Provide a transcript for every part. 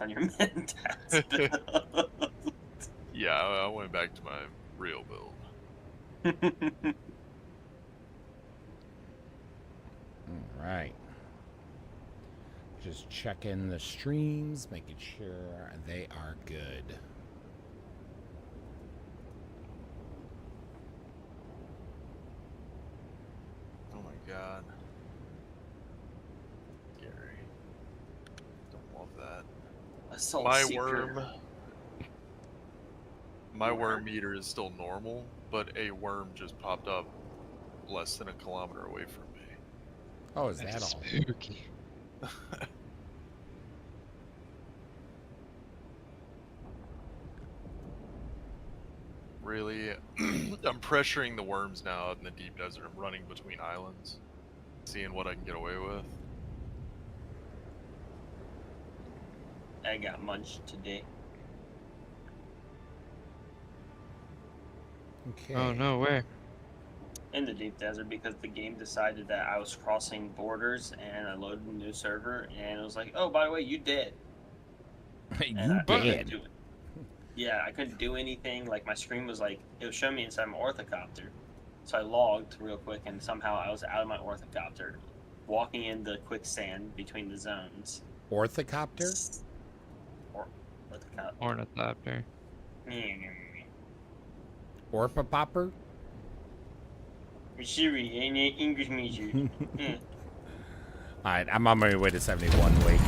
points on your Mentats build. Yeah, I went back to my real build. All right. Just checking the streams, making sure they are good. Oh my god. Scary. Don't love that. Assault My Seeker. worm meter is still normal, but a worm just popped up less than a kilometer away from me. Oh, is that That's all? spooky. Really, I'm pressuring the worms now out in the deep desert. I'm running between islands, seeing what I can get away with. I got munched today. Okay. Oh no, where? In the deep desert because the game decided that I was crossing borders and I loaded a new server and it was like, oh, by the way, you dead. You I couldn't did. do it. Yeah, I couldn't do anything. Like my screen was like, it was showing me inside my orthocopter. So I logged real quick and somehow I was out of my orthocopter, walking in the quicksand between the zones. Orthocopter? Orthocopter. Ornithopter. Orpa popper? Siri, ain't it English major? Alright, I'm on my way to 71. Wait.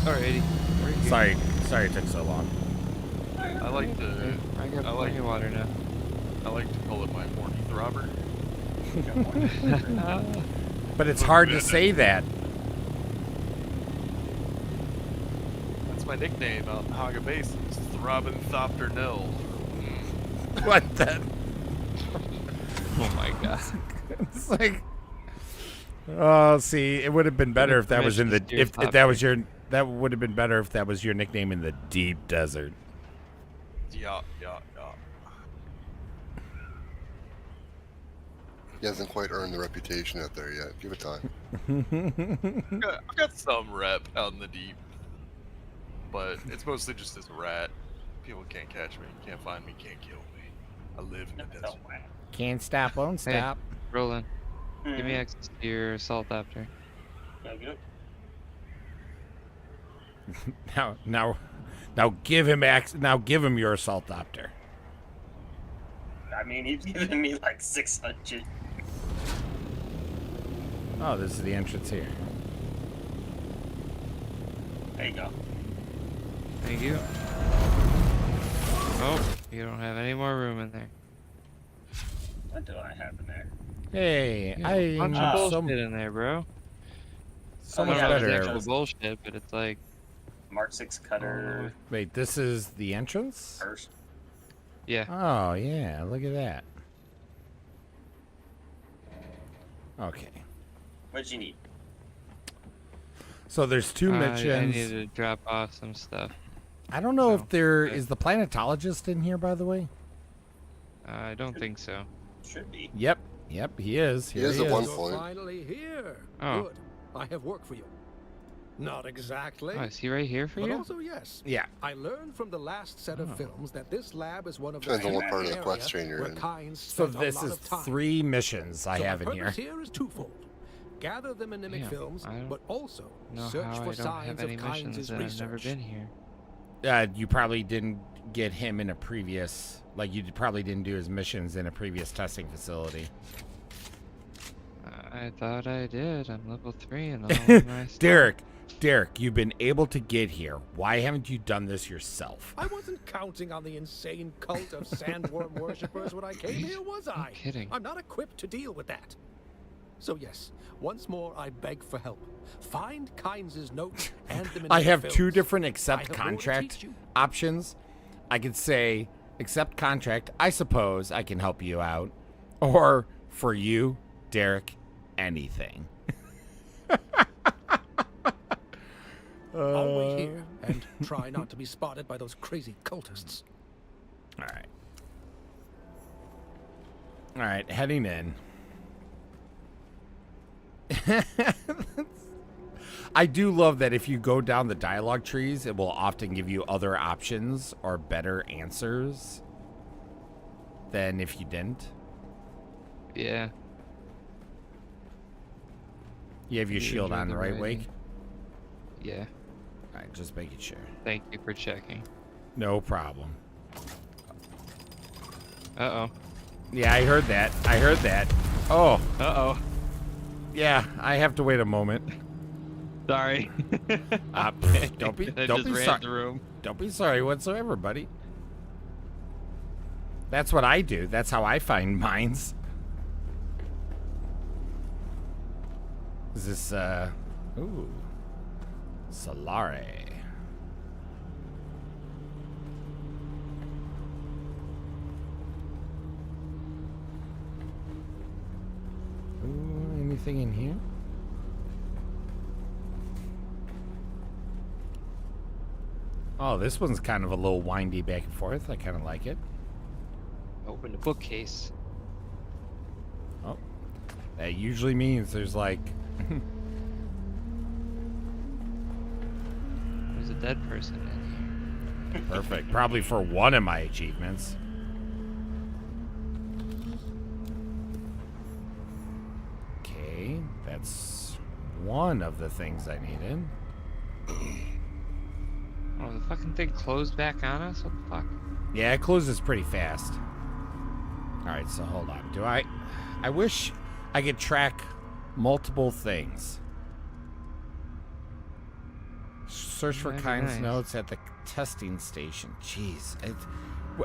Alrighty. We're here. Sorry it took so long. I like to. I got I like- plenty of water now. I like to call it my horny throbber. But it's hard to say that. That's my nickname out in Haga Basin. It's Throbbing Thopter Nil. What the? Oh my god. It's like, oh, see, it would have been better if that was in the if that was your that would have been better if that was your nickname in the deep desert. Yeah. He hasn't quite earned the reputation out there yet. Give it time. I've got some rep out in the deep, but it's mostly just as a rat. People can't catch me, can't find me, can't kill me. I live in the desert. Can't stop, won't stop. Roland, give me access to your assault opter. Now give him Now give him your assault opter. I mean, he's giving me like 600. Oh, this is the entrance here. There you go. Thank you. Oh, you don't have any more room in there. What do I have in there? Hey, You have a bunch of I'm bullshit in there, bro. so Oh, much yeah, It's better. actual bullshit, but it's like Mark 6 cutter Wait, this is the entrance? first. yeah. Oh, yeah, look at that. Okay. What'd you need? So there's two I missions. need to drop off some stuff. I don't know so, if there okay. is the planetologist in here, by the way. I don't think so. Should be. Yep, he is. He Here is at one You're point. finally here. Oh. Good. I have work for you. Not exactly. Oh, is he right here for but you? also, yes. Yeah. I learned from the last set of films that this lab is one of Depends the on what few part of the areas quest chain you're where in. Kynes So spent a this lot is of time. 3 missions I So have my in here. purpose here is twofold. Gather the mnemonic Damn, films, I don't but also know search how for I don't signs have of any missions Kynes' that I've never research. been here. You probably didn't get him in a previous, like you probably didn't do his missions in a previous testing facility. I thought I did. I'm level 3 and all of my stuff. Derek, you've been able to get here. Why haven't you done this yourself? I wasn't counting on the insane cult of sandworm worshippers when I came here, was I? kidding. I'm not equipped to deal with that. So yes, once more I beg for help. Find Kynes' note and the I have films. 2 different I accept have more to contract teach you. options. I could say, accept contract, I suppose I can help you out. Or, for you, Derek, anything. I'll wait here and try not to be spotted by those crazy cultists. Alright, heading in. I do love that if you go down the dialogue trees, it will often give you other options or better answers than if you didn't. Yeah. You have your You shield enjoy on, the right, writing. Wake? Yeah. All right, just making sure. Thank you for checking. No problem. Uh-oh. Yeah, I heard that. I heard that. Oh, Uh-oh. yeah, I have to wait a moment. Sorry. Don't be I don't just be ran sorry. the room. Don't be sorry whatsoever, buddy. That's what I do. That's how I find mines. Is this ooh. Solare. Ooh, anything in here? Oh, this one's kind of a little windy back and forth. I kind of like it. Open the bookcase. Oh, that usually means there's like... There's a dead person in here. Perfect. Probably for one of my achievements. Okay, that's one of the things I needed. Oh, the fucking thing closed back on us? What the fuck? Yeah, it closes pretty fast. Alright, so hold on. Do I wish I could track multiple things. Search for That'd be Kyne's nice. notes at the testing station. Jeez.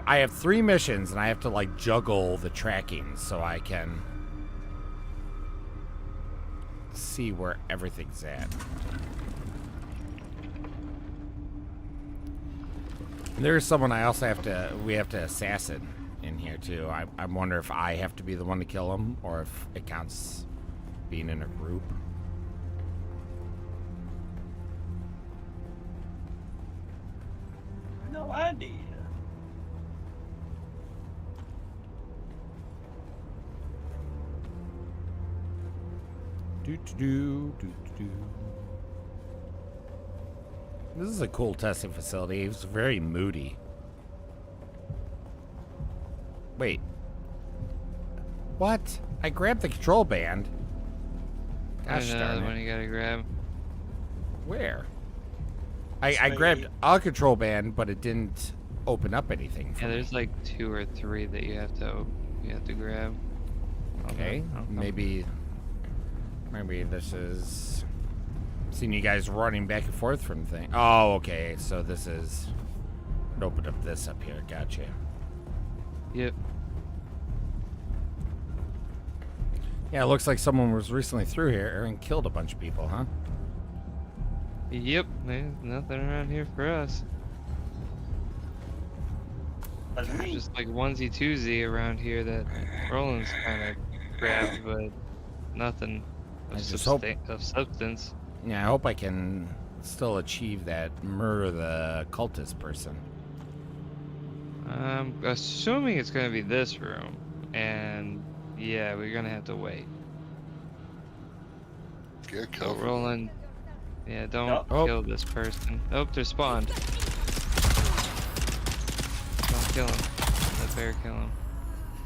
I have 3 missions and I have to like juggle the tracking so I can see where everything's at. There's someone we have to assassin in here too. I wonder if I have to be the one to kill him or if it counts being in a group. No idea. Do. This is a cool testing facility. It was very moody. Wait. What? I grabbed the control band. Gosh There's darn another it. one you gotta grab. Where? I grabbed a control band, but it didn't open up anything for Yeah, me. there's like 2 or 3 that you have to grab. Okay, maybe this is... Seen you guys running back and forth from thing. Oh, okay, so this is... Open up this up here, gotcha. Yep. Yeah, it looks like someone was recently through here and killed a bunch of people, huh? Yep. There's nothing around here for us. That's There's me. just like onesie twosie around here that Roland's kind of grabbed, but nothing I of, just hope- of substance. Yeah, I hope I can still achieve that murder the cultist person. I'm assuming it's gonna be this room, and yeah, we're gonna have to wait. Get So covered. Roland, yeah, don't Oh. kill this person. Oh, they're spawned. Don't kill him. Let bear kill him.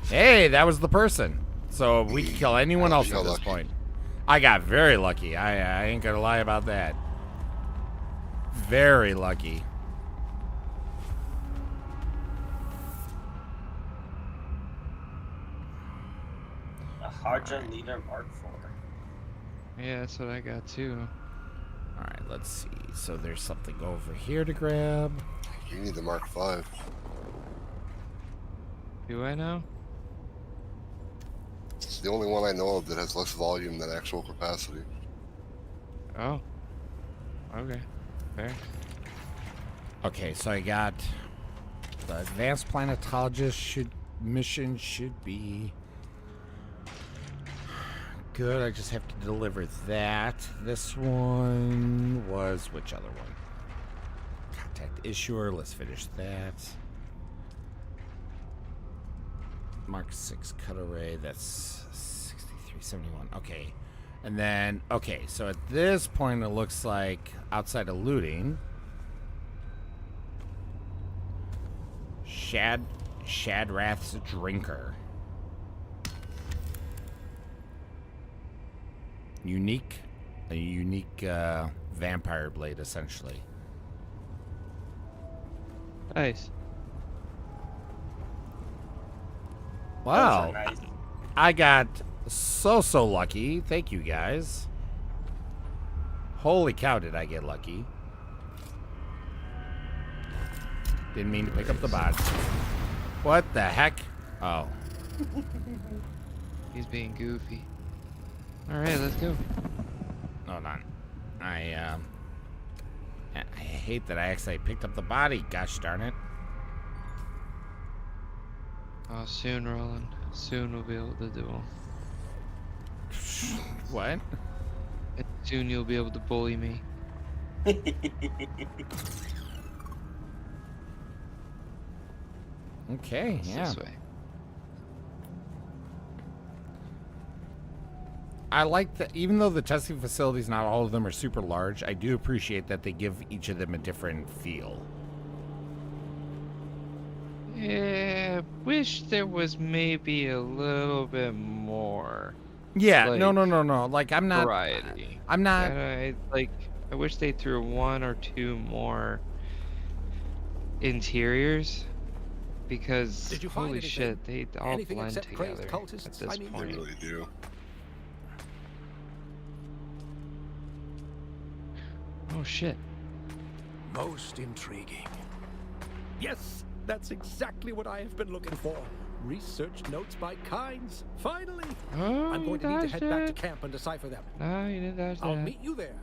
Hey, that was the person. So we can kill anyone else You got at this lucky. point. I got very lucky. I ain't gonna lie about that. Very lucky. A Harja leader Mark IV. Yeah, that's what I got too. Alright, let's see. So there's something over here to grab. You need the Mark V. Do I know? It's the only one I know of that has less volume than actual capacity. Oh. Okay. Fair. Okay, so I got the advanced planetologist mission should be good. I just have to deliver that. This one was which other one? Contact issuer. Let's finish that. Mark 6 cut array. That's 6371. Okay. And then, okay, so at this point, it looks like outside of looting, Shadrath's Drinker. A unique vampire blade, essentially. Nice. Wow. Those are nice. I got so lucky. Thank you, guys. Holy cow, did I get lucky. Didn't mean to pick up the bot. What the heck? Oh. He's being goofy. Alright, let's go. Hold on. I hate that I actually picked up the body. Gosh darn it. Oh, soon, Roland. Soon we'll be able to do them. What? Soon you'll be able to bully me. Okay, It's yeah. This way. I like that, even though the testing facilities, not all of them are super large, I do appreciate that they give each of them a different feel. Yeah, wish there was maybe a little bit more Yeah, Like, no. Like, I'm not. variety. I'm not. I wish they threw one or two more interiors, because Did you find holy anything? shit, they all Anything blend except crazed together cultists? at this I mean, They point. really do. Oh shit. Most intriguing. Yes, that's exactly what I have been looking for. Research notes by Kynes. Finally! Oh, I'm you going to need to dodged head back to it. camp and decipher them. No, you didn't dodge I'll that. meet you there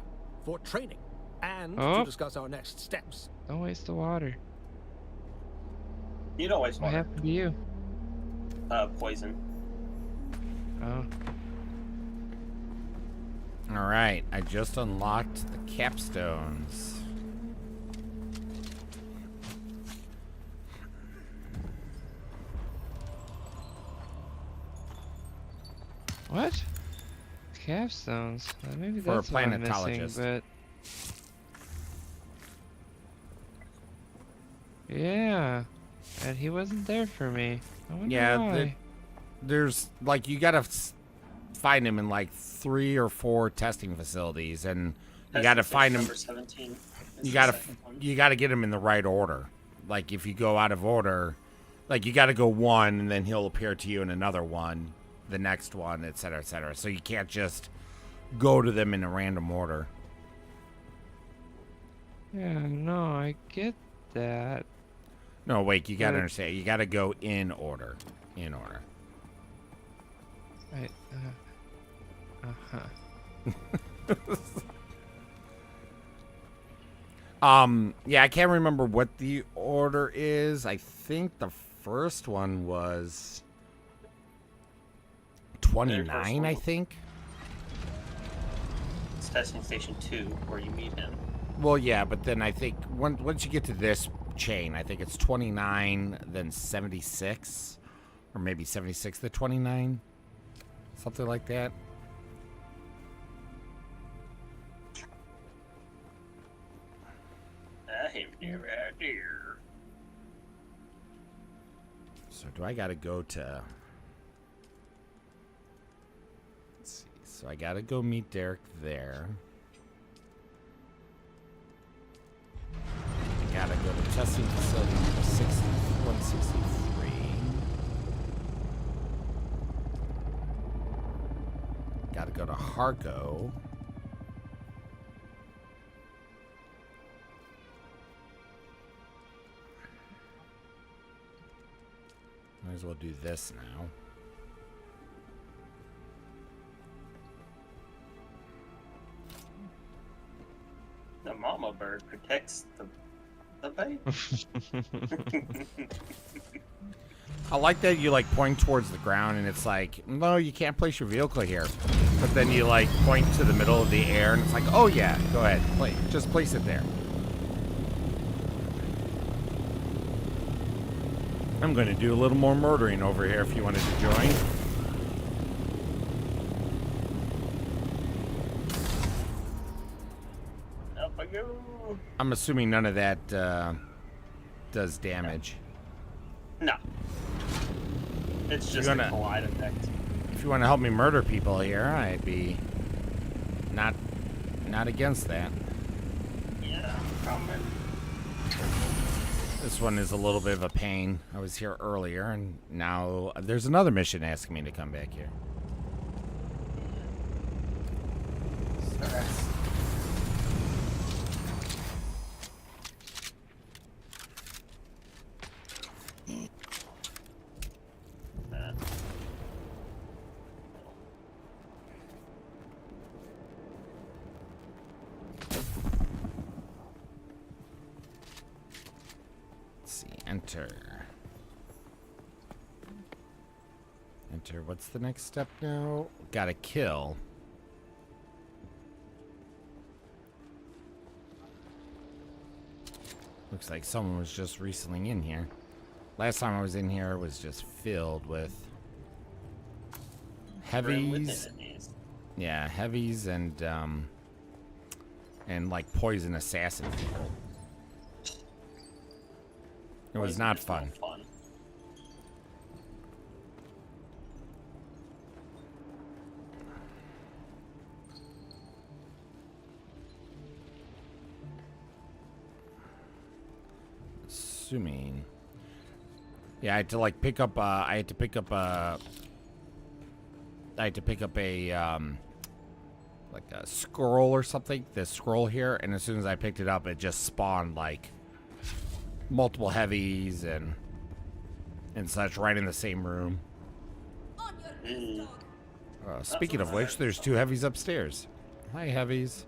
for training and Oh. to discuss our next steps. Don't waste the water. You don't waste What water. happened to you? Poison. Oh. All right, I just unlocked the capstones. What? Capstones? Maybe For a that's what I'm missing, planetologist. but... Yeah. And he wasn't there for me. I wonder Yeah, why. there's like you gotta find him in like 3 or 4 testing facilities, and you gotta find him. Number 17. is You the gotta second one. you gotta get him in the right order. Like if you go out of order, like you gotta go one, and then he'll appear to you in another one, the next one, etc., etc. So you can't just go to them in a random order. Yeah, no, I get that. No, wait, you gotta But- understand. You gotta go in order. In order. Right. Yeah, I can't remember what the order is. I think the first one was 29, I think. It's testing station 2 where you meet him. Well, yeah, but then I think once you get to this chain, I think it's 29, then 76, or maybe 76 to 29, something like that. I have no idea. So do I gotta go to... Let's see. So I gotta go meet Derek there. I gotta go to testing facility number 163. Gotta go to Harco. Might as well do this now. The mama bird protects the baby. I like that you like point towards the ground and it's like, no, you can't place your vehicle here. But then you like point to the middle of the air and it's like, oh yeah, go ahead, just place it there. I'm going to do a little more murdering over here if you wanted to join. I'm assuming none of that does damage. No. It's just gonna- a collide effect. If you want to help me murder people here, I'd be not against that. Yeah, coming. This one is a little bit of a pain. I was here earlier, and now there's another mission asking me to come back here. Enter. Enter. What's the next step now? Gotta kill. Looks like someone was just recently in here. Last time I was in here, it was just filled with heavies. Yeah, heavies and like poison assassin people. It was not fun. Assuming. Yeah, I had to like pick up. I had to pick up a like a scroll or something. This scroll here, and as soon as I picked it up, it just spawned like multiple heavies and such right in the same room. Speaking of which, there's 2 heavies upstairs. Hi, heavies.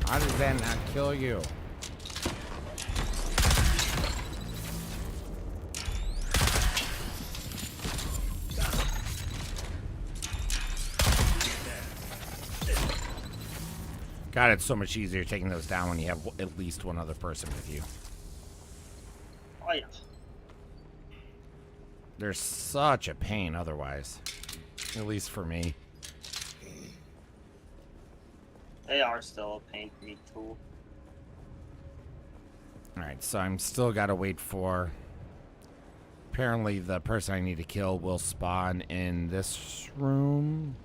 How does that not kill you? God, it's so much easier taking those down when you have at least one other person with you. Oh, yeah. They're such a pain otherwise. At least for me. They are still a pain for me, too. Alright, so I'm still gotta wait for... Apparently the person I need to kill will spawn in this room.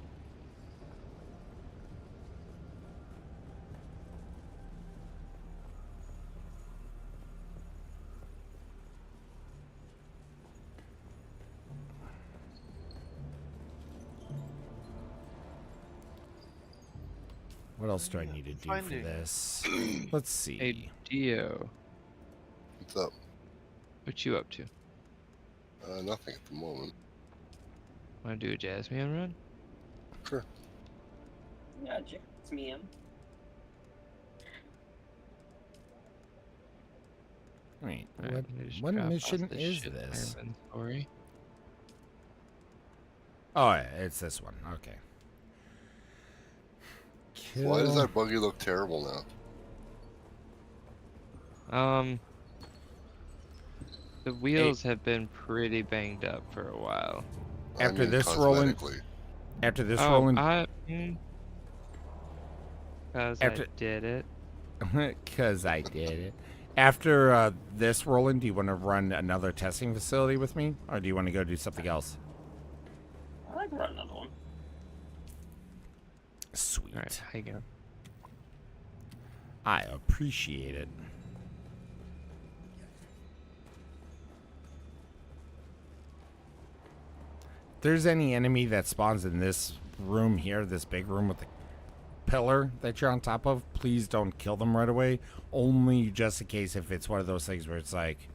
What else do I need to do for this? Let's see. Hey, Dio, What's up? what you up to? Nothing at the moment. Want to do a Jasmine run? Sure. Yeah, it's me. Wait, Alright, what, let me just what drop off mission this is shit in my this? inventory. Oh, yeah, it's this one. Okay. Why does Kill- that buggy look terrible now? The wheels have been pretty banged up for a while. After this rolling- cosmetically. After this Oh, rolling... Cause After- I did it. Because I did it. After this, Roland, do you want to run another testing facility with me? Or do you want to go do something else? I like to run another one. Sweet. Alright, how you going? I appreciate it. If there's any enemy that spawns in this room here, this big room with the pillar that you're on top of, please don't kill them right away. Only just in case if it's one of those things where it's like,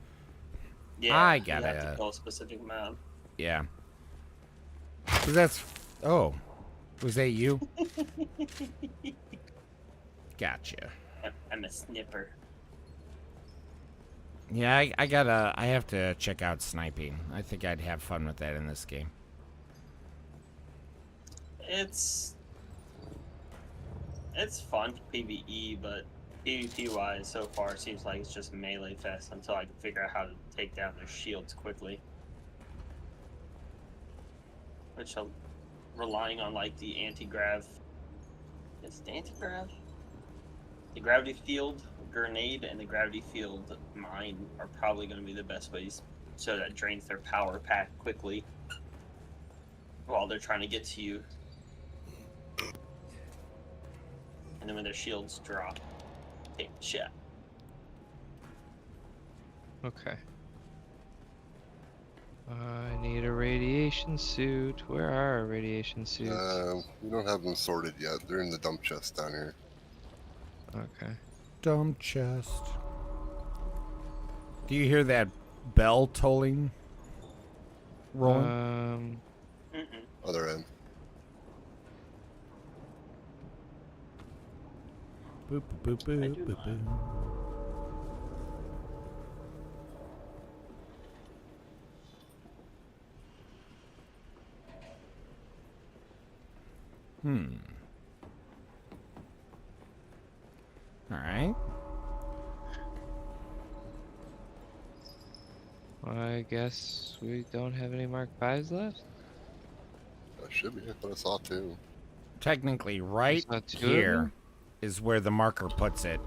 Yeah, I you have gotta- to kill a specific mob. yeah. 'Cause that's... Oh. Was that you? Gotcha. I'm a snipper. Yeah, I have to check out sniping. I think I'd have fun with that in this game. It's fun PvE, but PvP wise, so far it seems like it's just melee fest until I can figure out how to take down their shields quickly. Which I'm relying on like the anti-grav. Is it the anti-grav? The gravity field grenade and the gravity field mine are probably going to be the best ways, so that drains their power pack quickly while they're trying to get to you. And then when their shields drop, take the shot. Okay. I need a radiation suit. Where are our radiation suits? We don't have them sorted yet. They're in the dump chest down here. Okay. Dump chest. Do you hear that bell tolling? Rolling? Other end. Boop, boop, boop, boop, boop, boop. All right. I guess we don't have any Mark 5s left? Should be. I thought I saw two. Technically, right There's not two of here them? is where the marker puts it,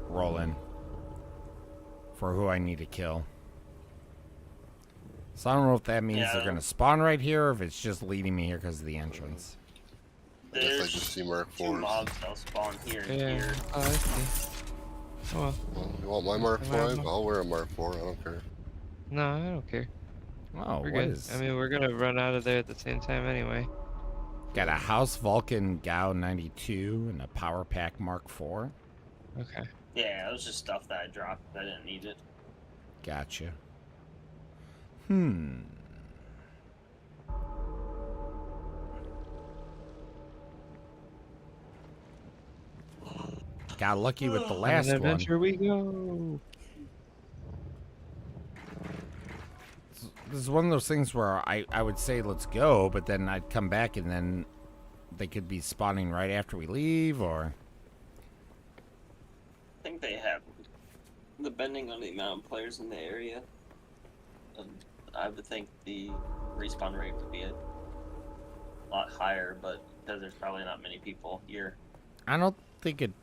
Roland, for who I need to kill. So I don't know if that means they're going to spawn right here or if it's just leading me here because of the entrance. I guess I There's just see Mark 2 4s. mobs that'll spawn here and Yeah. here. Oh, I see. Oh, well. Well, you want my Mark Am I 5? wrong? I'll wear a Mark 4. I don't care. No, I don't care. Oh, We're what good. is... I mean, we're gonna run out of there at the same time anyway. Got a House Vulcan Gao 92 and a Power Pack Mark 4. Okay. Yeah, it was just stuff that I dropped. I didn't need it. Gotcha. Got lucky with the On last an one. adventure we go. This is one of those things where I would say let's go, but then I'd come back and then they could be spawning right after we leave, or... I think they have, depending on the amount of players in the area, I would think the respawn rate would be a lot higher, but because there's probably not many people here. I don't think it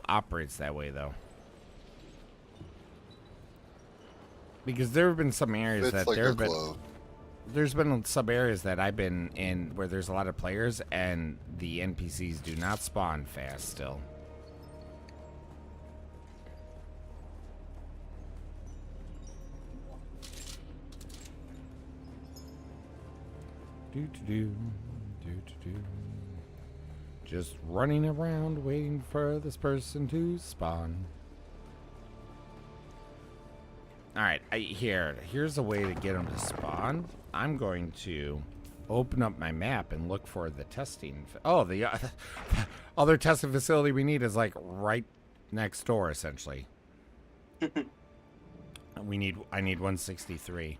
operates that way, though. Because there have been some areas It's that like there a have been... globe. There's been some areas that I've been in where there's a lot of players and the NPCs do not spawn fast still. Do. Just running around waiting for this person to spawn. Alright, here's a way to get them to spawn. I'm going to open up my map and look for the testing. Oh, the other testing facility we need is like right next door, essentially. I need 163.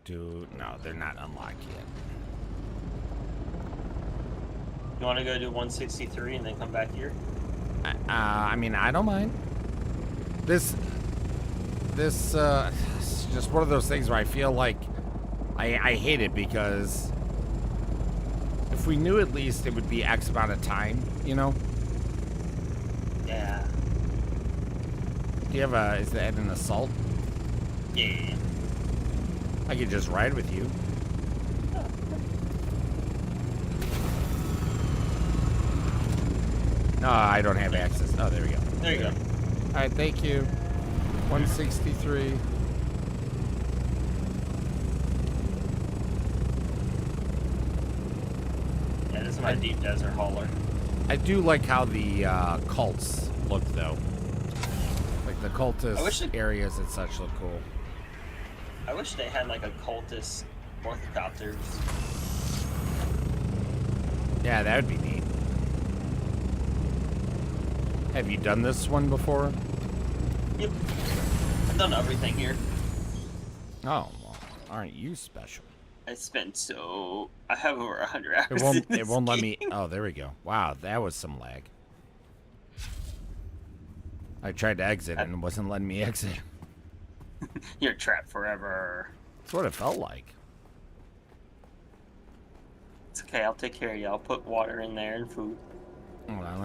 No, they're not unlocked yet. You want to go do 163 and then come back here? I mean, I don't mind. This is just one of those things where I feel like I hate it because if we knew at least it would be X amount of time, you know? Yeah. Do you have is that an assault? Yeah. I could just ride with you. No, I don't have access. Oh, there we go. There you go. All right, thank you. 163. Yeah, this is my deep desert hauler. I do like how the cults look, though. Like the cultist areas and such look cool. I wish they had like a cultist orthocopters. Yeah, that would be neat. Have you done this one before? Yep. I've done everything here. Oh, well, aren't you special? I have over 100 hours. It won't. in It this won't let me. game. Oh, there we go. Wow, that was some lag. I tried to exit and it wasn't letting me exit. You're trapped forever. That's what it felt like. It's okay. I'll take care of you. I'll put water in there and food. Hold on,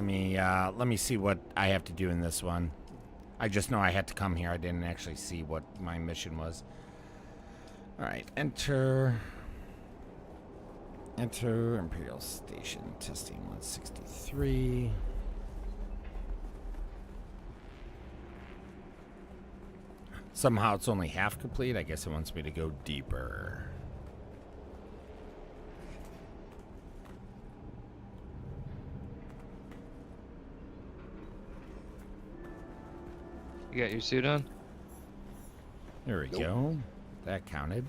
let me see what I have to do in this one. I just know I had to come here. I didn't actually see what my mission was. All right, enter Imperial Station testing 163. Somehow it's only half complete. I guess it wants me to go deeper. You got your suit on? There we go. That counted.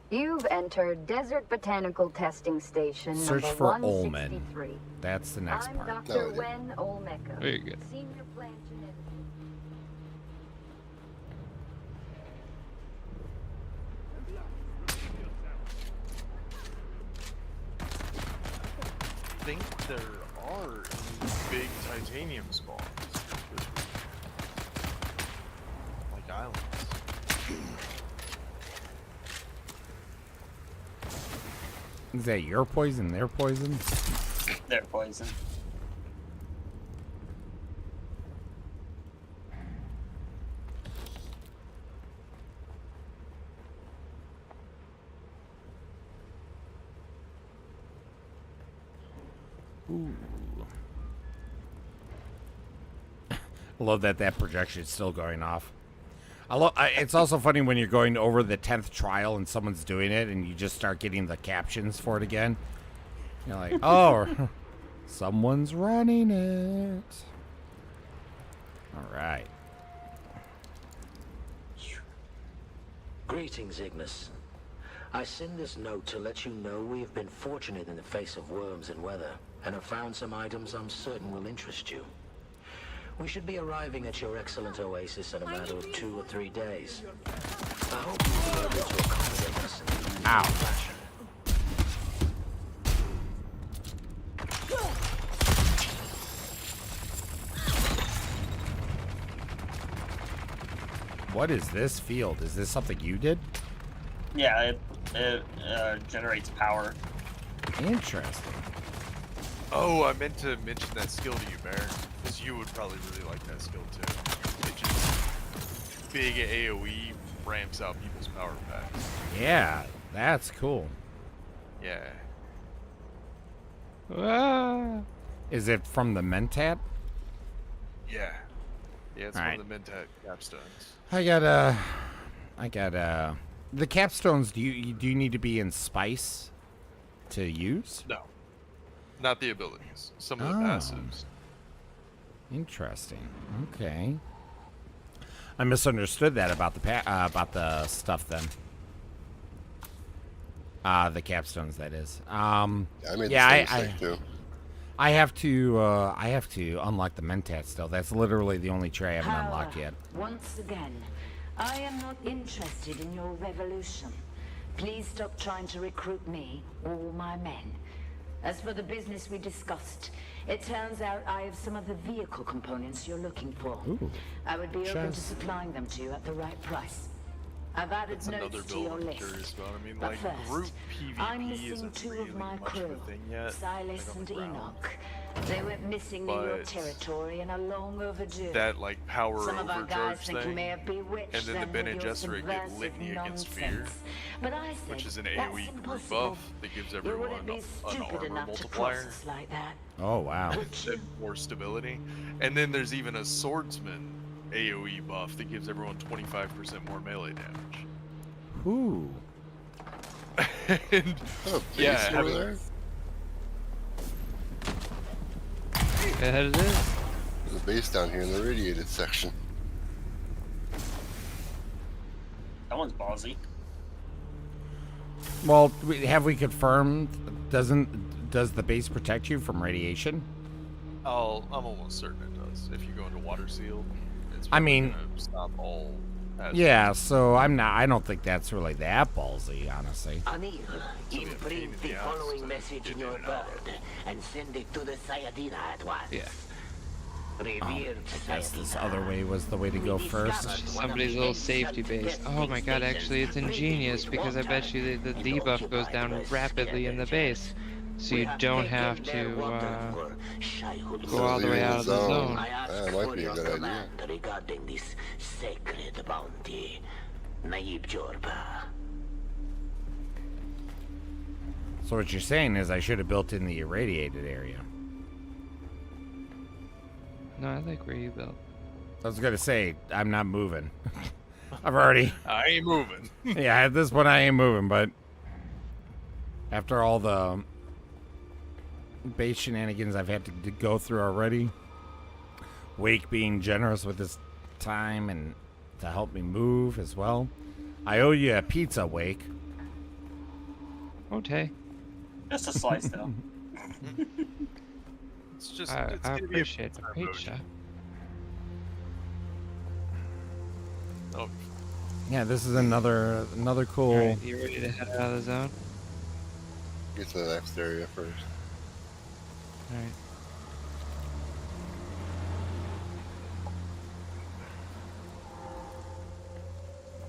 You've entered Desert Botanical Testing Station Search number for 163. Olmen. That's the next I'm part. Dr. No, Wen Olmeco, Very good. Senior Plant Geneticist. I think there are any big titanium spawns. Like islands. Is that your poison? Their poison? They're poison. Ooh. I love that projection is still going off. It's also funny when you're going over the 10th trial and someone's doing it and you just start getting the captions for it again. You're like, oh, someone's running it. All right. Greetings, Ignis. I send this note to let you know we have been fortunate in the face of worms and weather, and have found some items I'm certain will interest you. We should be arriving at your excellent oasis in a matter of 2 or 3 days. I hope you'll be able to accommodate us in a Ow. fashion. What is this field? Is this something you did? Yeah, it generates power. Interesting. Oh, I meant to mention that skill to you, Bear. Because you would probably really like that skill too. It just big AoE ramps out people's power packs. Yeah, that's cool. Yeah. Ah! Is it from the Mentat? Yeah. Yeah, it's Alright. one of the Mentat capstones. I got the capstones. Do you need to be in spice to use? No. Not the abilities. Some of the Oh. passives. Interesting. Okay. I misunderstood that about the stuff then. The capstones, that is. I made Yeah, the same mistake too. I have to unlock the Mentat still. That's literally the only tray I haven't unlocked yet. Once again, I am not interested in your revolution. Please stop trying to recruit me or my men. As for the business we discussed, it turns out I have some of the vehicle components you're looking for. Ooh. I would be open to Chess. supplying them to you at the right price. I've added That's another notes to your build I'm list. curious about. I mean, But like, first, group I'm PvP missing isn't 2 really of my much crew, of a thing yet. Silas like on and the ground. Enoch. They went missing near your But territory and are long overdue. That, like, power Some of our guys overcharge think you thing, may have bewitched and then the them Bene with your Gesserit get subversive litany against fear, nonsense. But I said, which is an that's AoE group impossible. buff that gives You everyone wouldn't be an stupid armor enough to multiplier process like that. Oh wow. and more stability. And then there's even a swordsman AoE buff that gives everyone 25% more melee damage. Ooh. And Oh, yeah, base over having- there? Ahead it is. There's a base down here in the radiated section. That one's ballsy. Well, have we confirmed? Does the base protect you from radiation? I'm almost certain it does. If you go into water sealed, it's I mean- probably gonna stop all Yeah, so I don't think that's really that ballsy, honestly. Anil, be a pain in imprint the the ass following to message get in your in and out. bird and send it to the Sayadina at once. Yeah. Revered I guess this Sayadina. other way was the way to We go discovered first. one of Somebody's the little ancient safety base. Oh my testing god, actually it's stations ingenious filled with because I bet water you the and debuff goes occupied down by rapidly in the base. scavengers. So We you have don't taken have their to water for Shai'Hul. go all the way Leaving out of the zone. I ask That might for be a your good idea. command regarding this sacred bounty. Naib Jorba. So what you're saying is I should have built in the irradiated area. No, I like where you built. I was gonna say I'm not moving. I've already. I ain't moving. Yeah, at this point I ain't moving, but after all the base shenanigans I've had to go through already, Wake being generous with his time and to help me move as well, I owe you a pizza, Wake. Okay. Just a slice, though. It's just. I it's gonna be a appreciate the pizza emoji. pizza. Oh, Yeah, this is another cool. Alright, you ready to head out of the zone? Get to the next area first. Alright.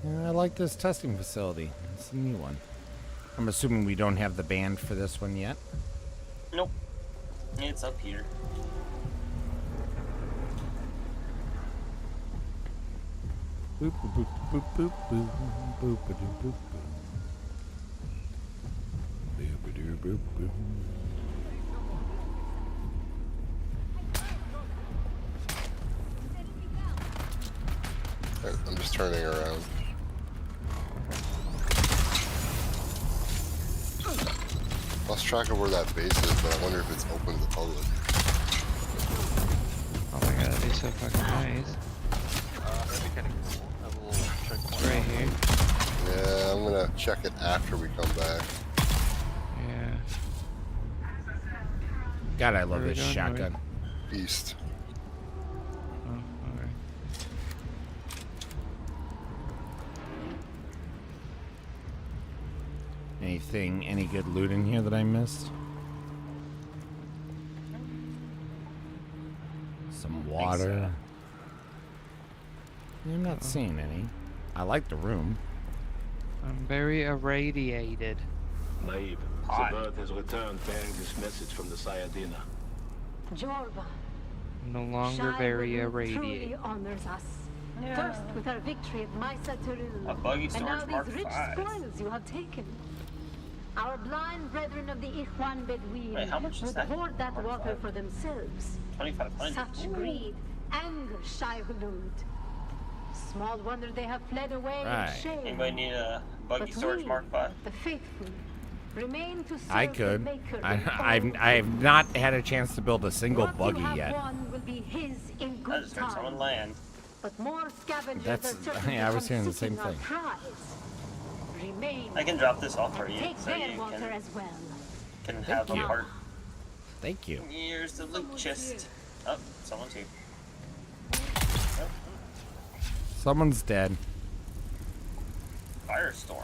Yeah, I like this testing facility. It's a new one. I'm assuming we don't have the band for this one yet. Nope. It's up here. Boop boop boop boop boop boop boop boop boop. Boop boop boop. I'm just turning around. Lost track of where that base is, but I wonder if it's open to the public. Oh my god, that'd be so fucking nice. that'd be kind of cool. Have a little checkpoint. It's right here. Yeah, I'm gonna check it after we come back. Yeah. God, I love Where are we this going, shotgun. East. Oh, alright. Any good loot in here that I missed? Some water. I'm not seeing any. I like the room. I'm very irradiated. Naib, Hi. the bird has returned bearing this message from the Sayadina. Jorba, I'm no longer very Shai irradiated. truly honors us. First with our victory at Maisa A buggy and now storage Mark these rich 5. spoils you have taken. Our blind brethren of the Ikhwan Bedouin Wait, how much is would that? hoard that Mark water 5? for themselves. 2,500. Such greed angers Shai Hulud. Small wonder they have fled away Right. in shame. Anybody need a buggy But storage we, Mark 5? the faithful, remain to serve I the could. Maker in I've not had a chance to build a single what buggy you have yet. won will be his in I good just heard someone time. land. But more scavengers That's- are certain yeah, I to was come hearing the same seeking our thing. prize. Remain I can drop this off for and you take so their you water can, as well. can have a you. part. Thank you. Here's the loot chest. Oh, someone's here. Someone's dead. Firestorm.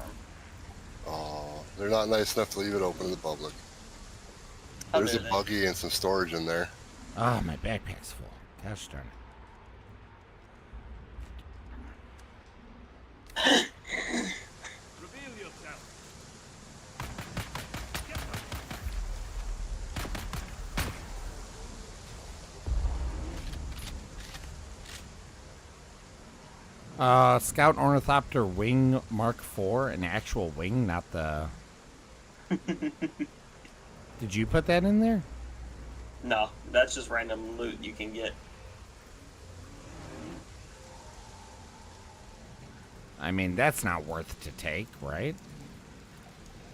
Oh, they're not nice enough to leave it open to the public. How There's a dare they? buggy and some storage in there. Ah, my backpack's full. Gosh darn it. Scout Ornithopter Wing Mark IV, an actual wing, not the... Did you put that in there? No, that's just random loot you can get. I mean, that's not worth to take, right?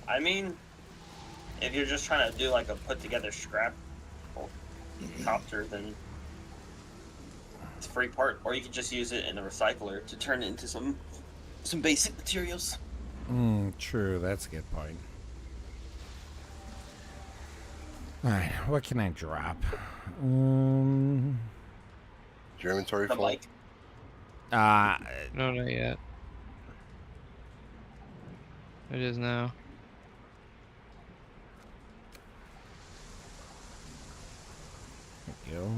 I mean, if you're just trying to do like a put together scrap copter, then it's a free part. Or you can just use it in a recycler to turn it into some basic materials. True, that's a good point. Alright, what can I drop? Is your inventory The full? mic. No, not yet. It is now. There you go.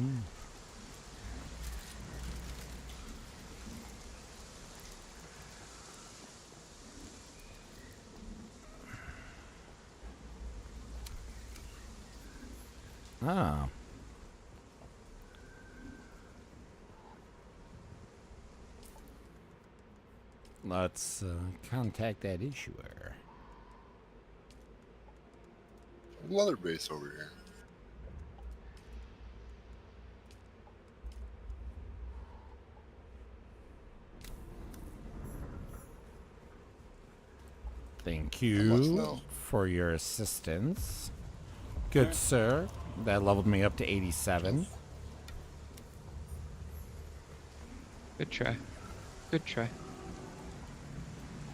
Ah. Let's contact that issuer. Another base over here. Thank I must you know. for your assistance. Good sir. That leveled me up to 87. Good try. Good try.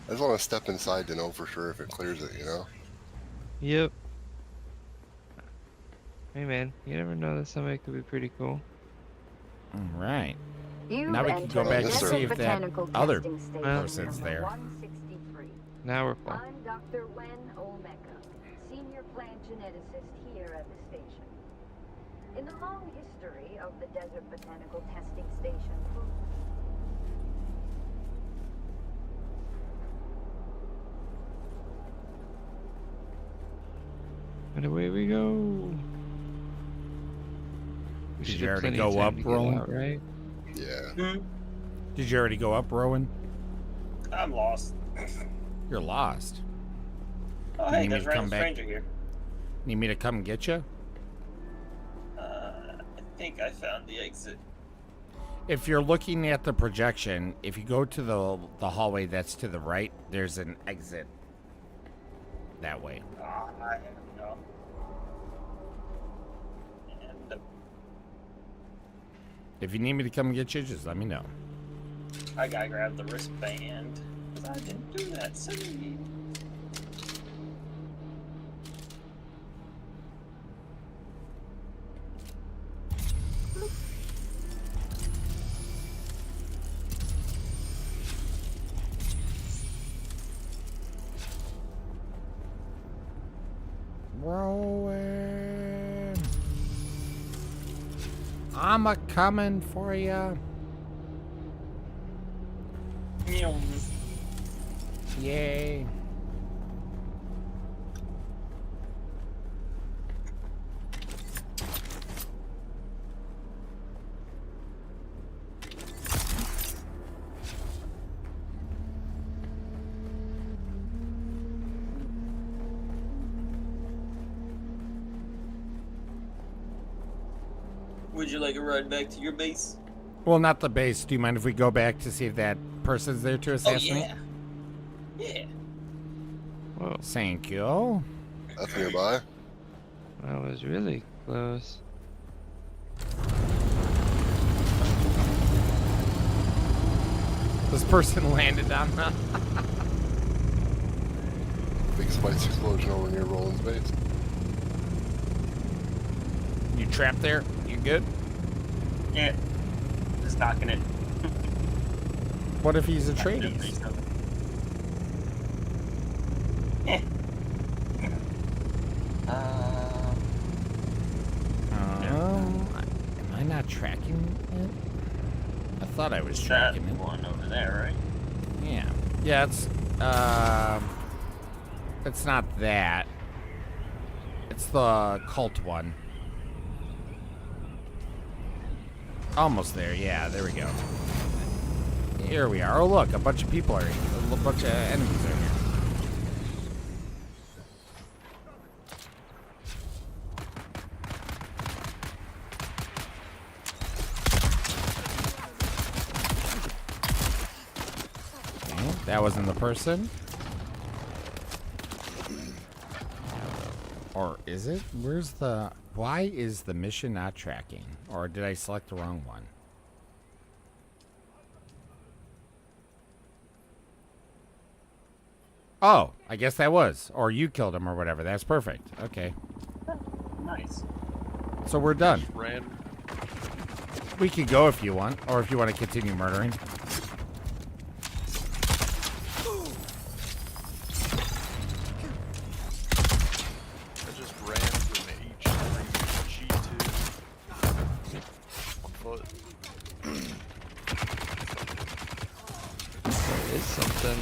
I just want to step inside to know for sure if it clears it, you know? Yep. Hey man, you never know that somebody could be pretty cool. All right. You Now we can go back to entered see if that Botanical other Testing Station person's number there. 163. Now we're full. I'm Dr. Wen Olmeca, senior plant geneticist here at the station. In the long history of the Desert Botanical Testing Station, And away we go. We Did should you have already plenty of go time up, to get Roland? out, right? Yeah. Did you already go up, Rowan? I'm lost. You're lost. Oh, You hey, need me there's to a come random back? stranger here. Need me to come get you? I think I found the exit. If you're looking at the projection, if you go to the hallway that's to the right, there's an exit that way. I don't know. And If you need me to come get you, just let me know. I gotta grab the wristband. 'Cause I didn't do that. See. Rowan, I'm a coming for you. Yay. Would you like a ride back to your base? Well, not the base. Do you mind if we go back to see if that person's there to Oh assassinate? yeah. Yeah. Whoa, Thank you. That's nearby. that was really close. This person landed on the... Big spice explosion over near Roland's base. You trapped there? You good? Yeah. Just knocking it. What if he's a tradies? Yeah. Am I not tracking it? I thought I was That tracking it. one over there, right? Yeah. Yeah, it's not that. It's the cult one. Almost there, yeah, there we go. Here we are. Oh look, a bunch of people are here. A bunch of enemies are here. Okay, that wasn't the person. Or is it? Where's the... Why is the mission not tracking? Or did I select the wrong one? Oh, I guess that was. Or you killed him or whatever. That's perfect. Okay. Nice. So we're done. Ran. We can go if you want. Or if you want to continue murdering. There is something.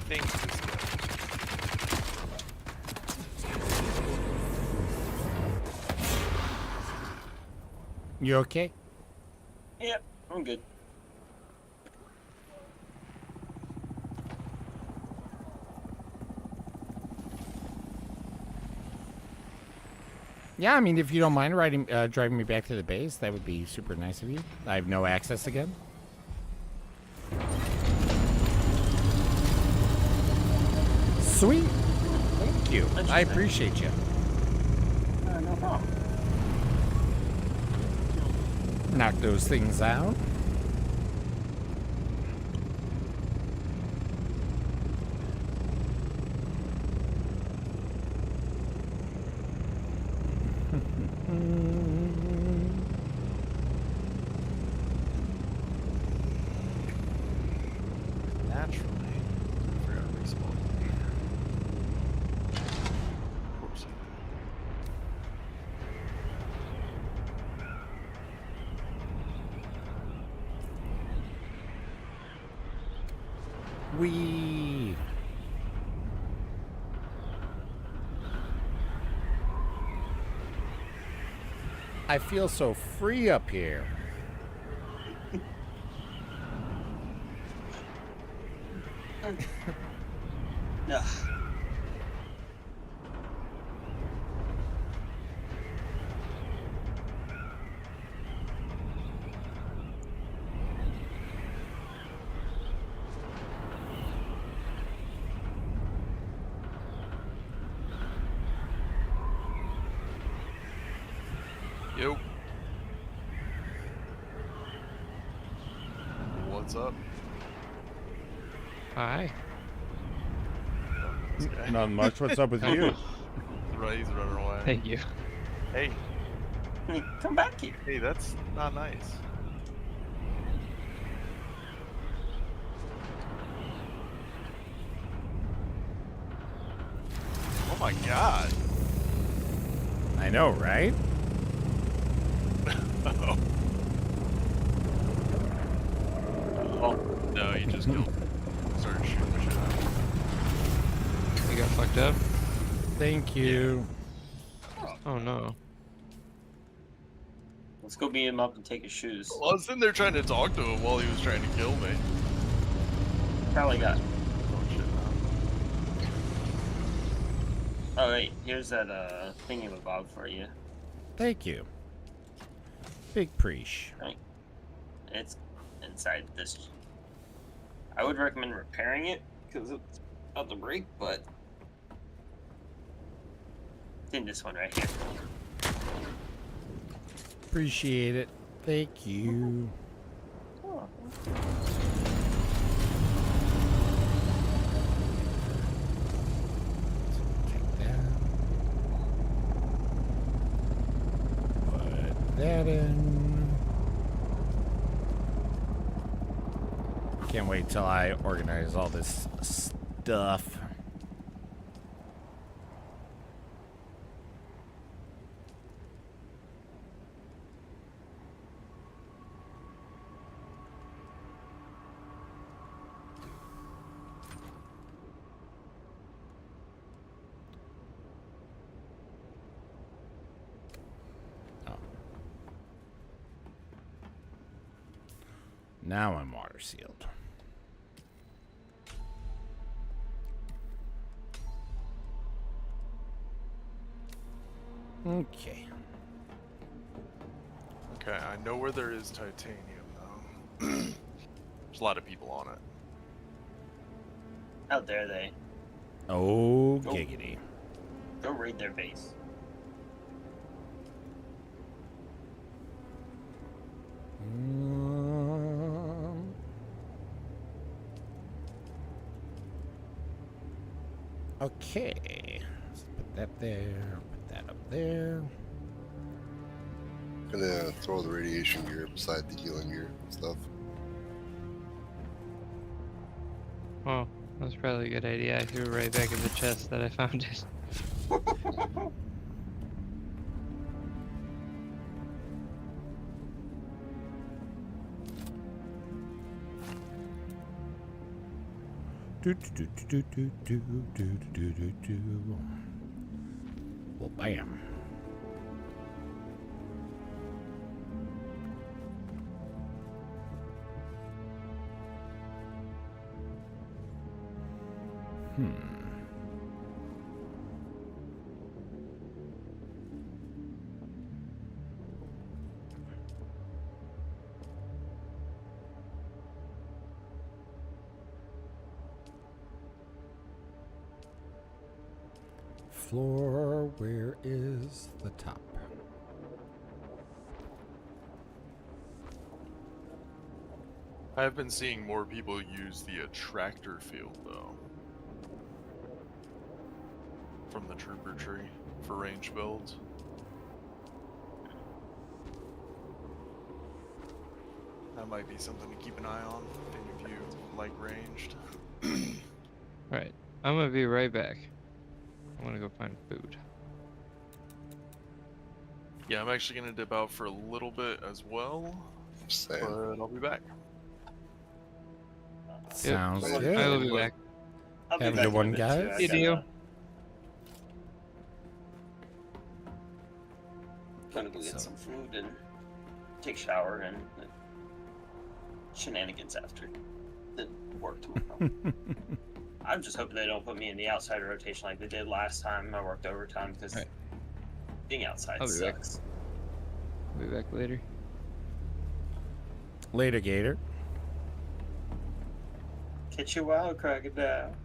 Think this guy. You okay? Yep, I'm good. Yeah, I mean, if you don't mind driving me back to the base, that would be super nice of you. I have no access again. Sweet. Thank you. I appreciate you. No problem. Knock those things out. Naturally. I forgot to respawn. Of course I Wee. I feel so free up here. Ugh. Yo. What's up? Hi. This guy. Not much. What's up with you? Right, he's running away. Thank you. Hey, Come back here. hey, that's not nice. Oh my god. I know, right? Oh. Oh, no, you just killed. Started shooting the shit out of me. You got fucked up? Thank you. Oh no. Let's go beat him up and take his shoes. Well, I was sitting there trying to talk to him while he was trying to kill me. Probably got. Oh shit, no. Oh wait, here's that thingamabob for you. Thank you. Big preach. It's inside this. I would recommend repairing it because it's about to break, but it's in this one right here. Appreciate it. Thank you. Oh. Take that. Put that in. Can't wait till I organize all this stuff. Now I'm water sealed. Okay. Okay, I know where there is titanium though. There's a lot of people on it. How dare they? Oh, giggity. Go raid their base. Okay. Let's put that there. Put that up there. Gonna throw the radiation gear beside the healing gear and stuff. Oh, that's probably a good idea. I threw it right back in the chest that I found it. Do, do, do, do, do, do, do, do, do. Well, bam. Floor, where is the top? I've been seeing more people use the attractor field, though. From the trooper tree for range builds. That might be something to keep an eye on if any of you like ranged. Alright, I'm gonna be right back. I wanna go find food. Yeah, I'm actually gonna dip out for a little bit as well, Same. but I'll be back. Sounds Yep, good. I will be back. I'll be Have a back good in a one, bit, too. guys. I Hey, gotta- Dio. Gonna go get So- some food and take a shower and shenanigans after the work tomorrow. I'm just hoping they don't put me in the outside rotation like they did last time I worked overtime because Right. being outside I'll be back. sucks. I'll be back later. Later, Gator. Catch you wild crocodile.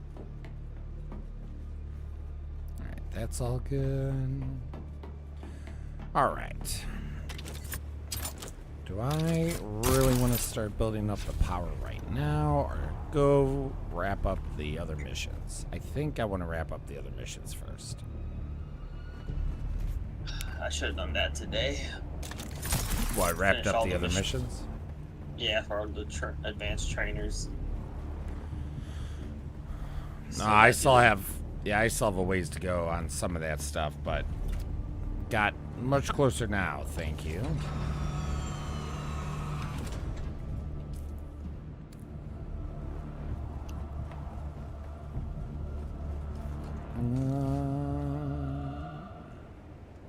Alright, that's all good. Alright. Do I really want to start building up the power right now or go wrap up the other missions? I think I want to wrap up the other missions first. I should have done that today. What, wrapped Finish up all the the other missions. missions? Yeah, for the advanced trainers. No, I still have I still have a ways to go on some of that stuff, but got much closer now, thank you.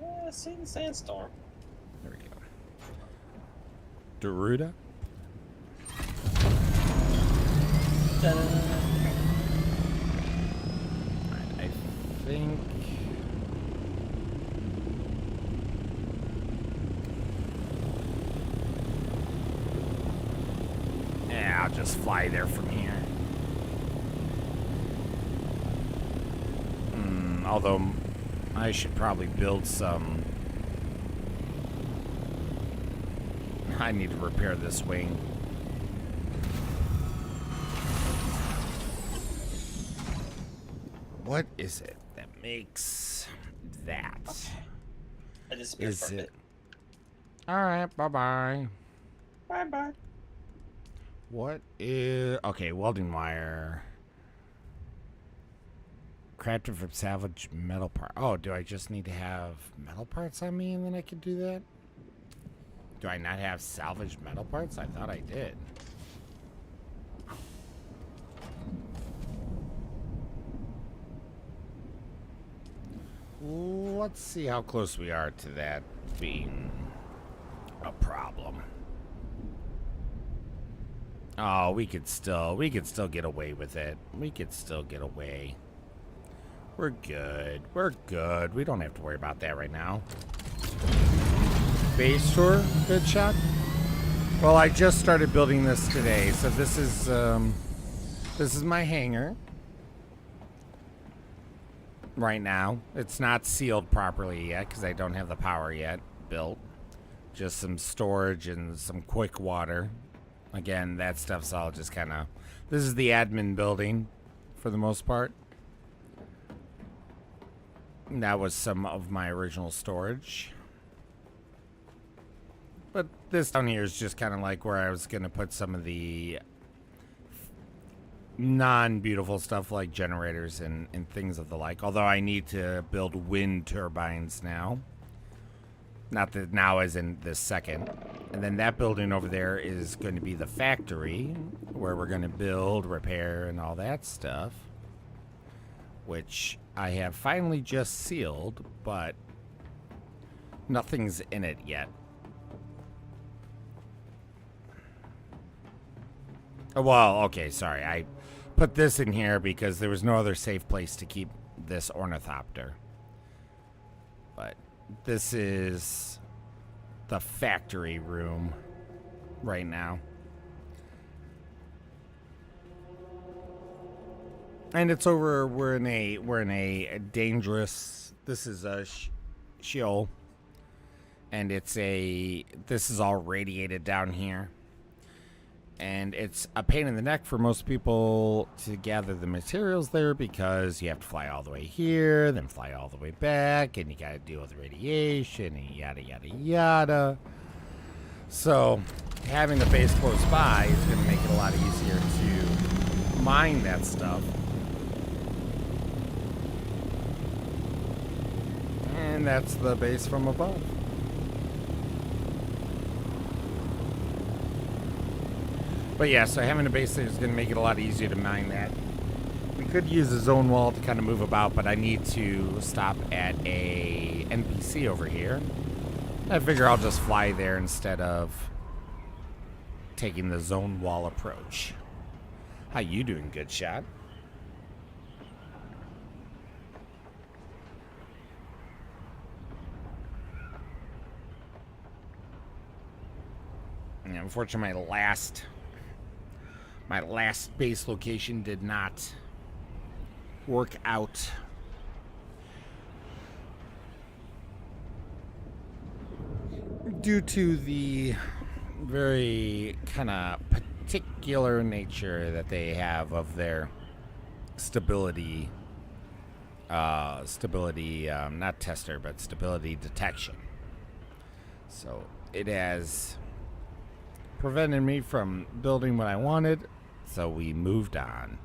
Yeah, see the sandstorm. There we go. Daruda? I think yeah, I'll just fly there from here. Although I should probably build some. I need to repair this wing. What is it that makes that? I disappeared Is for a it? bit. Alright, bye-bye. Bye-bye. What is... Okay, welding wire. Crafted from salvage metal part. Oh, do I just need to have metal parts on me and then I can do that? Do I not have salvage metal parts? I thought I did. Let's see how close we are to that being a problem. Oh, we could still get away with it. We could still get away. We're good. We're good. We don't have to worry about that right now. Base tour, good shot. Well, I just started building this today, so this is my hangar. Right now, it's not sealed properly yet because I don't have the power yet built. Just some storage and some quick water. Again, that stuff's all just kind of. This is the admin building, for the most part. That was some of my original storage. But this down here is just kind of like where I was going to put some of the non-beautiful stuff like generators and things of the like. Although I need to build wind turbines now. Not that now as in this second. And then that building over there is going to be the factory where we're going to build, repair, and all that stuff. Which I have finally just sealed, but nothing's in it yet. Well, okay, sorry. I put this in here because there was no other safe place to keep this ornithopter. But this is the factory room right now. And it's over, we're in a dangerous, this is a Sheol. And this is all radiated down here. And it's a pain in the neck for most people to gather the materials there because you have to fly all the way here, then fly all the way back, and you got to deal with radiation, and yada, yada, yada. So, having the base close by is going to make it a lot easier to mine that stuff. And that's the base from above. But yeah, so having a base there is going to make it a lot easier to mine that. We could use a zone wall to kind of move about, but I need to stop at a NPC over here. I figure I'll just fly there instead of taking the zone wall approach. How you doing, good shot? Yeah, unfortunately, my last base location did not work out. Due to the very kind of particular nature that they have of their stability, not tester, but stability detection. So it has prevented me from building what I wanted. So we moved on.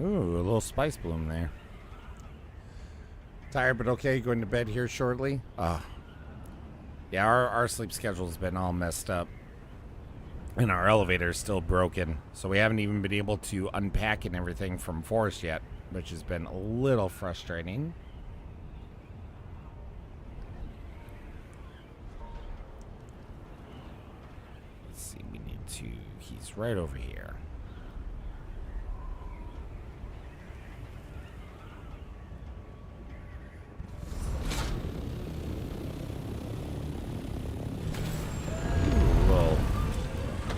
Ooh, a little spice bloom there. Tired but okay, going to bed here shortly. Yeah, our sleep schedule's been all messed up. And our elevator's still broken. So we haven't even been able to unpack and everything from Forest yet, which has been a little frustrating. He's right over here.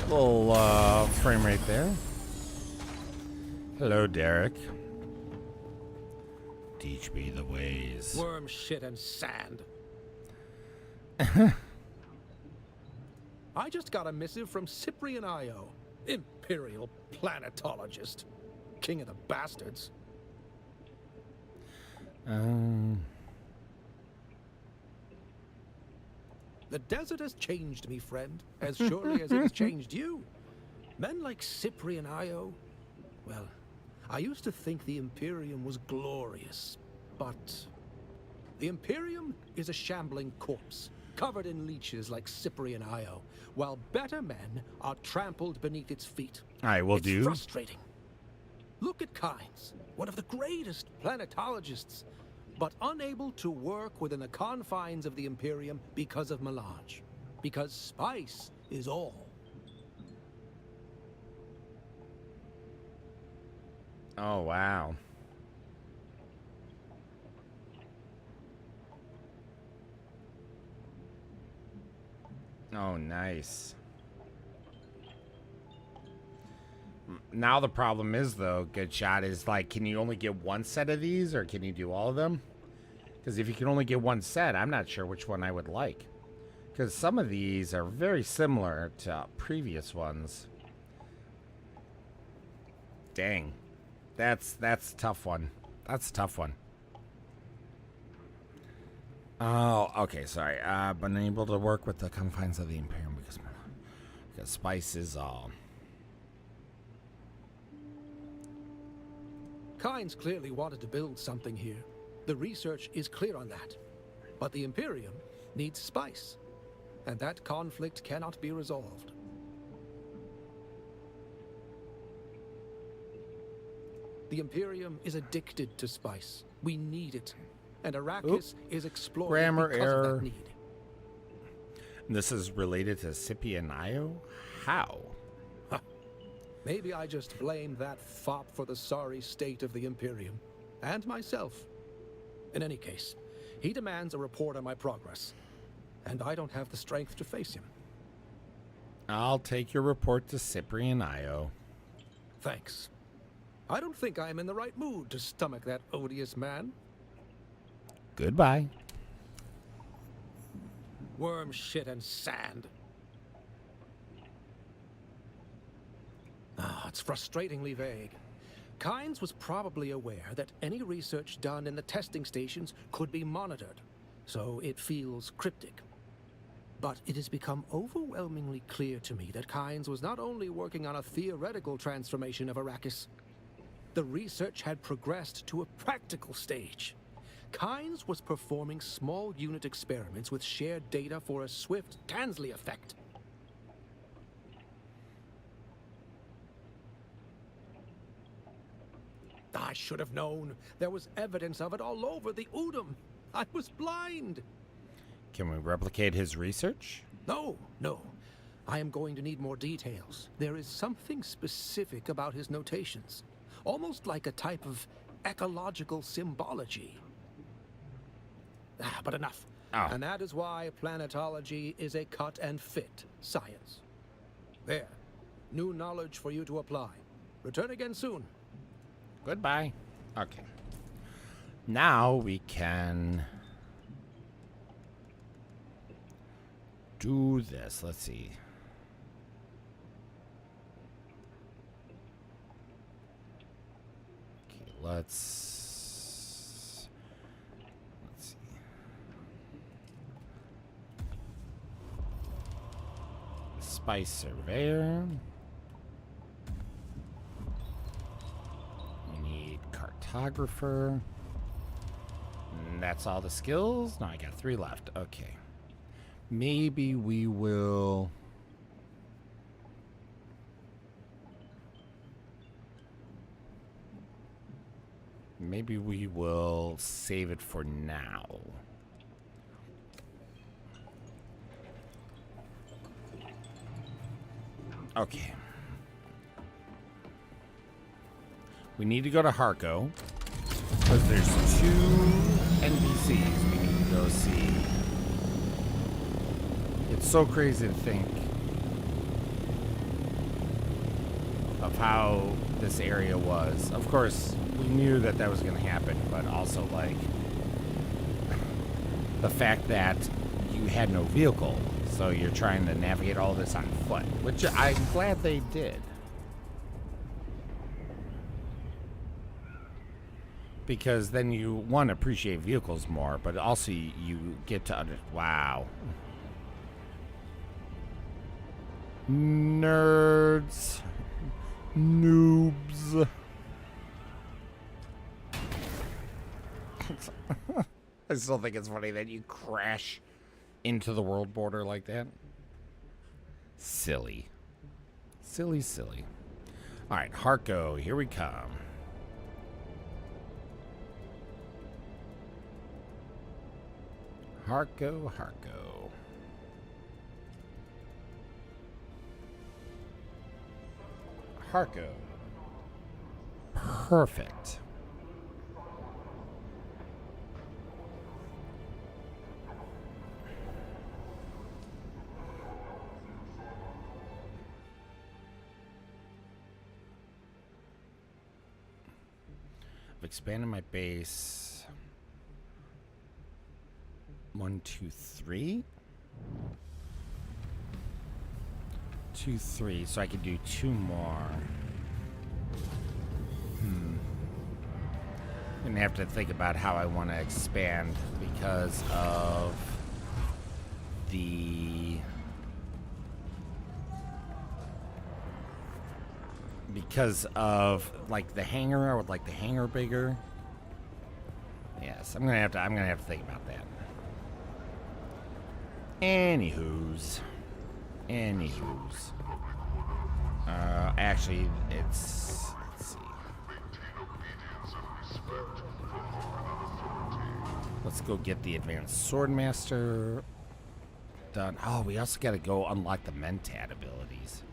Little frame rate there. Hello, Derek. Teach me the ways. Worm shit and sand. I just got a missive from Cyprian Io, Imperial planetologist. King of the bastards. The desert has changed me, friend, as surely as it has changed you. Men like Cyprian Io, well, I used to think the Imperium was glorious, but the Imperium is a shambling corpse, covered in leeches like Cyprian Io, while better men are trampled beneath its feet. I will do. It's frustrating. Look at Kynes, one of the greatest planetologists, but unable to work within the confines of the Imperium because of melange. Because spice is all. Oh, wow. Oh, nice. Now the problem is, though, good shot, is like, can you only get one set of these, or can you do all of them? Because if you can only get one set, I'm not sure which one I would like. Because some of these are very similar to previous ones. Dang. That's a tough one. That's a tough one. Oh, okay, sorry. Been able to work with the confines of the Imperium because spice is all. Kynes clearly wanted to build something here. The research is clear on that. But the Imperium needs spice, and that conflict cannot be resolved. The Imperium is addicted to spice. We need it, and Arrakis is exploited Grammar because error. of that need. This is related to Cyprian Io? How? Maybe I just blame that fop for the sorry state of the Imperium, and myself. In any case, he demands a report on my progress, and I don't have the strength to face him. I'll take your report to Cyprian Io. Thanks. I don't think I'm in the right mood to stomach that odious man. Goodbye. Worm shit and sand. It's frustratingly vague. Kynes was probably aware that any research done in the testing stations could be monitored, so it feels cryptic. But it has become overwhelmingly clear to me that Kynes was not only working on a theoretical transformation of Arrakis. The research had progressed to a practical stage. Kynes was performing small unit experiments with shared data for a swift Tansley effect. I should have known. There was evidence of it all over the Udum. I was blind. Can we replicate his research? No. I am going to need more details. There is something specific about his notations, almost like a type of ecological symbology. But enough. Oh. And that is why planetology is a cut and fit science. There. New knowledge for you to apply. Return again soon. Goodbye. Okay. Now we can do this. Let's see. Okay, let's see. Spice Surveyor. Cartographer. And that's all the skills? No, I got 3 left. Okay. Maybe we will... Maybe we will save it for now. Okay. We need to go to Harko, because there's 2 NPCs we need to go see. It's so crazy to think of how this area was. Of course, we knew that that was going to happen, but also, like, the fact that you had no vehicle, so you're trying to navigate all this on foot, which I'm glad they did. Because then you, one, appreciate vehicles more, but also you get to wow. Nerds. Noobs. I still think it's funny that you crash into the world border like that. Silly. Silly, silly. Alright, Harko, here we come. Harko. Harko. Perfect. I've expanded my base. 1, 2, 3. 2, 3. So I could do 2 more. Gonna have to think about how I want to expand because of the because of like the hangar. I would like the hangar bigger. Yes, I'm gonna have to think about that. Anywho's. Actually, let's see. Let's go get the advanced swordmaster done. Oh, we also got to go unlock the Mentat abilities.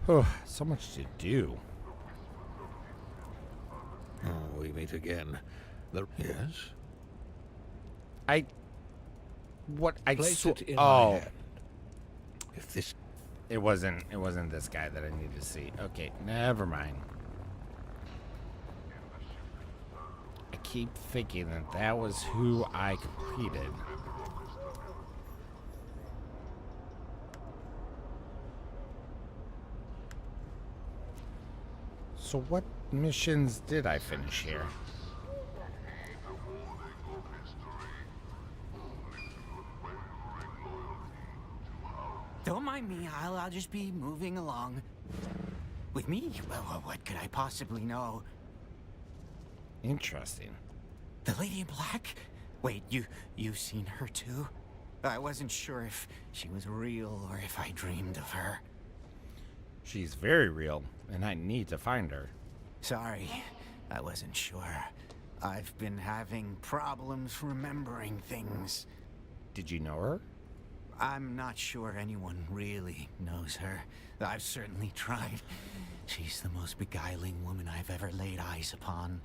Oh, so much to do. Oh, we meet again. Yes? Place it in my hand. If this... It wasn't this guy that I needed to see. Okay, never mind. I keep thinking that was who I completed. So what missions did I finish here? Don't mind me, I'll just be moving along. With me? Well, what could I possibly know? Interesting. The Lady in Black? Wait, you've seen her too? I wasn't sure if she was real or if I dreamed of her. She's very real, and I need to find her. Sorry, I wasn't sure. I've been having problems remembering things. Did you know her? I'm not sure anyone really knows her. I've certainly tried. She's the most beguiling woman I've ever laid eyes upon.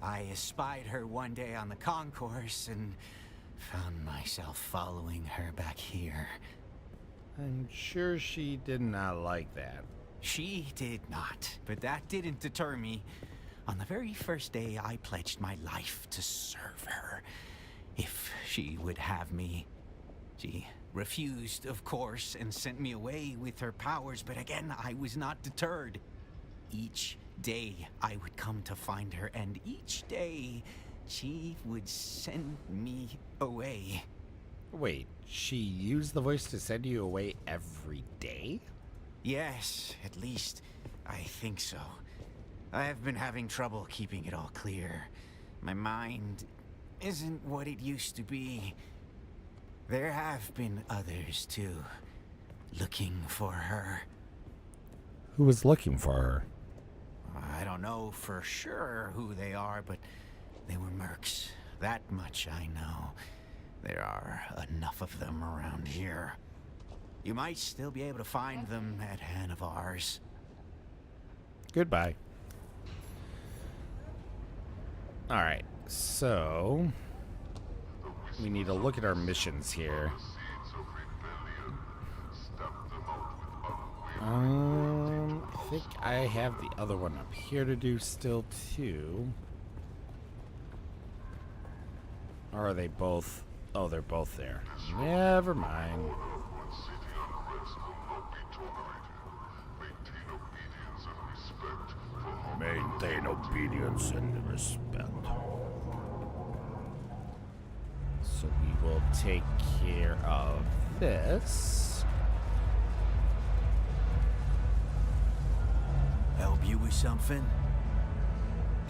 I espied her one day on the concourse and found myself following her back here. I'm sure she did not like that. She did not, but that didn't deter me. On the very first day, I pledged my life to serve her, if she would have me. She refused, of course, and sent me away with her powers, but again, I was not deterred. Each day, I would come to find her, and each day, she would send me away. Wait, she used the voice to send you away every day? Yes, at least, I think so. I have been having trouble keeping it all clear. My mind isn't what it used to be. There have been others, too, looking for her. Who was looking for her? I don't know for sure who they are, but they were mercs. That much I know. There are enough of them around here. You might still be able to find them at Hanavar's. Goodbye. Alright, so... we need to look at our missions here. I think I have the other one up here to do still, too. Or are they both... oh, they're both there. Never mind. Maintain obedience and respect. So we will take care of this. Help you with something?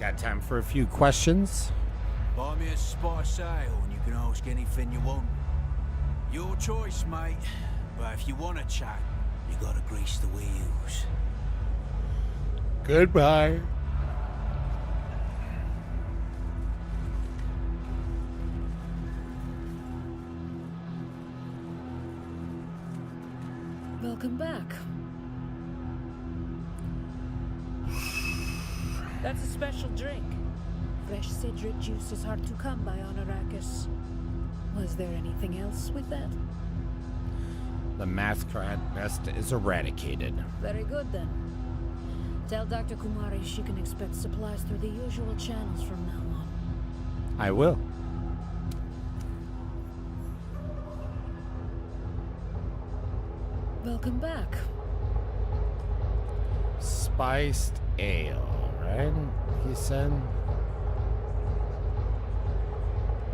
Got time for a few questions? Buy me a spice ale and you can ask anything you want. Your choice, mate. But if you want to chat, you gotta grease the wheels. Goodbye. Welcome back. That's a special drink. Fresh cedric juice is hard to come by on Arrakis. Was there anything else with that? The masquerade nest is eradicated. Very good then. Tell Dr. Kumari she can expect supplies through the usual channels from now on. I will. Welcome back. Spiced ale, right? He said.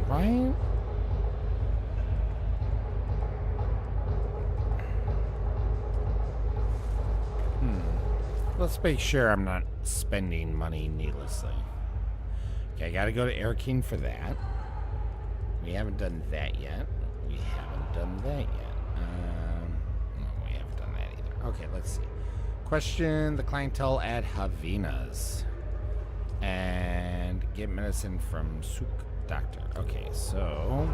Right? Let's make sure I'm not spending money needlessly. Okay, I gotta go to Airking for that. We haven't done that yet. We haven't done that yet. No, we haven't done that either. Okay, let's see. Question the clientele at Havina's. And get medicine from Souk Doctor. Okay, so...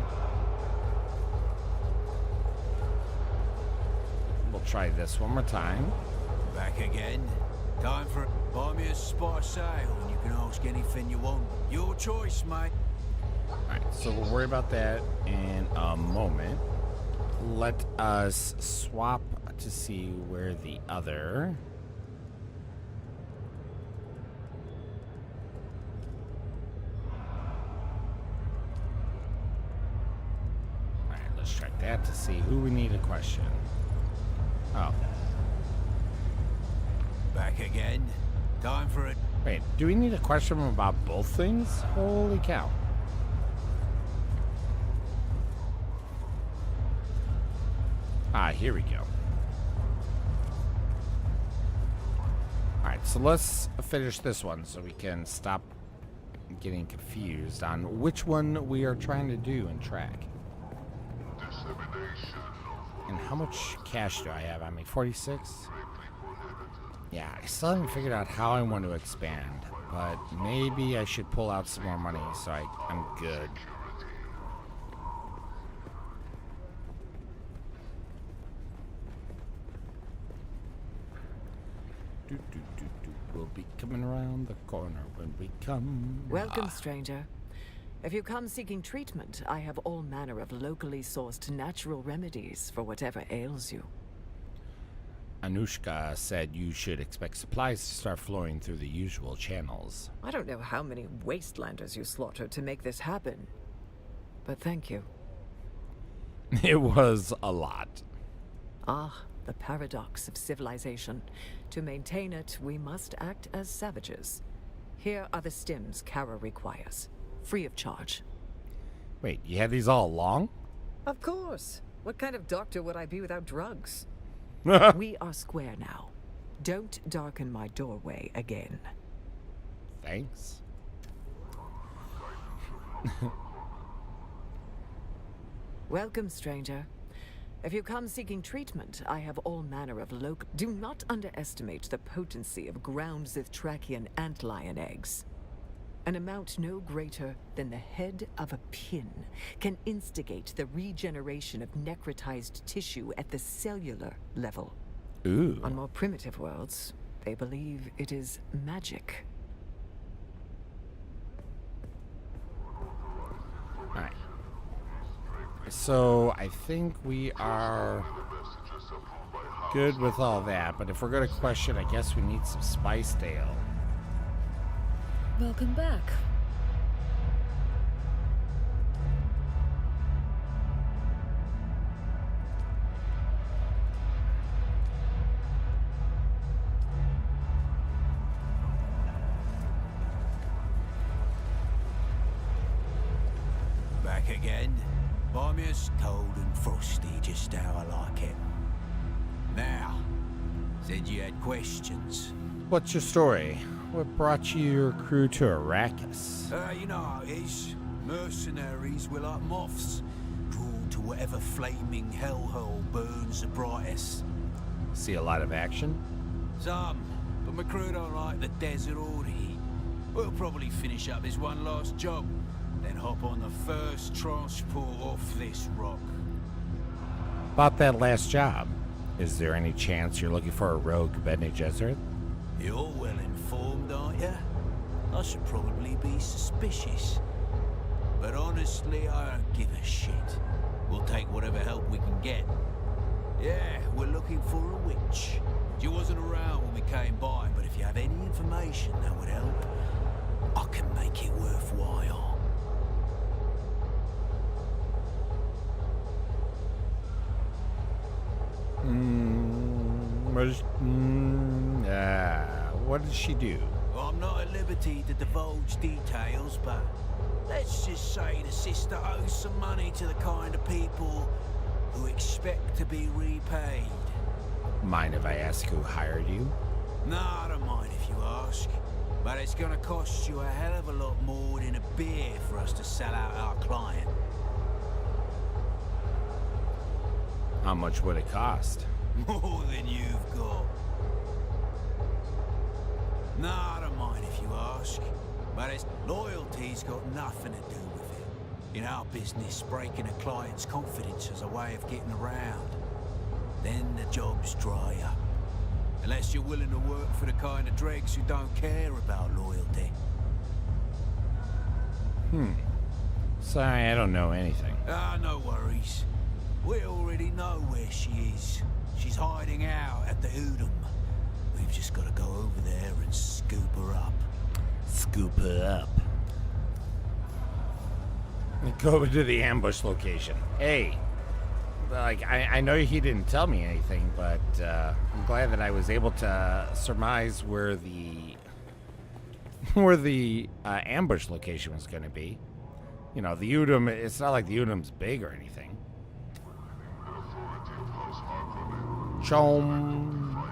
we'll try this one more time. Back again. Time for buy me a spice ale and you can ask anything you want. Your choice, mate. Alright, so we'll worry about that in a moment. Let us swap to see where the other... Alright, let's try that to see who we need to question. Oh. Back again. Time for it. Wait, do we need to question him about both things? Holy cow. Ah, here we go. Alright, so let's finish this one so we can stop getting confused on which one we are trying to do and track. And how much cash do I have? I mean, 46? Yeah, I still haven't figured out how I want to expand, but maybe I should pull out some more money so I'm good. We'll be coming around the corner when we come. Welcome, stranger. If you come seeking treatment, I have all manner of locally sourced natural remedies for whatever ails you. Anushka said you should expect supplies to start flowing through the usual channels. I don't know how many wastelanders you slaughtered to make this happen, but thank you. It was a lot. Ah, the paradox of civilization. To maintain it, we must act as savages. Here are the stims Kara requires, free of charge. Wait, you had these all along? Of course. What kind of doctor would I be without drugs? We are square now. Don't darken my doorway again. Thanks. Welcome, stranger. If you come seeking treatment, I have all manner of local... Do not underestimate the potency of ground Zithtrakian antlion eggs. An amount no greater than the head of a pin can instigate the regeneration of necrotized tissue at the cellular level. Ooh. On more primitive worlds, they believe it is magic. Alright. So, I think we are good with all that, but if we're going to question, I guess we need some spice ale. Welcome back. Back again. Buy me a cold and frosty, just how I like it. Now, said you had questions. What's your story? What brought you your crew to Arrakis? You know how it is. Mercenaries were like moths, drawn to whatever flaming hellhole burns the brightest. See a lot of action? Some, but my crew don't like the desert or the heat. We'll probably finish up this one last job, then hop on the first transport off this rock. About that last job, is there any chance you're looking for a rogue Bene Gesserit? You're well informed, aren't you? I should probably be suspicious. But honestly, I don't give a shit. We'll take whatever help we can get. Yeah, we're looking for a witch. She wasn't around when we came by, but if you have any information that would help, I can make it worthwhile. What does she do? Well, I'm not at liberty to divulge details, but let's just say the sister owes some money to the kind of people who expect to be repaid. Mind if I ask who hired you? Nah, I don't mind if you ask. But it's gonna cost you a hell of a lot more than a beer for us to sell out our client. How much would it cost? More than you've got. Nah, I don't mind if you ask. But it's loyalty's got nothing to do with it. In our business, breaking a client's confidence is a way of getting around. Then the jobs dry up. Unless you're willing to work for the kind of dregs who don't care about loyalty. Sorry, I don't know anything. Ah, no worries. We already know where she is. She's hiding out at the Udom. We've just got to go over there and scoop her up. Scoop her up. Go to the ambush location. Hey, like, I know he didn't tell me anything, but I'm glad that I was able to surmise where the ambush location was going to be. You know, the Udom, it's not like the Udom's big or anything. Chom.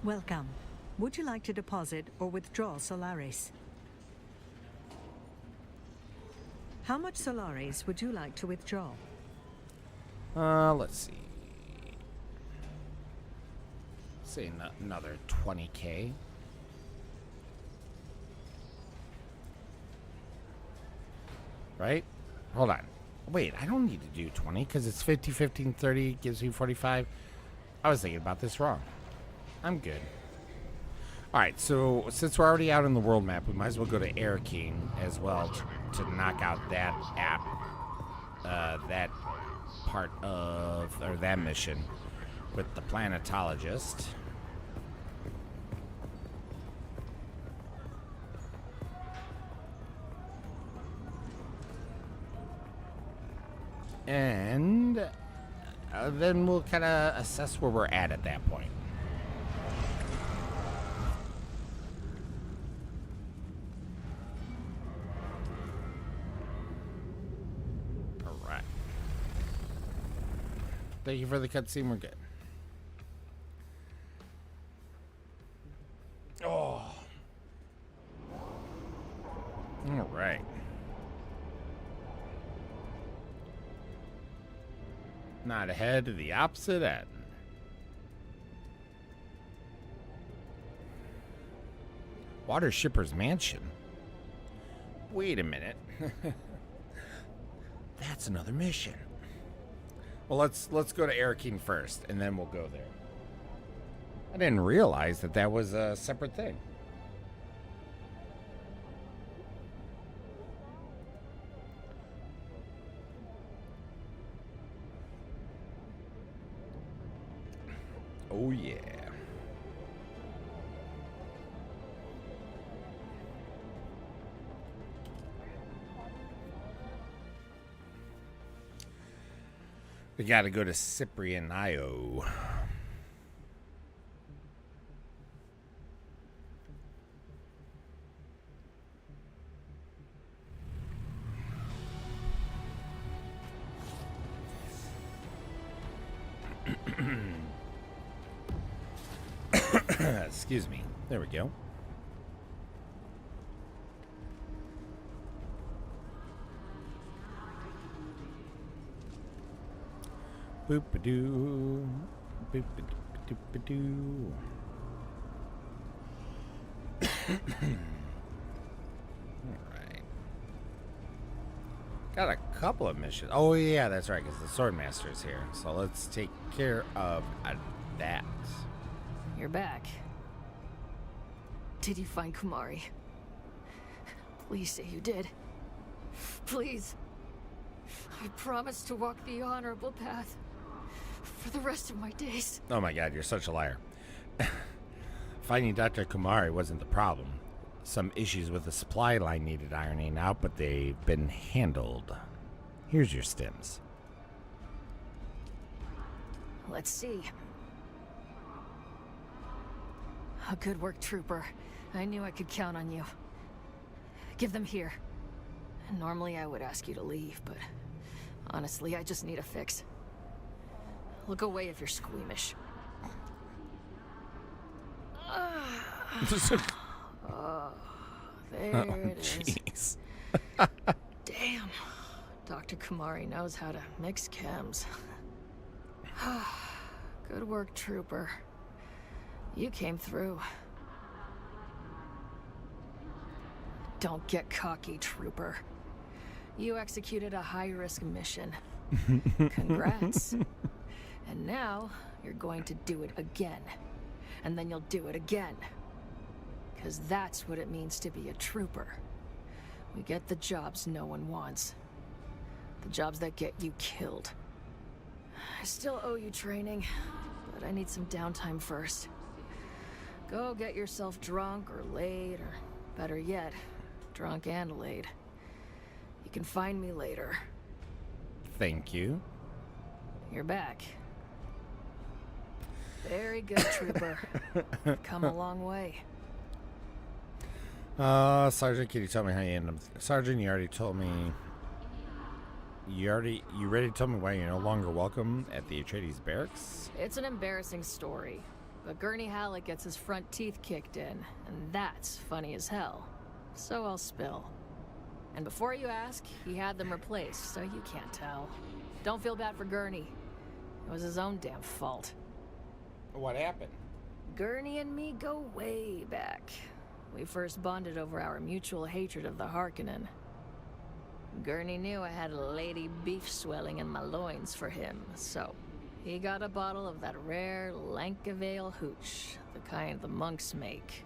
Welcome. Would you like to deposit or withdraw Solaris? How much Solaris would you like to withdraw? Let's see. Say another 20K. Right? Hold on. Wait, I don't need to do 20 because it's 50, 15, 30 gives me 45. I was thinking about this wrong. I'm good. Alright, so since we're already out on the world map, we might as well go to Air King as well to knock out that app. That part of, or that mission with the planetologist. And then we'll kind of assess where we're at that point. All right. Thank you for the cutscene. We're good. Oh. All right. Not ahead to the opposite end. Water Shipper's Mansion. Wait a minute. That's another mission. Well, let's go to Air King first, and then we'll go there. I didn't realize that was a separate thing. Oh, yeah. We gotta go to Cyprian Io. Excuse me. There we go. Boop-a-doo. Boop-a-doo. Alright. Got a couple of missions. Oh, yeah, that's right, because the Swordmaster's here. So let's take care of that. You're back. Did you find Kumari? Please say you did. Please. I promise to walk the honorable path for the rest of my days. Oh my god, you're such a liar. Finding Dr. Kumari wasn't the problem. Some issues with the supply line needed ironing out, but they've been handled. Here's your stims. Let's see. A good work, Trooper. I knew I could count on you. Give them here. Normally I would ask you to leave, but honestly, I just need a fix. Look away if you're squeamish. Oh, there it is. Jeez. Damn. Dr. Kumari knows how to mix chems. Good work, Trooper. You came through. Don't get cocky, Trooper. You executed a high-risk mission. Congrats. And now, you're going to do it again. And then you'll do it again. Because that's what it means to be a trooper. We get the jobs no one wants. The jobs that get you killed. I still owe you training, but I need some downtime first. Go get yourself drunk or laid, or better yet, drunk and laid. You can find me later. Thank you. You're back. Very good, Trooper. Come a long way. Sergeant, can you tell me how you ended up? Sergeant, you already told me. You already told me why you're no longer welcome at the Atreides barracks? It's an embarrassing story, but Gurney Halleck gets his front teeth kicked in, and that's funny as hell. So I'll spill. And before you ask, he had them replaced, so you can't tell. Don't feel bad for Gurney. It was his own damn fault. What happened? Gurney and me go way back. We first bonded over our mutual hatred of the Harkonnen. Gurney knew I had a lady beef swelling in my loins for him, so he got a bottle of that rare Lankavale hooch, the kind the monks make.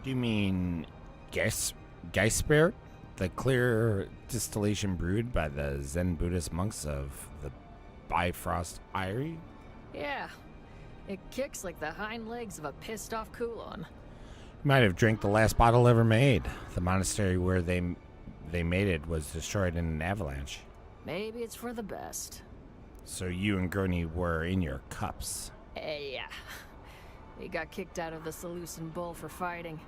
Do you mean Geisbert? The clear distillation brewed by the Zen Buddhist monks of the Bifrost Eyrie? Yeah, it kicks like the hind legs of a pissed-off Kulon. Might have drank the last bottle ever made. The monastery where they made it was destroyed in an avalanche. Maybe it's for the best. So you and Gurney were in your cups. Yeah. We got kicked out of the Seleucid Bull for fighting.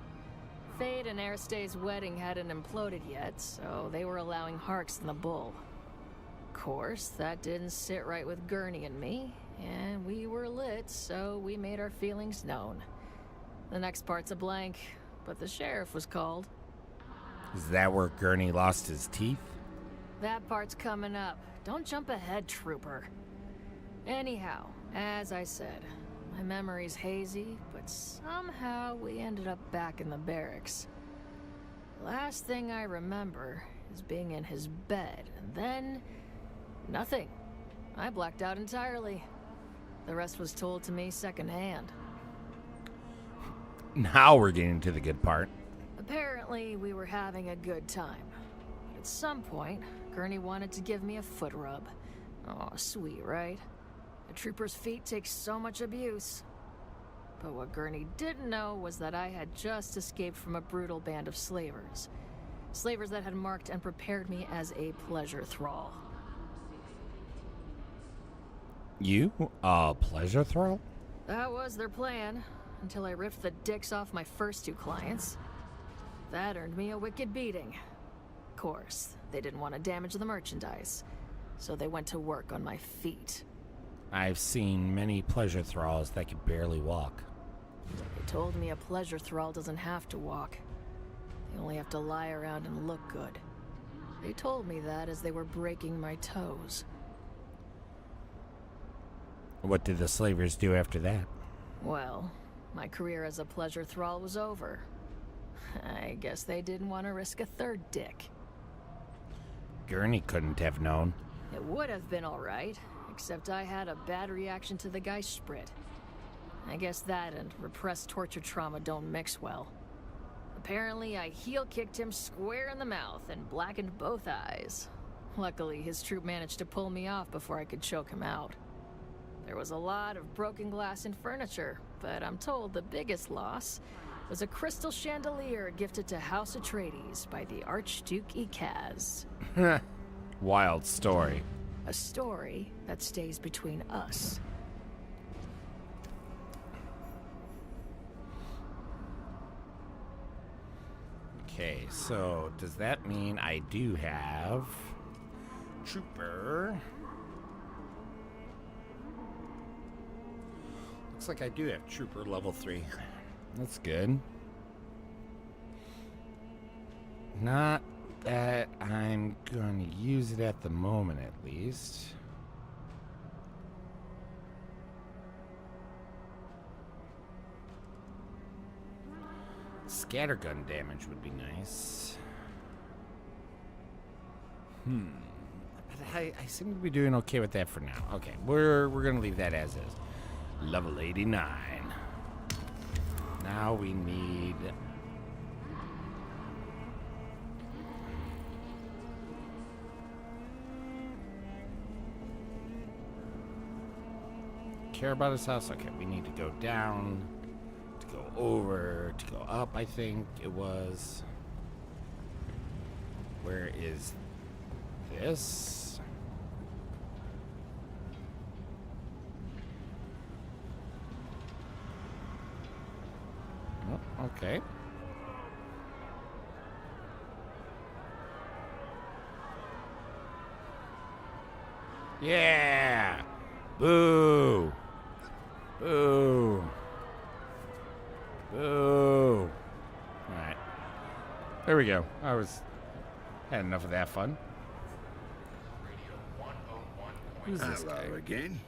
Fade and Aristae's wedding hadn't imploded yet, so they were allowing Harks in the Bull. Of course, that didn't sit right with Gurney and me, and we were lit, so we made our feelings known. The next part's a blank, but the sheriff was called. Is that where Gurney lost his teeth? That part's coming up. Don't jump ahead, Trooper. Anyhow, as I said, my memory's hazy, but somehow we ended up back in the barracks. Last thing I remember is being in his bed, and then... nothing. I blacked out entirely. The rest was told to me secondhand. Now we're getting to the good part. Apparently, we were having a good time. But at some point, Gurney wanted to give me a foot rub. Oh, sweet, right? A trooper's feet take so much abuse. But what Gurney didn't know was that I had just escaped from a brutal band of slavers. Slavers that had marked and prepared me as a pleasure thrall. You? A pleasure thrall? That was their plan, until I ripped the dicks off my first two clients. That earned me a wicked beating. Of course, they didn't want to damage the merchandise, so they went to work on my feet. I've seen many pleasure thralls that could barely walk. They told me a pleasure thrall doesn't have to walk. They only have to lie around and look good. They told me that as they were breaking my toes. What did the slavers do after that? Well, my career as a pleasure thrall was over. I guess they didn't want to risk a third dick. Gurney couldn't have known. It would have been alright, except I had a bad reaction to the Geistsprit. I guess that and repressed torture trauma don't mix well. Apparently, I heel-kicked him square in the mouth and blackened both eyes. Luckily, his troop managed to pull me off before I could choke him out. There was a lot of broken glass and furniture, but I'm told the biggest loss was a crystal chandelier gifted to House Atreides by the Archduke Ikaz. Wild story. A story that stays between us. Okay, so does that mean I do have Trooper looks like I do have Trooper level 3. That's good. Not that I'm going to use it at the moment, at least. Scattergun damage would be nice. But I seem to be doing okay with that for now. Okay, we're gonna leave that as is. Level 89. Now we need... Care about his house? Okay, we need to go down, to go over, to go up, I think it was. Where is this? Oh, okay. Yeah! Boo! Boo! Boo! Alright. There we go. Had enough of that fun. Who's this guy? Again?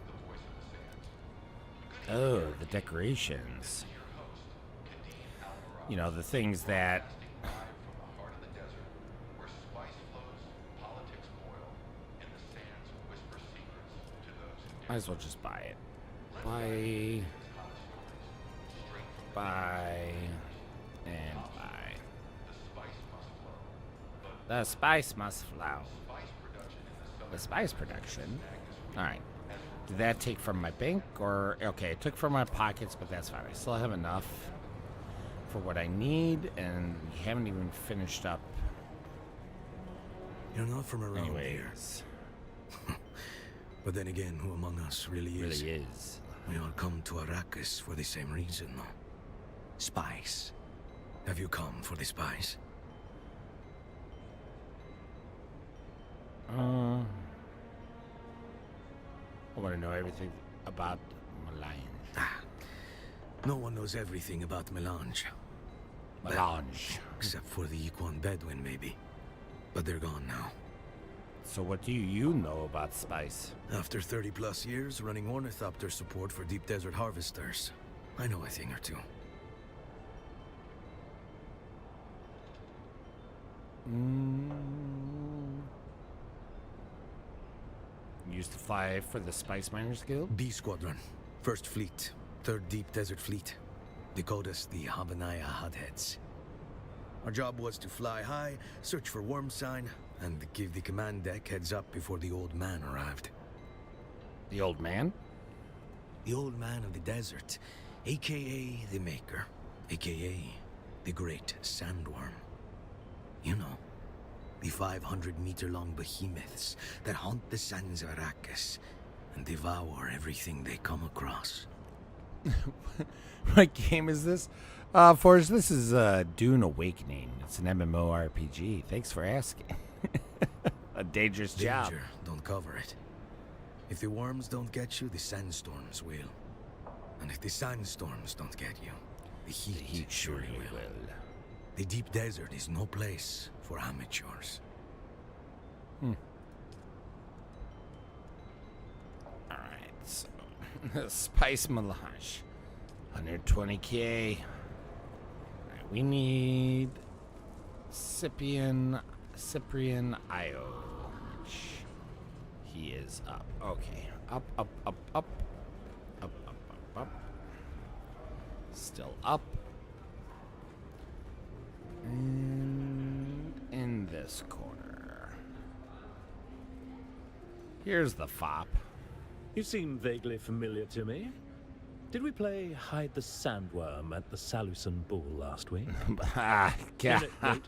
Oh, the decorations. You know, the things that... Might as well just buy it. Buy, and buy. The spice must flow. The spice production? Alright. Did that take from my bank or... Okay, it took from my pockets, but that's fine. I still have enough for what I need, and we haven't even finished up. You're not from around Anyways. here. But then again, who among us really is? Really is. We all come to Arrakis for the same reason. Spice. Have you come for the spice? I want to know everything about Melange. No one knows everything about Melange. Melange. Except for the Equan Bedouin, maybe. But they're gone now. So what do you know about spice? After 30 plus years running ornithopter support for deep desert harvesters, I know a thing or two. Used to fly for the Spice Miners Guild? B Squadron. First Fleet. Third Deep Desert Fleet. They called us the Habanaya Hotheads. Our job was to fly high, search for worm sign, and give the command deck heads up before the old man arrived. The old man? The old man of the desert, aka the Maker, aka the Great Sandworm. You know, the 500-meter-long behemoths that haunt the sands of Arrakis and devour everything they come across. What game is this? Forrest, this is Dune Awakening. It's an MMORPG. Thanks for asking. A dangerous job. Danger, don't cover it. If the worms don't get you, the sandstorms will. And if the sandstorms don't get you, the heat surely will. The deep desert is no place for amateurs. Alright, so Spice Melange. 120k. Right, we need Cyprian Io. Which he is up. Okay. Up. Still up. And in this corner. Here's the fop. You seem vaguely familiar to me. Did we play Hide the Sandworm at the Salusan Ball last week? Wait.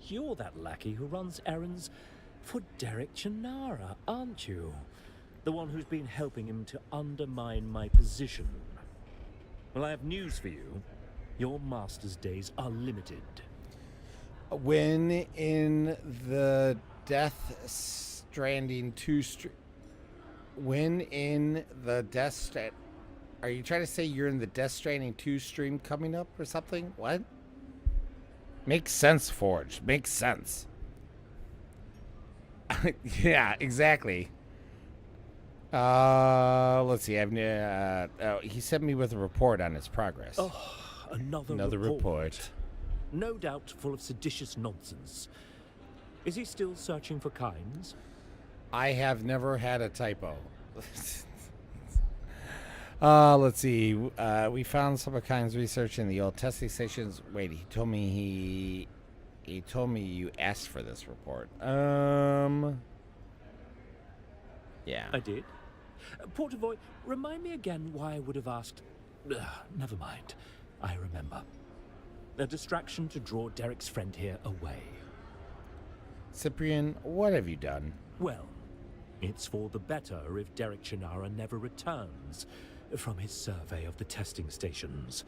You're that lackey who runs errands for Derek Chinara, aren't you? The one who's been helping him to undermine my position. Well, I have news for you. Your master's days are limited. When in the Death Stranding 2... When in the Death Stranding... Are you trying to say you're in the Death Stranding 2 stream coming up or something? What? Makes sense, Forge. Makes sense. Yeah, exactly. Let's see. He sent me with a report on his progress. Oh, another report. No doubt full of seditious nonsense. Is he still searching for Kynes? I have never had a typo. Let's see. We found some of Kynes' research in the old testing stations. Wait, he told me you asked for this report. Yeah. I did. Portavoy, remind me again why I would have asked. Never mind. I remember. A distraction to draw Derek's friend here away. Cyprian, what have you done? Well, it's for the better if Derek Chinara never returns from his survey of the testing stations.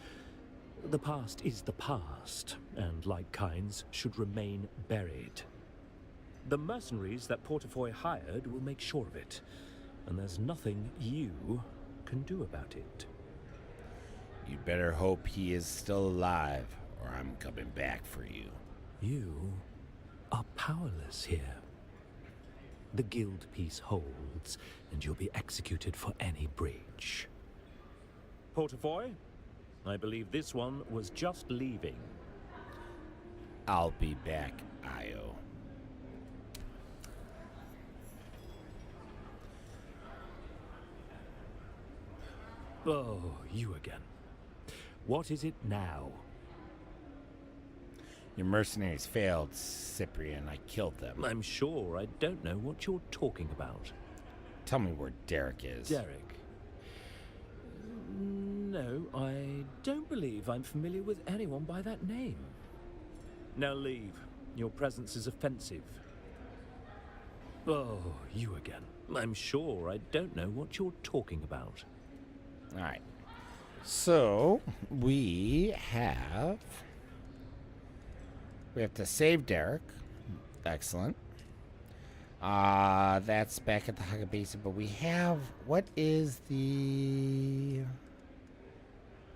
The past is the past, and like Kynes, should remain buried. The mercenaries that Portafoy hired will make sure of it, and there's nothing you can do about it. You'd better hope he is still alive, or I'm coming back for you. You are powerless here. The guild peace holds, and you'll be executed for any breach. Portafoy, I believe this one was just leaving. I'll be back, Io. Oh, you again. What is it now? Your mercenaries failed, Cyprian. I killed them. I'm sure I don't know what you're talking about. Tell me where Derek is. Derek? No, I don't believe I'm familiar with anyone by that name. Now leave. Your presence is offensive. Oh, you again. I'm sure I don't know what you're talking about. All right. So, we have to save Derek. Excellent. That's back at the Haga Basin, but we have, what is the,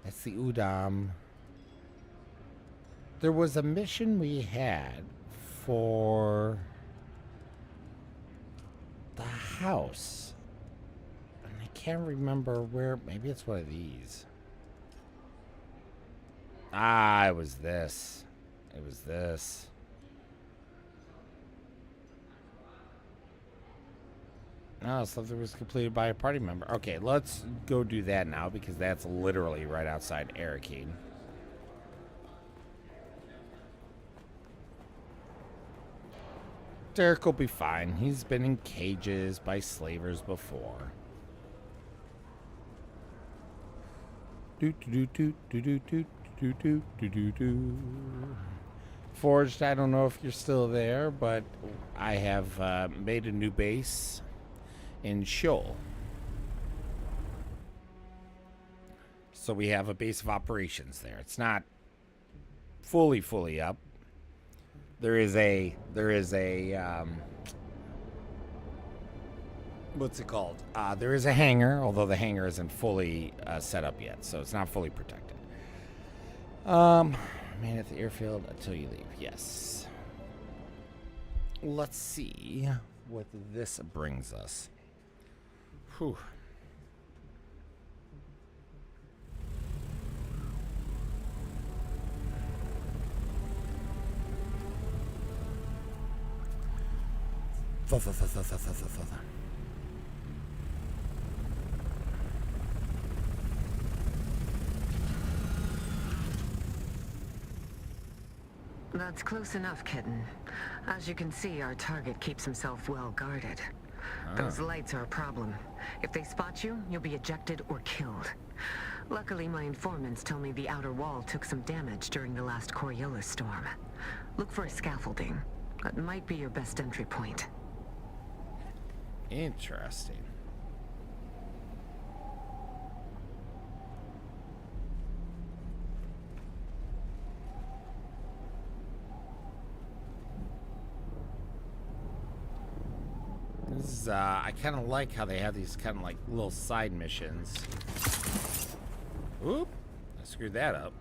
that's the Udam. There was a mission we had for the house. And I can't remember where, maybe it's one of these. Ah, it was this. It was this. No, something was completed by a party member. Okay, let's go do that now because that's literally right outside Arcade. Derek will be fine. He's been in cages by slavers before. Forged, I don't know if you're still there, but I have made a new base in Shoal. So we have a base of operations there. It's not fully up. There is a what's it called? There is a hangar, although the hangar isn't fully set up yet, so it's not fully protected. Man at the airfield until you leave. Yes. Let's see what this brings us. Whew. That's close enough, kitten. As you can see, our target keeps himself well guarded. Those lights are a problem. If they spot you, you'll be ejected or killed. Luckily, my informants tell me the outer wall took some damage during the last Coriolis storm. Look for a scaffolding. That might be your best entry point. Interesting. This is, I kind of like how they have these kind of like little side missions. Oop, I screwed that up.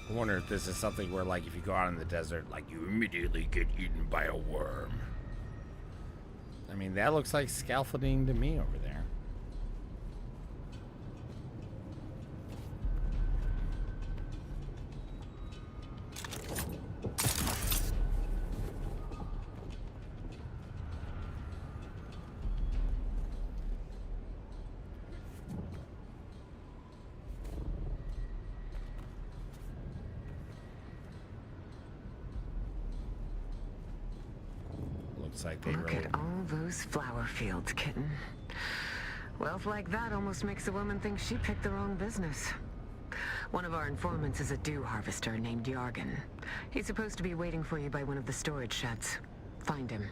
I wonder if this is something where, like, if you go out in the desert, like, you immediately get eaten by a worm. I mean, that looks like scaffolding to me over there. Like they Look at all those flower fields, kitten. Wealth like that almost makes a woman think she picked the wrong business. One of our informants is a dew harvester named Yargan. He's supposed to be waiting for you by one of the storage sheds. Find him.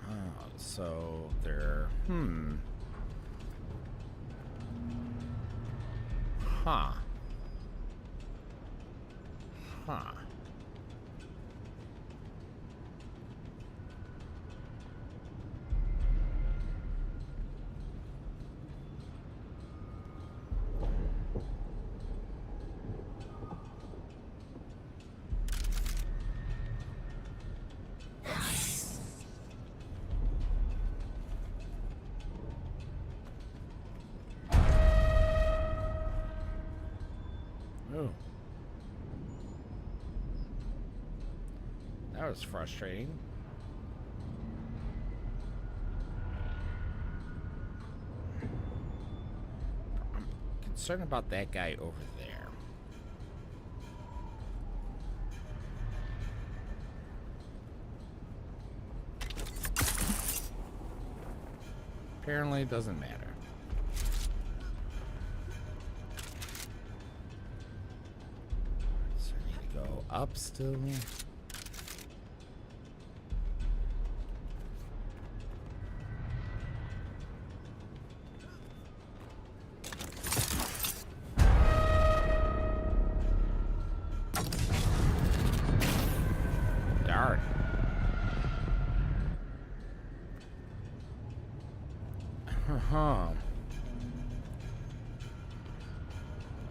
Oh, so they're... Huh. Huh. Oh. That was frustrating. I'm concerned about that guy over there. Apparently it doesn't matter. So I need to go up still. Darn.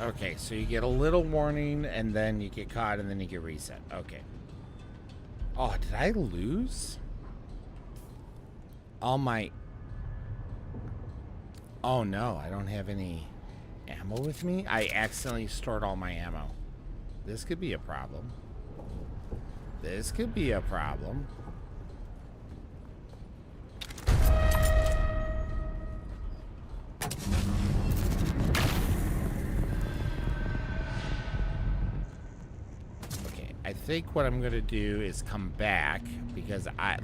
Okay, so you get a little warning, and then you get caught, and then you get reset. Okay. Oh, did I lose all my... Oh, no, I don't have any ammo with me? I accidentally stored all my ammo. This could be a problem. This could be a problem. I think what I'm gonna do is come back because I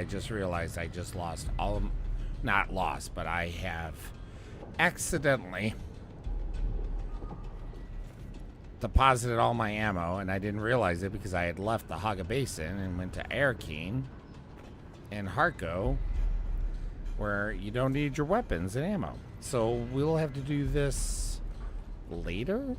just realized I just lost all of, not lost, but I have accidentally deposited all my ammo, and I didn't realize it because I had left the Haga Basin and went to Airkeen and Harko, where you don't need your weapons and ammo. So we'll have to do this later.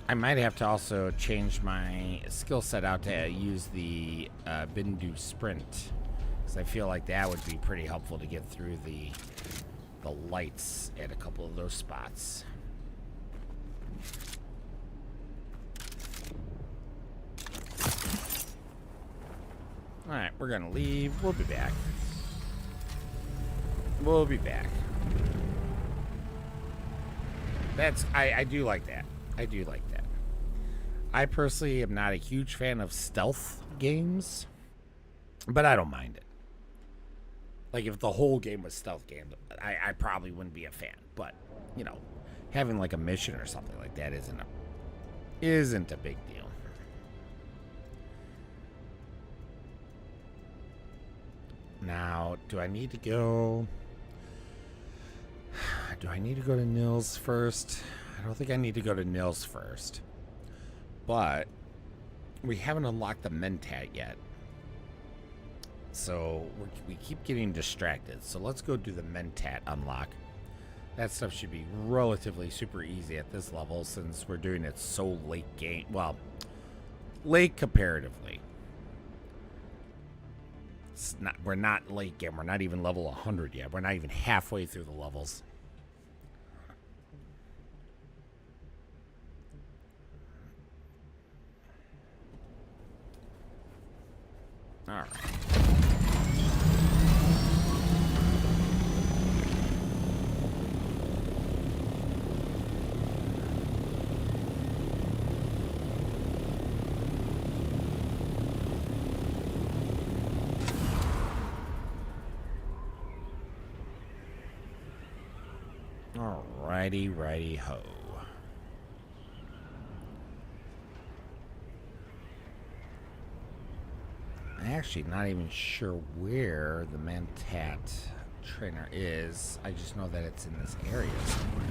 I might have to also change my skill set out to use the Bindu Sprint, because I feel like that would be pretty helpful to get through the lights at a couple of those spots. All right, we're gonna leave. We'll be back. We'll be back. That's I do like that. I do like that. I personally am not a huge fan of stealth games, but I don't mind it. Like, if the whole game was stealth game, I probably wouldn't be a fan. But, you know, having like a mission or something like that isn't a big deal. Now, do I need to go to Nils first? I I don't think I need to go to Nils first. But we haven't unlocked the Mentat yet. So we keep getting distracted. So let's go do the Mentat unlock. That stuff should be relatively super easy at this level since we're doing it so late game. Well, late comparatively. We're not late game. We're not even level 100 yet. We're not even halfway through the levels. All right. Righty ho. I'm actually not even sure where the Mentat trainer is. I just know that it's in this area somewhere.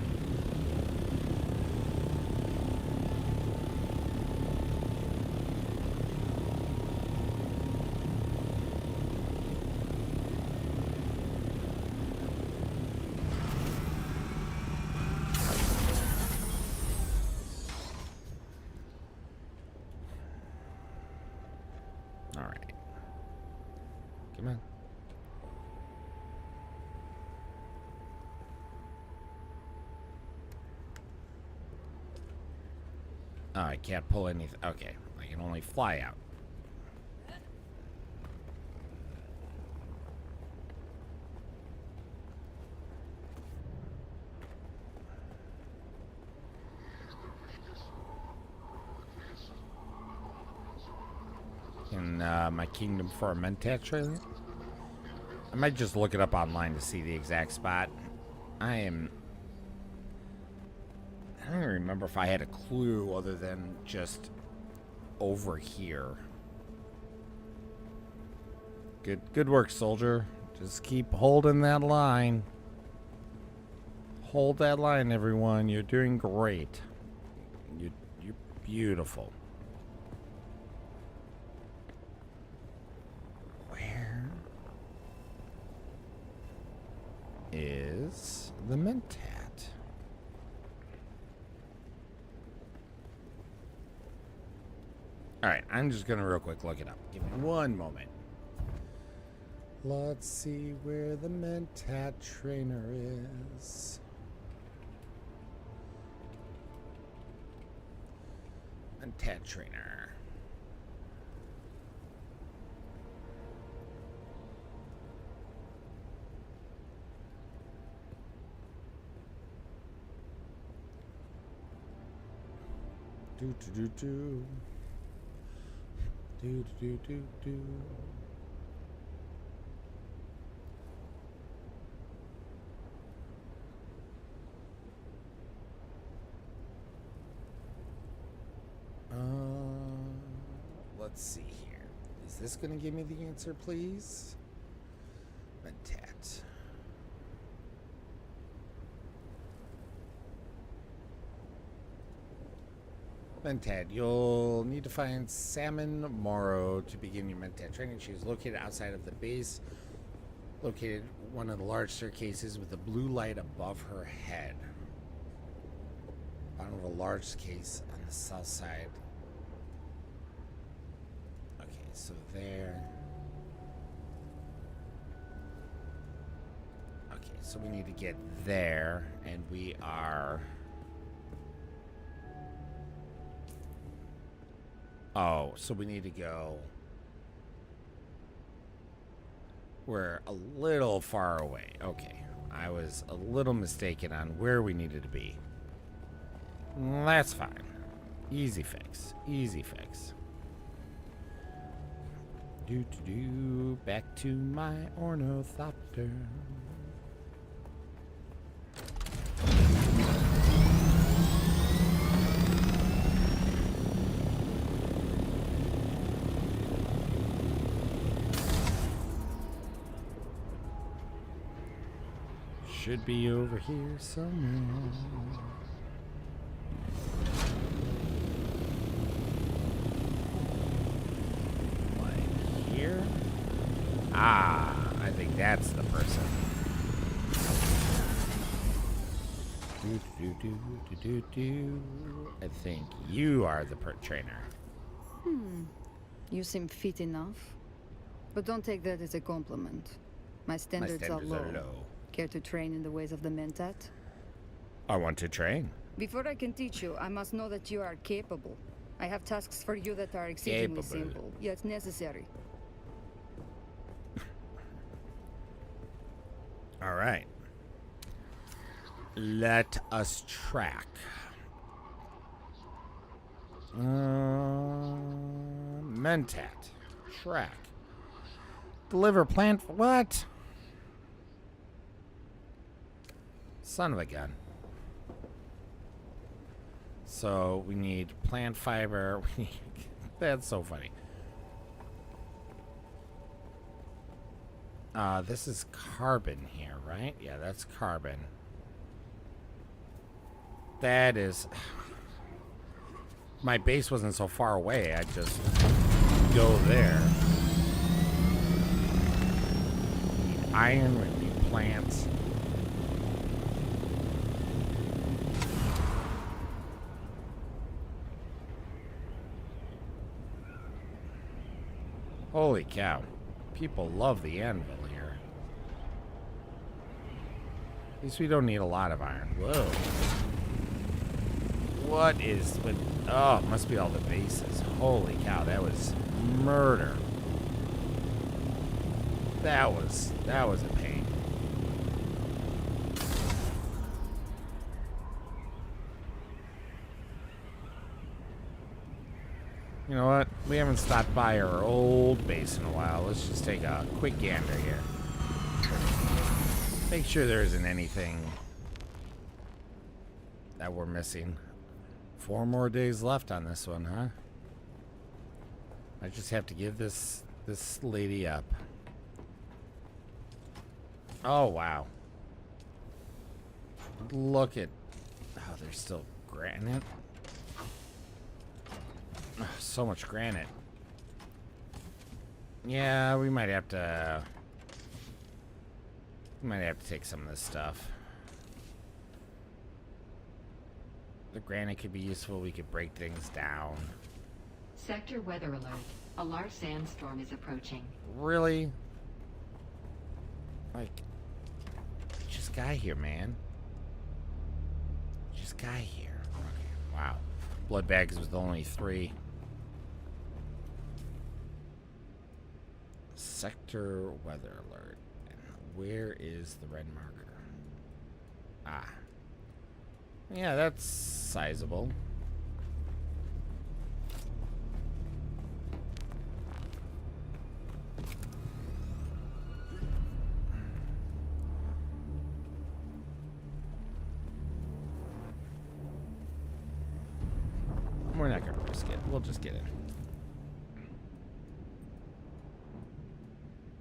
Oh, I can't pull anything. Okay, I can only fly out. In my Kingdom for a Mentat trailer? I might just look it up online to see the exact spot. I don't even remember if I had a clue other than just over here. Good work, soldier. Just keep holding that line. Hold that line, everyone. You're doing great. You're beautiful. Where is the Mentat? Alright, I'm just gonna real quick look it up. Give me one moment. Let's see where the Mentat trainer is. Mentat trainer. Do. Do. Let's see here. Is this going to give me the answer, please? Mentat. Mentat, you'll need to find Salmon Morrow to begin your Mentat training. She is located outside of the base, located one of the large staircases with a blue light above her head. Bottom of a large case on the south side. Okay, so there. Okay, so we need to get there, and we are... Oh, so we need to go... We're a little far away. Okay, I was a little mistaken on where we needed to be. That's fine. Easy fix. Easy fix. Back to my ornithopter. Should be over here somewhere. Ah, I think that's the person. I think you are the trainer. You seem fit enough. But don't take that as a compliment. My standards are low. Care to train in the ways of the Mentat? I want to train. Before I can teach you, I must know that you are capable. I have tasks for you that are exceedingly simple, yet necessary. All right. Let us track. Mentat. Track. Deliver plant. What? Son of a gun. So we need plant fiber. That's so funny. This is carbon here, right? Yeah, that's carbon. That is... My base wasn't so far away. I'd just go there. We need iron, we need plants. Holy cow. People love the anvil here. At least we don't need a lot of iron. Whoa. What is... Oh, it must be all the bases. Holy cow, that was murder. That was a pain. You know what? We haven't stopped by our old base in a while. Let's just take a quick gander here. Make sure there isn't anything that we're missing. 4 more days left on this one, huh? I just have to give this lady up. Oh, wow. Look at... Oh, there's still granite. Oh, so much granite. Yeah, we might have to... We might have to take some of this stuff. The granite could be useful. We could break things down. Sector weather alert. A large sandstorm is approaching. Really? Like, just guy here, man. Just guy here. Okay, wow. Blood bags was only 3. Sector weather alert. Where is the red marker? Ah. Yeah, that's sizable. We're not gonna risk it. We'll just get in.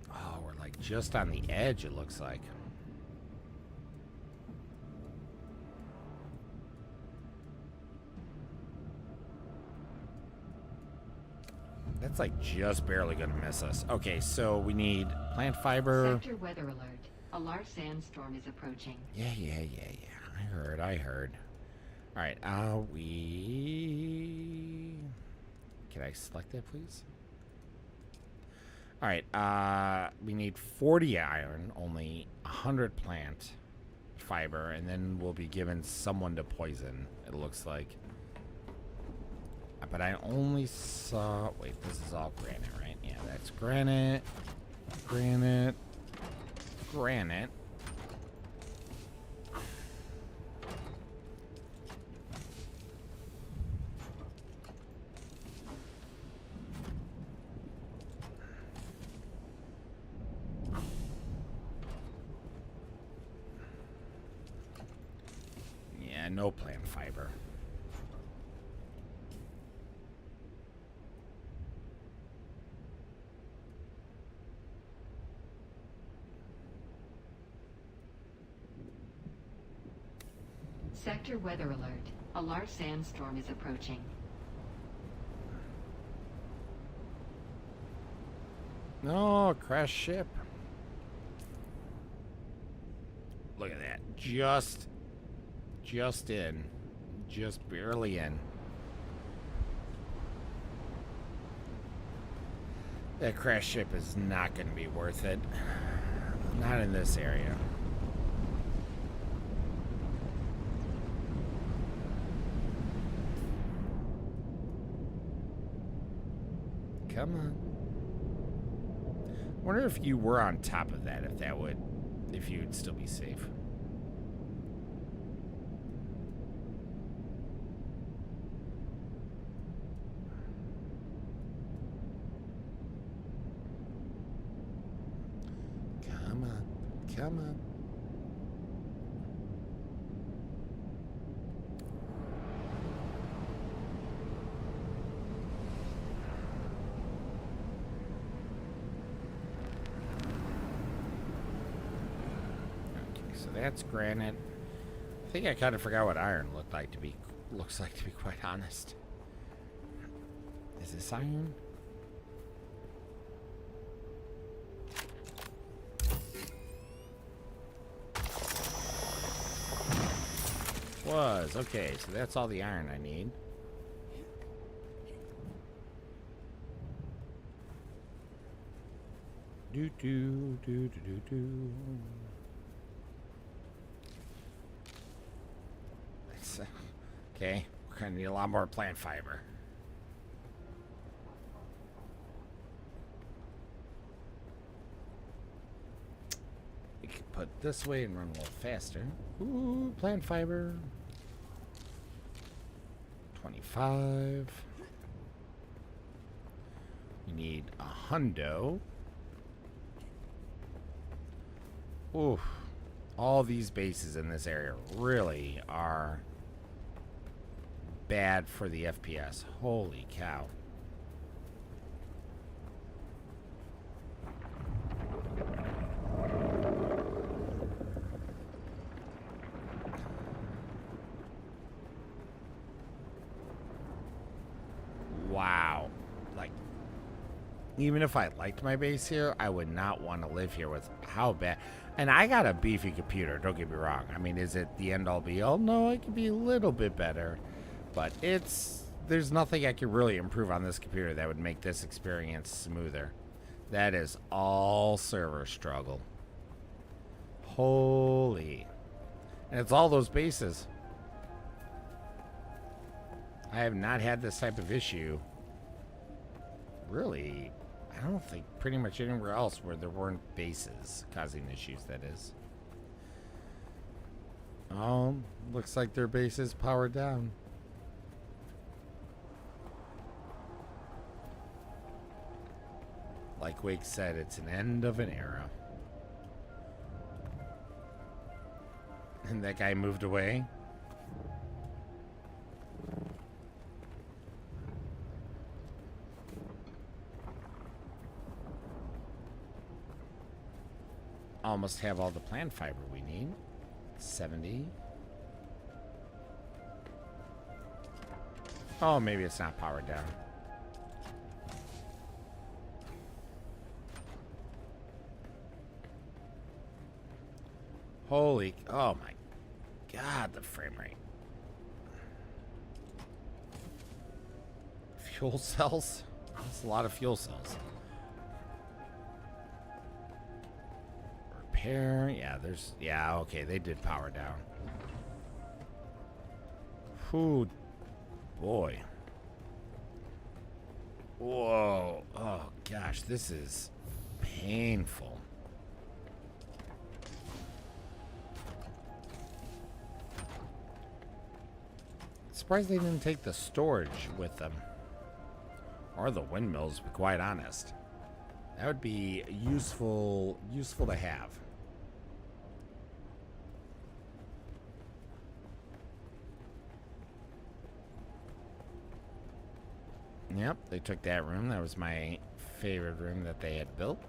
Oh, we're like just on the edge, it looks like. That's like just barely gonna miss us. Okay, so we need plant fiber. Sector weather alert. A large sandstorm is approaching. Yeah. I heard. All right, can I select that, please? All right, we need 40 iron, only 100 plant fiber, and then we'll be given someone to poison, it looks like. But I only saw... Wait, this is all granite, right? Yeah, that's granite. Granite. Granite. Yeah, no plant fiber. Sector weather alert. A large sandstorm is approaching. No, crash ship. Look at that. Just in. Just barely in. That crash ship is not going to be worth it. Not in this area. Come on. Wonder if you were on top of that, if you would still be safe. Come on. Come on. That's granite. I think I kind of forgot what iron looks like to be quite honest. Is this iron? Was okay, so that's all the iron I need. Do do do do do do. Okay, we're gonna need a lot more plant fiber. We can put this way and run a little faster. Ooh, plant fiber. 25. We need a hundo. Ooh, all these bases in this area really are bad for the FPS. Holy cow. Wow. Like, even if I liked my base here, I would not want to live here with how bad. And I got a beefy computer, don't get me wrong. I mean, is it the end all be all? No, it could be a little bit better. But there's nothing I could really improve on this computer that would make this experience smoother. That is all server struggle. Holy. And it's all those bases. I have not had this type of issue. Really, I don't think pretty much anywhere else where there weren't bases causing issues, that is. Oh, looks like their base is powered down. Like Wake said, it's an end of an era. And that guy moved away. Almost have all the plant fiber we need. 70. Oh, maybe it's not powered down. Holy, oh my God, the frame rate. Fuel cells? That's a lot of fuel cells. Repair, yeah, okay, they did power down. Whew, boy. Whoa, oh gosh, this is painful. Surprised they didn't take the storage with them. Or the windmills, to be quite honest. That would be useful to have. Yep, they took that room. That was my favorite room that they had built.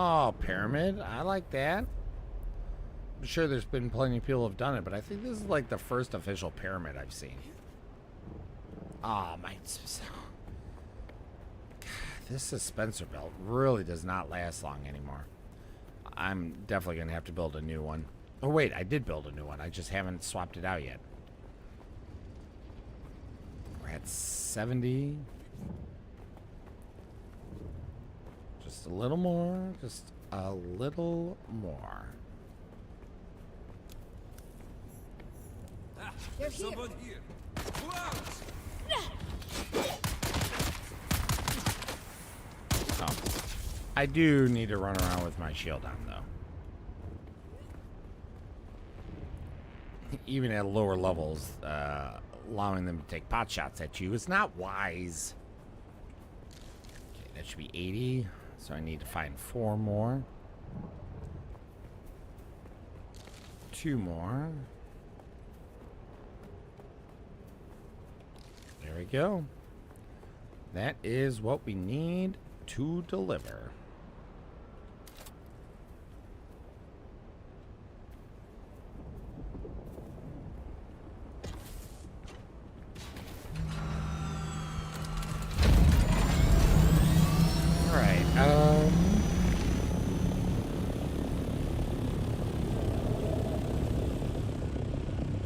Oh, pyramid. I like that. I'm sure there's been plenty of people who have done it, but I think this is like the first official pyramid I've seen. Oh, my... God, this suspensor belt really does not last long anymore. I'm definitely going to have to build a new one. Oh, wait, I did build a new one. I just haven't swapped it out yet. We're at 70. Just a little more. Just a little more. They're here. Someone here. Who else? Oh. I do need to run around with my shield on, though. Even at lower levels, allowing them to take pot shots at you is not wise. Okay, that should be 80. So I need to find 4 more. 2 more. There we go. That is what we need to deliver. Alright,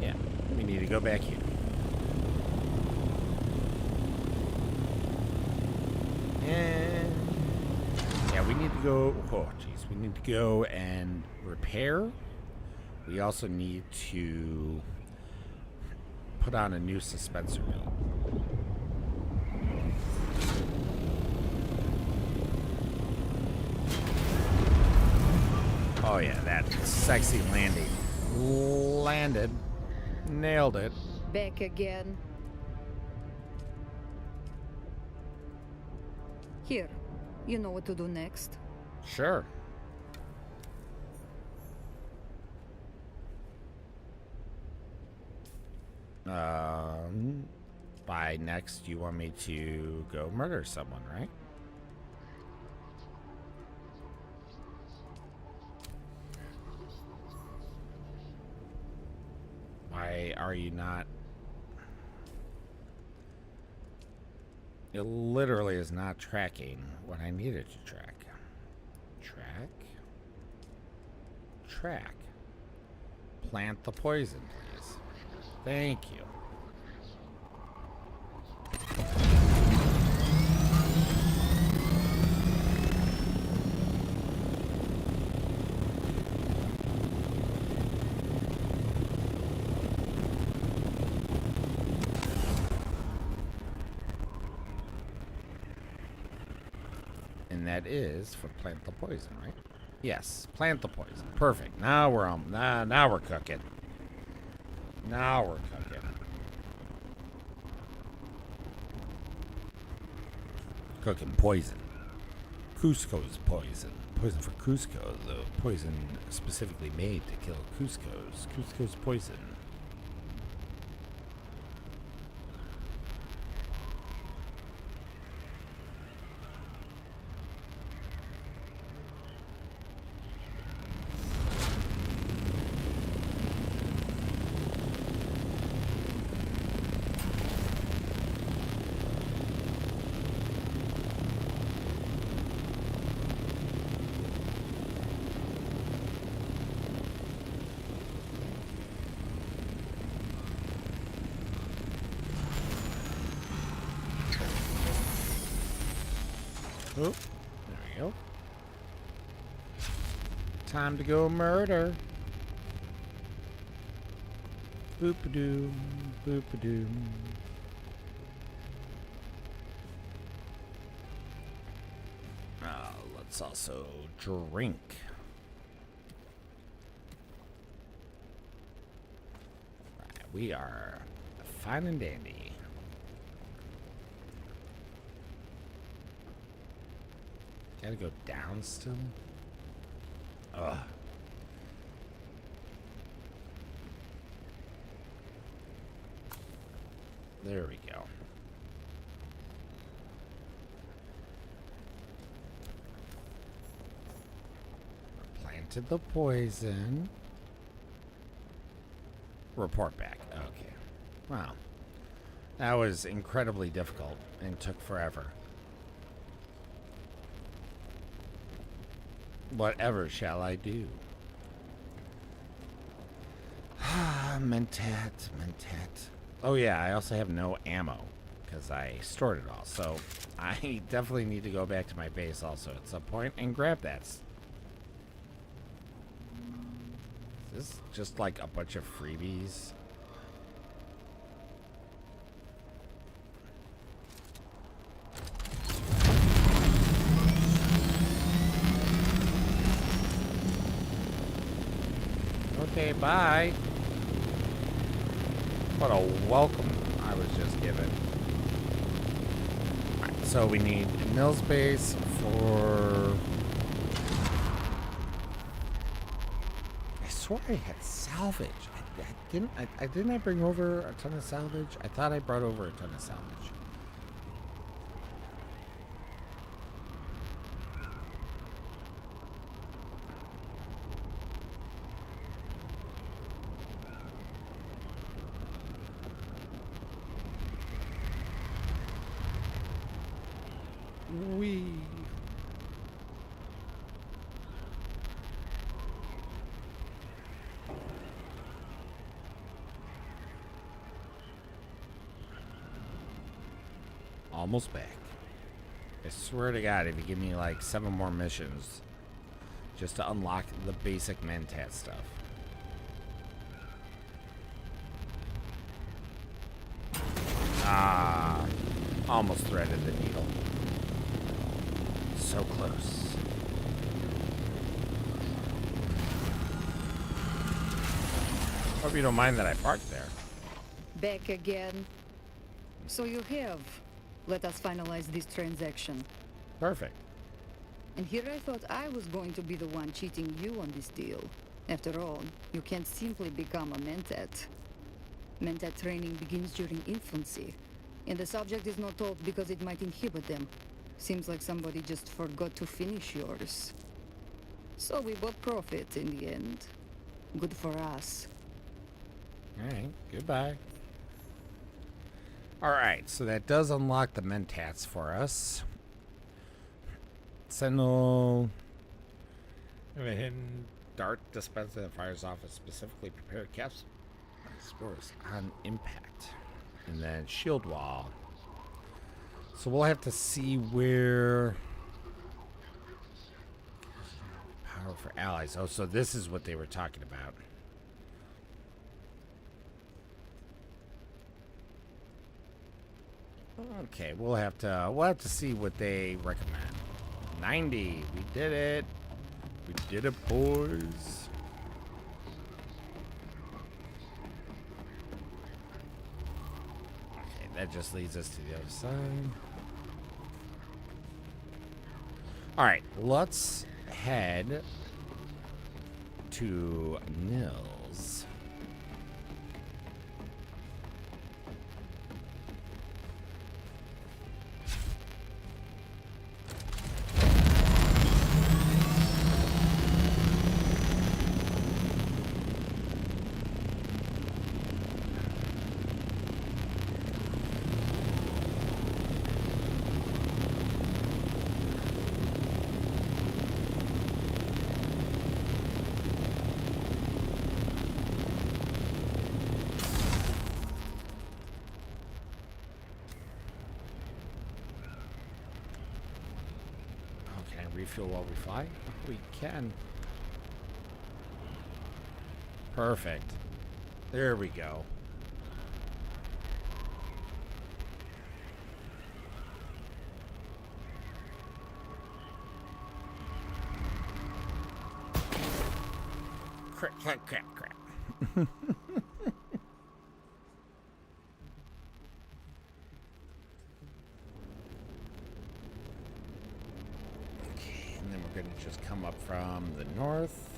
yeah, we need to go back here. And yeah, we need to go. Oh, jeez, we need to go and repair. We also need to put on a new suspensor belt. Oh yeah, that sexy landing. Landed. Nailed it. Back again. Here, you know what to do next. Sure. By next, you want me to go murder someone, right? Why are you not? It literally is not tracking what I needed to track. Track? Track. Plant the poison, please. Thank you. And that is for plant the poison, right? Yes, plant the poison. Perfect. Now we're on. Now we're cooking. Now we're cooking. Cooking poison. Cusco's poison. Poison for Cusco. The poison specifically made to kill Cusco's. Cusco's poison. Oh, there we go. Time to go murder. Boop-a-doo, boop-a-doo. Let's also drink. Right, we are fine and dandy. Gotta go down still? Ugh. There we go. planted the poison. Report back. Okay. Wow. That was incredibly difficult and took forever. Whatever shall I do? Mentat. Oh yeah, I also have no ammo because I stored it all. So I definitely need to go back to my base also at some point and grab that. Is this just like a bunch of freebies? Okay, bye. What a welcome I was just given. Alright, so we need Mill's base for... I swore I had salvage. Didn't I bring over a ton of salvage? I thought I brought over a ton of salvage. Almost back. I swear to God, if you give me like 7 more missions just to unlock the basic Mentat stuff. Ah, almost threaded the needle. So close. Hope you don't mind that I parked there. Back again. So you have. Let us finalize this transaction. Perfect. And here I thought I was going to be the one cheating you on this deal. After all, you can't simply become a Mentat. Mentat training begins during infancy, and the subject is not told because it might inhibit them. Seems like somebody just forgot to finish yours. So we both profit in the end. Good for us. Alright, goodbye. Alright, so that does unlock the Mentats for us. Sentinel. A hidden dart dispenser that fires off a specifically prepared capsule spores on impact. And then shield wall. So we'll have to see where... Power for allies. Oh, so this is what they were talking about. Okay, we'll have to see what they recommend. 90. We did it. We did it, boys. Okay, that just leads us to the other side. Alright, let's head to Nils. Refuel while we fly? We can. Perfect. There we go. Crap, crap, crap, crap. We're going to just come up from the north.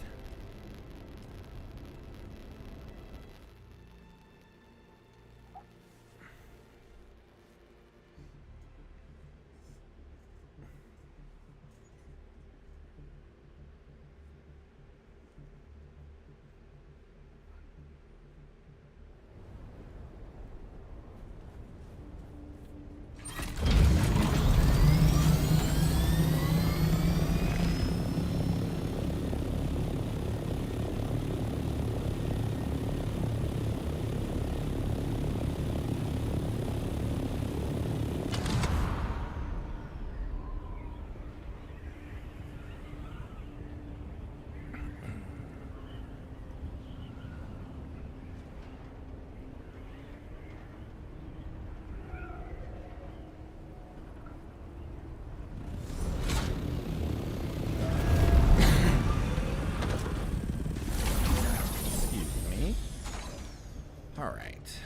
right.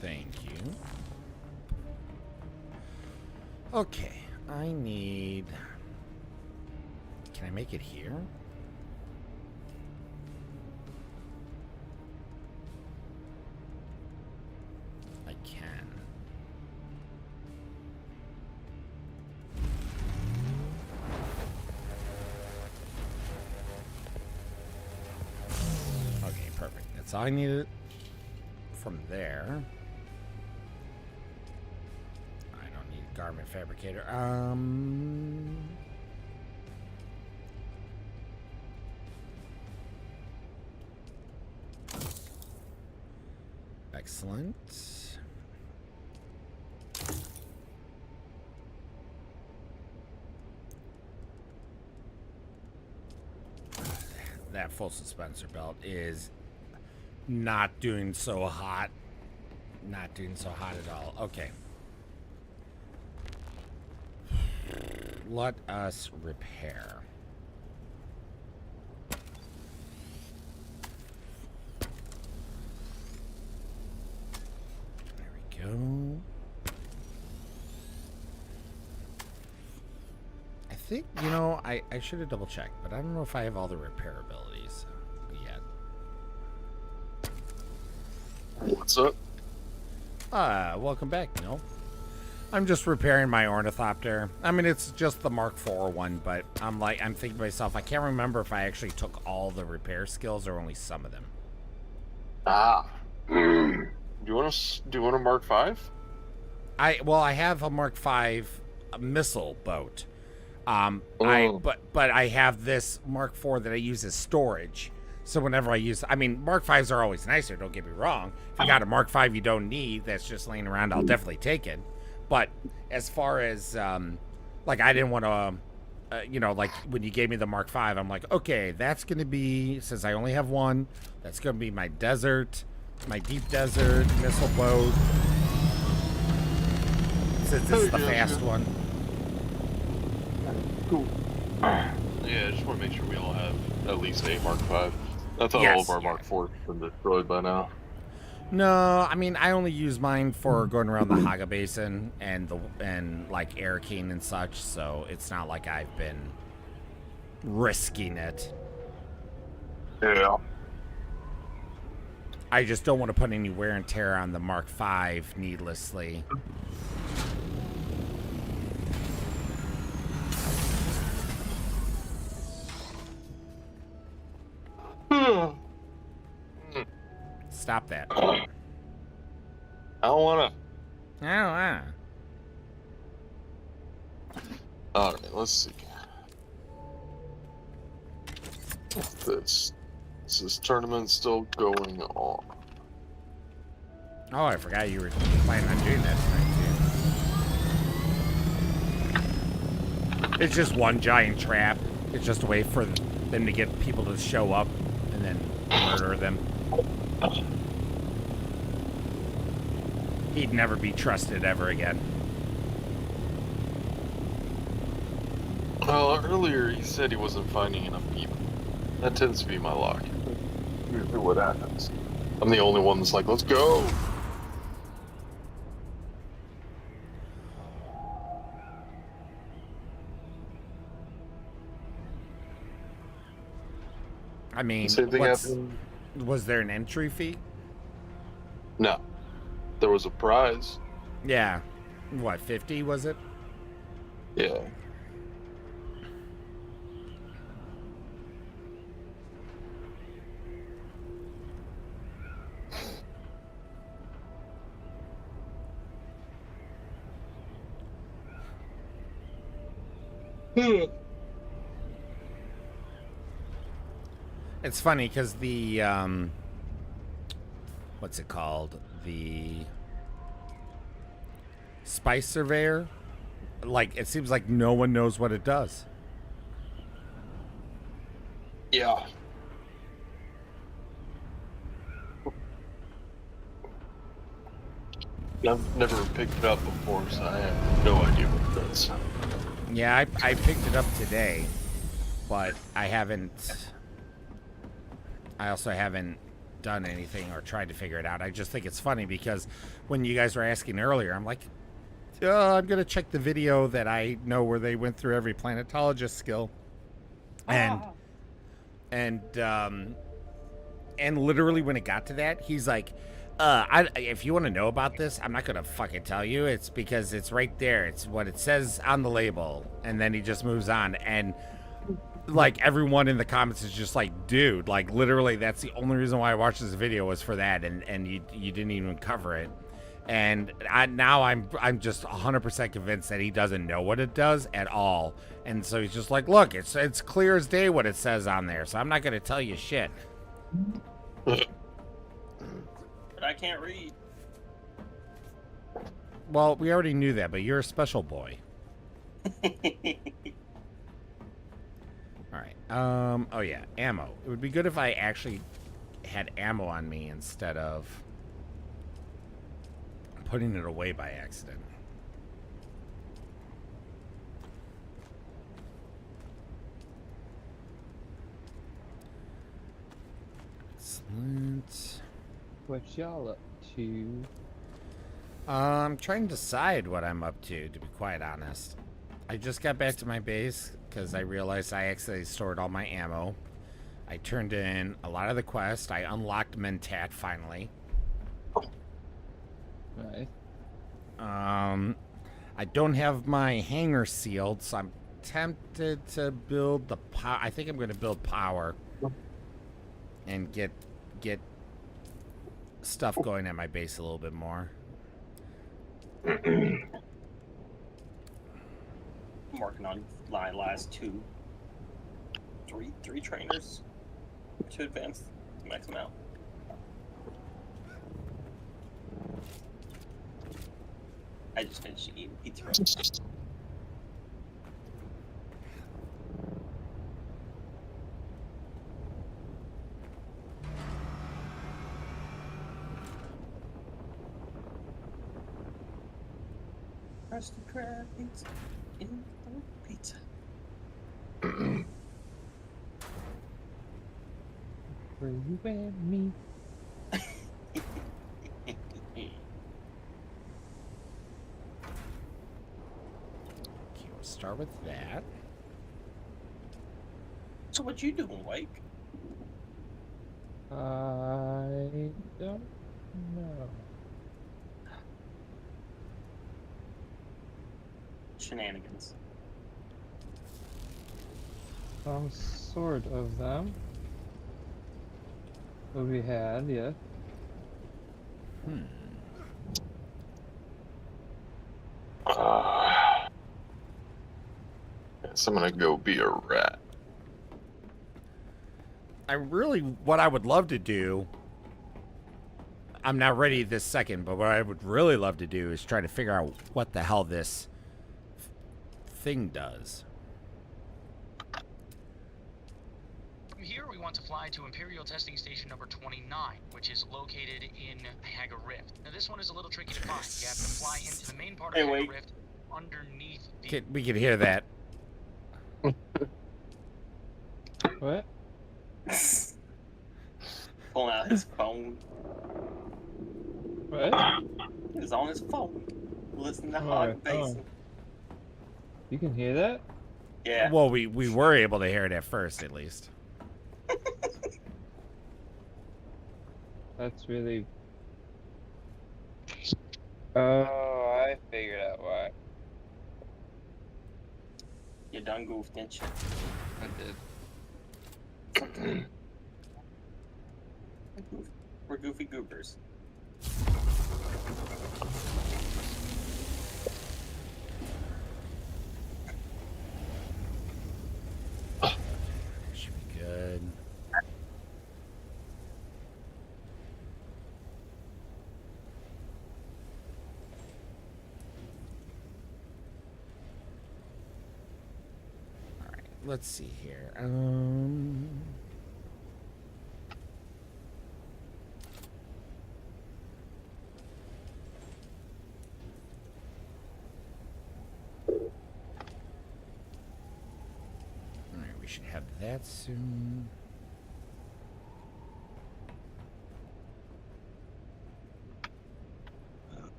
Thank you. Okay, I need... Can I make it here? I can. Okay, perfect. That's all I needed from there. I don't need a garment fabricator. Excellent. That full suspensor belt is not doing so hot. Not doing so hot at all. Okay. Let us repair. There we go. I think, you know, I should have double checked, but I don't know if I have all the repair abilities yet. What's up? Welcome back, Neil. I'm just repairing my ornithopter. I mean, it's just the Mark IV one, but I'm thinking to myself, I can't remember if I actually took all the repair skills or only some of them. Do you want a Mark V? I have a Mark V missile boat. But I have this Mark IV that I use as storage. So whenever I use, I mean, Mark Vs are always nicer, don't get me wrong. If you got a Mark V you don't need that's just laying around, I'll definitely take it. But as far as, like, I didn't want to, you know, like, when you gave me the Mark V, I'm like, okay, that's going to be, since I only have one, that's going to be my desert, my deep desert missile boat. Since this is the fast one. Cool. Yeah, I just want to make sure we all have at least a Mark V. I thought all of our Mark IVs have been destroyed by now. No, I mean, I only use mine for going around the Haga Basin and like Airking and such, so it's not like I've been risking it. Yeah. I just don't want to put any wear and tear on the Mark V needlessly. Stop that. I don't wanna. Alright, let's see. This tournament still going on. Oh, I forgot you were planning on doing that tonight, too. It's just one giant trap. It's just a way for them to get people to show up and then murder them. He'd never be trusted ever again. Well, earlier he said he wasn't finding enough people. That tends to be my luck. Usually what happens. I'm the only one that's like, let's go! I mean, Same thing happened. Was there an entry fee? No. There was a prize. Yeah. What, 50 was it? Yeah. It's funny because the what's it called? The Spice Surveyor, like, it seems like no one knows what it does. Yeah. I've never picked it up before, so I have no idea what it does. Yeah, I picked it up today, but I also haven't done anything or tried to figure it out. I just think it's funny because when you guys were asking earlier, I'm like, I'm going to check the video that I know where they went through every planetologist skill. And literally when it got to that, he's like, if you want to know about this, I'm not going to fucking tell you. It's because it's right there. It's what it says on the label. And then he just moves on. And like everyone in the comments is just like, dude, like literally that's the only reason why I watched this video was for that. And you didn't even cover it. And now I'm just 100% convinced that he doesn't know what it does at all. And so he's just like, look, it's clear as day what it says on there. So I'm not going to tell you shit. But I can't read. Well, we already knew that, but you're a special boy. All right. Oh yeah, ammo. It would be good if I actually had ammo on me instead of putting it away by accident. Excellent. What y'all up to? I'm trying to decide what I'm up to be quite honest. I just got back to my base because I realized I accidentally stored all my ammo. I turned in a lot of the quests. I unlocked Mentat finally. Right. I don't have my hangar sealed, so I'm tempted to build the power. I think I'm going to build power and get stuff going at my base a little bit more. I'm working on my last three trainers to advance the max amount. I just finished eating pizza rolls. Krusty Krab pizza in the pizza. Where you at me? Okay, we'll start with that. So what you doing, Wake? I don't know. Shenanigans. Some sort of them. What we had, yeah. Guess I'm gonna go be a rat. What I would love to do, I'm not ready this second, but what I would really love to do is try to figure out what the hell this thing does. From here, we want to fly to Imperial Testing Station number 29, which is located in Haga Rift. Now, this one is a little tricky to find. You have to fly into the main part of Haga Rift underneath the... We can hear that. What? Pulling out his phone. What? He's on his phone. Listening to Hog Basin. You can hear that? Yeah. Well, we were able to hear it at first, at least. That's really... Oh, I figured out why. You done goofed, didn't you? I did. Okay. We're goofy goopers. Should be good. All right, let's see here. should have that soon.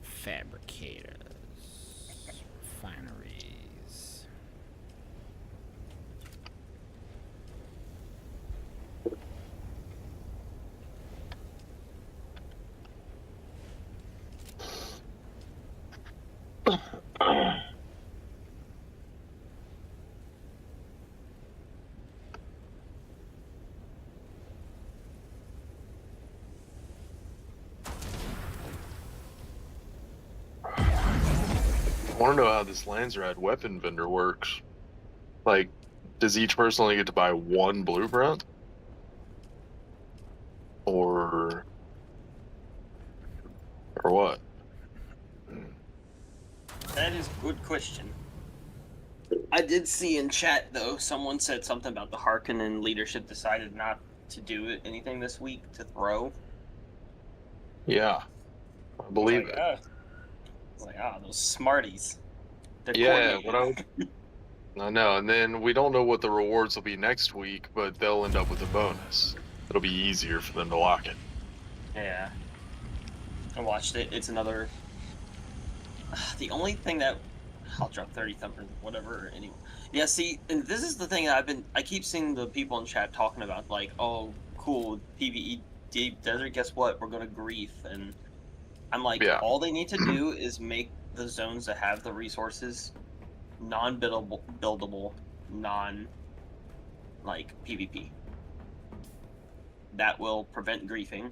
Fabricators, refineries. I want to know how this Landsrad weapon vendor works. Like, does each person only get to buy one blueprint? Or what? That is a good question. I did see in chat, though, someone said something about the Harkonnen leadership decided not to do anything this week to throw. Yeah, I believe it. It's like, those smarties. They're Yeah, coordinated. I know, and then we don't know what the rewards will be next week, but they'll end up with a bonus. It'll be easier for them to lock it. Yeah. I watched it. It's another... The only thing that... I'll drop 30 thumpers, whatever, anyway. Yeah, see, and this is the thing that I keep seeing the people in chat talking about, like, oh, cool, PvE Deep Desert, guess what? We're gonna grief, and I'm like, all they need to do is make the zones that have the resources non-buildable, like, PvP. That will prevent griefing.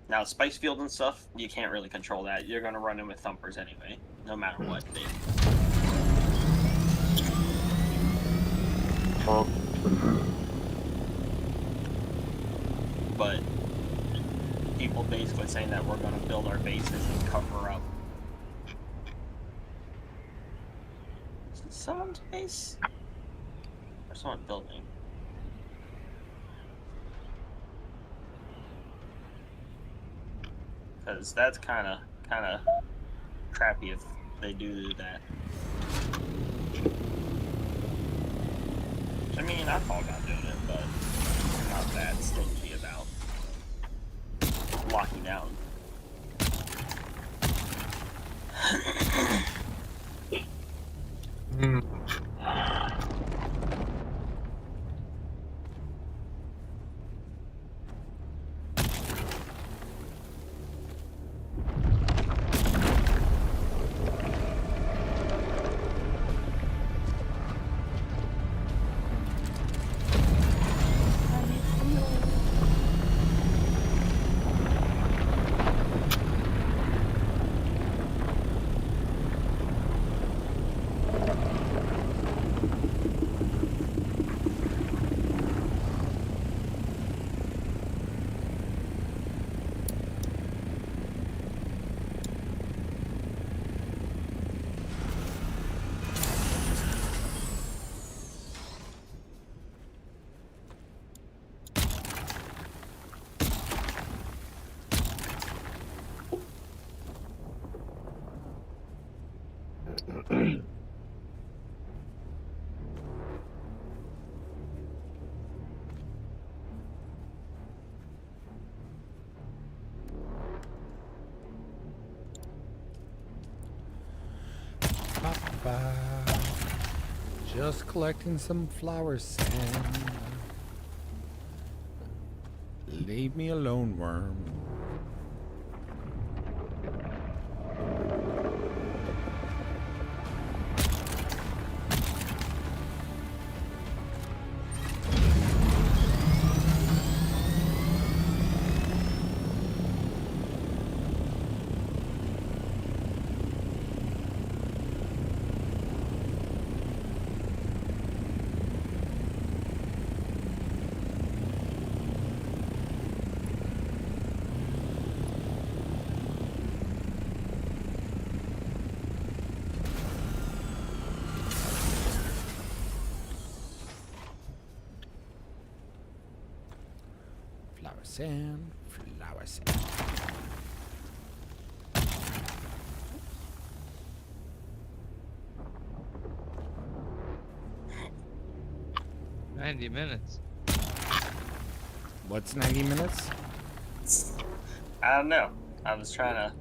Now, Spice Field and stuff, you can't really control that. You're gonna run in with thumpers anyway, no matter what. But people basically saying that we're gonna build our bases and cover up. Is it someone's base? Or someone building? Because that's kind of crappy if they do that. I mean, I thought about doing it, but I'm not that stingy about locking down. Just collecting some flower sand. Leave me alone, worm. sand, flower sand. $90. What's 90 minutes? I don't know. I was trying to.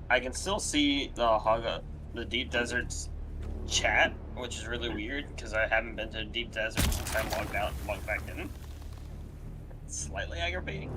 I can still see the Deep Desert's chat, which is really weird because I haven't been to the Deep Desert since I logged out and logged back in. It's slightly aggravating.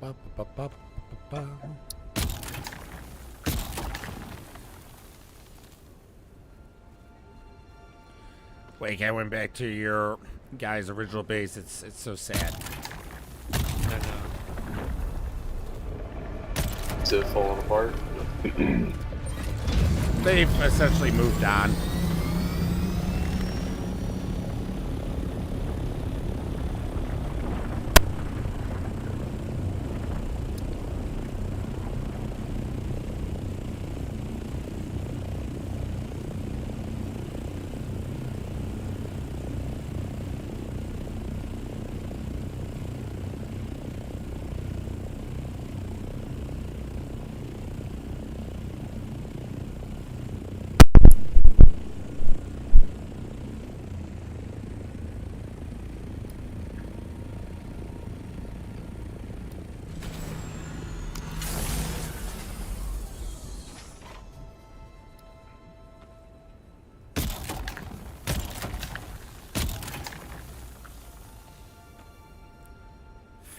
Ba, ba, ba, ba, ba. Wait, I went back to your guy's original base. It's so sad. I know. Is it falling apart? They've essentially moved on.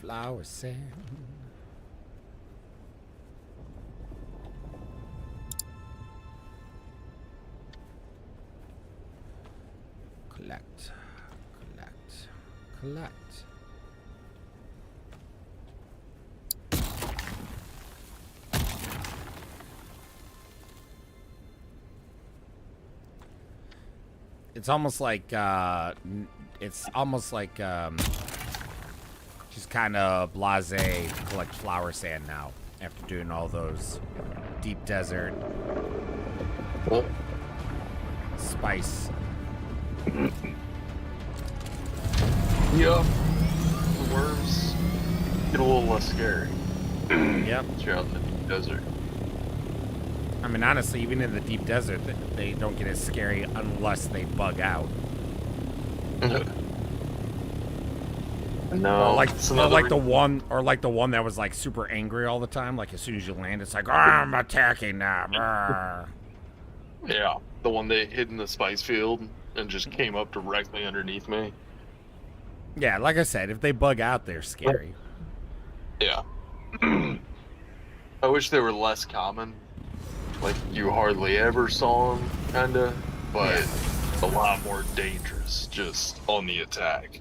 Flower sand. Collect, collect, collect. It's almost like she's kind of blasé to collect flower sand now after doing all those deep desert spice. Yep. The worms get a little less scary. Yep. You're out in the deep desert. I mean, honestly, even in the deep desert, they don't get as scary unless they bug out. No, or like the one that was like super angry all the time. Like as soon as you land, it's like, oh, I'm attacking now. Yeah, the one that hid in the spice field and just came up directly underneath me. Yeah, like I said, if they bug out, they're scary. Yeah. I wish they were less common. Like you hardly ever saw them, kinda, but a lot more dangerous just on the attack.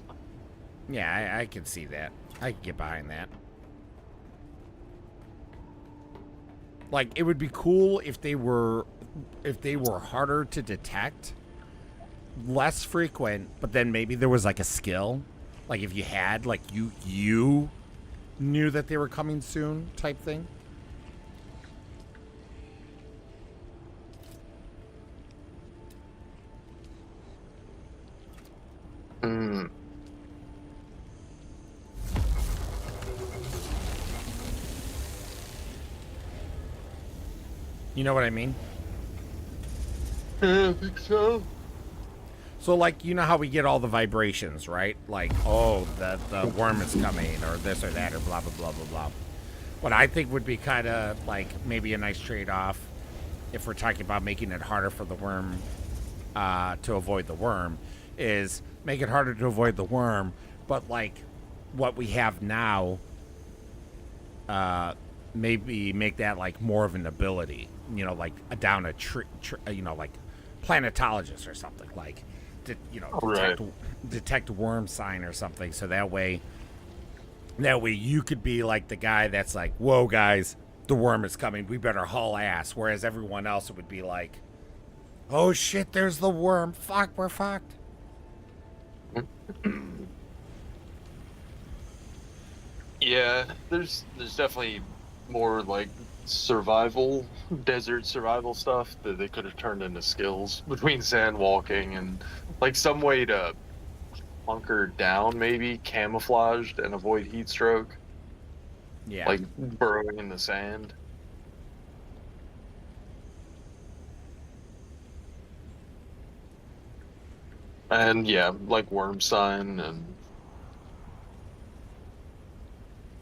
Yeah, I can see that. I can get behind that. Like, it would be cool if they were harder to detect, less frequent, but then maybe there was like a skill. Like if you had, like you knew that they were coming soon type thing. You know what I mean? Yeah, I think so. So, like, you know how we get all the vibrations, right? Like, oh, the worm is coming, or this or that, or blah, blah, blah, blah, blah. What I think would be kind of, like, maybe a nice trade-off if we're talking about making it harder for the worm to avoid the worm, is make it harder to avoid the worm, but like what we have now, maybe make that like more of an ability, you know, like down a tree, you know, like planetologist or something, like detect worm sign or something, so that way you could be like the guy that's like, whoa guys, the worm is coming, we better haul ass, whereas everyone else would be like, oh shit, there's the worm, fuck, we're fucked. Yeah, there's definitely more like survival, desert survival stuff that they could have turned into skills between sand walking and like some way to hunker down, maybe camouflaged and avoid heat stroke. Yeah. Like burrowing in the sand. And yeah, like worm sign and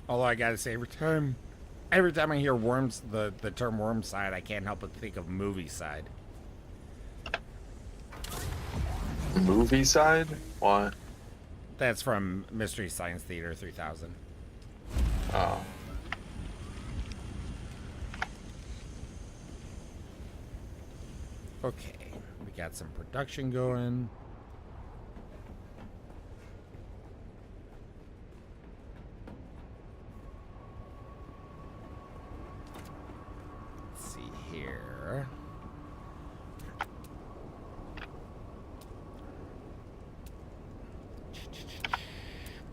Although I gotta say, every time I hear worms, the term worm side, I can't help but think of movie side. movie side? Why? That's from Mystery Science Theater 3000. Oh. Okay, we got some production going. Let's see here.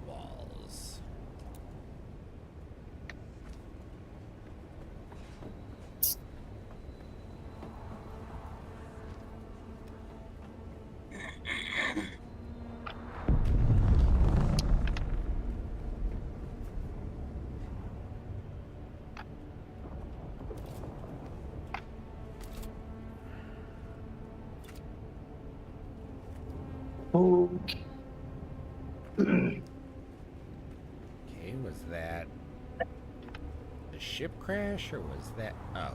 Walls. Okay. Okay, was that a ship crash or was that... Oh.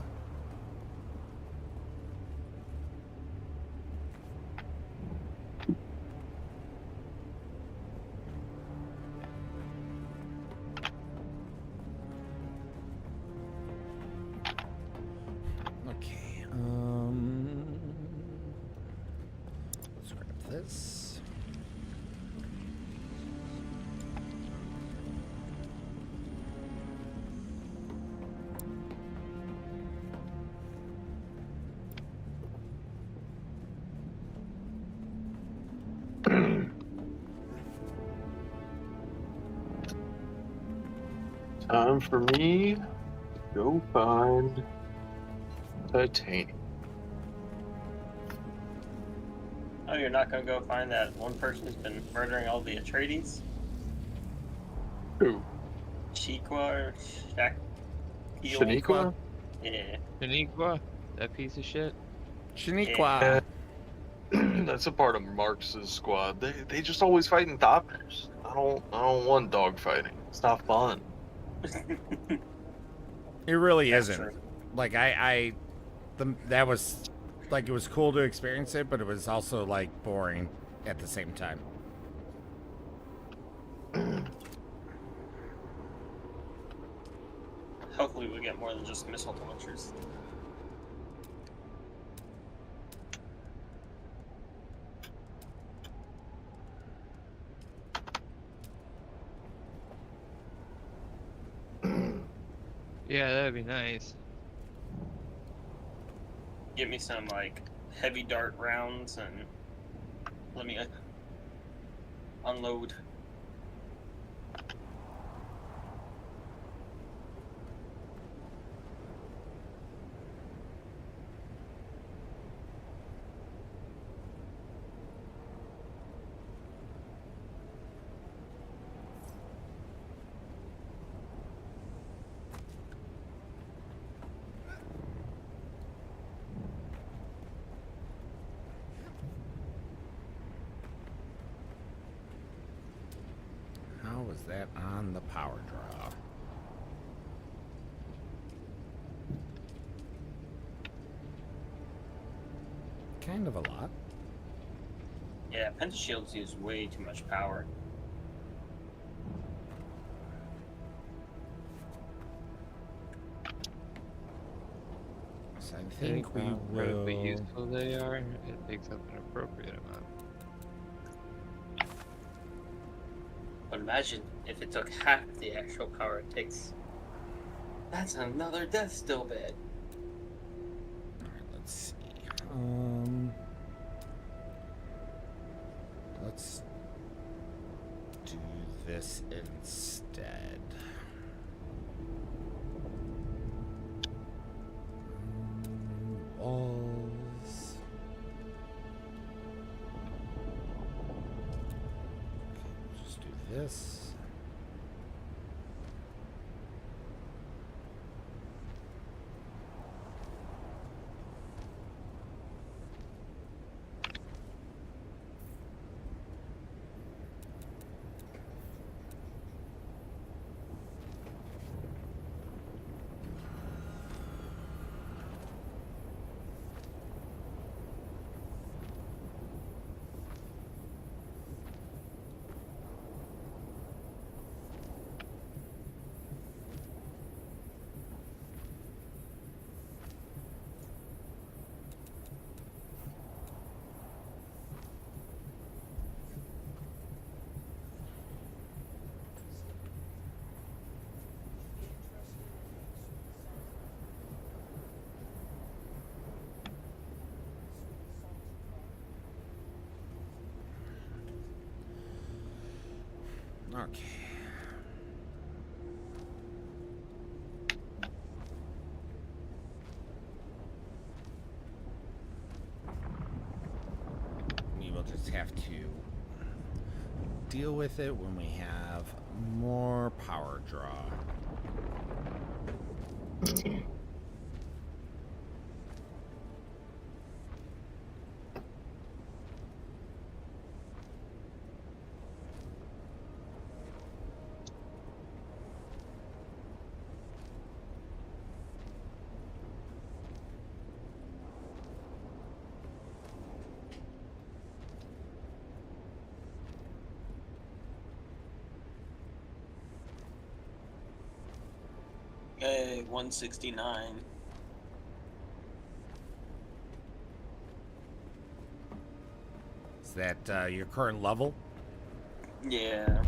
Okay, let's grab this. Time for me to go find titanium. Oh, you're not gonna go find that one person who's been murdering all the Atreides? Who? Shaniqua or Shaniqua? Yeah. Shaniqua? That piece of shit? Shaniqua. That's a part of Marx's squad. They just always fighting doctors. I don't want dog fighting. It's not fun. It really That's isn't. true. Like that was like, it was cool to experience it, but it was also like boring at the same time. Hopefully we get more than just missile launchers. Yeah, that'd be nice. Get me some like heavy dart rounds and let me unload. How was that on the power draw? kind of a lot. Yeah, pentashields use way too much power. So I think we how incredibly will. useful they are. It takes up an appropriate amount. But imagine if it took half the actual power it takes. That's another death still bad. Alright, let's see. Let's do this instead. Walls. Okay, just do this. Okay. We will just have to deal with it when we have more power draw. Okay, 169. Is that your current level? Yeah.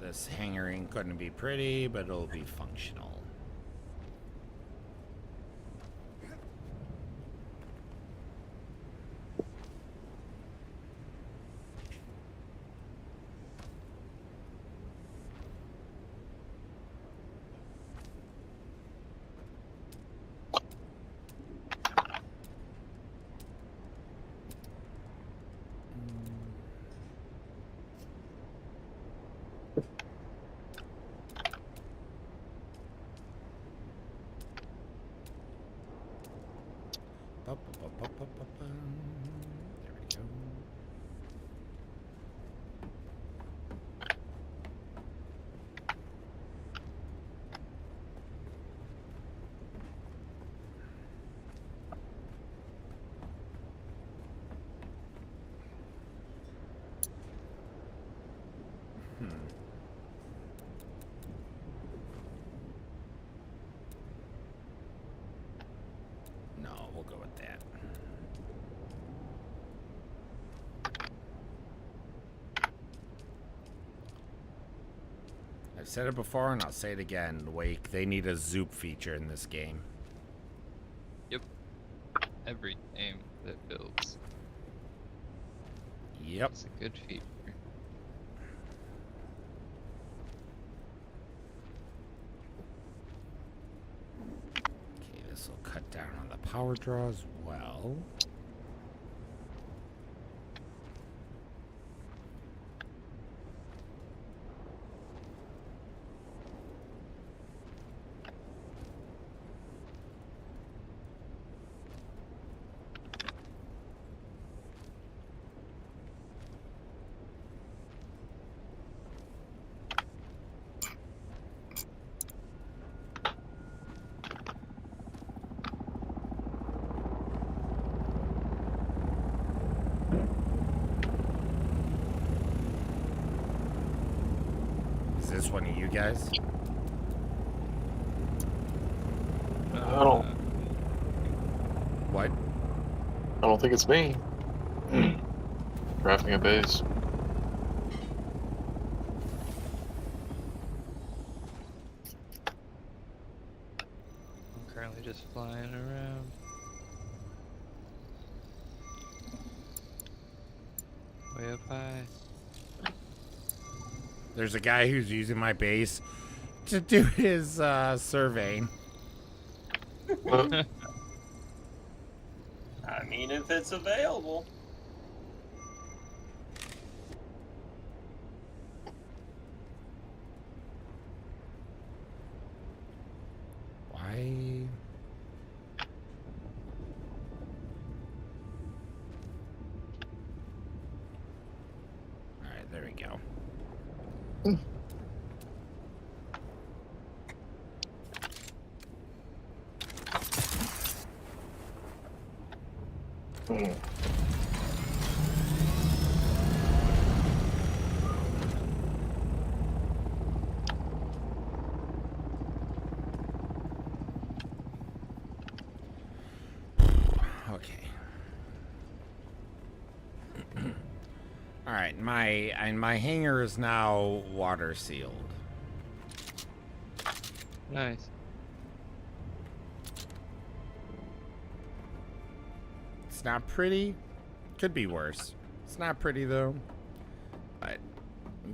This hangering couldn't be pretty, but it'll be functional. There we go. No, we'll go with that. I've said it before and I'll say it again. Wake, they need a zoop feature in this game. Yep. Every game that builds. Yep. It's a good feature. Okay, this will cut down on the power draw as well. Is this one of you guys? I don't. What? I don't think it's me. Crafting a base. I'm currently just flying around. Way up high. There's a guy who's using my base to do his surveying. I mean, if it's available. Why? All right, there we go. Okay. All right, my hangar is now water sealed. Nice. It's not pretty. Could be worse. It's not pretty though. But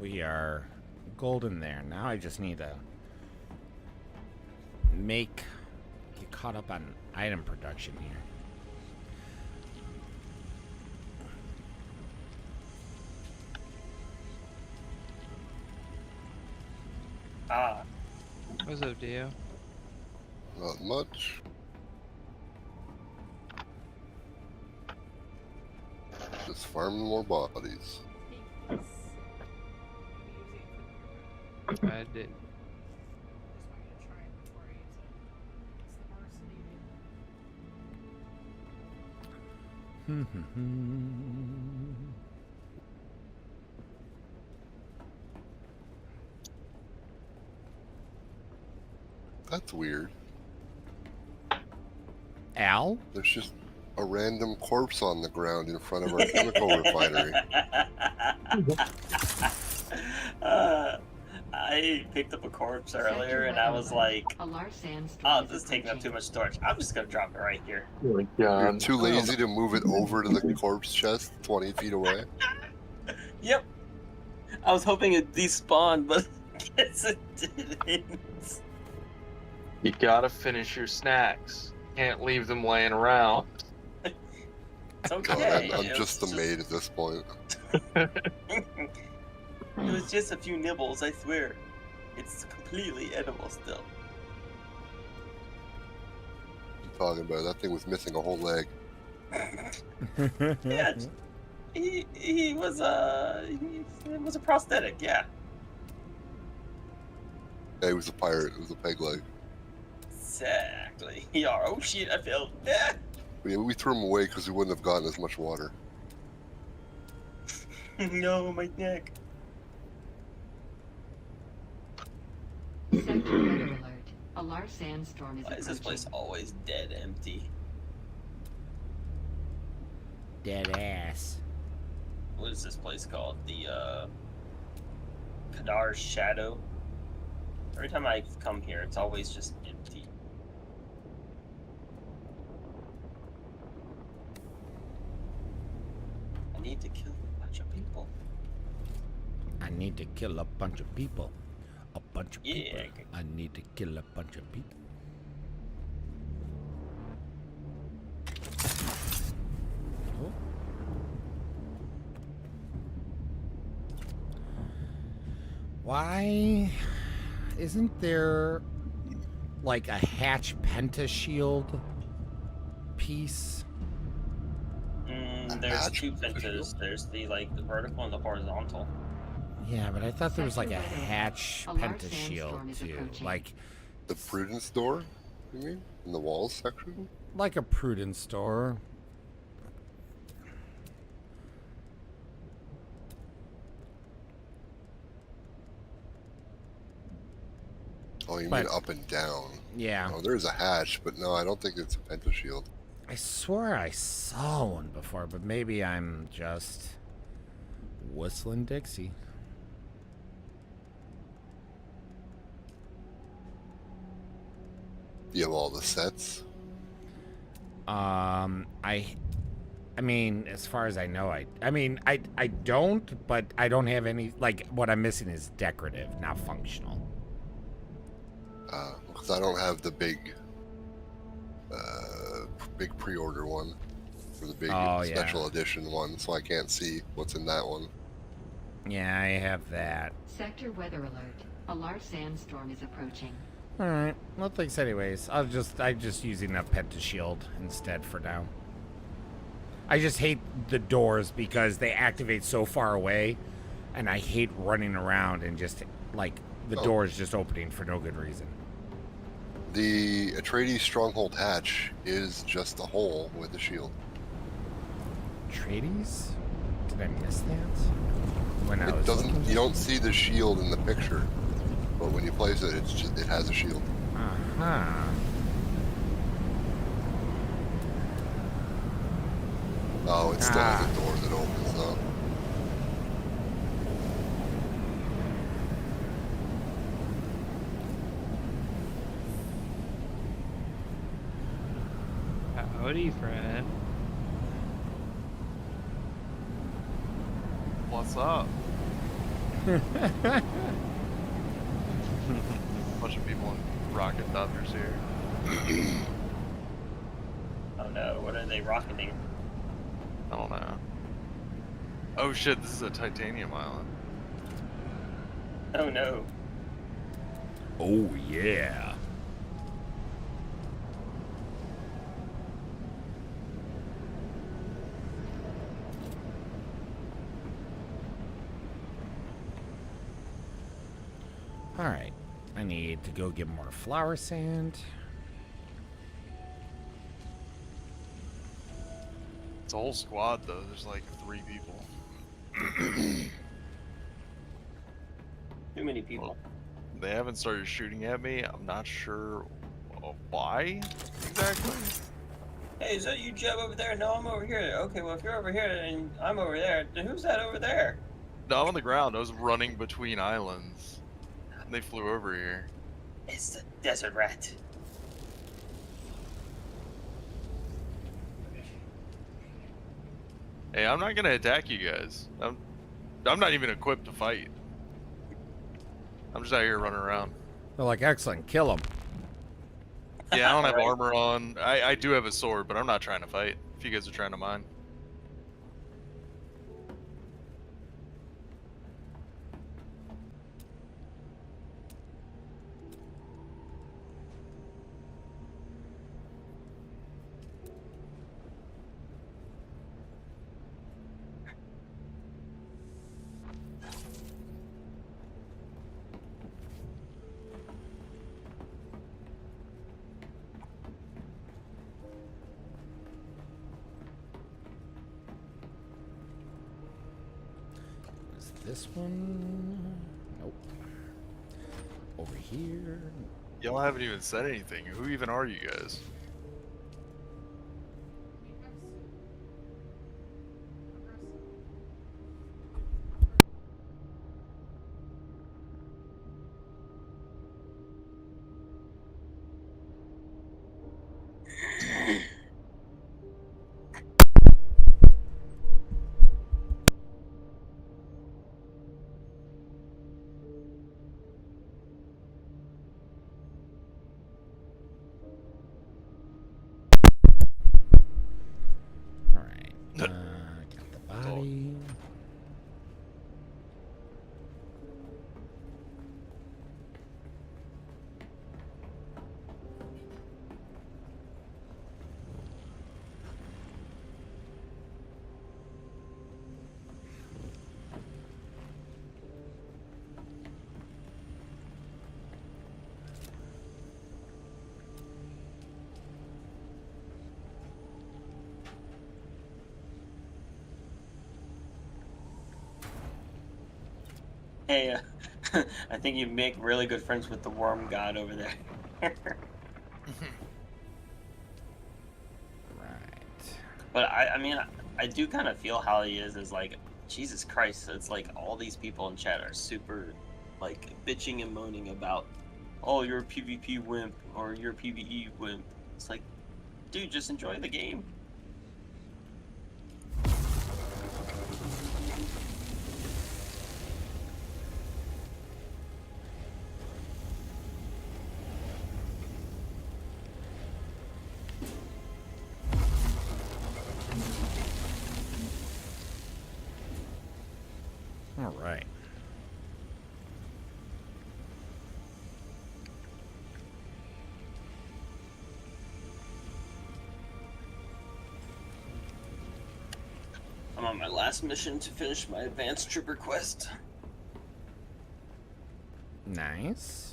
we are golden there. Now I just need to get caught up on item production here. What's up, Dio? Not much. Just farming more bodies. I did. That's weird. Al? There's just a random corpse on the ground in front of our chemical refinery. I picked up a corpse earlier and I was like, oh, this is taking up too much storage. I'm just going to drop it right here. Oh my You're God. too lazy to move it over to the corpse chest 20 feet away? Yep. I was hoping it despawned, but I guess it didn't. You gotta finish your snacks. Can't leave them laying around. It's God, okay. I'm just the maid at this point. It was just a few nibbles, I swear. It's completely edible still. I'm talking about that thing was missing a whole leg. Yeah, he was it was a prosthetic, yeah. Yeah, he was a pirate. It was a peg leg. Exactly. Yeah. Oh shit! I fell. Yeah. Yeah, we threw him away because we wouldn't have gotten as much water. No, my neck. Sector weather alert. A large sandstorm is Why is this place always dead empty? Dead ass. What is this place called? The Kadar's Shadow. Every time I come here, it's always just empty. I need to kill a bunch of people. I need to kill a bunch of people. A bunch of people. Yeah. I need to kill a bunch of people. Oh. Why isn't there like a hatch pentashield piece? There's two pentas. There's the the vertical and the horizontal. Yeah, but I thought there was like a hatch pentashield too. Like the Prudence door, you mean? In the walls section? Like a Prudence door. Oh, you But- mean up and down? Yeah. Oh, there's a hatch, but no, I don't think it's a pentashield. I swore I saw one before, but maybe I'm just whistling Dixie. Do you have all the sets? I mean, as far as I know, I don't, but I don't have any, like, what I'm missing is decorative, not functional. Because I don't have the big pre-order one for the big special edition one, so I can't see what's in that one. Yeah, I have that. Sector weather alert. A large sandstorm is approaching. Alright, well, thanks anyways. I'm just using a pentashield instead for now. I just hate the doors because they activate so far away, and I hate running around and just, like, the doors just opening for no good reason. The Atreides Stronghold hatch is just a hole with a shield. Atreides? Did I miss that? When I was You don't see the shield in the picture, but when you place it, it has a shield. Uh-huh. Oh, it still has a door that opens up. Howdy, friend. What's up? Bunch of people in rocket doctors here. Oh no, what are they rocketing? I don't know. Oh shit, this is a titanium island. Oh no. Oh yeah. Alright, I need to go get more flower sand. It's a whole squad though, there's like 3 people. Too many people. Well, they haven't started shooting at me, I'm not sure why exactly. Hey, is that you, Jeb, over there? No, I'm over here. Okay, well, if you're over here and I'm over there, then who's that over there? No, I'm on the ground, I was running between islands. And they flew over here. It's the desert rat. Hey, I'm not gonna attack you guys. I'm not even equipped to fight. I'm just out here running around. They're like, excellent, kill them. Yeah, I don't have armor on. I do have a sword, but I'm not trying to fight. If you guys are trying to mine. Is this one? Nope. Over here. Y'all haven't even said anything. Who even are you guys? Alright. Got the body. Hey, I think you make really good friends with the worm god over there. Right. But I mean, I do kind of feel how he is like, Jesus Christ, it's like all these people in chat are super, like, bitching and moaning about, oh, you're a PvP wimp, or you're a PvE wimp. It's like, dude, just enjoy the game. All right. I'm on my last mission to finish my advanced trooper quest. Nice.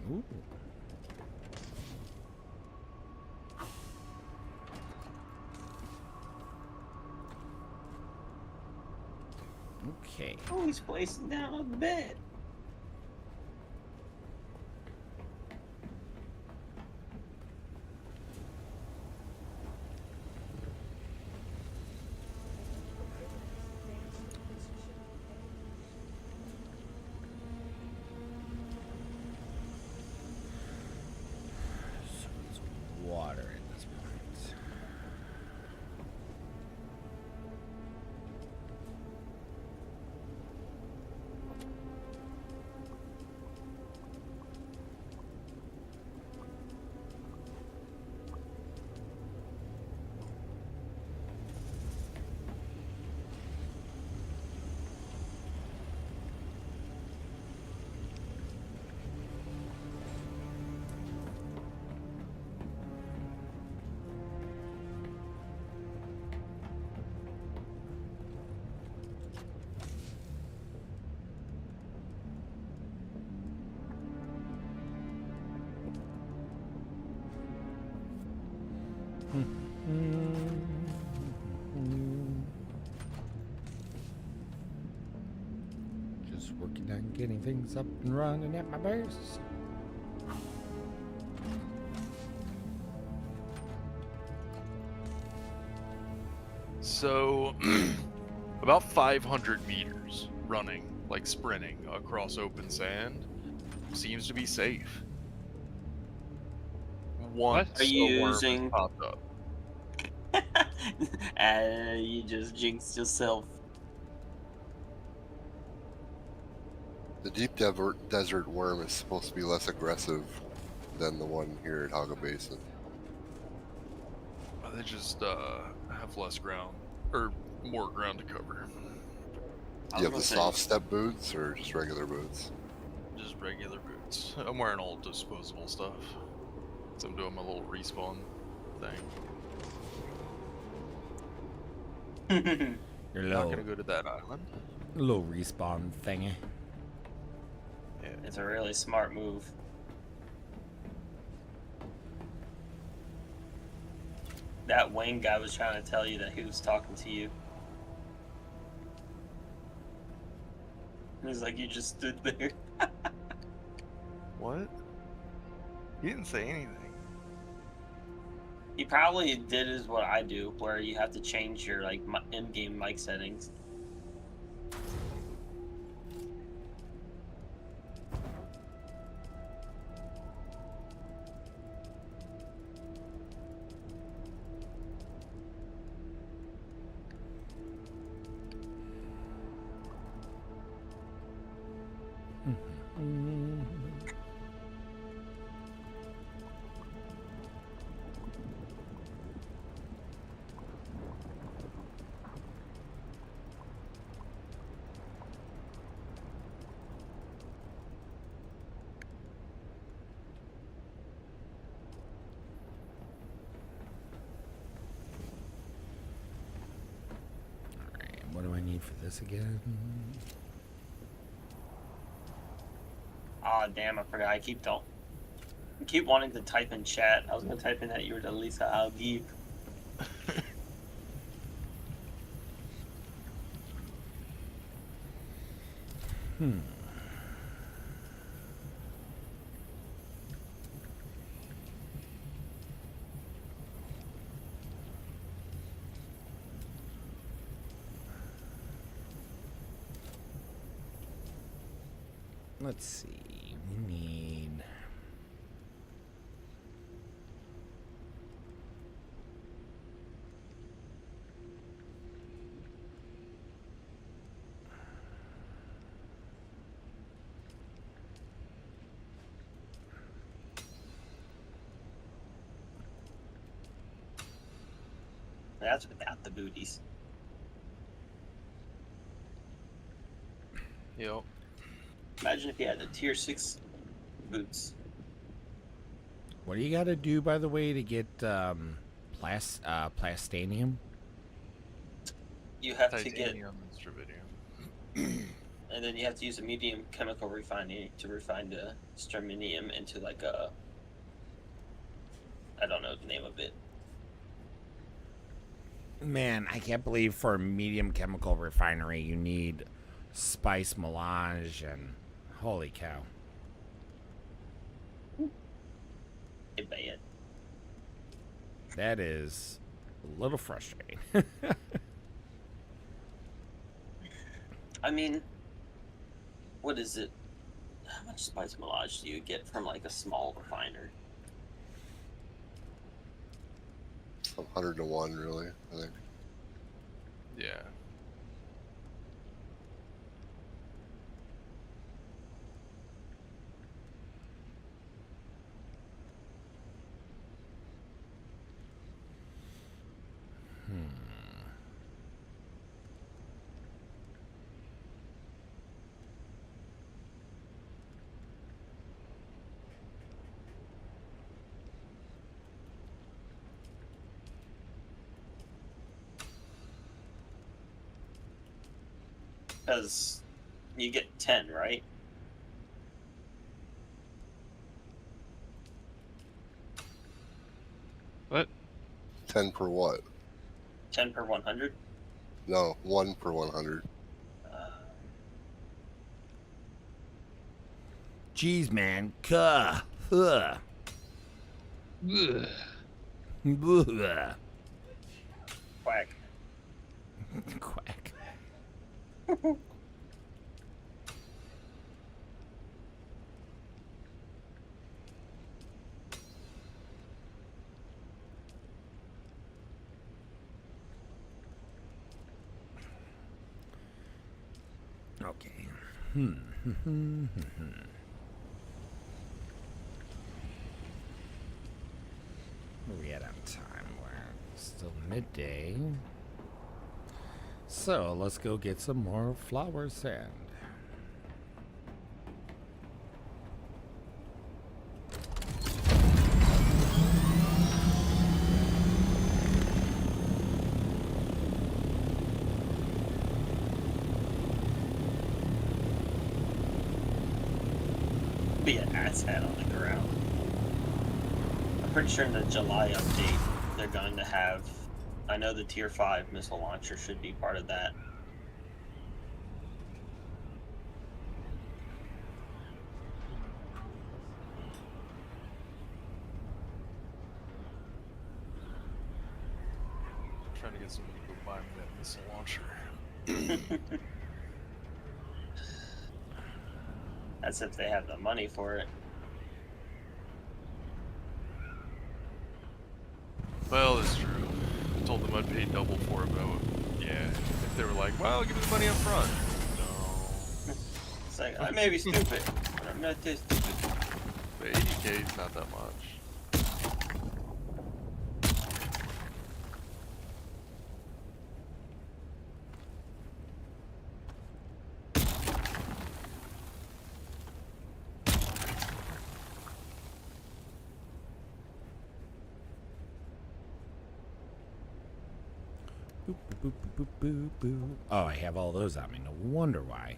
Ooh. Okay. Oh, he's placing down on the bed. So it's water at this point. Just working on getting things up and running at my base. So, about 500 meters running, like sprinting across open sand, seems to be safe. Once Are you a worm has using? popped up. You just jinxed yourself. The deep desert worm is supposed to be less aggressive than the one here at Haga Basin. They just have less ground, or more ground to cover. Do you have the soft step boots or just regular boots? Just regular boots. I'm wearing all disposable stuff. So I'm doing my little respawn thing. Your Not little, gonna go to that island. little respawn thingy. Yeah. It's a really smart move. That Wayne guy was trying to tell you that he was talking to you. He's like, you just stood there. What? He didn't say anything. He probably did is what I do, where you have to change your like in-game mic settings. what do I need for this again? Ah, damn, I forgot. I keep wanting to type in chat. I was gonna type in that you were the Lisa Al Deep. Let's see. We need. That's without the booties. Yep. Imagine if you had the tier 6 boots. What do you got to do, by the way, to get plastanium? You have to get, Titanium and strontium. and then you have to use a medium chemical refining to refine the strontium into like a, I don't know the name of it. Man, I can't believe for a medium chemical refinery you need spice melange and holy cow. Bad. That is a little frustrating. I mean, what is it? How much spice melange do you get from like a small refiner? 100 to 1, really, I think. Yeah. Because you get 10, right? What? 10 per what? 10 per 100? No, 1 per 100. Jeez, man. Cuh. Ugh. Ugh. Ugh. Quack. Quack. Okay. Where are we at on time? We're still midday. So let's go get some more flower sand. Be an asshat on the ground. I'm pretty sure in the July update they're going to have. I know the tier 5 missile launcher should be part of that. Trying to get someone to go buy me that missile launcher. As if they have the money for it. Well, that's true. I told them I'd pay double for it, but yeah, if they were like, well, give me the money up front. No. It's like, I may be stupid, but I'm not this stupid. But 80K is not that much. Boop, boop, boop, boop, boop, boop. Oh, I have all those on me. No wonder why.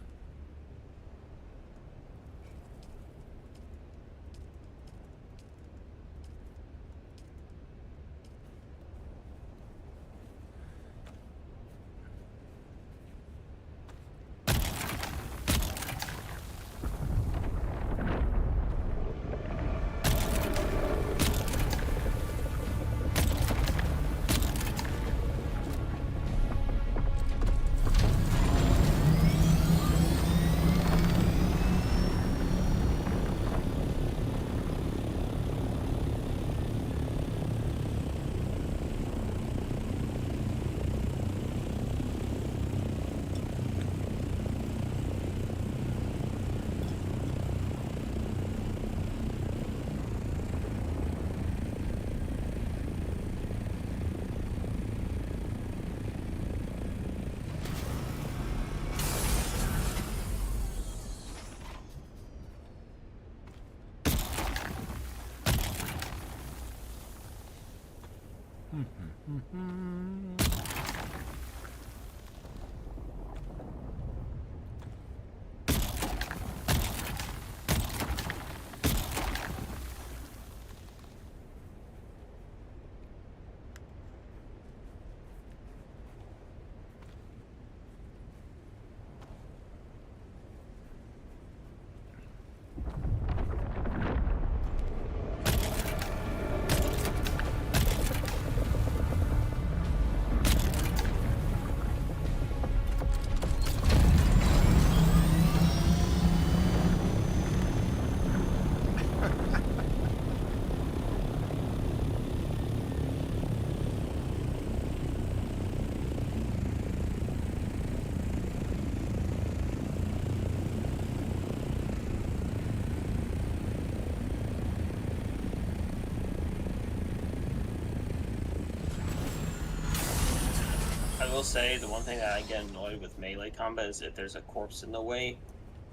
I will say the one thing that I get annoyed with melee combat is if there's a corpse in the way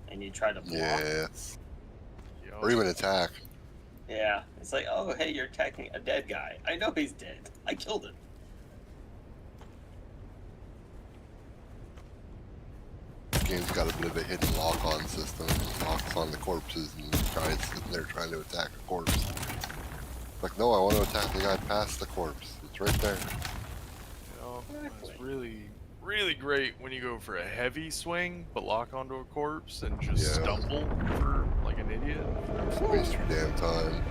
and you try to block. Yeah. Or even attack. Yeah. It's like, oh, hey, you're attacking a dead guy. I know he's dead. I killed him. The game's got a bit of a hidden lock-on system. It locks on the corpses and the guy's sitting there trying to attack a corpse. Like, no, I want to attack the guy past the corpse. It's right there. It's really, really great when you go for a heavy swing, but lock onto a corpse and just stumble for like an idiot. Just waste your damn time.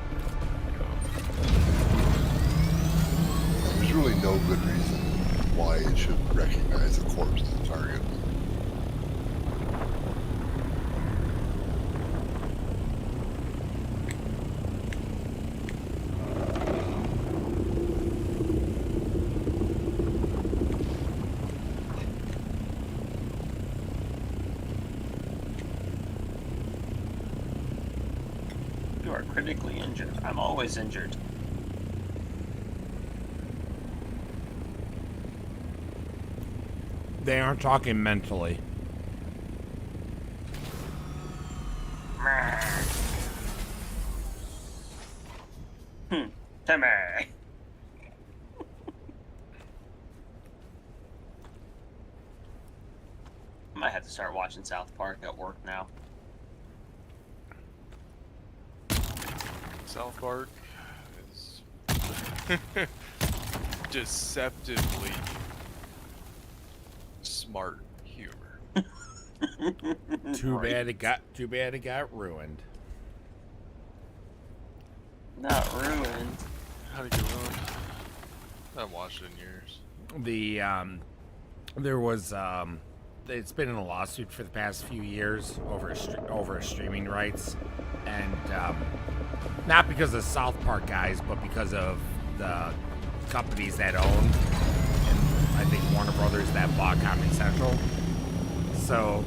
There's really no good reason why it should recognize a corpse as a target. Critically injured. I'm always injured. They aren't talking mentally. Timmy. I might have to start watching South Park at work now. South Park is deceptively smart humor. Too bad it got ruined. Not ruined. How did it get ruined? I haven't watched it in years. There was it's been in a lawsuit for the past few years over streaming rights, and not because of South Park guys, but because of the companies that own, and I think Warner Brothers that bought Comedy Central. So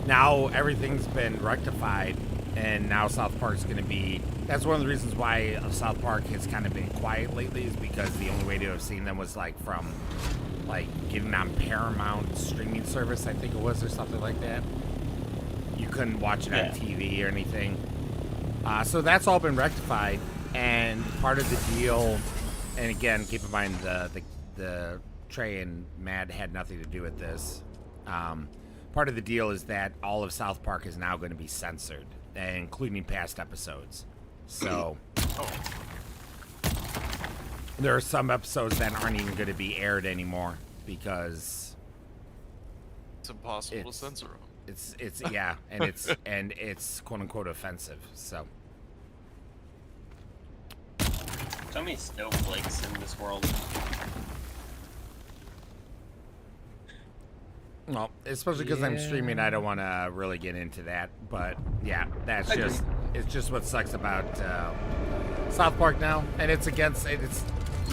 now everything's been rectified, and now South Park's going to be. That's one of the reasons why South Park has kind of been quiet lately, is because the only way to have seen them was from getting on Paramount streaming service, I think it was, or something like that. You couldn't watch it on TV or anything. So that's all been rectified, and part of the deal, and again, keep in mind the Trey and Matt had nothing to do with this. Part of the deal is that all of South Park is now going to be censored, including past episodes. So there are some episodes that aren't even going to be aired anymore because It's impossible to censor them. It's yeah, and it's quote unquote offensive. So many snowflakes in this world. Well, especially because I'm streaming, I don't want to really get into that. But yeah, it's just what sucks about South Park now, and it's against it. It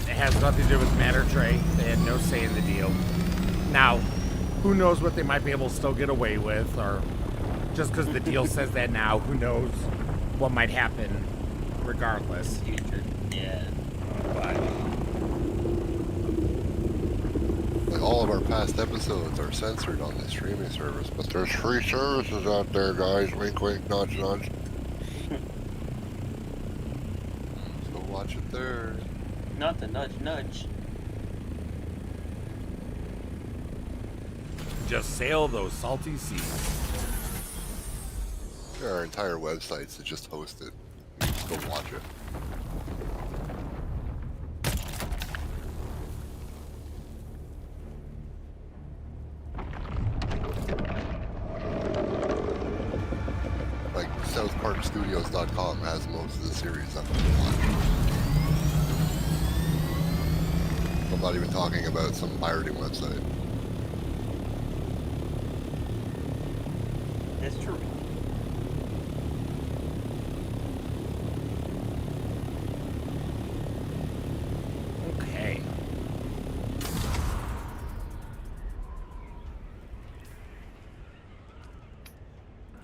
has nothing to do with Matt or Trey. They had no say in the deal. Now, who knows what they might be able to still get away with, or just because the deal says that now, who knows what might happen regardless. Yeah. But like all of our past episodes are censored on the streaming service, but there's free services out there, guys. Wink, wink, nudge, nudge. So watch it there. Not the nudge, nudge. Just sail those salty seas. There are entire websites that just host it. You just go watch it. Like SouthParkStudios.com has most of the series up to watch. I'm not even talking about some pirating website. It's true. Okay.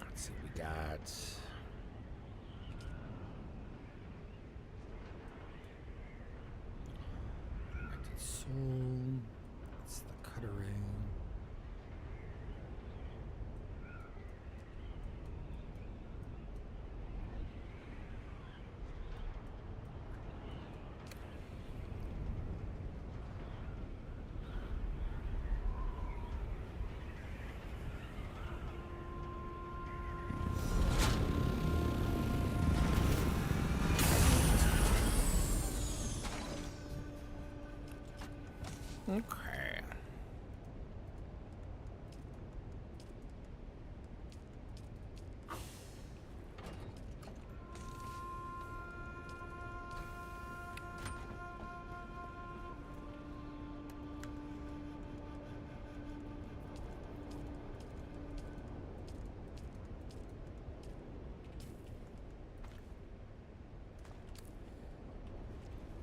Let's see, we got. Soul. It's the cutter ring. Okay.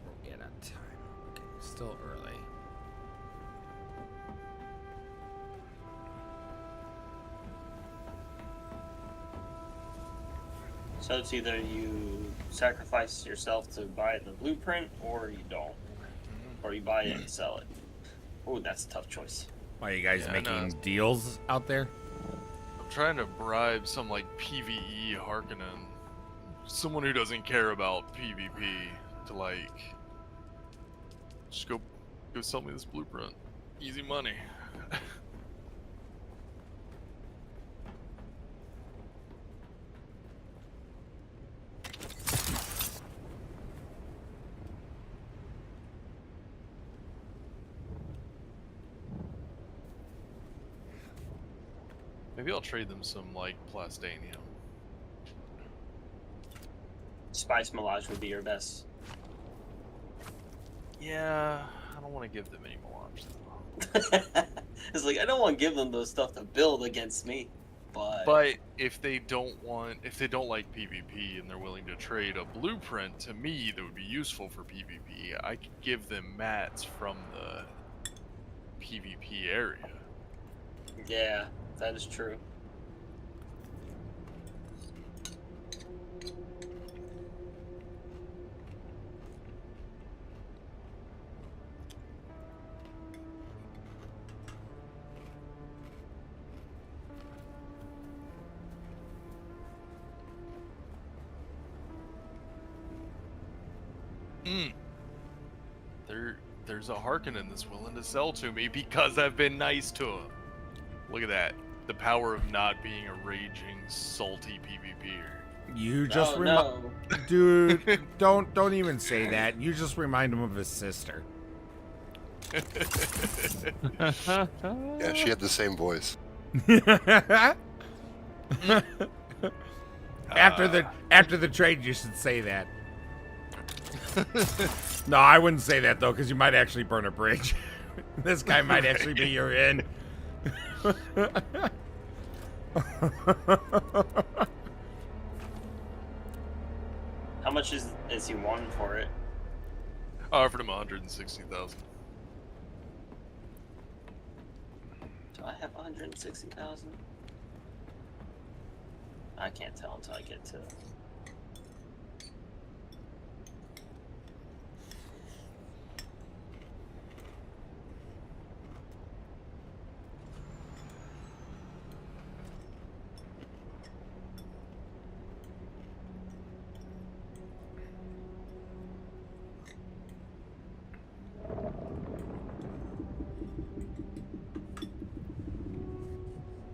We're in on time. Okay, still early. So it's either you sacrifice yourself to buy the blueprint, or you don't. Or you buy it and sell it. Oh, that's a tough choice. Are you guys making deals out there? I'm trying to bribe some like PvE Harkonnen, someone who doesn't care about PvP, to like just go sell me this blueprint. Easy money. Maybe I'll trade them some, like, plastanium. Spice Melange would be your best. Yeah, I don't want to give them any melange, though. It's like, I don't want to give them those stuff to build against me, but... But if they don't like PvP and they're willing to trade a blueprint to me that would be useful for PvP, I could give them mats from the PvP area. Yeah, that is true. There's there's a Harkonnen that's willing to sell to me because I've been nice to him. Look at that. The power of not being a raging, salty PvPer. You just no. Dude, don't even say that. You just remind him of his sister. Yeah, she had the same voice. After the trade, you should say that. No, I wouldn't say that though, because you might actually burn a bridge. This guy might actually be your in. How much is he wanting for it? I offered him 160,000. Do I have 160,000? I can't tell until I get to.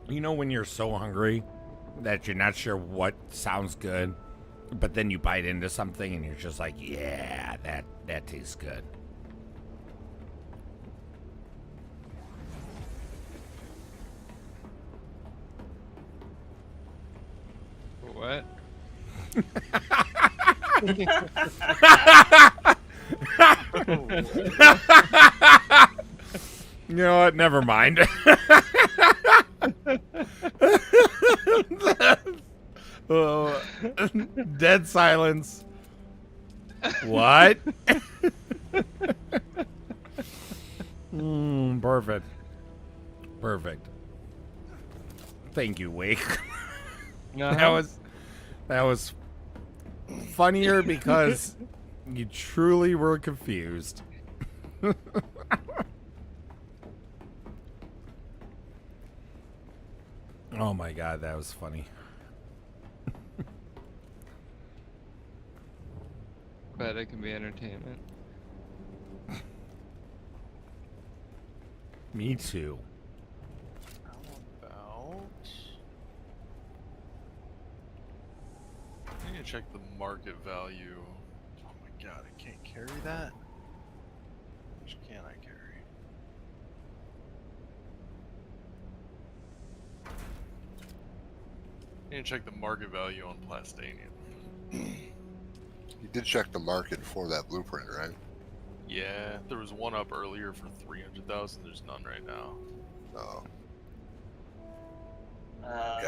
You know when you're so hungry that you're not sure what sounds good, but then you bite into something and you're just like, yeah, that tastes good. What? You know what? Never mind. Oh, dead silence. What? Perfect. Perfect. Thank you, Wake. That was funnier because you truly were confused. Oh my god, that was funny. But it can be entertainment. Me too. How about... I need to check the market value. Oh my god, I can't carry that? How much can I carry? I need to check the market value on Plastanian. You did check the market for that blueprint, right? Yeah, there was one up earlier for 300,000. There's none right now. Oh.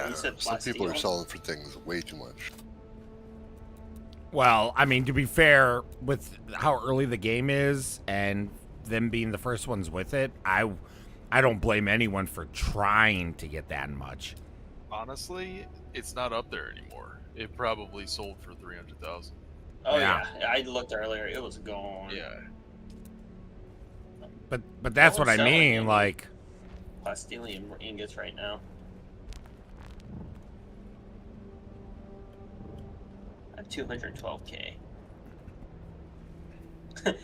You said Some people are Plasteel? selling for things way too much. Well, I mean, to be fair, with how early the game is and them being the first ones with it, I don't blame anyone for trying to get that much. Honestly, it's not up there anymore. It probably sold for 300,000. Oh Yeah. yeah. I looked earlier. It was gone. Yeah. But that's No what one's I selling mean, any like... Plastelium ingots right now. I have 212k. You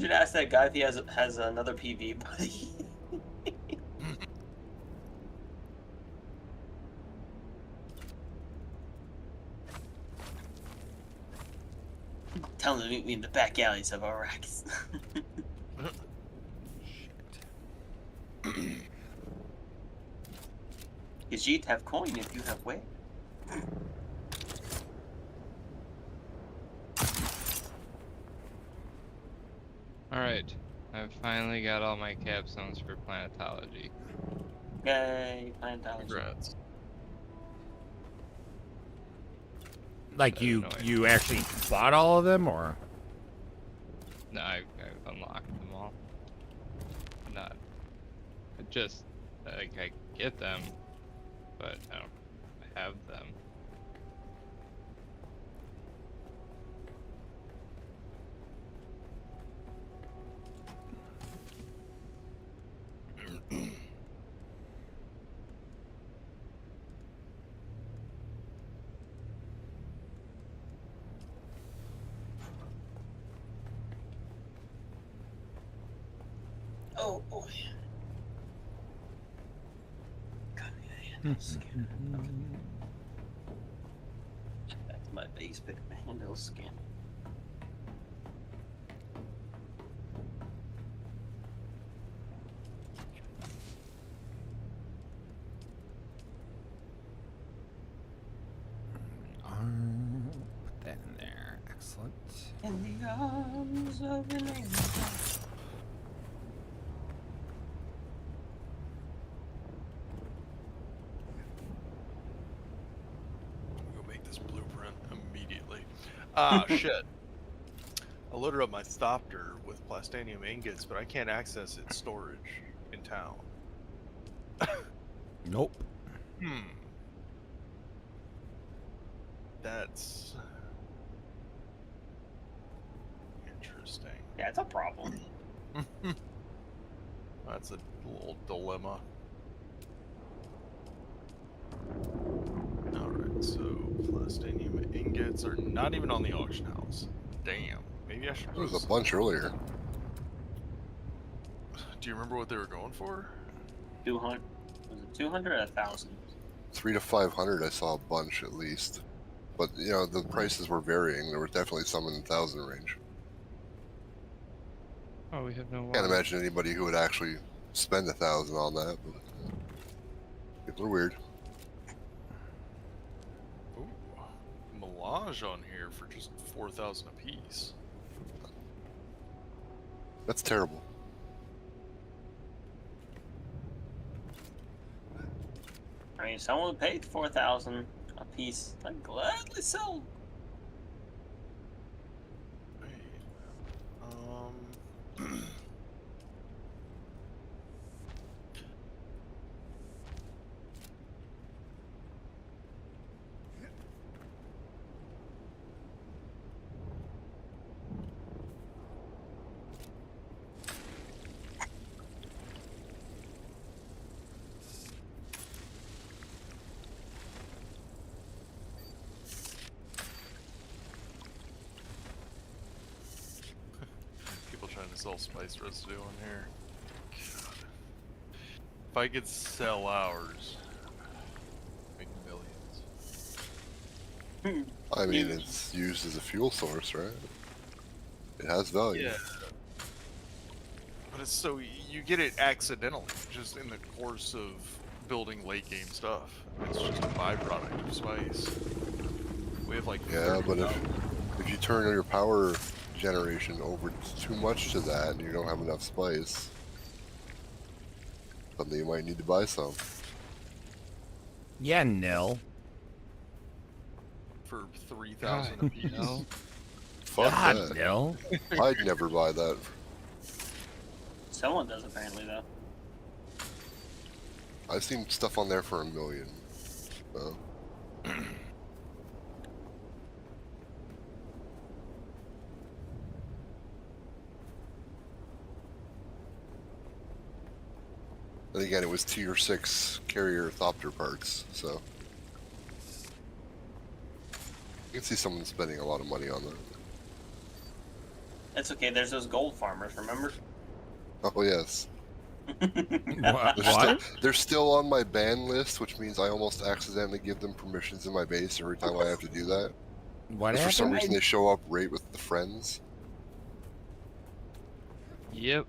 should ask that guy if he has another PV buddy. Tell him to meet me in the back alleys of Arrakis. Because you'd have coin if you have weight. Alright, I've finally got all my capstones for planetology. Yay, planetology. Congrats. Like, you actually bought all of them, or? No, I've unlocked them all. Not... Just, like, I get them, but I don't have them. Oh boy. God, yeah, skin. Back to my base, pick up a handle skin. Put that in there. Excellent. In the arms of an angel. Go make this blueprint immediately. Ah, shit. I loaded up my Thopter with plastanium ingots, but I can't access its storage in town. Nope. That's interesting. Yeah, it's a problem. That's a little dilemma. Alright, so plastanium ingots are not even on the auction house. Damn. Maybe I should. There was a bunch earlier. Do you remember what they were going for? 200. Was it 200 or 1,000? 300 to 500, I saw a bunch at least. But, you know, the prices were varying. There were definitely some in the 1,000 range. Oh, we have no water. Can't imagine anybody who would actually spend 1,000 on that, but people are weird. Ooh, Melange on here for just 4,000 apiece. That's terrible. I mean, someone paid 4,000 a piece. I'd gladly sell. People trying to sell spice residue in here. God. If I could sell ours, make millions. I mean, it's used as a fuel source, right? It has value. Yeah. But it's so you get it accidentally, just in the course of building late game stuff. It's just a byproduct of spice. We have like Yeah, but if you turn your power generation over too much to that and you don't have enough spice, suddenly you might need to buy some. Yeah, nil. For 3,000 a piece. No. Fuck God, that. no. I'd never buy that. Someone does apparently though. I've seen stuff on there for $1 million. So. And again, it was tier 6 carrier Thopter parts, so you can see someone spending a lot of money on that. That's okay. There's those gold farmers. Remember? Oh yes. What? They're still on my ban list, which means I almost accidentally give them permissions in my base every time I have to do that. What For some happened? reason, they show up right with the friends. Yep.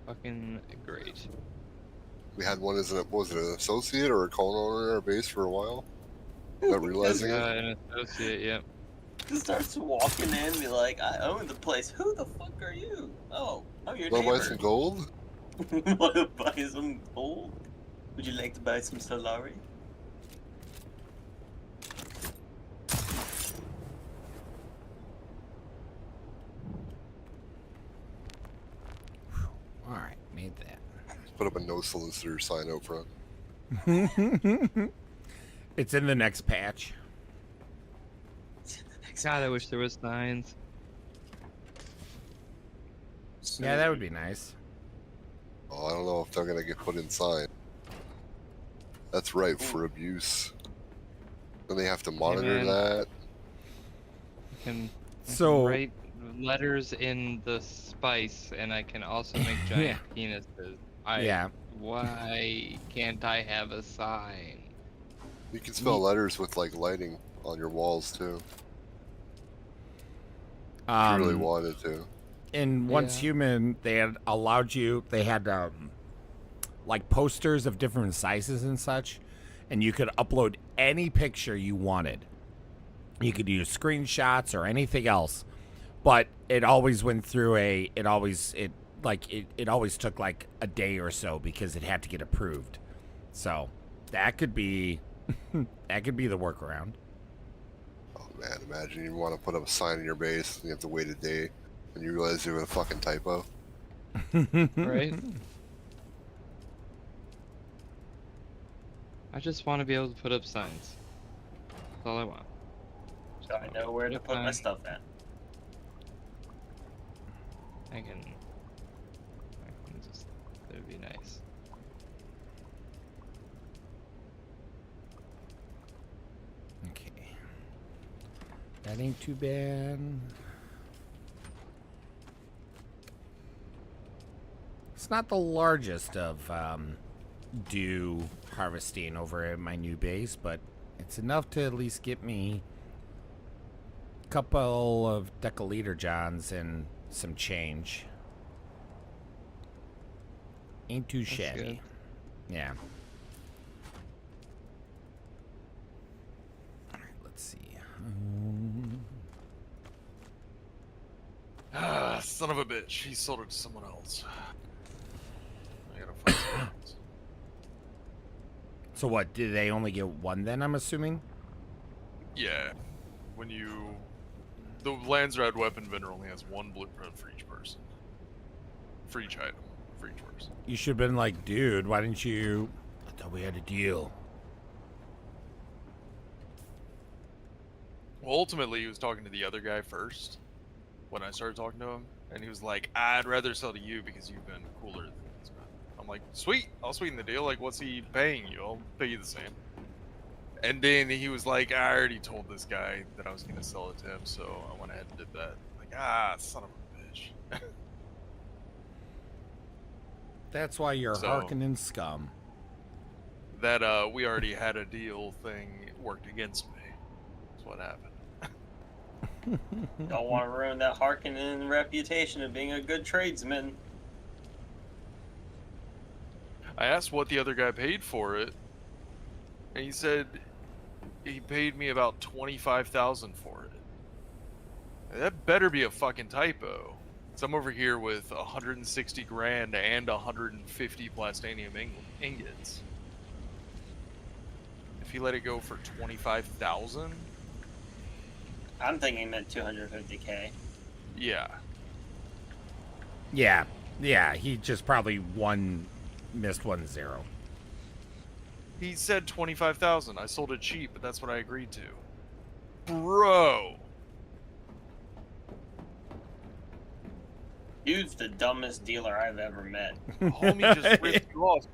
Fucking great. We had one as was it an associate or a co-owner in our base for a while? Not realizing it. An associate, yep. Just starts walking in and be like, I own the place. Who the fuck are you? Oh, your Wanna buy neighbor. some gold? Wanna buy some gold? Would you like to buy some Solari? Alright, made that. Put up a no solicitor sign out front. It's in the next patch. God, I wish there was signs. Yeah, that would be nice. Oh, I don't know if they're gonna get put inside. That's right, for abuse. Then they have to monitor man. that. I can So- write letters in the spice, and I can also make giant penises. Yeah. Why can't I have a sign? You can spell letters with like lighting on your walls too. If you really wanted to. In Once Yeah. Human, they had allowed you. They had like posters of different sizes and such, and you could upload any picture you wanted. You could use screenshots or anything else, but it always went through it always took like a day or so because it had to get approved. So that could be that could be the workaround. Oh man, imagine you want to put up a sign in your base and you have to wait a day and you realize you have a fucking typo. Right? I just want to be able to put up signs. That's all I want. So I know where to put my stuff at. I can just, that would be nice. Okay. That ain't too bad. It's not the largest of dew harvesting over at my new base, but it's enough to at least get me a couple of deciliter johns and some change. Ain't too shabby. Yeah. Alright, let's see. Son of a bitch. He sold it to someone else. I gotta find someone else. So what, did they only get one then, I'm assuming? Yeah. When you... The Landsrad weapon vendor only has one blueprint for each person. For each item. For each person. You should have been like, dude, why didn't you... I thought we had a deal. Well, ultimately, he was talking to the other guy first. When I started talking to him. And he was like, I'd rather sell to you because you've been cooler than this guy. I'm like, sweet, I'll sweeten the deal. Like, what's he paying you? I'll pay you the same. And then he was like, I already told this guy that I was going to sell it to him, so I went ahead and did that. Like, son of a bitch. That's why you're So- Harkonnen scum. That, we already had a deal thing worked against me. That's what happened. Don't want to ruin that Harkonnen reputation of being a good tradesman. I asked what the other guy paid for it, and he said he paid me about $25,000 for it. That better be a fucking typo. So I'm over here with 160 grand and 150 plastinium ingots. If he let it go for 25,000, I'm thinking he meant 250k. yeah. Yeah, he just probably missed 1-0. He said 25,000. I sold it cheap, but that's what I agreed to. Bro. Dude's the dumbest dealer I've ever met. Homie just ripped you off.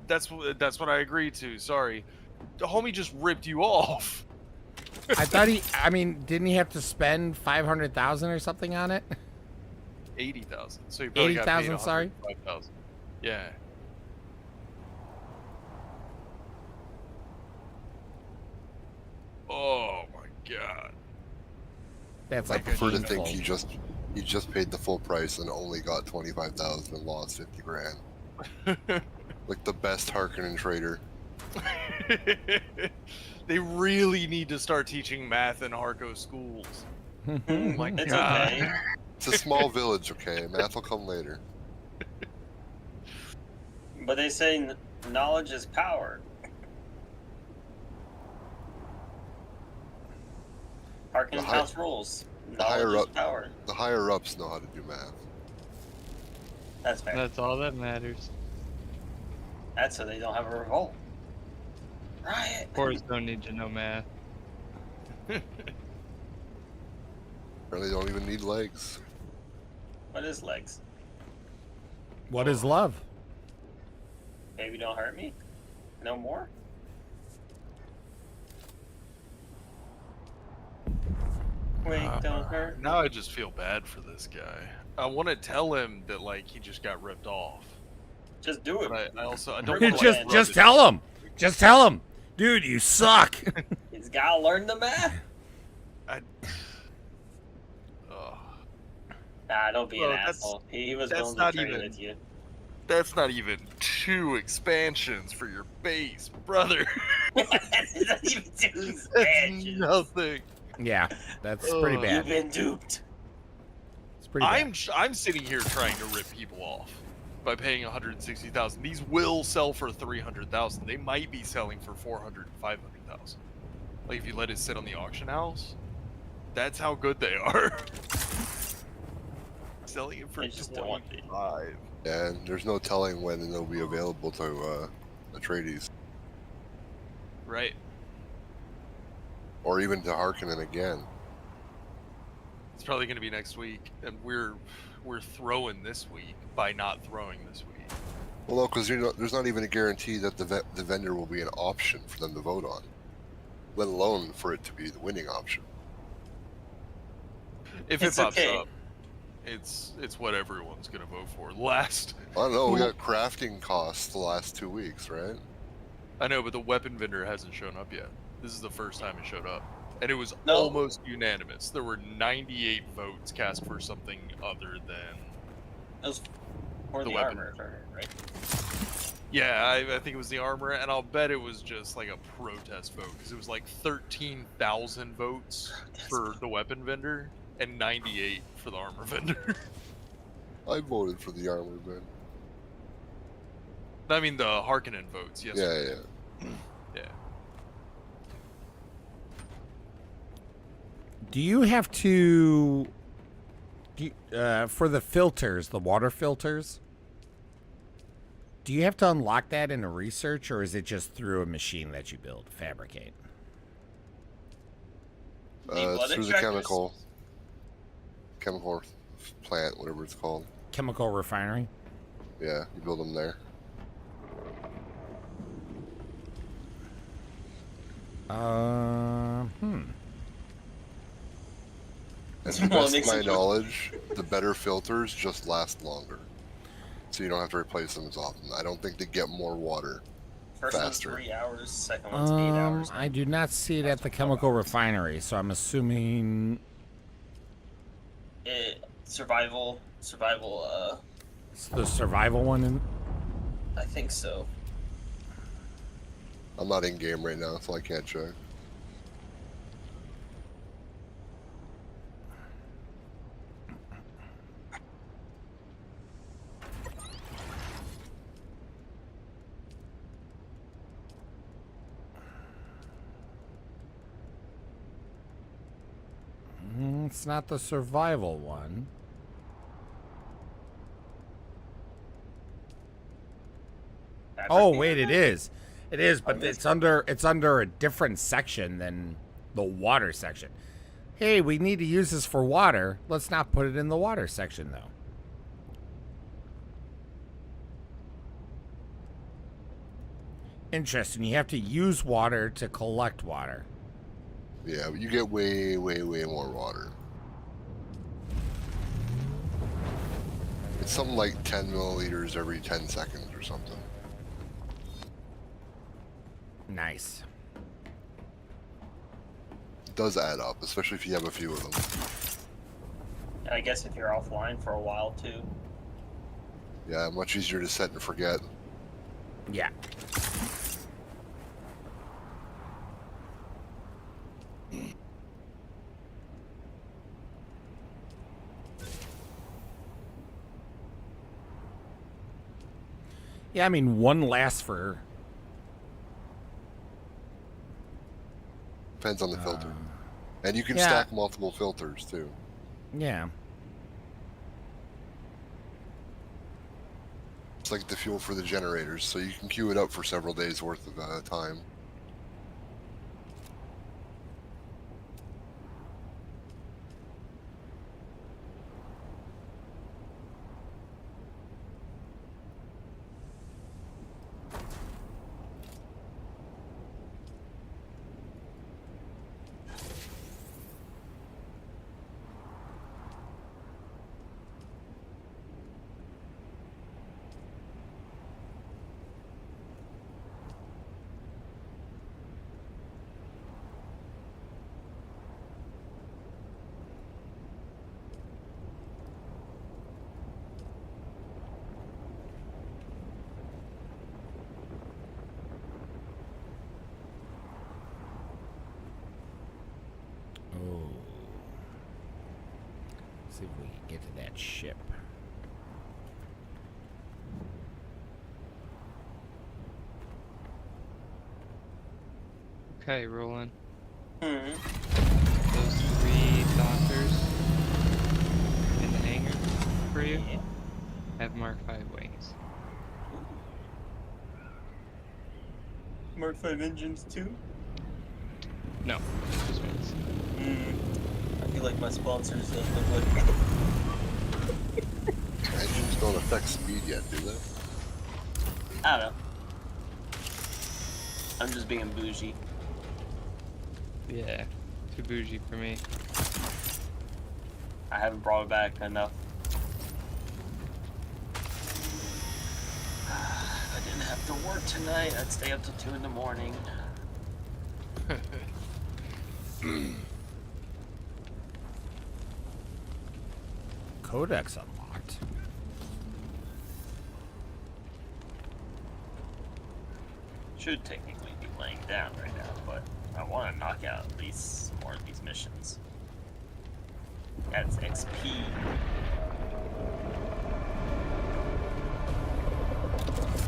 That's what I agreed to. Sorry. The homie just ripped you off. I thought didn't he have to spend 500,000 or something on it? 80,000. So you probably got paid 80,000, sorry? 105,000. Yeah. Oh my god. That's I like prefer to painful. think he just paid the full price and only got 25,000 and lost 50 grand. Like the best Harkonnen trader. They really need to start teaching math in Harko schools. Oh my It's god. okay. It's a small village, okay? Math will come later. But they say knowledge is power. Harkonnen house rules. Knowledge is power. The higher ups know how to do math. That's fair. That's all that matters. That's so they don't have a revolt. Riot. Boars don't need to know math. Really don't even need legs. What is legs? What is love? Baby, don't hurt me. No more. Wink, don't hurt. Now I just feel bad for this guy. I want to tell him that like he just got ripped off. Just do it. But I also I don't Rip want him to just tell him. Just tell him, dude. You suck. He's gotta learn the math. Nah, don't be Bro, an asshole. He was that's willing to not train even- with you. That's not even 2 expansions for your base, brother. It's not even 2 That's expansions. nothing. Yeah, that's pretty You've bad. been duped. It's pretty bad. I'm sitting here trying to rip people off by paying 160,000. These will sell for 300,000. They might be selling for 400, 500,000. Like if you let it sit on the auction house, that's how good they are. Selling it for They just don't want it. 25. And there's no telling when they'll be available to the tradies. Right. Or even to Harkonnen again. It's probably going to be next week, and we're throwing this week by not throwing this week. Well, no, because there's not even a guarantee that the vendor will be an option for them to vote on, let alone for it to be the winning option. If It's it pops okay. up, it's what everyone's going to vote for. Last. I don't know. We got crafting costs the last 2 weeks, right? I know, but the weapon vendor hasn't shown up yet. This is the first time it showed up. And it was No. almost unanimous. There were 98 votes cast for something other than... It was for The the weapon. armor, right? Yeah, I think it was the armor, and I'll bet it was just like a protest vote, because it was like 13,000 votes for the weapon vendor, and 98 for the armor vendor. I voted for the armor vendor. I mean, the Harkonnen votes, yes. Yeah. Yeah. Do you have to, for the filters, the water filters, do you have to unlock that in a research, or is it just through a machine that you build, fabricate? It's through the chemical plant, whatever it's called. Chemical refinery? Yeah, you build them there. And to the Well, it best of makes my it- knowledge, the better filters just last longer. So you don't have to replace them as often. I don't think they get more water First faster. one's 3 hours, second one's 8 hours. I do not see it at the chemical refinery, so I'm assuming Survival, it's the survival one. I think so. I'm not in game right now, so I can't check. It's not the survival one. Oh wait, it is. It is, but it's under a different section than the water section. Hey, we need to use this for water. Let's not put it in the water section though. Interesting. You have to use water to collect water. Yeah, but you get way, way, way more water. It's something like 10 milliliters every 10 seconds or something. Nice. It does add up, especially if you have a few of them. And I guess if you're offline for a while too. Yeah, much easier to set and forget. Yeah. Yeah, I mean, one lasts for... Depends on the filter. And you can yeah. stack multiple filters, too. Yeah. It's like the fuel for the generators, so you can queue it up for several days worth of time. See if we can get to that ship. Okay, Roland. Hmm. Those 3 doctors in the hangar for you have Mark 5 wings. Mark 5 engines too? No, just wings. I feel like my sponsors look like. Engines don't affect speed yet, do they? I don't know. I'm just being bougie. Yeah, too bougie for me. I haven't brought it back enough. If I didn't have to work tonight, I'd stay up till 2 in the morning. Codex unlocked. Should technically be laying down right now, but I want to knock out at least more of these missions. That's XP.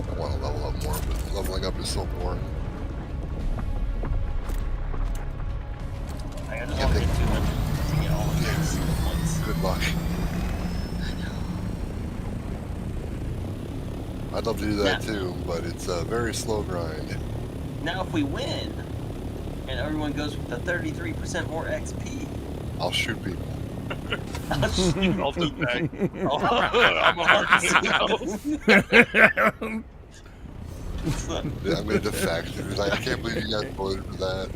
I want to level up more, but leveling up is so boring. I just want to get 200 to get all of these at once. Good luck. I'd love to do that too, but it's a very slow grind. Now if we win, and everyone goes with the 33% more XP, I'll shoot people. I'll shoot I'll people. defect. I'm a hard Yeah, I'm gonna defect. Because I can't believe you guys voted for that.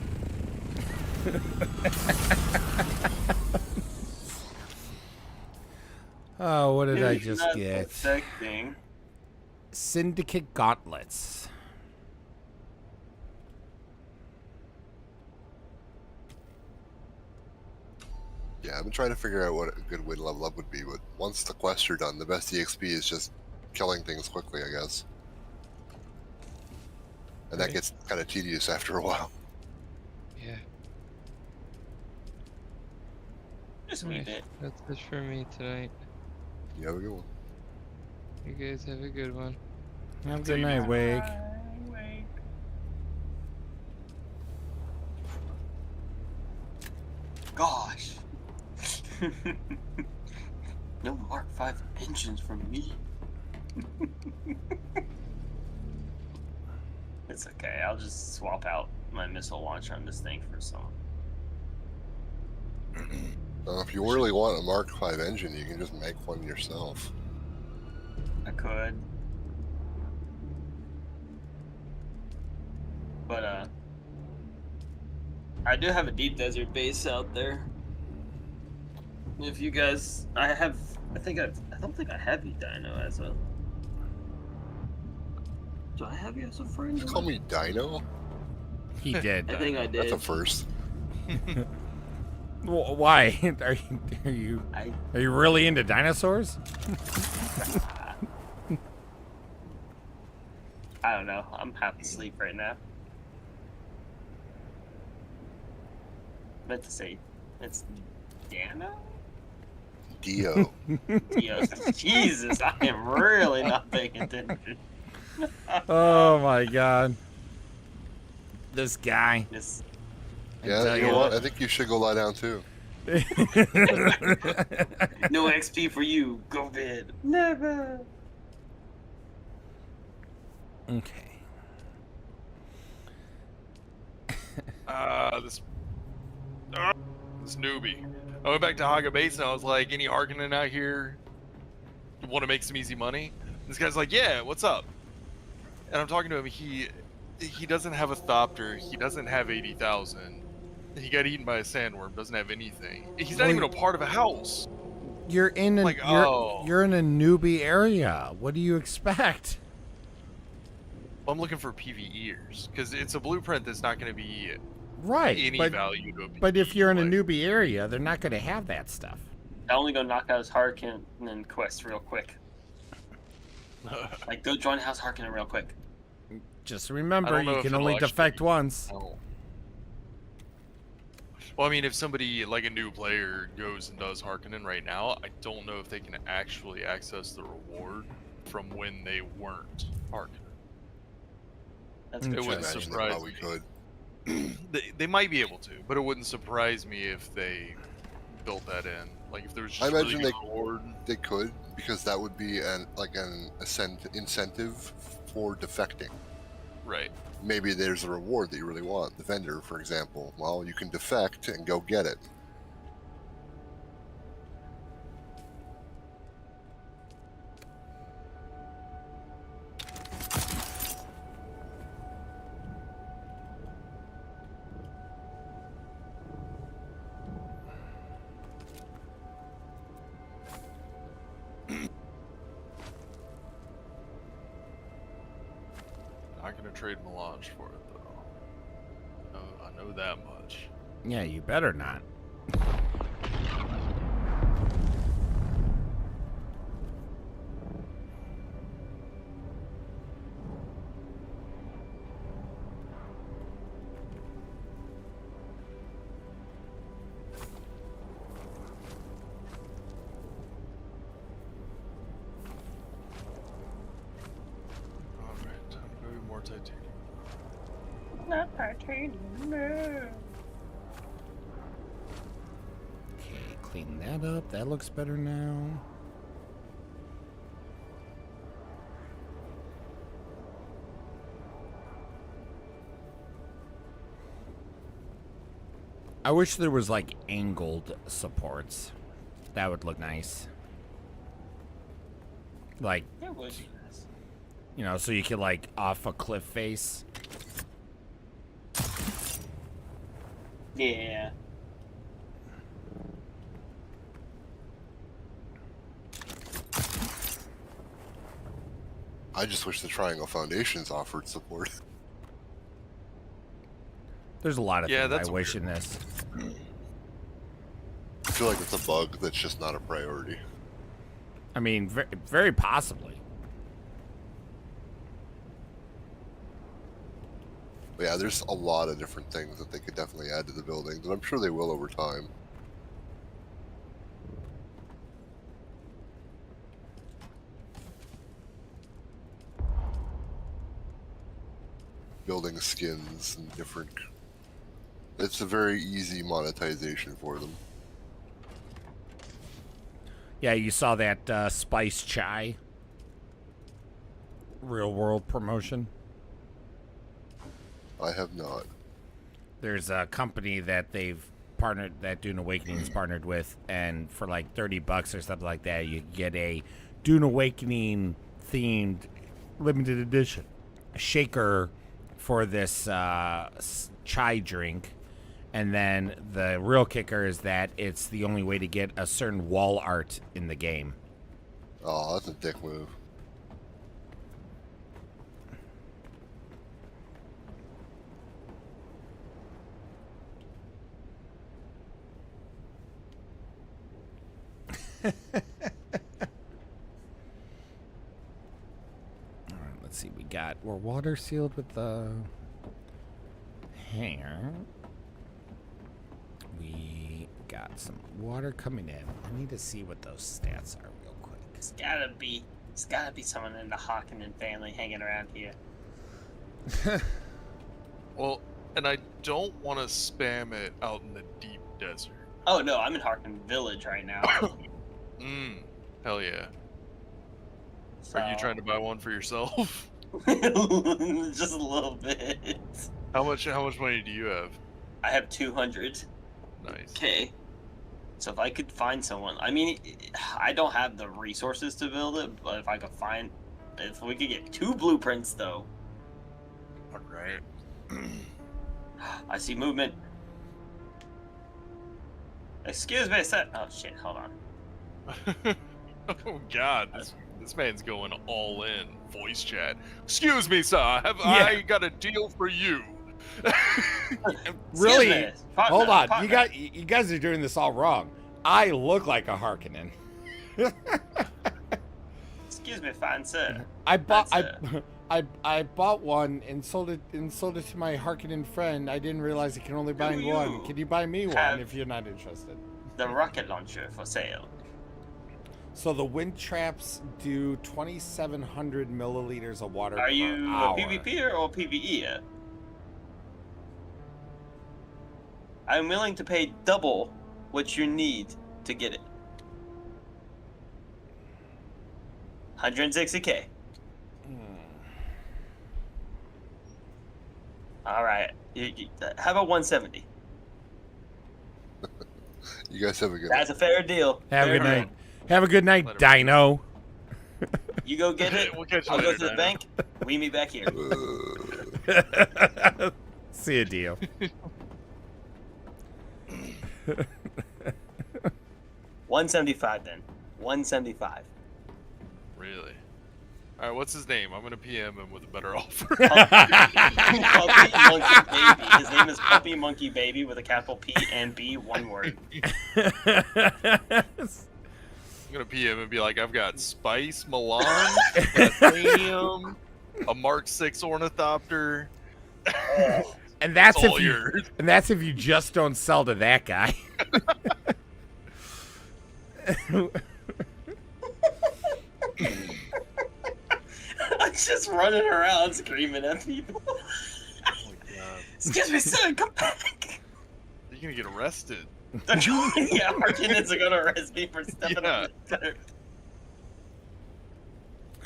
Oh, what did I just Not get? defecting. Syndicate gauntlets. Yeah, I've been trying to figure out what a good way to level up would be, but once the quests are done, the best EXP is just killing things quickly, I guess. And that gets kind of tedious after a while. Yeah. Just a wee bit. That's it for me tonight. You have a good one. You guys have a good one. Have a good night, Wake. Gosh. No Mark 5 engines from me. It's okay. I'll just swap out my missile launcher on this thing for some. If you really want a Mark 5 engine, you can just make one yourself. I could. But, I do have a deep desert base out there. If you guys, I don't think I have you, Dino, as a. Do I have you as a friend? You call me Dino? He did. I think I did. That's a first. Why? Are you really into dinosaurs? I don't know. I'm half asleep right now. Meant to say it's Dano? Dio. Dio. Jesus, I am really not paying attention. Oh my god. This guy. This. Yeah, you know what? I think you should go lie down too. No XP for you. Go bed. Never. Okay. This newbie. I went back to Haga Base and I was like, any Harkonnen out here want to make some easy money? This guy's like, yeah, what's up? And I'm talking to him, he doesn't have a Thopter, he doesn't have 80,000. He got eaten by a sandworm, doesn't have anything. He's not even a part of a house. You're in a you're in a newbie area. What do you expect? I'm looking for PvEers because it's a blueprint that's not going to be any but, value to a but if you're in a newbie area, they're not going to have that stuff. I'm only gonna knock out his Harkonnen quest real quick. Like, go join House Harkonnen real quick. Just remember, you can only defect once. Well, I mean, if somebody, like a new player, goes and does Harkonnen right now, I don't know if they can actually access the reward from when they weren't Harkonnen. That's It good. wouldn't Imagine they surprise probably me. could. They might be able to, but it wouldn't surprise me if they built that in. Like if there was I just a really imagine good reward. they could, because that would be an incentive for defecting. Right. Maybe there's a reward that you really want. The vendor, for example. Well, you can defect and go get it. Not gonna trade Melange for it though. No, I know that much. Yeah, you better not. Alright, time to go more titanium. Not titanium, no. Okay, clean that up. That looks better now. I wish there was like angled supports. That would look nice. Like, It would be nice. you know, so you could like off a cliff face. Yeah. I just wish the Triangle Foundations offered support. There's a lot of things that's I wish in this. I feel like it's a bug that's just not a priority. I mean, very possibly. But yeah, there's a lot of different things that they could definitely add to the buildings, and I'm sure they will over time. Building skins and different... It's a very easy monetization for them. Yeah, you saw that Spice Chai real world promotion. I have not. There's a company that they've partnered, that Dune Awakening's partnered with, and for like $30 or something like that, you get a Dune Awakening themed limited edition shaker for this chai drink. And then the real kicker is that it's the only way to get a certain wall art in the game. Oh, that's a dick move. All right, let's see. We're water sealed with the hanger. We got some water coming in. I need to see what those stats are real quick. It's gotta be someone in the Harkonnen family hanging around here. Well, and I don't want to spam it out in the deep desert. Oh no, I'm in Harkonnen Village right now. Hell yeah. So... Are you trying to buy one for yourself? Just a little bit. How much money do you have? I have 200. Nice. Okay. So if I could find someone, I mean, I don't have the resources to build it, but if we could get 2 blueprints though. Alright. I see movement. Excuse me, sir. Oh shit, hold on. Oh god, this man's going all in. Voice chat. Excuse me, sir. I got a deal for you? Really? Hold on. You guys are doing this all wrong. I look like a Harkonnen. Excuse me, fine sir. I I bought one and sold it to my Harkonnen friend. I didn't realize I can only buy one. Can you buy me one if you're not interested? The rocket launcher for sale. So the wind traps do 2,700 milliliters of water Are per you hour. a PvP or PvE? I'm willing to pay double what you need to get it. 160K. All right. How about 170? You guys have a good That's a fair deal. Have a Fair good deal. night. Have a good night, Dino. You go get it. We'll catch you I'll later, go to the Dino. bank. We meet back here. See a deal. 175 then. 175. Really? All right, what's his name? I'm gonna PM him with a better offer. Puppy Monkey Baby. His name is Puppy Monkey Baby with a capital P and B, one word. I'm gonna PM and be like, I've got spice, melange, titanium, a Mark 6 ornithopter. And that's It's all if you, yours. and that's if you just don't sell to that guy. I'm just running around screaming at people. Oh my god. Excuse me, sir, come back. You're gonna get arrested. Yeah, Harkonnens are gonna arrest me for stepping on the dirt.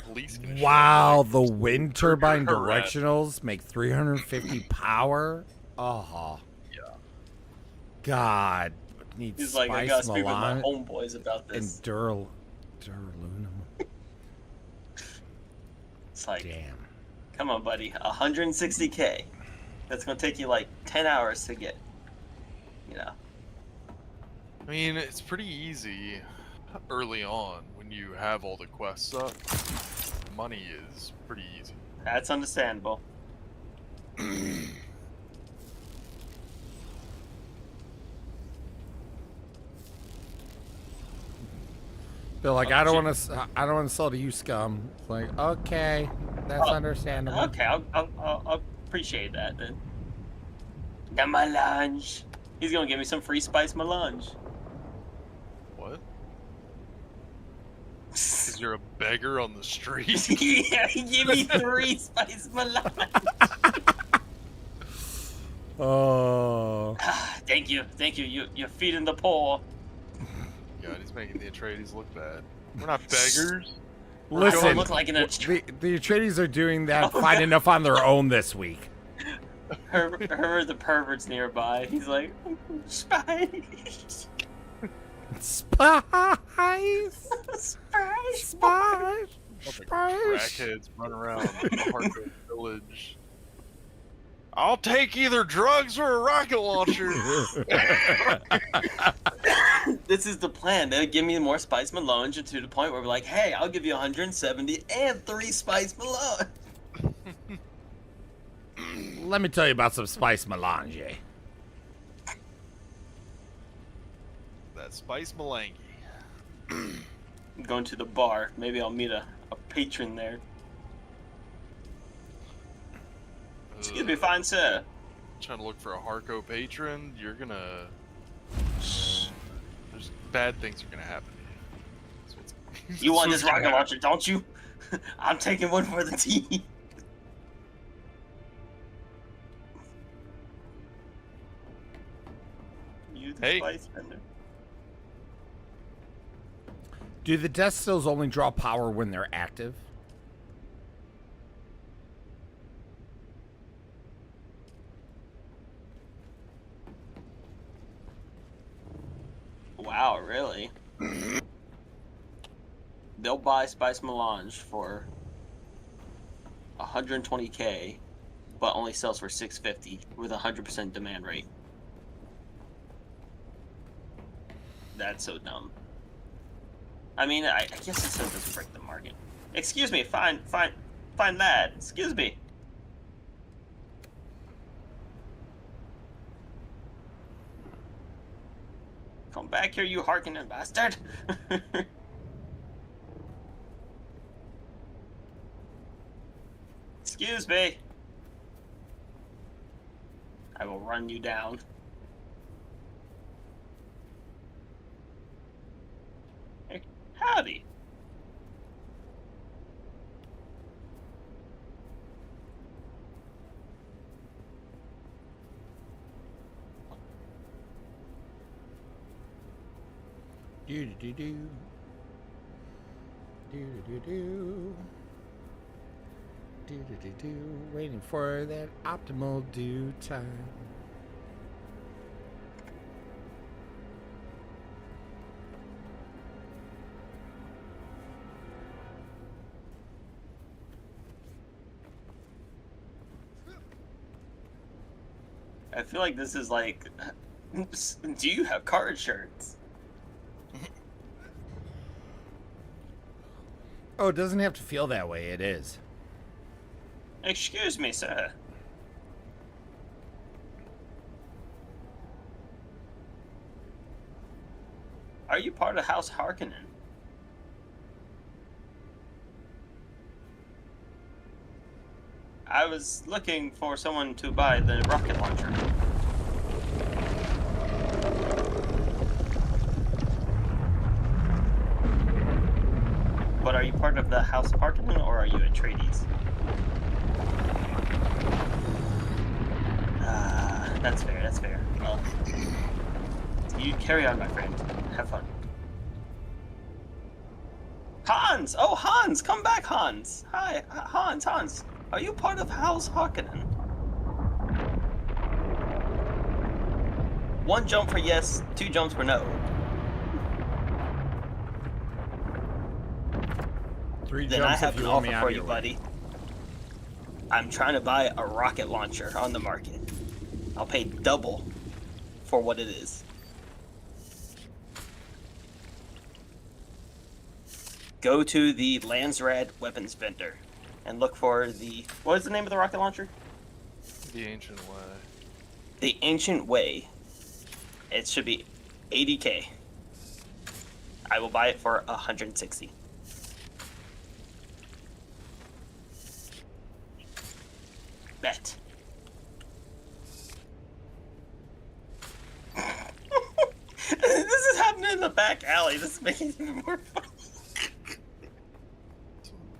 Police gonna Wow, show up. the wind turbine Correct. directionals make 350 power. Oh, yeah. God, needs He's like, I spice, gotta speak with my melange, homeboys about and this. duralunum. It's like, Damn. come on, buddy, 160K. That's gonna take you like 10 hours to get. You know. I mean, it's pretty easy early on when you have all the quests up. Money is pretty easy. That's understandable. They're like, I don't want to sell to you, scum. It's like, okay, that's understandable. Okay, I'll appreciate that then. The melange. He's gonna give me some free spice melange. What? Because you're a beggar on the street? Yeah, give me 3 spice melange. Oh. Thank you. You're feeding the poor. God, he's making the Atreides look bad. We're not beggars. Listen, look like an the Atreides are doing that fine enough on their own this week. Herbert the pervert's nearby. He's like, spice. Spice. Spice. Spice. Crackheads run around the hardcore village. I'll take either drugs or a rocket launcher. This is the plan. They'll give me more spice melange to the point where we're like, hey, I'll give you 170 and 3 spice melange. Let me tell you about some spice melange. That spice melange. I'm going to the bar. Maybe I'll meet a patron there. Excuse me, fine sir. Trying to look for a Harco patron, you're gonna... There's bad things are gonna happen to you. You want this rocket launcher, don't you? I'm taking one for the team. You the Hey. spice vendor. Do the death stills only draw power when they're active? Wow, really? They'll buy Spice Melange for 120K, but only sells for 650 with 100% demand rate. That's so dumb. I mean, I guess it still doesn't break the market. Excuse me, find that. Excuse me. Come back here, you Harkonnen bastard! Excuse me. I will run you down. Hey, howdy. Do do do do. Do do do. Do do do do. Waiting for that optimal due time. I feel like this is like, do you have car insurance? Oh, it doesn't have to feel that way. It is. Excuse me, sir. Are you part of House Harkonnen? I was looking for someone to buy the rocket launcher. But are you part of the House Harkonnen or are you Atreides? That's fair, that's fair. Well, you carry on, my friend. Have fun. Hans! Oh, Hans! Come back, Hans! Hi, Hans. Are you part of House Harkonnen? One jump for yes, 2 jumps for no. 3 Then I jumps have if an you want offer me out for of you, your way. buddy. I'm trying to buy a rocket launcher on the market. I'll pay double for what it is. Go to the Landsrad weapons vendor and look for the... What is the name of the rocket launcher? The Ancient Way. The Ancient Way. It should be 80K. I will buy it for 160. Bet. This is happening in the back alley. This is making it even more fun.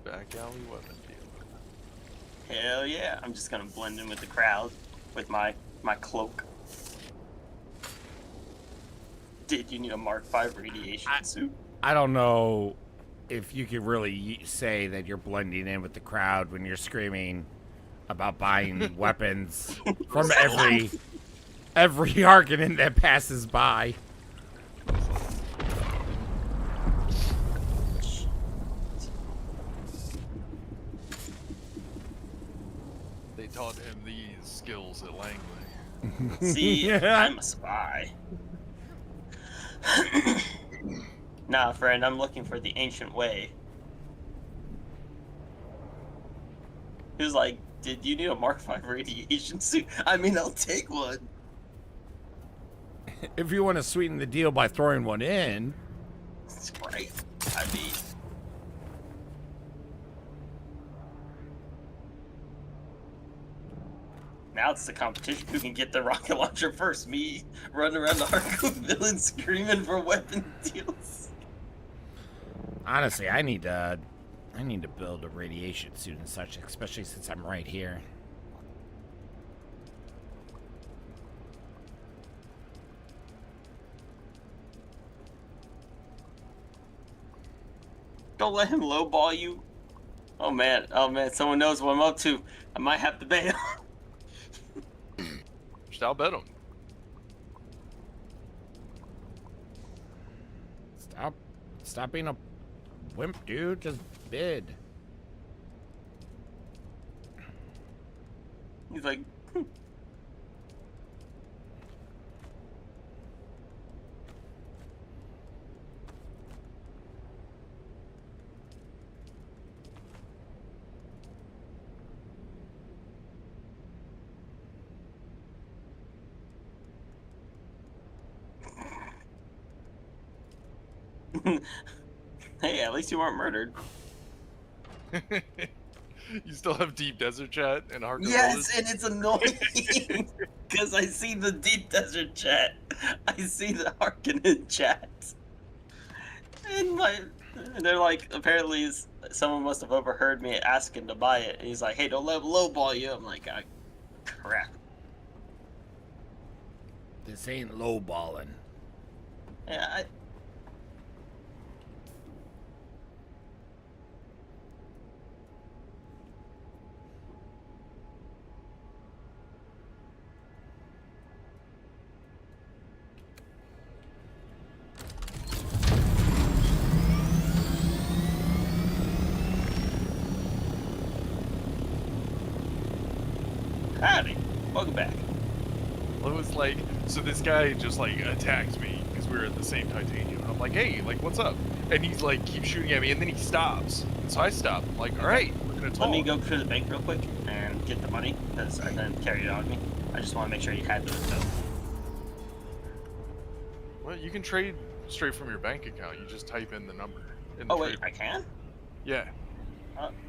Back alley weapon deal. Hell yeah. I'm just gonna blend in with the crowd with my cloak. Did you need a Mark V radiation suit? I don't know if you could really say that you're blending in with the crowd when you're screaming about buying weapons from every Harkonnen that passes by. They taught him these skills at Langley. See, I'm a spy. Nah, friend, I'm looking for the Ancient Way. He was like, did you need a Mark V radiation suit? I mean, I'll take one. If you want to sweeten the deal by throwing one in. That's right. I mean... Now it's the competition. Who can get the rocket launcher first? Me running around the hardcore villain screaming for weapon deals. Honestly, I need to build a radiation suit and such, especially since I'm right here. Don't let him lowball you. Oh man, someone knows what I'm up to. I might have to bail. Just I'll bet him. Stop being a wimp, dude. Just bid. He's like, hey, at least you weren't murdered. You still have deep desert chat and hardcore Yes, and it's annoying because I see the deep desert chat, I see the Harkonnen chat, and they're like, apparently someone must have overheard me asking to buy it, and he's like, "Hey, don't let him lowball you." I'm like, "Ah, crap." This ain't lowballing. Yeah, howdy, welcome back. Well, it was like, so this guy just like attacked me because we were at the same titanium. I'm like, hey, like, what's up? And he's like, keeps shooting at me, and then he stops. So I stop. I'm like, all right, we're gonna talk. Let me go to the bank real quick and get the money, because I didn't carry it on me. I just want to make sure you had those though. Well, you can trade straight from your bank account. You just type in the number. Oh wait, I can? Yeah.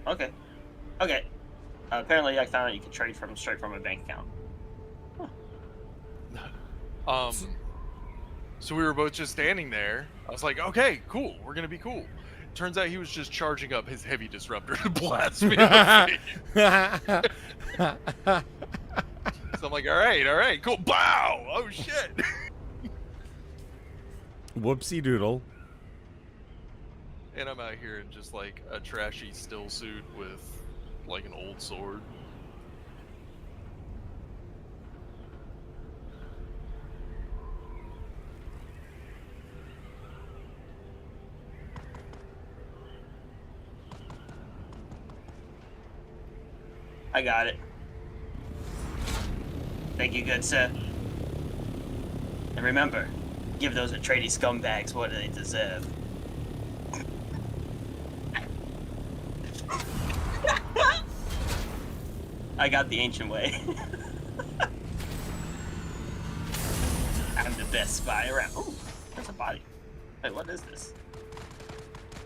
Okay. Okay. Apparently, I found out you could trade straight from a bank account. So we were both just standing there. I was like, okay, cool, we're gonna be cool. Turns out he was just charging up his heavy disruptor to blast me in the face. So I'm like, all right, cool. Bow! Oh shit! Whoopsie doodle. And I'm out here in just like a trashy still suit with like an old sword. I got it. Thank you, good sir. And remember, give those Atreides scumbags what they deserve. I got the ancient way. I'm the best spy around. Ooh, there's a body. Wait, what is this?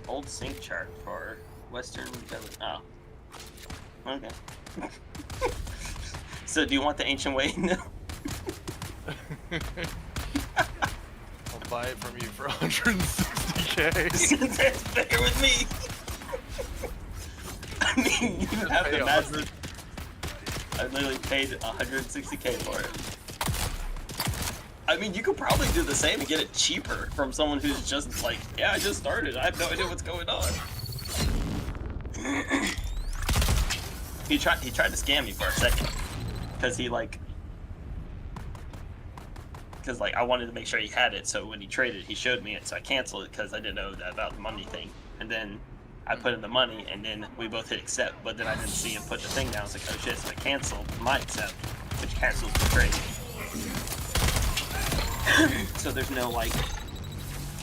Old sync chart for Western Village. Oh. Okay. So, do you want the ancient way? No. I'll buy it from you for 160k. That's fair with me. I mean, you have the master. I literally paid 160k for it. I mean, you could probably do the same and get it cheaper from someone who's just like, yeah, I just started. I have no idea what's going on. He tried to scam me for a second, because I wanted to make sure he had it, so when he traded, he showed me it, so I canceled it because I didn't know about the money thing. And then I put in the money, and then we both hit accept, but then I didn't see him put the thing down. I was like, oh shit, so I canceled my accept, which cancels the trade. So there's no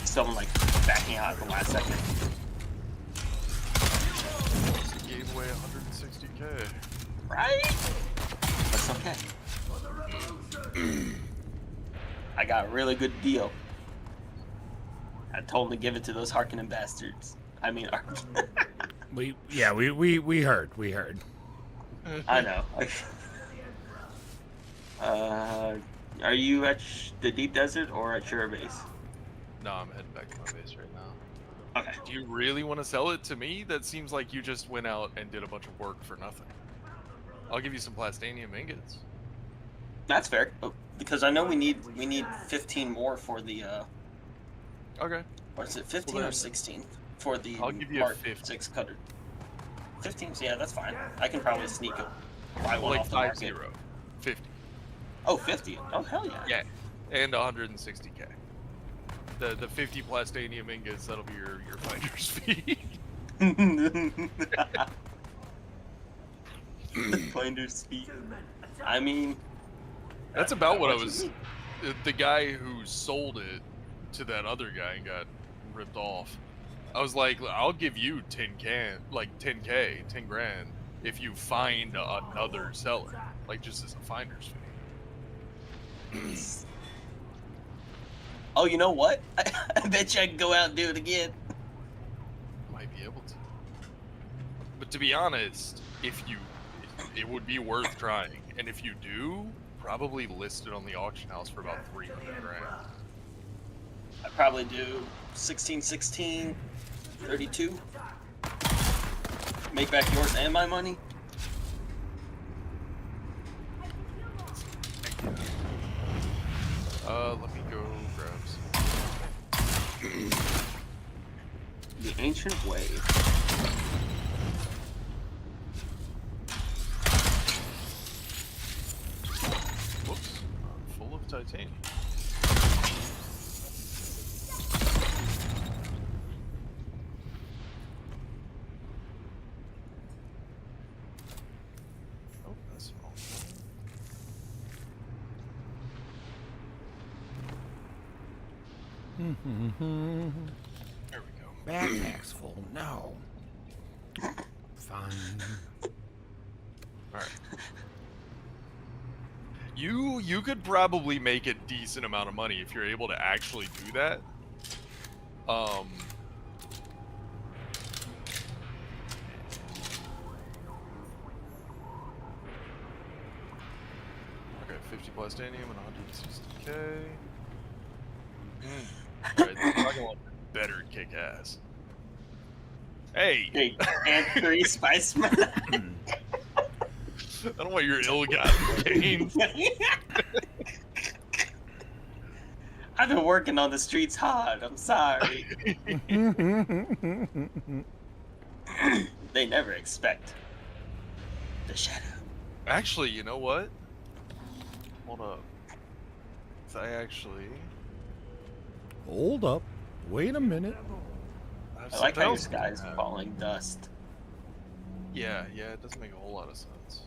someone backing out at the last second. He gave away 160k. Right? That's okay. I got a really good deal. I told him to give it to those Harkonnen bastards. I mean, we heard. I know. Are you at the deep desert or at your base? No, I'm heading back to my base right now. Okay. Do you really want to sell it to me? That seems like you just went out and did a bunch of work for nothing. I'll give you some plastanium ingots. That's fair, because I know we need 15 more for the. Okay. Or is it 15 or 16 for the I'll give you Mark 50. 6 cutter? 15, yeah, that's fine. I can probably sneak it. Buy one Like off the market. 50. Oh, 50. Oh, hell yeah. Yeah, and 160k. The 50 plastanium ingots, that'll be your finder's fee. Finder's fee. I mean, that's about what I was. The guy who sold it to that other guy and got ripped off. I was like, I'll give you 10k, 10 grand, if you find another seller, like just as a finder's fee. Oh, you know what? I bet you I can go out and do it again. Might be able to. But to be honest, it would be worth trying, and if you do, probably list it on the auction house for about 300 grand. I'd probably do 16, 16, 32. Make back yours and my money. Let me go grab some. The ancient way. Whoops, full of titanium. Oh, that's all. There we go. Backpack's full. No. Fine. Alright. You could probably make a decent amount of money if you're able to actually do that. Okay, 50 plus titanium and 160k. Alright, I'm talking about better kick ass. Hey! And 3 spicemen. I don't want your ill-gotten gains. I've been working on the streets hard. I'm sorry. They never expect the shadow. Actually, you know what? Hold up. I actually... Hold up. Wait a minute. I like how your sky's falling dust. Yeah, it doesn't make a whole lot of sense.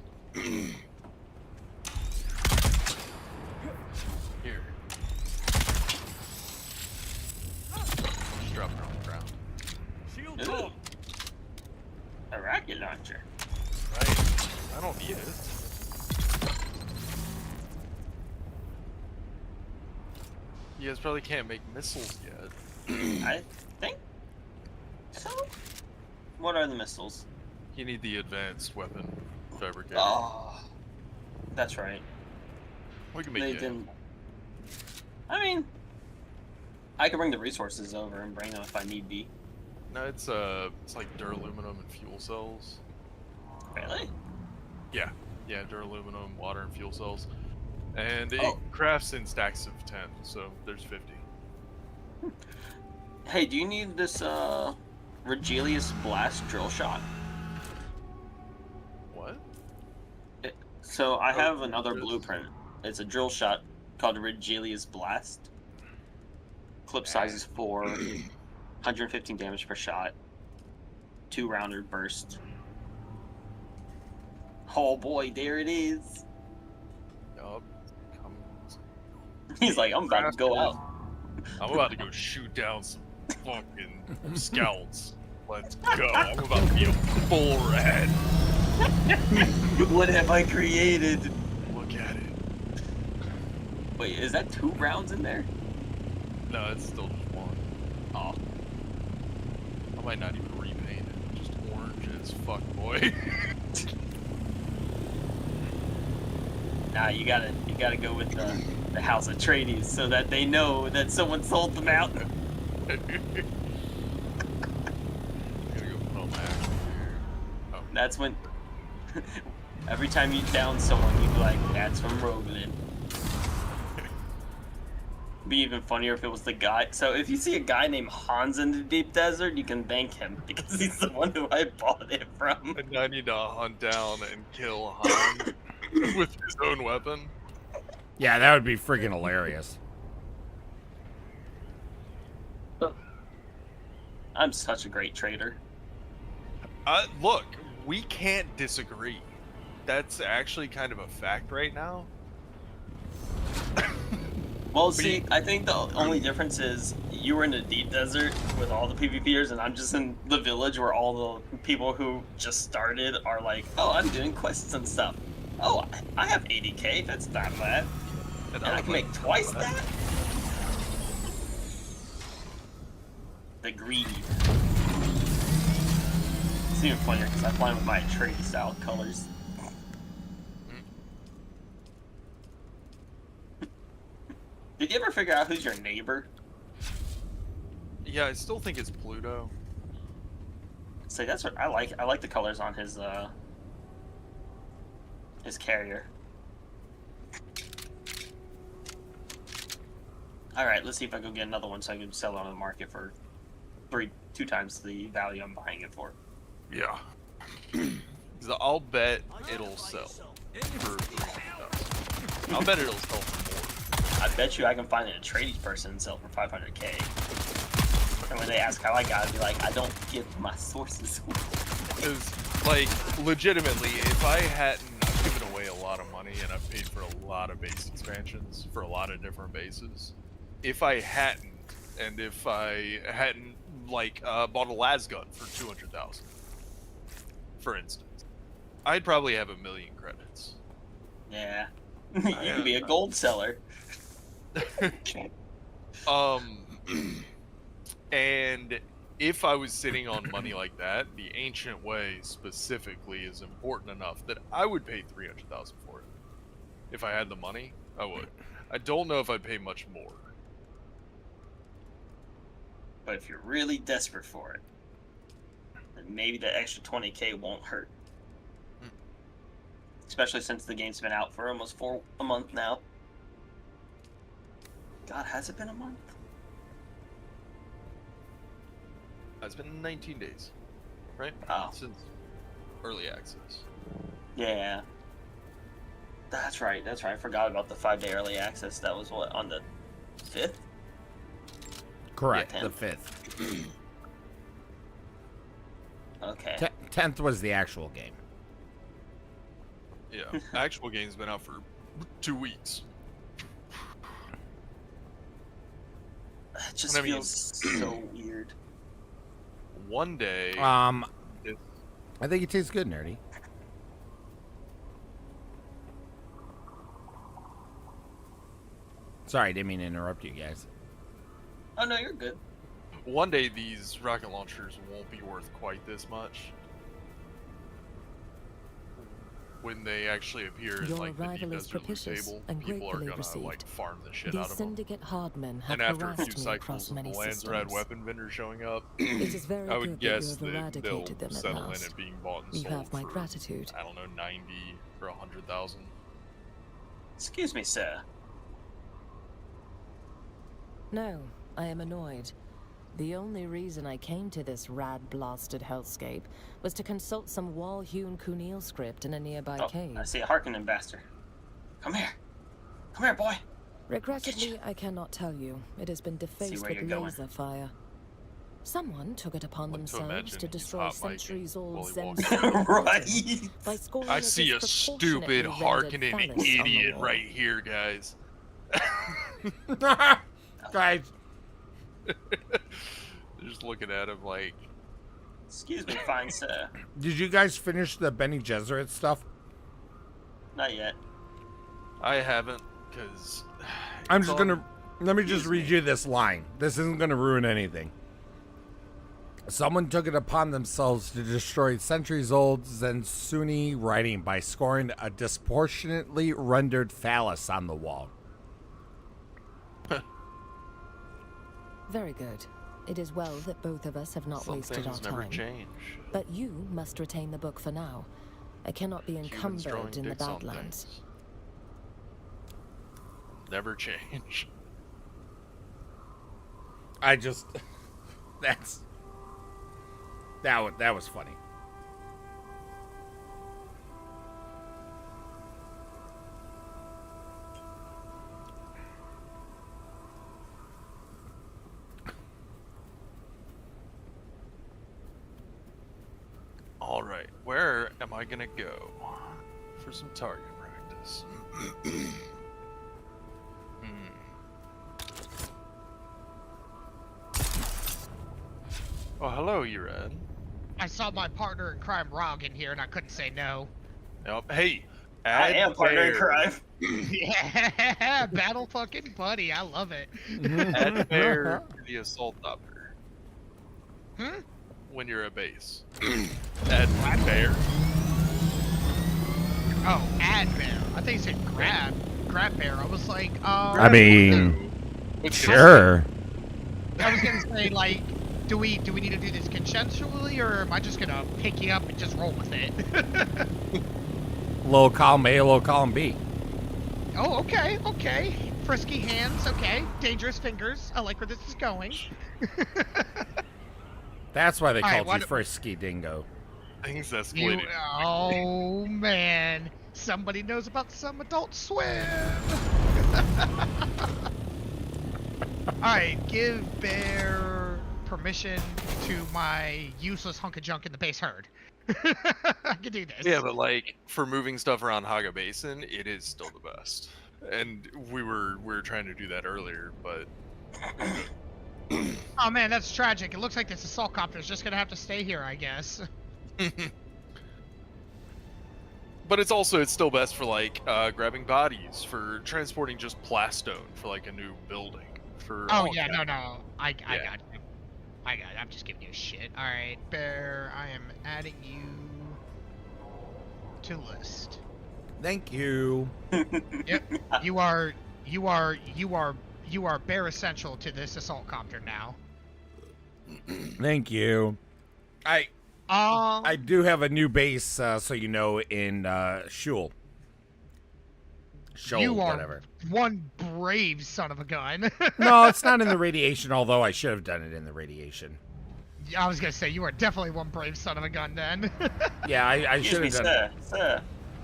Here. Just drop it on the ground. Ooh. A rocket launcher. Right. I don't need it. You guys probably can't make missiles yet. I think so. What are the missiles? You need the advanced weapon fabricator. Oh, that's right. We can make They it. didn't. I mean, I can bring the resources over and bring them if I need be. No, it's like duraluminum and fuel cells. Really? Yeah, duraluminum, water, and fuel cells. And it Oh. crafts in stacks of 10, so there's 50. Hey, do you need this Regilius Blast drill shot? What? So I have another blueprint. It's a drill shot called Regilius Blast. Clip size is 4, 115 damage per shot, 2-rounder burst. Oh boy, there it is. Yup. He's like, I'm about to go out. I'm about to go shoot down some fucking scouts. Let's go. I'm about to be a full red. What have I created? Look at it. Wait, is that 2 rounds in there? No, it's still just 1. Oh. I might not even repaint it. Just orange as fuck, boy. Nah, you gotta go with the House Atreides so that they know that someone sold them out. That's when every time you down someone, you be like, "That's from Roglin." Be even funnier if it was the guy. So if you see a guy named Hans in the deep desert, you can thank him because he's the one who I bought it from. And I need to hunt down and kill Hans with his own weapon. Yeah, that would be freaking hilarious. I'm such a great trader. Look, we can't disagree. That's actually kind of a fact right now. Well, see, I think the only difference is you were in the deep desert with all the PvPers, and I'm just in the village where all the people who just started are like, oh, I'm doing quests and stuff. Oh, I have 80k, that's not bad. And I can make twice that? The greed. It's even funnier because I'm flying with my Atreides style colors. Did you ever figure out who's your neighbor? Yeah, I still think it's Pluto. See, that's what I like. I like the colors on his carrier. All right, let's see if I go get another one so I can sell it on the market for 2 times the value I'm buying it for. Yeah. Because I'll bet it'll sell for 300,000. I'll bet it'll sell for more. I bet you I can find an Atreides person and sell for 500K. And when they ask how I got it, I'll be like, I don't give my sources. Because, like, legitimately, if I hadn't, I've given away a lot of money and I've paid for a lot of base expansions for a lot of different bases. If I hadn't, and if I hadn't, like, bought a las gun for 200,000, for instance, I'd probably have 1 million credits. Yeah. You can be a gold seller. And if I was sitting on money like that, the Ancient Way specifically is important enough that I would pay 300,000 for it. If I had the money, I would. I don't know if I'd pay much more. But if you're really desperate for it, then maybe the extra 20K won't hurt. Especially since the game's been out for almost a month now. God, has it been a month? It's been 19 days, right? Oh. Since early access. Yeah. That's right. I forgot about the 5-day early access. That was what, on the 5th? Correct, Yeah, the 5th. Okay. 10th was the actual game. Yeah, actual game's been out for 2 weeks. It just feels so weird. One day... I think it tastes good, Nerdy. Sorry, didn't mean to interrupt you guys. Oh, no, you're good. One day these rocket launchers won't be worth quite this much. When they actually appear in, Your like, the arrival deep is desert loot propitious table, and people are gratefully gonna, received. like, farm the shit The out of them. syndicate hardmen have And after a few harassed me across cycles of many the Lands Red systems. weapon vendors showing up, It is very I would good that guess you have that they'll eradicated them at settle in last. at being bought and You sold have my for, gratitude. I don't know, 90 or 100,000. Excuse me, sir. No, I am annoyed. The only reason I came to this rad-blasted hellscape was to consult some wall-hewn Kunil script in a nearby cave. I see a Harkonnen bastard. Come here. Come here, boy. Regrettably, I cannot tell you. It has been defaced where with you're going. laser fire. Someone took it upon Like to themselves imagine to he's destroy hot micing centuries-old while he Zen walks script Right. by scoring I a see a disproportionately stupid rendered Harkonnen phallus on the idiot wall. right here, guys. Guys. They're just looking at him like... Excuse me, fine sir. Did you guys finish the Bene Gesserit stuff? Not yet. I haven't, because... I'm just gonna... Let me just read you this line. This isn't gonna ruin anything. Someone took it upon themselves to destroy centuries-old Zensuni writing by scoring a disproportionately rendered phallus on the wall. Very good. It is well that both of us have not Some wasted our things never time. change. But you must retain the book for now. I cannot be Humans drawing encumbered in the dicks on Badlands. things. Never change. I just... That was funny. Alright, where am I gonna go for some target practice? Oh, hello, Ured. I saw my partner in crime Rog in here and I couldn't say no. Yep. Hey, I am partner in crime. Yeah, battle fucking buddy. I love it. Add bear to the assault doctor. Hmm? when you're at base. Add bear. Oh, add bear. I think you said grab bear. I was like, I mean, sure. I was gonna say, like, do we need to do this consensually, or am I just gonna pick you up and just roll with it? Low column A, low column B. Oh, okay. Frisky hands, okay. Dangerous fingers. I like where this is going. That's why they All right, called you Frisky Dingo. Things escalated. Oh man, somebody knows about some Adult Swim. Alright, give Bear permission to my useless hunk of junk in the base herd. I can do this. Yeah, but like for moving stuff around Haga Basin, it is still the best. And we were trying to do that earlier, but oh man, that's tragic. It looks like this assault copter is just gonna have to stay here, I guess. But it's still best for like grabbing bodies, for transporting just plastone for like a new building. For oh yeah, no, I got you. I'm just giving you shit. All right, Bear, I am adding you to list. Thank you. Yep, you are Bear essential to this assault copter now. Thank you. I do have a new base, so you know, in Shul. You are whatever. one brave son of a gun. No, it's not in the radiation, although I should have done it in the radiation. I was gonna say, you are definitely one brave son of a gun then. Yeah, I should have done it. Sir.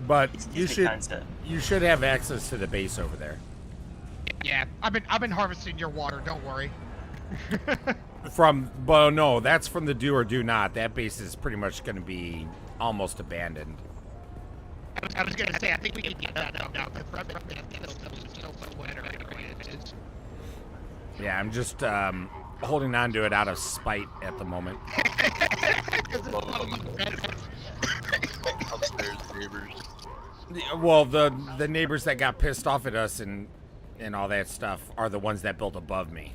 But you Kind sir. should have access to the base over there. Yeah, I've been harvesting your water, don't worry. Well, no, that's from the do or do not. That base is pretty much going to be almost abandoned. I was gonna say, I think we can get that out now. Yeah, I'm just holding on to it out of spite at the moment. Upstairs neighbors. Well, the neighbors that got pissed off at us and all that stuff are the ones that built above me.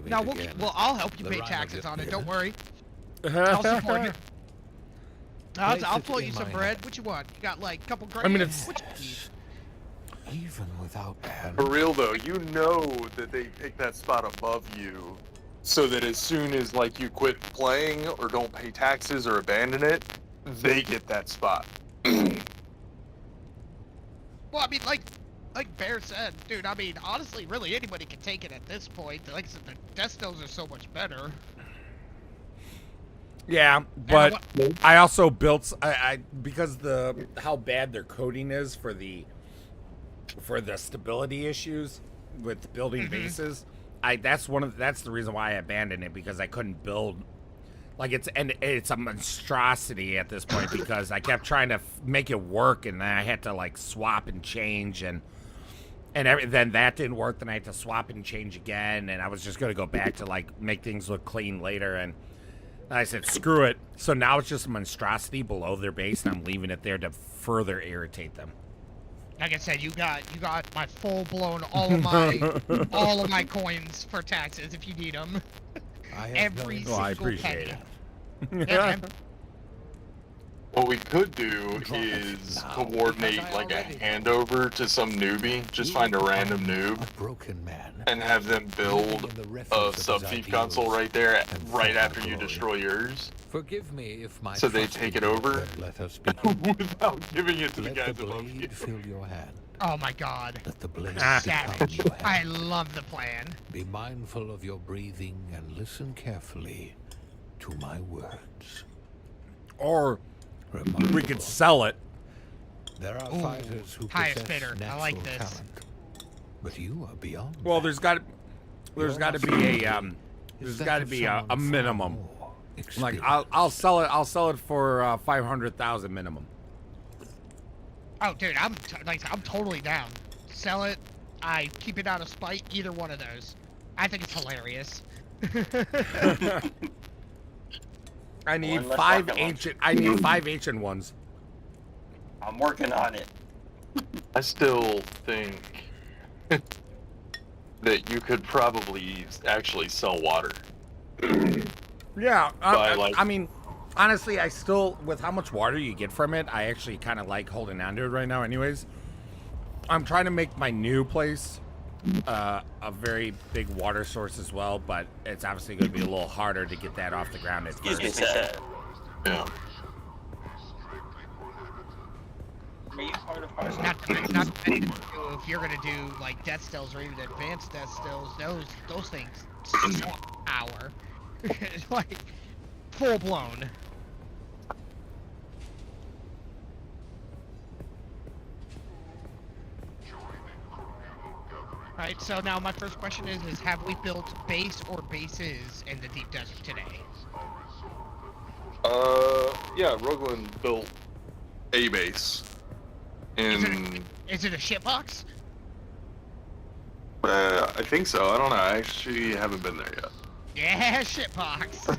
No, I'll help you pay taxes on it. Don't worry. I'll support it. I'll float you some bread. What you want? You got like a couple grand? I mean, it's what you need? Even without For real though, you know that they pick that spot above you, so that as soon as like you quit playing or don't pay taxes or abandon it, they get that spot. Well, I mean, like Bear said, dude. I mean, honestly, really anybody can take it at this point. Like I said, the destos are so much better. Yeah, but I also built because how bad their coding is for the stability issues with building bases. That's the reason why I abandoned it, because I couldn't build. Like it's a monstrosity at this point because I kept trying to make it work, and then I had to like swap and change, and then that didn't work. Then I had to swap and change again, and I was just gonna go back to like make things look clean later, and I said screw it. So now it's just a monstrosity below their base, and I'm leaving it there to further irritate them. Like I said, you got my full blown all of my coins for taxes if you need them. Every single I appreciate penny. it. Yeah, man. What we could do is coordinate like a handover to some newbie. Just find a random noob and have them build a sub-thief console right there, right after you destroy yours. Forgive me if my So they take it over let us without giving it to the let guys the above you. blade fill your hand. Oh my god. Let the blade Savage. become your I hand. love the plan. Be mindful of your breathing and listen carefully to my words. Or we could sell it. There are Ooh, fighters who highest possess bidder. I natural like this. talent, but you are beyond. Well, there's got to be a minimum. More Like I'll sell it for 500,000 minimum. Oh, dude, I'm totally down. Sell it. I keep it out of spite. Either one of those. I think it's hilarious. I need five ancient ones. I'm working on it. I still think that you could probably actually sell water. Yeah, By, I mean, honestly, I still, with how much water you get from it, I actually kind of like holding on to it right now anyways. I'm trying to make my new place a very big water source as well, but it's obviously going to be a little harder to get that off the ground at first. Excuse me, sir. Yeah. Are you part of our Not to mention, if you're gonna do like death stills or even advanced death stills, those things suck power. Like full blown. Alright, so now my first question is have we built base or bases in the deep desert today? Yeah, Roglin built a base. Is it a shitbox? I think so. I don't know. I actually haven't been there yet. Yeah, shitbox.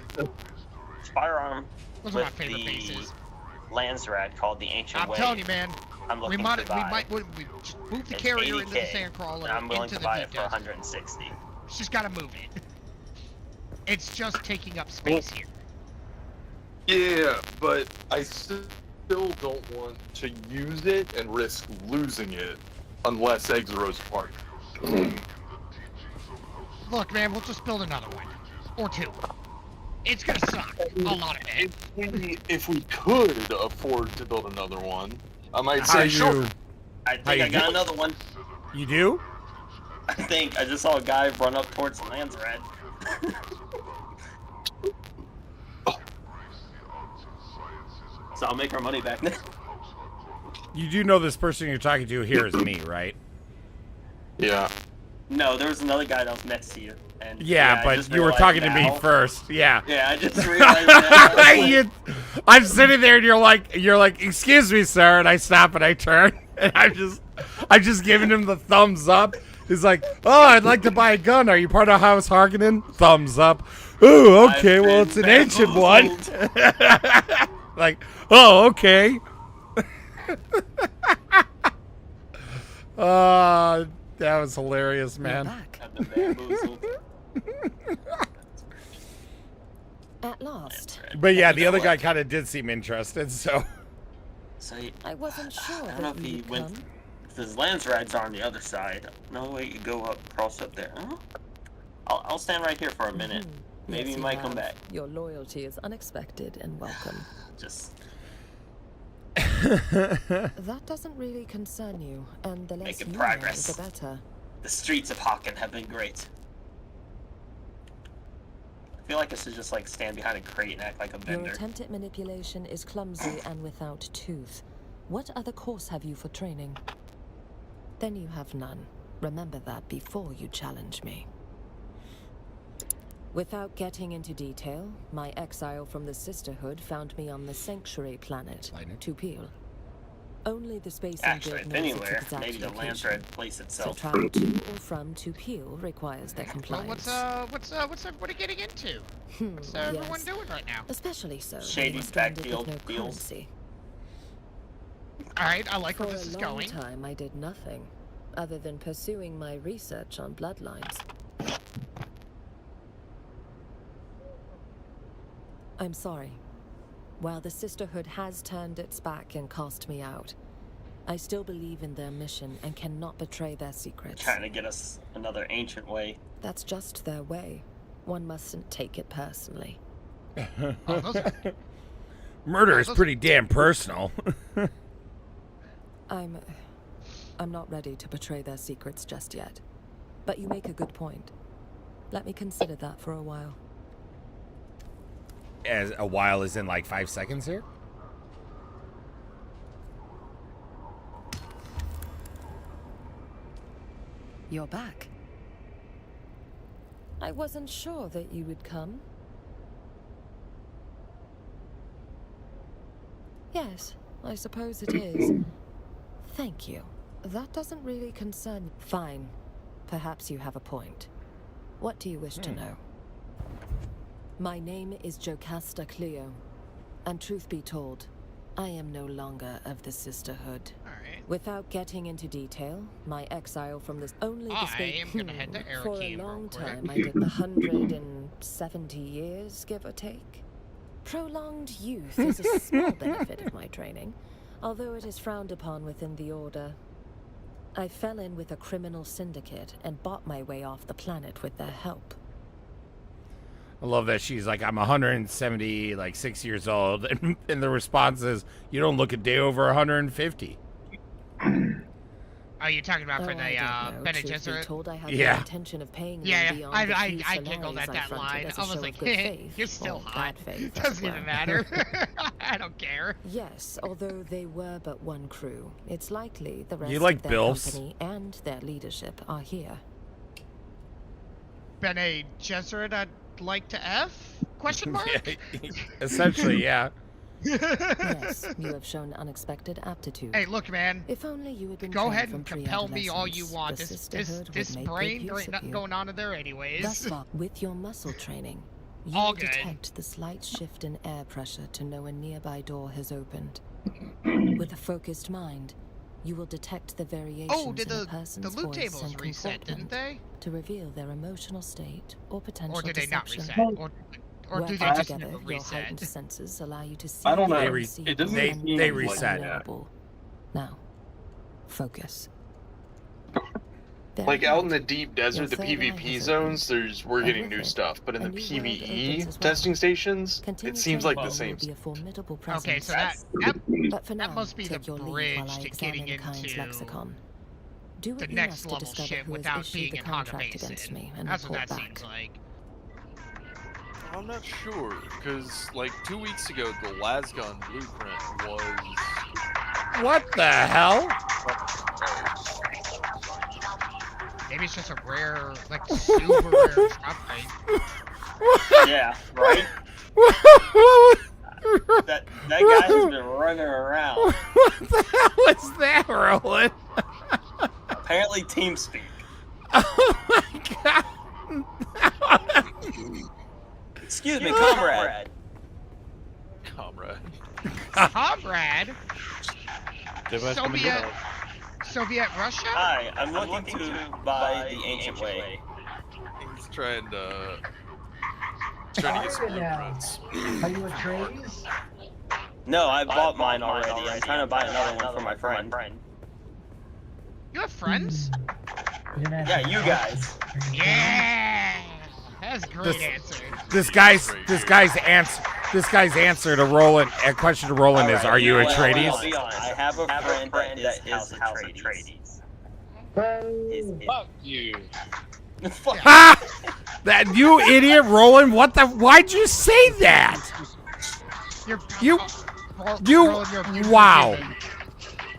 Firearm Those are my with favorite the bases. Landsrat called the Ancient I'm Way. telling you, man. I'm looking we might to buy. move the It's carrier into the 80K, sandcrawler and I'm willing into to the buy deep it for desert. 160. She's gotta move it. It's just taking up space here. Yeah, but I still don't want to use it and risk losing it unless eggs are roast apart. Look, man, we'll just build another one. Or two. It's gonna suck. A lot of it. If we could afford to build another one, I might say sure. I think I got another one. You do? I think. I just saw a guy run up towards the Landsrat. So I'll make our money back now. You do know this person you're talking to here is me, right? Yeah. No, there was another guy that was next to you. And Yeah, I but just you were realized talking to now. me first. Yeah. Yeah, I just realized that. I'm sitting there and you're like, excuse me, sir, and I stop and I turn and I'm just giving him the thumbs up. He's like, oh, I'd like to buy a gun. Are you part of House Harkonnen? Thumbs up. Ooh, okay, well it's an ancient one. Like, oh, okay. That was hilarious, man. At last. But yeah, the other guy kind of did seem interested, so. I wasn't sure. I don't know if he went. If his Landsrats are on the other side. No way you go up, cross up there. Huh? I'll stand right here for a minute. Maybe Yes, he you might come have. back. Your loyalty is unexpected and welcome. Just. That doesn't really concern you, and the less Making you know, progress. the better. The streets of Hocken have been great. I feel like I should just like stand behind a crate and act like a Your vendor. attempt at manipulation is clumsy and without tooth. What other course have you for training? Then you have none. Remember that before you challenge me. Without getting into detail, my exile from the Sisterhood found me on the Sanctuary planet, Tupil. Only the space Actually, grid if knows its anywhere, exact maybe the location. Landsrat place So itself. travel to or from Tupil requires their compliance. What's everybody getting into? What's everyone Yes. doing right now? Especially so. when Shady you're stranded backfield with no deals. currency. Alright, I like For where this is a long going. time, I did nothing other than pursuing my research on bloodlines. I'm sorry. While the Sisterhood has turned its back and cast me out, I still believe in their mission and cannot betray their secrets. Trying to get us another ancient way. That's just their way. One mustn't take it personally. Murder is pretty damn personal. I'm not ready to betray their secrets just yet. But you make a good point. Let me consider that for a while. As a while is in like 5 seconds here? You're back. I wasn't sure that you would come. Yes, I suppose it is. Thank you. That doesn't really concern you. Fine. Perhaps you have a point. What do you wish to know? My name is Jocasta Cleo, and truth be told, I am no longer of the Sisterhood. Without getting into detail, my exile from this only the state am gonna head to for a Arakim long real quick. time I did the 170 years, give or take. Prolonged youth is a small benefit of my training, although it is frowned upon within the Order. I fell in with a criminal syndicate and bought my way off the planet with their help. I love that she's like, I'm 170, like 6 years old, and the response is, you don't look a day over 150. Are you talking about for the Bene Truth be Gesserit? told, I had Yeah. no intention of paying them Yeah, beyond the few I giggled salaries at that fronted line. as I a was show like, of good faith, you're still or hot. bad faith, as Doesn't it even were. matter. I don't care. Yes, although they were but one crew, it's likely the rest You like of their Bills? company and their leadership are here. Bene Gesserit, I'd like to F? Question mark? Essentially, yeah. Yes, you have shown unexpected aptitude. Hey, look, man. If only you had been Go trained ahead from and compel me all you pre-adolescence, want. the This Sisterhood this would make brain, good there use ain't of nothing you. going on in there anyways. Thus far, with your muscle training, you All will good. detect the slight shift in air pressure to know a nearby door has opened. With a focused mind, you will detect the variations Oh, did in a the person's loot voice tables and reset, didn't comportment they? to reveal their emotional state or potential Or did they not deception. reset? Or do they Working just together, never your reset? heightened senses allow you to see I don't the know. unseen It doesn't and seem they the reset. unknowable. Now, focus. Like out in the deep desert, Your the third eye PvP has zones, we're And getting with new it, stuff, but in a the new world opens PvE as well. testing stations, Continue it seems like the training same. will be a formidable presence. Okay, so that But for now, must be the take your leave while bridge I to examine getting Kyne's into lexicon. Do what the you next must to level discover shit who has without issued being the in Haga contract against Basin. me and That's what report that back. seems like. I'm not sure, because like 2 weeks ago, the Lasgun blueprint was. What the hell? Maybe it's just a rare, like super rare something. Yeah, right? that guy has been running around. What the hell is that, Roland? Apparently TeamSpeak. Oh my god. Excuse me, comrade. Comrade. Comrade? Soviet Russia? Hi, I'm looking to buy the ancient way. He's trying to get some blueprints. Are you a Trace? No, I bought mine already. I'm trying to buy another one for my friend. You have friends? Yeah, you guys. Yeah! That's a great answer. This guy's answer to Roland, a question to Roland is, are you a Trades? I have a friend that is House of Trades. Fuck you. Ha! That you idiot, Roland! What the? Why'd you say that? You. Wow.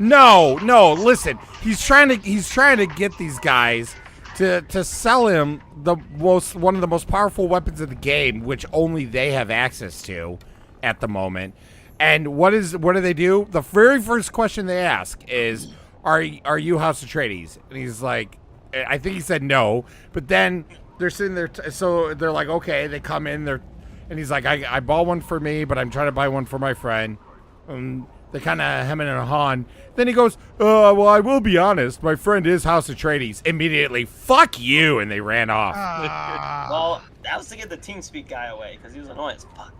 No. Listen, he's trying to get these guys to sell him one of the most powerful weapons of the game, which only they have access to at the moment. And what do they do? The very first question they ask is, "Are you House of Trades?" And he's like, I think he said no. But then they're sitting there, so they're like, okay. They come in, and he's like, I bought one for me, but I'm trying to buy one for my friend. They're kind of hemming and hawing. Then he goes, well, I will be honest. My friend is House of Trades. Immediately, fuck you, and they ran off. Well, that was to get the TeamSpeak guy away, because he was annoying as fuck.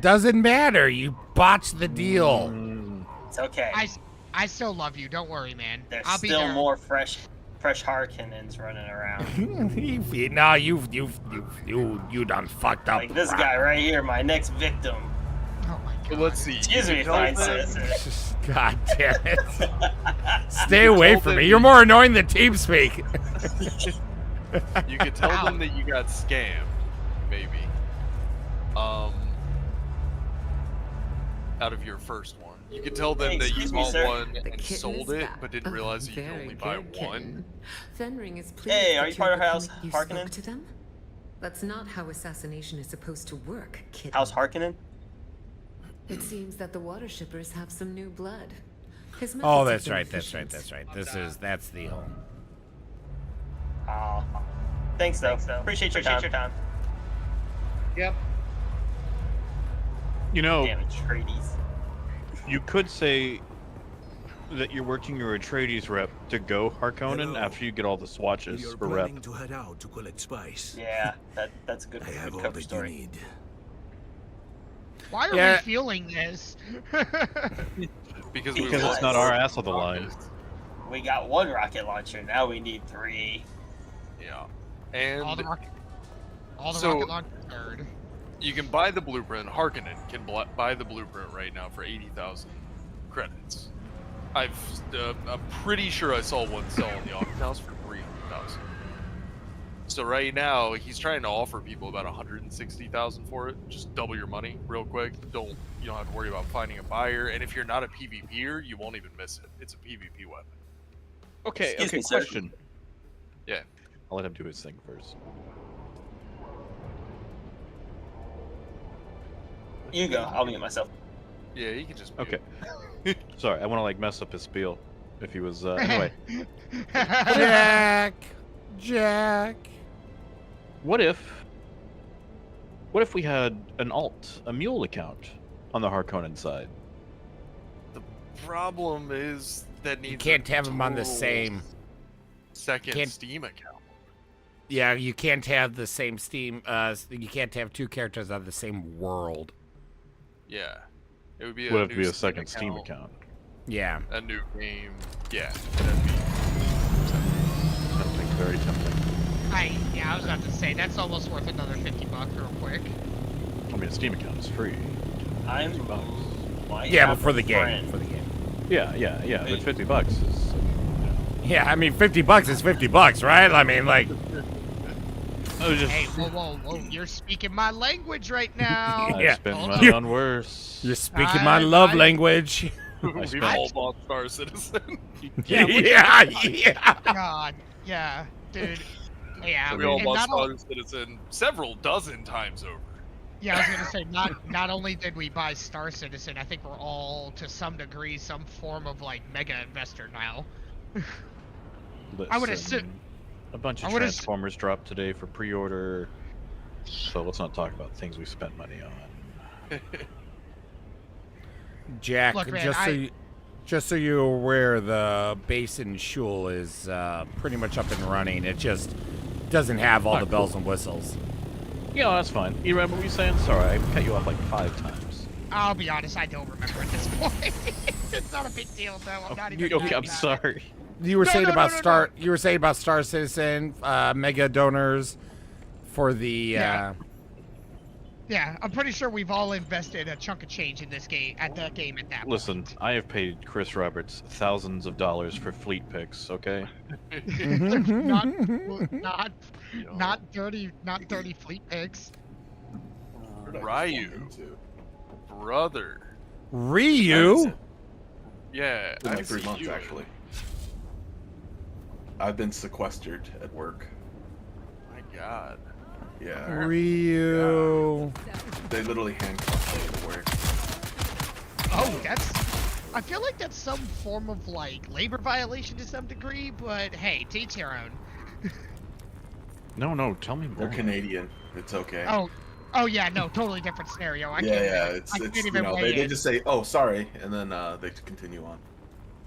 Doesn't matter. You botched the deal. It's okay. I still love you. Don't worry, man. There's I'll be still there. more fresh Harkonnens running around. No, you done fucked up. Like this guy right here, my next victim. Oh my god. Let's see. Excuse me, fine sir. God damn it. Stay away from me. You're more annoying than TeamSpeak. You could tell them that you got scammed, maybe. Out of your first one. You could tell them that you bought one and sold it, but didn't realize that you could only buy one. Fenring is pleased Hey, are that you part of you're the House point you Harkonnen? spoke to them? That's not how assassination is supposed to work, kid. House Harkonnen? It seems that the water shippers have some new blood. His Oh, methods that's have been right. That's right. efficient. That's right. That's the whole. Thanks, though. Appreciate your time. Yep. You know, Damn it, Trades. You could say that you're working your Atreides rep to go Harkonnen after you get all the swatches You're for rep. planning to head out to collect spice. Yeah, that's a good, I have good all cover that story. you need. Why are Yeah. we feeling this? Because it's not our ass on the line. We got 1 rocket launcher. Now we need 3. Yeah, and all the rocket so launchers third. you can buy the blueprint. Harkonnen can buy the blueprint right now for 80,000 credits. I'm pretty sure I saw one sell on the auction house for 300,000. So right now he's trying to offer people about 160,000 for it. Just double your money real quick. You don't have to worry about finding a buyer. And if you're not a PvPer, you won't even miss it. It's a PvP weapon. Okay, Excuse me, sir. question. Yeah. I'll let him do his thing first. You go. I'll mute myself. Yeah, you can just. Okay. Sorry, I want to like mess up his spiel. If he was anyway. Jack. What if we had an alt, a mule account on the Harkonnen side? The problem is that needs You can't a have them on the total same second Steam account. Yeah, you can't have the same Steam. You can't have 2 characters on the same world. Yeah, it would be. Would a have to new be a second Steam account. Yeah. A new game. Yeah. That'd be tempting. Very tempting. I was about to say that's almost worth another $50 real quick. I mean, a Steam account is free. Yeah, but for the game. For the game. Yeah. But $50 is. Yeah, I mean, $50 is $50, right? I mean, like. Hey, whoa! You're speaking my language right now. I spend money on worse. You're speaking my love language. We've all bought Star Citizen. Yeah. God, yeah, dude. Yeah, we all and bought not Star Citizen several dozen times over. Yeah, I was gonna say not only did we buy Star Citizen, I think we're all to some degree some form of like mega investor now. I would assume a bunch of Transformers dropped today for pre-order. So let's not talk about things we spent money on. Jack, Look, man, just so you're aware, the base in Shul is pretty much up and running. It just doesn't have all the bells and whistles. Yeah, that's fine. You remember what you saying? Sorry, I cut you off like 5 times. I'll be honest, I don't remember at this point. It's not a big deal, though. I'm not even. Okay, I'm sorry. You were saying about Star. You were saying about Star Citizen, mega donors for the. Yeah, I'm pretty sure we've all invested a chunk of change in this game at that point. Listen, I have paid Chris Roberts thousands of dollars for fleet picks. Okay. not dirty fleet picks. Ryu, brother. Ryu. Yeah, It's been like 3 months actually. I've been sequestered at work. My God. Yeah. Ryu. They literally handcuffed me at work. Oh, I feel like that's some form of like labor violation to some degree, but hey, to each their own. No, tell me more. They're Canadian. It's okay. Oh yeah, no, totally different scenario. It's you know, they just say, "Oh, sorry," and then they continue on.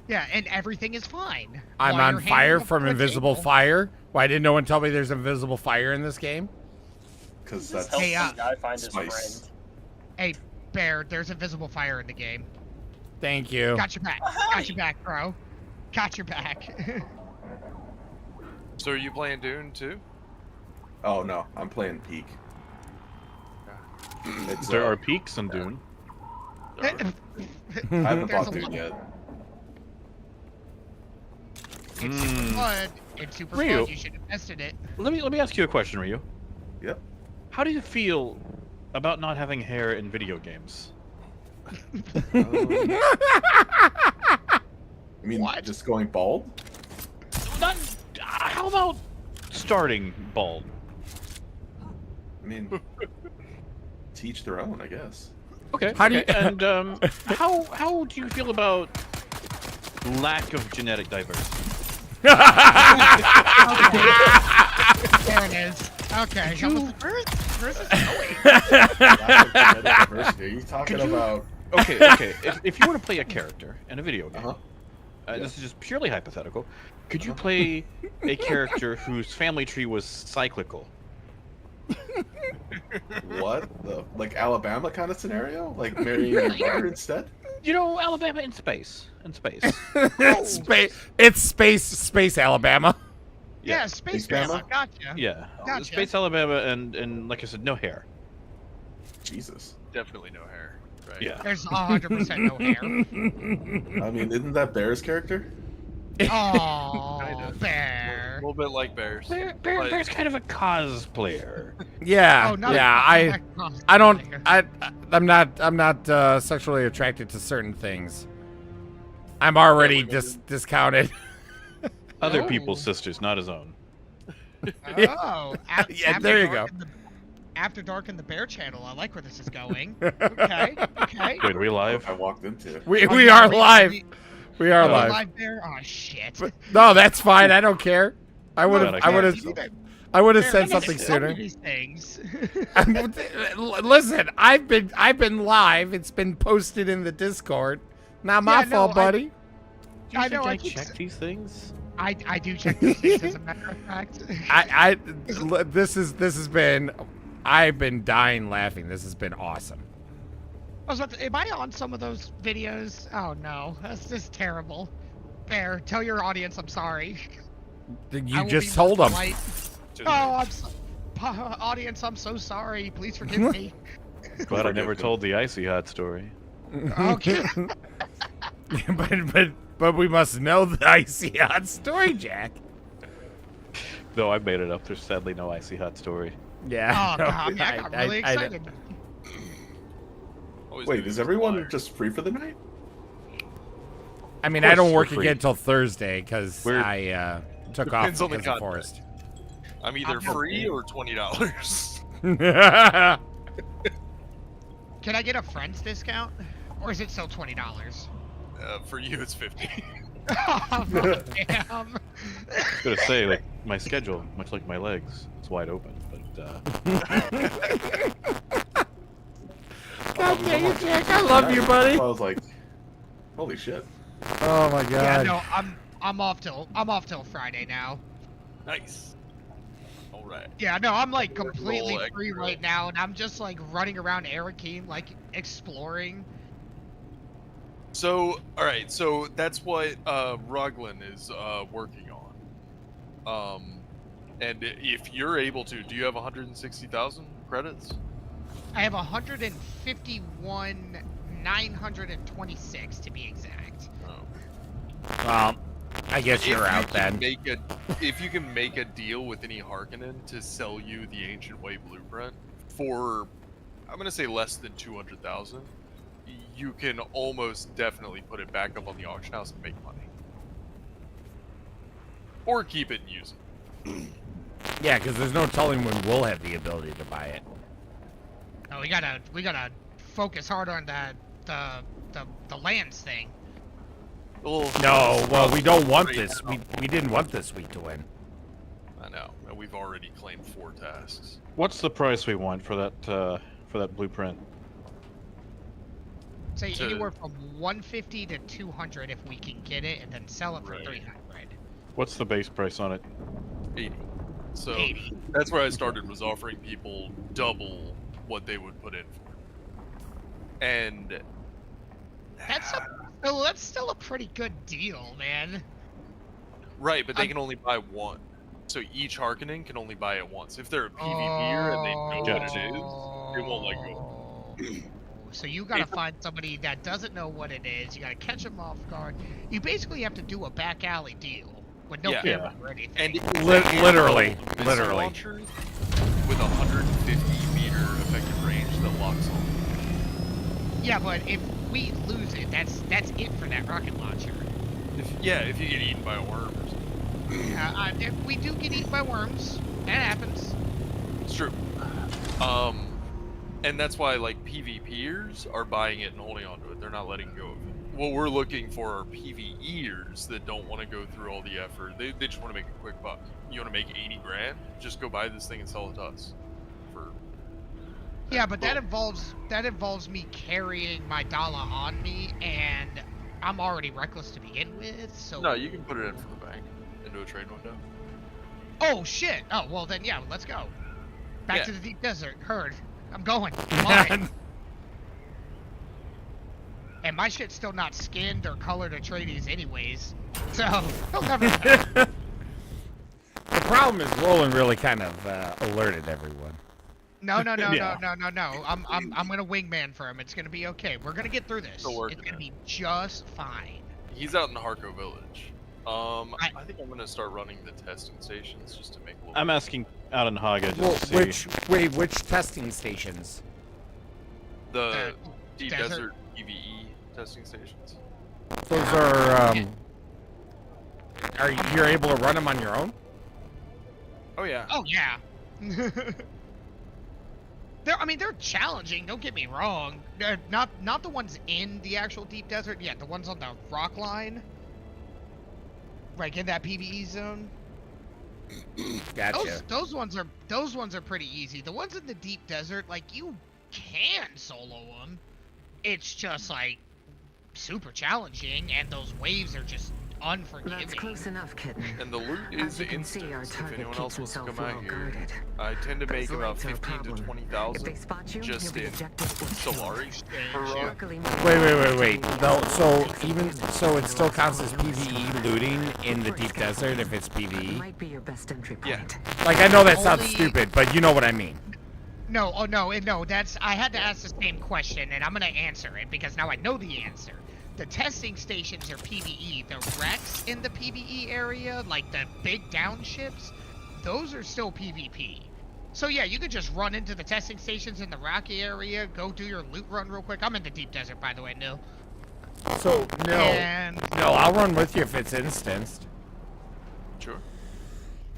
Yeah, and everything is fine. I'm on fire from invisible fire. Why didn't no one tell me there's invisible fire in this game? Because that's guy find his friend. Hey, Bear, there's invisible fire in the game. Thank you. Got your back. Got your back, bro. Got your back. So are you playing Dune too? Oh no, I'm playing Peak. There are peaks in Dune. I haven't bought Dune yet. It's super fun. It's super Ryu, fun. You should invest in it. Let me ask you a question, Ryu. Yep. How do you feel about not having hair in video games? I mean, just going bald? How about starting bald? I mean, teach their own, I guess. Okay. How do you- And how do you feel about lack of genetic diversity? There it is. Okay. Lack of genetic diversity. Are you talking about okay. If you want to play a character in a video game, this is just purely hypothetical. Could you play a character whose family tree was cyclical? What? Like Alabama kind of scenario? Like marrying your mother instead? You know, Alabama in space. It's space Alabama. Yeah, Space Bama. Gotcha. Yeah, Gotcha. space Alabama, and like I said, no hair. Jesus. Definitely no hair. Right? Yeah. There's 100% no hair. I mean, isn't that Bear's character? Oh, Bear. A little bit like Bears. Bear's kind of a cosplayer. Yeah, Oh, not yeah. a I'm not sexually attracted to certain things. I'm already discounted. Other people's sisters, not his own. Oh, Yeah, there you go. After Dark in the Bear Channel. I like where this is going. Okay. Wait, are we live? I walked into it. We are live. We are live. Live there? Oh shit. No, that's fine. I don't care. I would have said something sooner. These things. Listen, I've been live. It's been posted in the Discord. Not my fault, buddy. I know. I check these things. I do check these things as a matter of fact. I've been dying laughing. This has been awesome. I was about to, am I on some of those videos? Oh no, that's just terrible. Bear, tell your audience I'm sorry. You just told them. Oh, audience, I'm so sorry. Please forgive me. Glad I never told the Icy Hot story. Okay. but we must know the Icy Hot story, Jack. No, I made it up. There's sadly no Icy Hot story. Yeah. Oh, God, I got really excited. Wait, is everyone just free for the night? I mean, I don't work again until Thursday because I took off Depends on because the of Forest. I'm either free or $20. Can I get a friend's discount? Or is it still $20? For you, it's 50. Oh, damn. I was gonna say, like, my schedule, much like my legs, it's wide open, but God dang it, Jack! I love you, buddy. I was like, holy shit. Oh my God. Yeah, no, I'm off till Friday now. Nice. All right. Yeah, no, I'm like completely free right now, and I'm just like running around Arakeem, like exploring. So, all right. So that's what Roglin is working on. And if you're able to, do you have 160,000 credits? I have 151,926 to be exact. Well, I guess you're out then. If you can make a deal with any Harkonnen to sell you the Ancient Way blueprint for, I'm gonna say less than 200,000, you can almost definitely put it back up on the auction house and make money, or keep it and use it. Yeah, because there's no telling when we'll have the ability to buy it. Oh, we gotta focus hard on the lands thing. No, well, we don't want this. We didn't want this week to win. I know, and we've already claimed 4 tasks. what's the price we want for that blueprint? Say anywhere from 150 to 200 if we can get it, and then sell it for 300. What's the base price on it? 80. So that's where I started, was offering people double what they would put in for. And that's still a pretty good deal, man. Right, but they can only buy one. So each Harkonnen can only buy it once. If they're a PvPer and they know what it is, they won't let go. So you gotta find somebody that doesn't know what it is. You gotta catch them off guard. You basically have to do a back alley deal with no camera or anything. And literally. Launcher with 150-meter effective range that locks on. Yeah, but if we lose it, that's it for that rocket launcher. If you get eaten by a worm or something. If we do get eaten by worms, that happens. It's true. And that's why, like, PvPers are buying it and holding on to it. They're not letting go of it. What we're looking for are PvEers that don't want to go through all the effort. They just want to make a quick buck. You want to make 80 grand? Just go buy this thing and sell it to us for Yeah, but that involves me carrying my dollar on me, and I'm already reckless to begin with. So No, you can put it in from the bank into a trade window. Oh shit! Oh well, then yeah, let's go. Back Yeah. to the deep desert. Heard. I'm going. I'm on it. And my shit's still not skinned or colored Atreides anyways, so he'll never know. The problem is Roland really kind of alerted everyone. No. Yeah. No. I'm gonna wingman for him. It's gonna be okay. We're gonna get through this. Still working It's gonna it. be just fine. He's out in Harco Village. I think I'm gonna start running the testing stations just to make a little. I'm asking out in Haga Well, just to see. which testing stations? The Deep desert. Desert PvE testing stations. Those are you're able to run them on your own? Oh yeah. Oh yeah. They're challenging. Don't get me wrong. They're not the ones in the actual deep desert. Yeah, the ones on the rock line, like in that PvE zone. Gotcha. Those ones are pretty easy. The ones in the deep desert, like you can solo them. It's just like super challenging, and those waves are just unforgiving. That's close enough, kitten. And the loot As is you can see, our instant. If target anyone keeps else wants to himself come out well here, guarded. I tend to Those make about lights are a 15 to problem. 20,000 If they spot you, just you'll be in ejected or Solari per run. Luckily, Wait. No, so it still counts as PvE looting in the deep desert if it's PvE. might be your best entry point. Like I know that sounds Only- stupid, but you know what I mean. No, no. I had to ask the same question, and I'm gonna answer it because now I know the answer. The testing stations are PvE. The wrecks in the PvE area, like the big down ships, those are still PvP. So yeah, you could just run into the testing stations in the rocky area, go do your loot run real quick. I'm in the deep desert, by the way, Nil. So no, I'll run with you if it's instanced. Sure.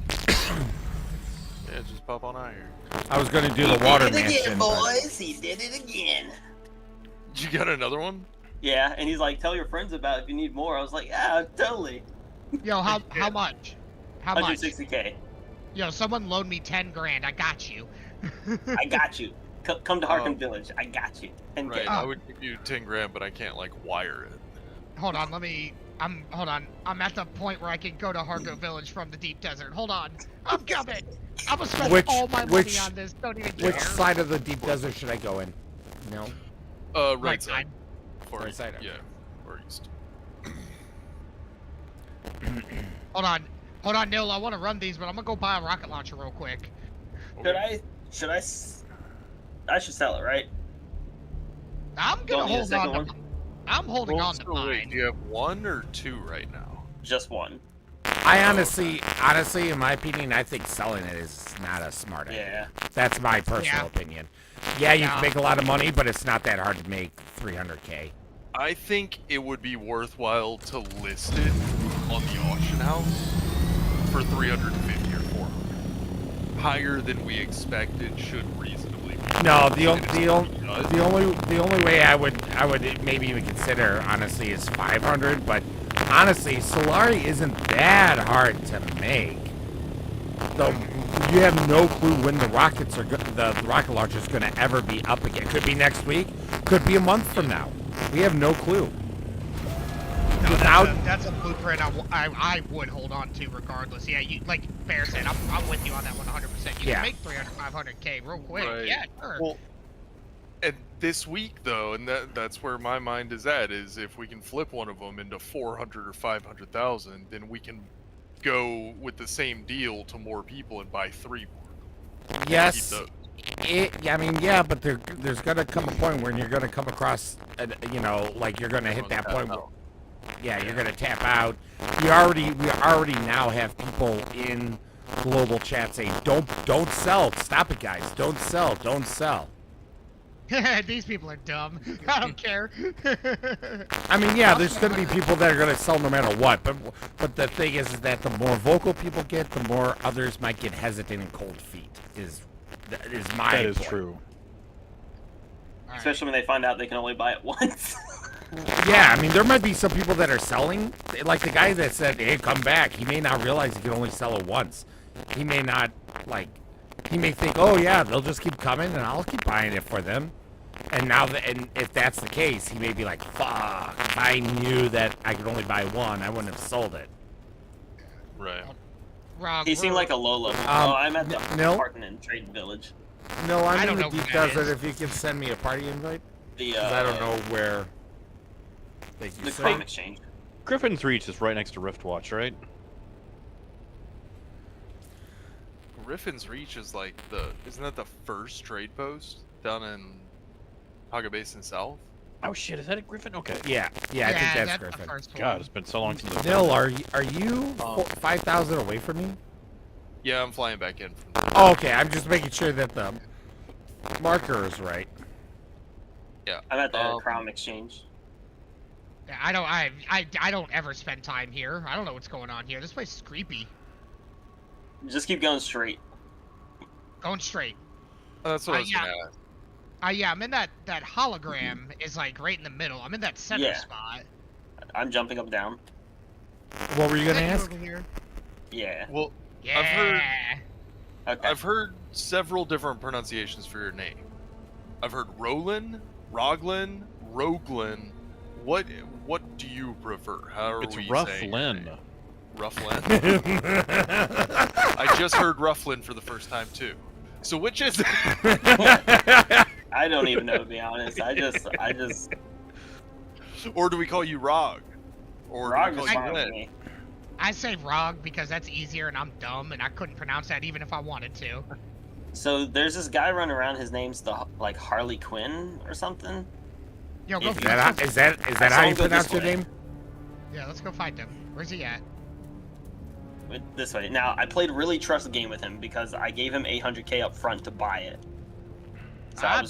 Yeah, just pop on out here. I was gonna do the water mansion. He did it again. You got another one? Yeah, and he's like, tell your friends about it if you need more. I was like, yeah, totally. Yo, how much? How much? 160K. Yo, someone loan me 10 grand. I got you. I got you. Come to Harkham Village. I got you. 10K. Right, I would give you 10 grand, but I can't like wire it. Hold on, hold on. I'm at the point where I can go to Harco Village from the deep desert. Hold on. I'm coming. I'm gonna spend all my money on this. Don't even care. Which side of the deep desert should I go in? No. Right side. Right side. Yeah, or east. Hold on, Nil. I want to run these, but I'm gonna go buy a rocket launcher real quick. I should sell it, right? I'm Don't gonna need a hold second on. one? I'm holding on to So wait, mine. do you have one or two right now? Just one. I honestly, in my opinion, I think selling it is not a smart idea. Yeah. That's my personal opinion. Yeah, you can make a lot of money, but it's not that hard to make 300K. I think it would be worthwhile to list it on the auction house for 350 or 400. Higher than we expected should reasonably be. No, the only way I would maybe even consider honestly is 500, but honestly, Solari isn't that hard to make. Though you have no clue when the rocket launcher is going to ever be up again. Could be next week, could be a month from now. We have no clue. No, that's a blueprint I would hold on to regardless. Yeah, you like Bear said, I'm with you on that 100%. You can make 300, 500K real quick. Right. Yeah, sure. Well, and this week though, and that's where my mind is at, is if we can flip one of them into 400 or 500,000, then we can go with the same deal to more people and buy 3 more. Yes. Yeah, but there's gonna come a point where you're gonna come across, like you're gonna hit that point. You're gonna tap out. We already now have people in global chat saying, "Don't sell. Stop it, guys. Don't sell. Don't sell." These people are dumb. I don't care. I mean, yeah, there's going to be people that are going to sell no matter what, but the thing is that the more vocal people get, the more others might get hesitant and cold feet. Is my That is point. true. Especially when they find out they can only buy it once. Yeah, I mean, there might be some people that are selling, like the guy that said, "Hey, come back." He may not realize he can only sell it once. He may not he may think, oh yeah, they'll just keep coming and I'll keep buying it for them. And now, and if that's the case, he may be like, fuck, if I knew that I could only buy one, I wouldn't have sold it. Right. Rob, He seemed like a low level. I'm at the Parton and Trade Village. No, I'm I in don't the know deep who that desert. is. If you can send me a party invite, The 'cause I don't know where. Thank you, the sir. Chrome Exchange. Griffin's Reach is right next to Riftwatch, right? Griffin's Reach is like isn't that the first trade post down in Haga Basin South? Oh shit, is that a Griffin? Okay. Yeah, I think that's Griffin. God, it's been so long since I've Nil, been are you 5,000 away from me? Yeah, I'm flying back in from there. Oh, okay, I'm just making sure that the marker is right. Yeah. I'm at the Chrome Exchange. Yeah, I don't ever spend time here. I don't know what's going on here. This place is creepy. Just keep going straight. Going straight. That's what I was yeah. gonna ask. Yeah, I'm in that hologram is like right in the middle. I'm in that center Yeah. spot. I'm jumping up down. What were you gonna Is that ask? over here? Yeah. Well, Yeah. I've heard several different pronunciations for your name. I've heard Roland, Roglin, Roglin. What do you prefer? How are It's we Rough saying Lynn. your name? Roughlin. I just heard Roughlin for the first time too. So which is it? I don't even know, to be honest. I just. Or do we call you Rog? Or Rog do we is call fine you with Lynn? me. I say Rog because that's easier and I'm dumb and I couldn't pronounce that even if I wanted to. So there's this guy running around. His name's like Harley Quinn or something. Yo, go If find you- him. Is that I saw how you him go this pronounce your way. name? Yeah, let's go find him. Where's he at? This way. Now, I played really trust game with him because I gave him 800k up front to buy it. So I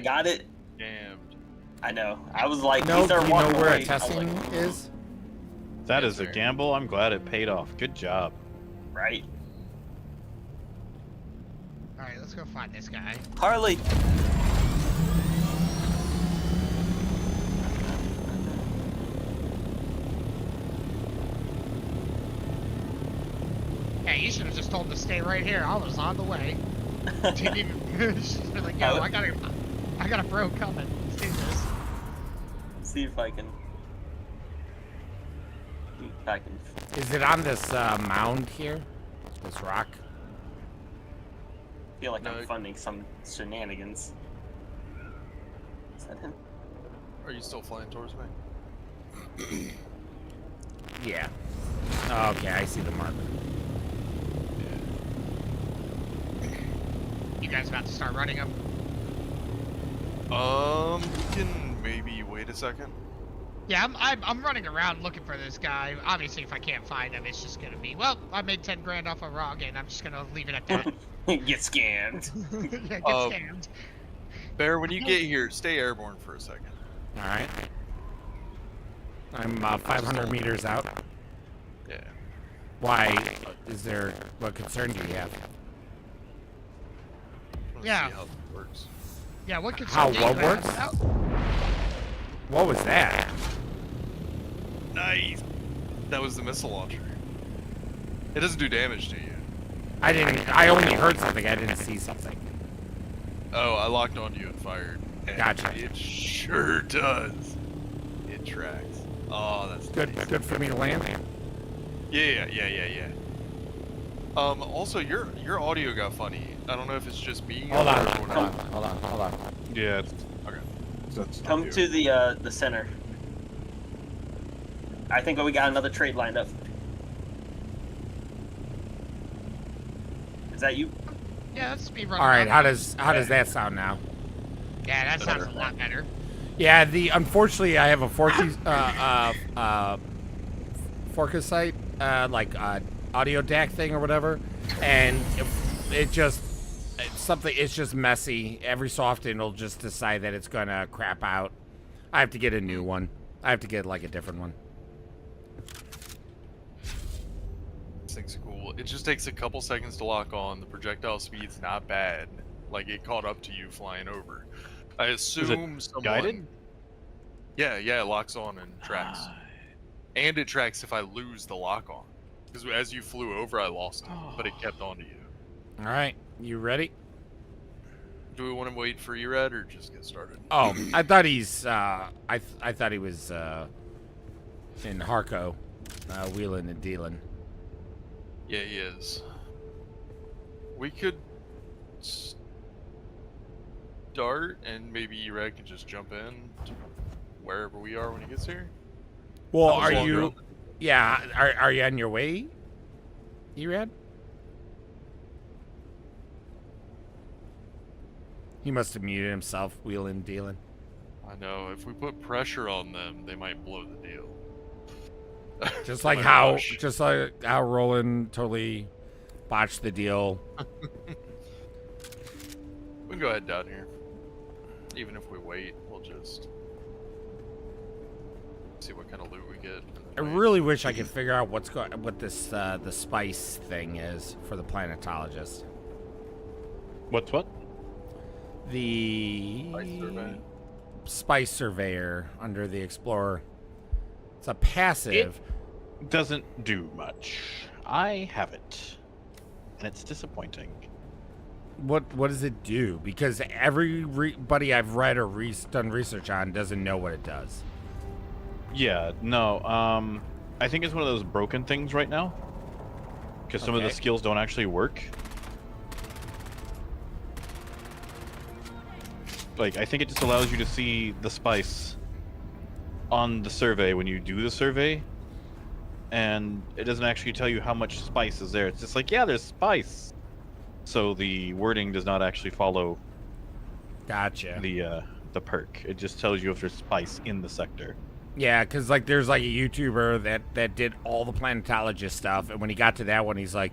got it. Damned. I know. I was like, No, he started do you know walking where away. a testing is? That Yes, is a sir. gamble. I'm glad it paid off. Good job. Right. Alright, let's go find this guy. Harley. Hey, you should have just told him to stay right here. I was on the way. Didn't even. She's been like, yo, I got a bro coming. Let's do this. See if I can. Is it on this mound here? This rock? Feel like No. I'm funding some shenanigans. Is that him? Are you still flying towards me? Yeah. Okay, I see the marker. You guys about to start running him? We can maybe wait a second. Yeah, I'm running around looking for this guy. Obviously, if I can't find him, it's just gonna be, well, I made 10 grand off a Rog, and I'm just gonna leave it at that. Get scammed. Yeah, get Um, scammed. Bear, when you get here, stay airborne for a second. All right. I'm 500 meters out. Yeah. Why? Is there? What concern do you have? Let's Yeah. see how it works. Yeah, what could How what works? What was that? Nice. That was the missile launcher. It doesn't do damage to you. I only heard something. I didn't see something. Oh, I locked onto you and fired. And Gotcha. It sure does. It tracks. Oh, that's Good. nice. Good for me to land. Yeah. Also, your audio got funny. I don't know if it's just me. Hold or on. everyone else. Hold on. Yeah. Okay. That's Come to the center. I think we got another trade lined up. Is that you? Yeah, that's me running. All right. around. How does that sound now? Yeah, that sounds a lot better. Yeah. Unfortunately, I have a Forcasite like audio DAC thing or whatever, and it's just messy. Every so often it'll just decide that it's gonna crap out. I have to get a new one. I have to get like a different one. This thing's cool. It just takes a couple seconds to lock on. The projectile speed's not bad. Like, it caught up to you flying over. I assume someone... guided? Yeah, it locks on and tracks. And it tracks if I lose the lock on. Because as you flew over, I lost it, but it kept on to you. All right, you ready? Do we want to wait for Erad or just get started? Oh, I thought he's. I thought he was in Harco, wheeling and dealing. Yeah, he is. We could start, and maybe Erad can just jump in to wherever we are when he gets here. Well, are you? Yeah, are you on your way, Erad? He must have muted himself, wheeling, dealing. I know. If we put pressure on them, they might blow the deal. Just like how Roland totally botched the deal. We can go ahead down here. Even if we wait, we'll just see what kind of loot we get. I really wish I could figure out what this the spice thing is for the planetologist. What's what? The spice surveyor under the explorer. It's a passive. It doesn't do much. I have it, and it's disappointing. What does it do? Because everybody I've read or done research on doesn't know what it does. Yeah, no. I think it's one of those broken things right now, because some of the skills don't actually work. Like, I think it just allows you to see the spice on the survey when you do the survey, and it doesn't actually tell you how much spice is there. It's just like, yeah, there's spice. So the wording does not actually follow. Gotcha. The perk. It just tells you if there's spice in the sector. Yeah, because like there's like a YouTuber that did all the planetologist stuff, and when he got to that one, he's like,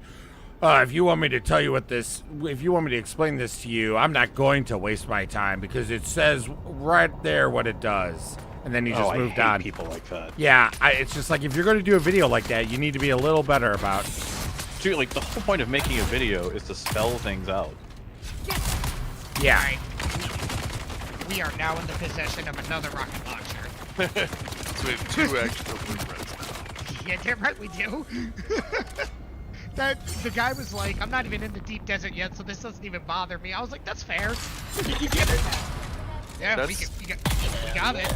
if you want me to tell you if you want me to explain this to you, I'm not going to waste my time because it says right there what it does. And then he just moved on. People like that. Yeah, it's just like if you're going to do a video like that, you need to be a little better about. Dude, like the whole point of making a video is to spell things out. Yeah. Right. We are now in the possession of another rocket launcher. So we have 2 extra blueprints now. Yeah, damn right we do. The guy was like, I'm not even in the deep desert yet, so this doesn't even bother me. I was like, that's fair. Yeah, we got it.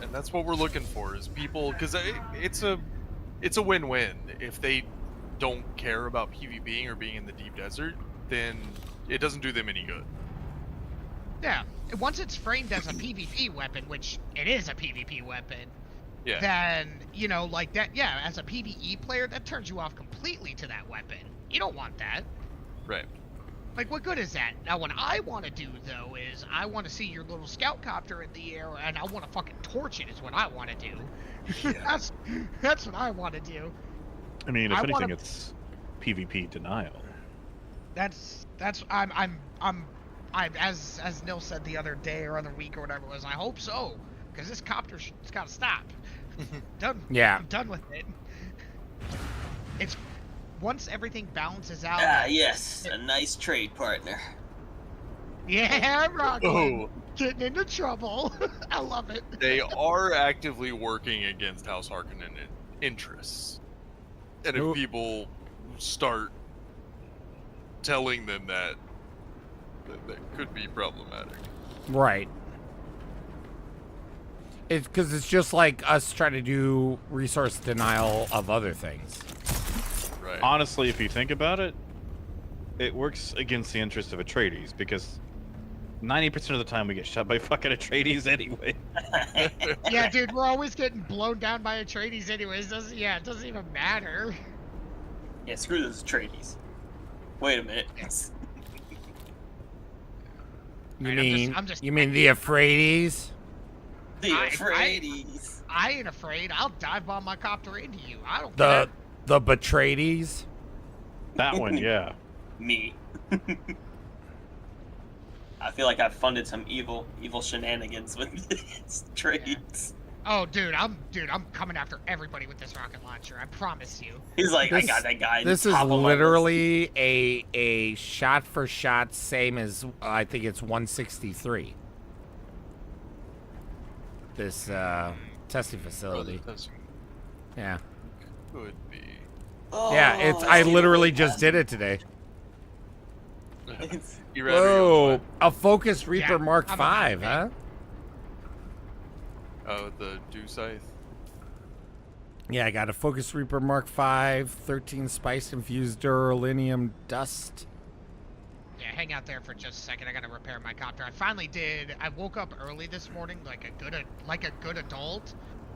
And that's what we're looking for is people, because it's a win-win. If they don't care about PvPing or being in the deep desert, then it doesn't do them any good. Yeah, once it's framed as a PvP weapon, which it is a PvP weapon, yeah, then, you know, like that, yeah, as a PvE player, that turns you off completely to that weapon. You don't want that. Right. Like, what good is that? Now, what I want to do, though, is I want to see your little scout copter in the air, and I want to fucking torch it is what I want to do. Yeah. That's what I want to do. I mean, if anything, it's PvP denial. I'm as Nil said the other day or other week or whatever it was, I hope so, because this copter's got to stop. Done. Yeah. I'm done with it. It's once everything balances out. Yes, a nice trade partner. Yeah, Rocky. Getting into trouble. I love it. They are actively working against House Harkonnen interests. And if people start telling them that could be problematic. Right. It's because it's just like us trying to do resource denial of other things. Right. Honestly, if you think about it, it works against the interest of Atreides because 90% of the time we get shot by fucking Atreides anyway. Yeah, dude, we're always getting blown down by Atreides anyways. It doesn't even matter. Yeah, screw those Atreides. Wait a minute. You mean the Atreides? The Atreides. I ain't afraid. I'll dive bomb my copter into you. I don't care. The Betraydes? That one, yeah. Me. I feel like I've funded some evil shenanigans with these trades. Oh, dude, I'm coming after everybody with this rocket launcher. I promise you. He's like, I got that guy. This is literally a shot for shot, same as I think it's 163. This testing facility. Yeah. Could be. Yeah, it's. I literally just did it today. You ready to go Whoa, what? a Focus Reaper Yeah, Mark I'm V, about to. huh? Oh, the dew scythe. Yeah, I got a Focus Reaper Mark V, 13 spice infused duralinium dust. Yeah, hang out there for just a second. I gotta repair my copter. I finally did. I woke up early this morning, like a good adult,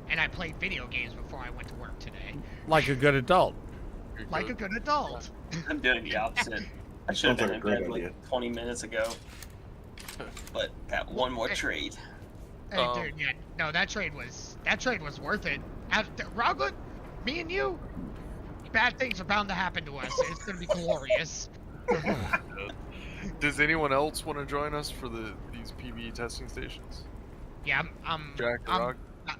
and I played video games before I went to work today. Like a good adult. Like a good adult. I'm doing the opposite. I should have Sounds been like a in great bed idea. like 20 minutes ago. But got one more trade. Hey, dude, yeah, no, that trade was worth it. Roglet, me and you, bad things are bound to happen to us. It's gonna be glorious. Does anyone else want to join us for these PvE testing stations? Yeah, I'm Jack, Rock? I'm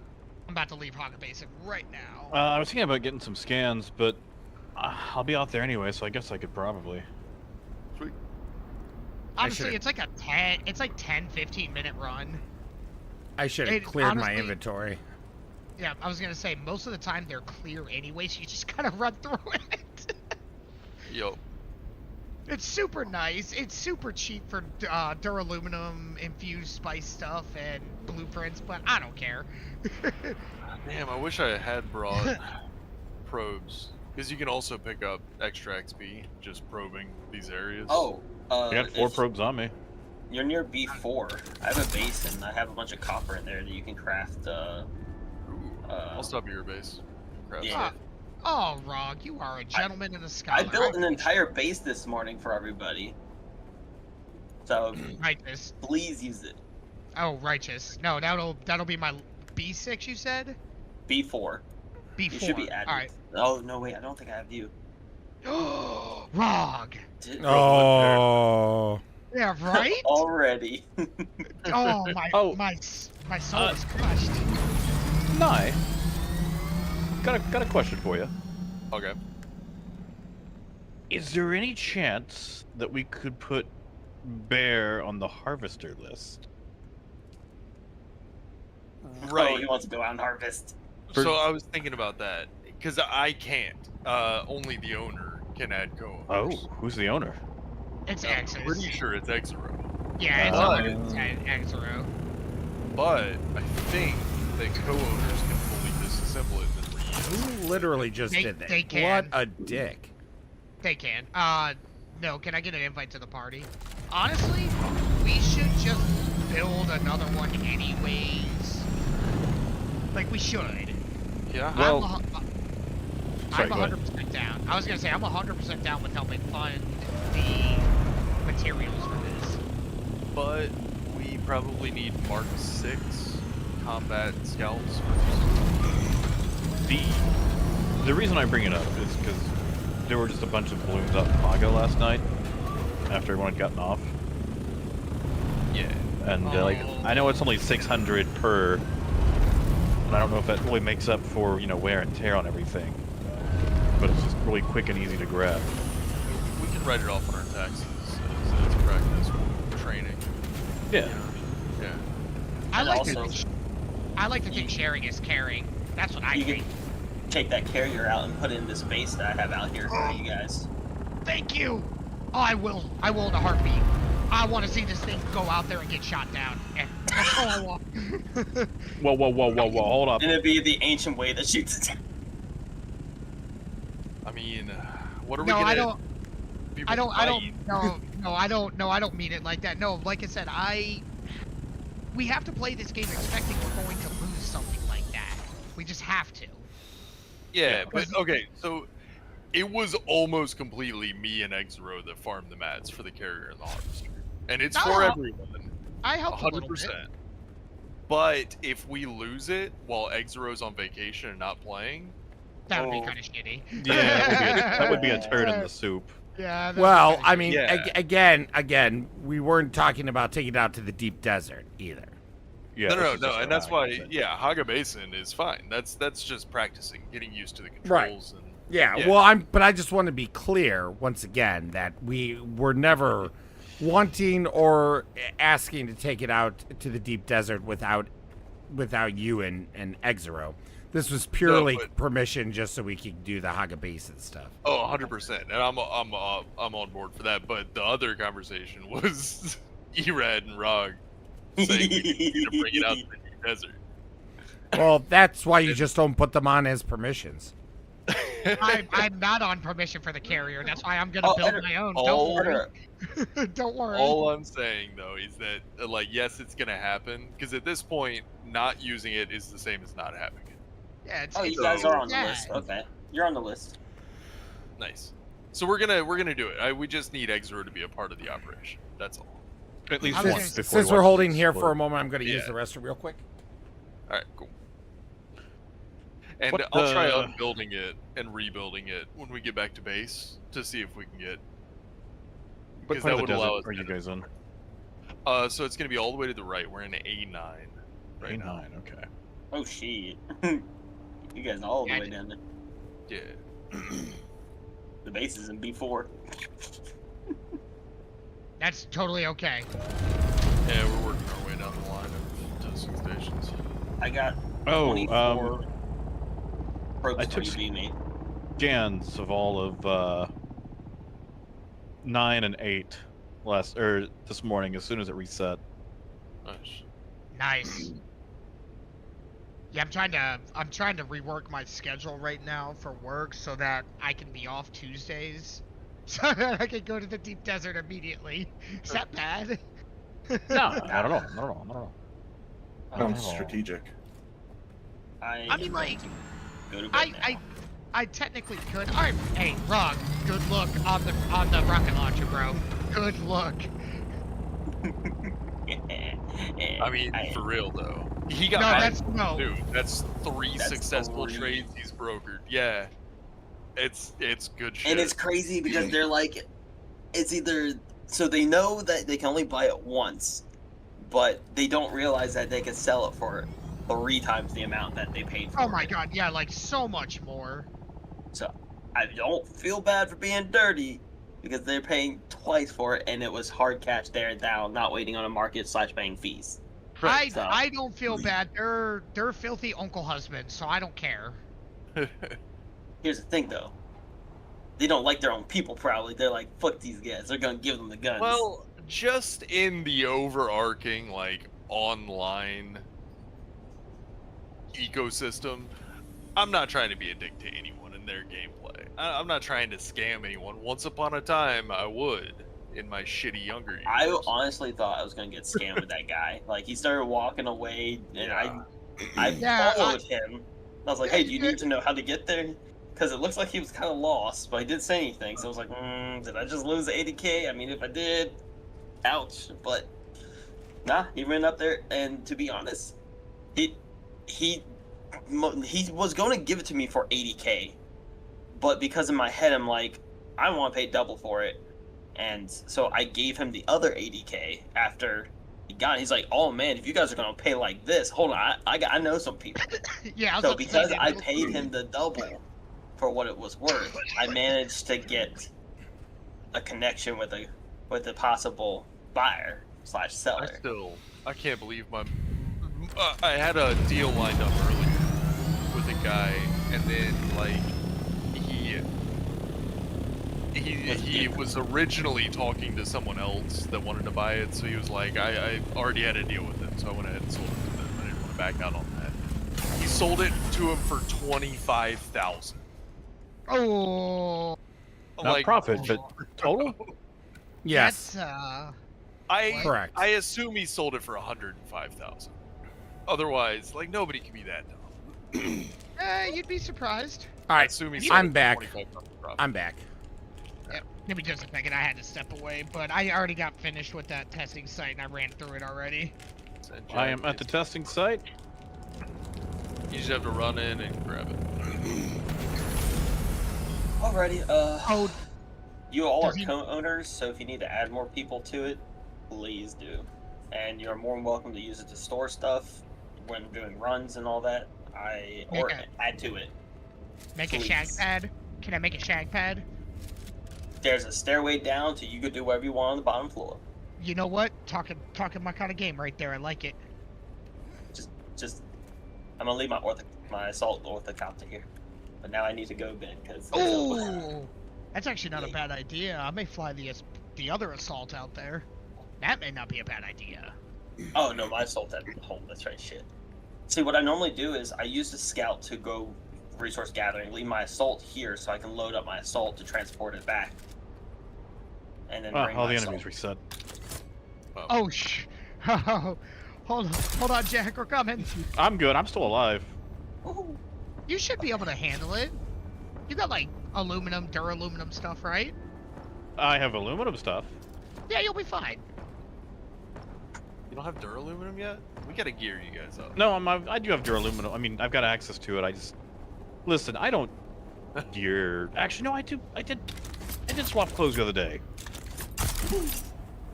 about to leave Hog Basin right now. I was thinking about getting some scans, but I'll be out there anyway, so I guess I could probably. Sweet. Honestly, it's like 10, 15 minute run. I should have cleared honestly, my inventory. Yeah, I was gonna say, most of the time they're clear anyway, so you just gotta run through it. Yup. It's super nice. It's super cheap for duraluminum infused spice stuff and blueprints, but I don't care. Damn, I wish I had brought probes. Because you can also pick up extra XP just probing these areas. Oh, I got 4 probes on me. You're near B4. I have a base and I have a bunch of copper in there that you can craft. I'll stop at your base. Craft Yeah. stuff. Oh, Rog, you are a gentleman in the sky. I built an entire base this morning for everybody. So Righteous. please use it. Oh, righteous. No, that'll be my B6. You said B4. B4. You should be added. All right. Oh no, wait. I don't think I have you. Rog. Oh. Yeah, right. Already. Oh my soul is crushed. Nye, got a question for you. Okay. Is there any chance that we could put Bear on the harvester list? Right. Oh, he wants to go out and harvest. So I was thinking about that. Because I can't. Only the owner can add co-owners. Oh, who's the owner? It's I'm Exodus. pretty sure it's Exero. Yeah, it's Exero. But I think that co-owners can fully disassemble it and then reuse. Who literally just They- did that? they can. What a dick. They can. No, can I get an invite to the party? Honestly, we should just build another one anyways. Like, we should. Yeah. Well, I'm go ahead. 100% down. I was gonna say, I'm 100% down with helping fund the materials for this. But we probably need Mark 6 combat scouts. The reason I bring it up is because there were just a bunch of balloons out in Pago last night after everyone had gotten off. Yeah. And I know it's only 600 per, and I don't know if that really makes up for wear and tear on everything. But it's just really quick and easy to grab. We can write it off on our taxes as practice training. Yeah. Yeah. I like also- to think sharing is caring. That's what I You think. can take that carrier out and put it in this base that I have out here for you guys. Thank you. Oh, I will in a heartbeat. I want to see this thing go out there and get shot down. That's all I want. Whoa, hold up. And it'd be the ancient way that shoots it down. I mean, what are we No, gonna? I don't. people I don't. fight? No, I don't. No, I don't mean it like that. No, like I said, we have to play this game expecting we're going to lose something like that. We just have to. Yeah, but okay, so it was almost completely me and Exero that farmed the mats for the carrier and the harvester, and it's for everyone. I helped 100%. But if we lose it while Exero's on vacation and not playing, That would be kind of shitty. Yeah, that would be a turd in the soup. Yeah. Well, I mean, Yeah. again, we weren't talking about taking it out to the deep desert either. Yeah, no, and that's why, Haga Basin is fine. That's just practicing, getting used to the controls. And, Yeah, well, but I just want to be clear once again that we were never wanting or asking to take it out to the deep desert without without you and Exero. This was purely but- permission just so we could do the Hagabase stuff. Oh, 100%, and I'm on board for that. But the other conversation was Erad and Rog saying we need to bring it out to the Deep Desert. Well, that's why you just don't put them on as permissions. I'm not on permission for the carrier. That's why I'm gonna build my own. All- Don't worry. Don't worry. All I'm saying though is that like yes, it's gonna happen because at this point, not using it is the same as not having it. Yeah, it's, Oh, you guys are on the list. Okay, you're on the list. Nice. So we're gonna do it. We just need Exero to be a part of the operation. That's all. At least Okay. once. Since we're holding here for a moment, I'm going to use the restroom real quick. All right, cool. And What I'll try the- unbuilding it and rebuilding it when we get back to base to see if we can get. What Because part that of the would allow desert us. are you guys on? So it's gonna be all the way to the right. We're in A9 right now. A9, okay. Oh shit. You guys all the way down there. Yeah. The base is in B4. That's totally okay. Yeah, we're working our way down the line of testing stations. I got Oh, 24 probes I for took you being made. scans of all of 9 and 8 this morning as soon as it reset. Nice. Nice. Yeah, I'm trying to rework my schedule right now for work so that I can be off Tuesdays, so that I can go to the deep desert immediately. Is that bad? No, not at all. Not at all. Not at all. Sounds strategic. I mean, like, go to bed now. I technically could. All right, hey, Rog, good luck on the rocket launcher, bro. Good luck. I mean, for real though. He got No, back that's- from no. two. That's three That's successful 3. trades he's brokered. Yeah. It's good shit. And it's crazy because they're like, it's either so they know that they can only buy it once, but they don't realize that they can sell it for 3 times the amount that they paid for. Oh my god, yeah, like so much more. So I don't feel bad for being dirty because they're paying twice for it, and it was hard cash there and now, not waiting on a market / paying fees. So- I don't feel bad. They're filthy uncle husbands, so I don't care. Here's the thing, though. They don't like their own people, probably. They're like, fuck these guys. They're gonna give them the guns. Well, just in the overarching like online ecosystem, I'm not trying to be a dick to anyone in their gameplay. I'm not trying to scam anyone. Once upon a time, I would in my shitty younger years. I honestly thought I was gonna get scammed with that guy. Like, he started walking away, and I followed him. I was like, hey, do you need to know how to get there? Because it looks like he was kind of lost, but he didn't say anything. So I was like, did I just lose 80K? I mean, if I did, ouch. But nah, he ran up there, and to be honest, he was going to give it to me for 80K, but because in my head I'm like, I want to pay double for it, and so I gave him the other 80K after he got it. He's like, oh man, if you guys are going to pay like this, hold on, I know some people. Yeah, I was So about to say because that. I paid him the double for what it was worth, I managed to get a connection with a possible buyer / seller. I can't believe I had a deal lined up earlier with a guy, and then like he was originally talking to someone else that wanted to buy it, so he was like, I already had a deal with him, so I went ahead and sold it to them. I didn't want to back out on that. He sold it to him for $25,000. Oh. Not profit, but total? Yes. That's Correct. I assume he sold it for $105,000. Otherwise, like, nobody can be that dumb. You'd be surprised. All right, assume he sold I'm it for back. $25,000 profit. I'm back. Yep. Give me just a second. I had to step away, but I already got finished with that testing site, and I ran through it already. I am at the testing site. You just have to run in and grab it. Alrighty, you all are Does he- co-owners, so if you need to add more people to it, please do. And you're more than welcome to use it to store stuff when doing runs and all that. Or Okay. add to it. Make a Please. shag pad. Can I make a shag pad? There's a stairway down to you could do whatever you want on the bottom floor. You know what? Talking my kind of game right there. I like it. just I'm gonna leave my assault orthocopter here. But now I need to go, Ben, because Oh, that's actually not a bad idea. I may fly the other assault out there. That may not be a bad idea. Oh no, my assault at home. That's right, shit. See, what I normally do is I use the scout to go resource gathering, leave my assault here so I can load up my assault to transport it back. And then bring all my the assault. enemies reset. Oh, hold on, Jack, we're coming. I'm good. I'm still alive. You should be able to handle it. You got like aluminum, duraluminum stuff, right? I have aluminum stuff. Yeah, you'll be fine. You don't have duraluminum yet? We gotta gear you guys up. No, I do have duraluminum. I mean, I've got access to it. I just listen. I don't gear. Actually, no, I do. I did swap clothes the other day.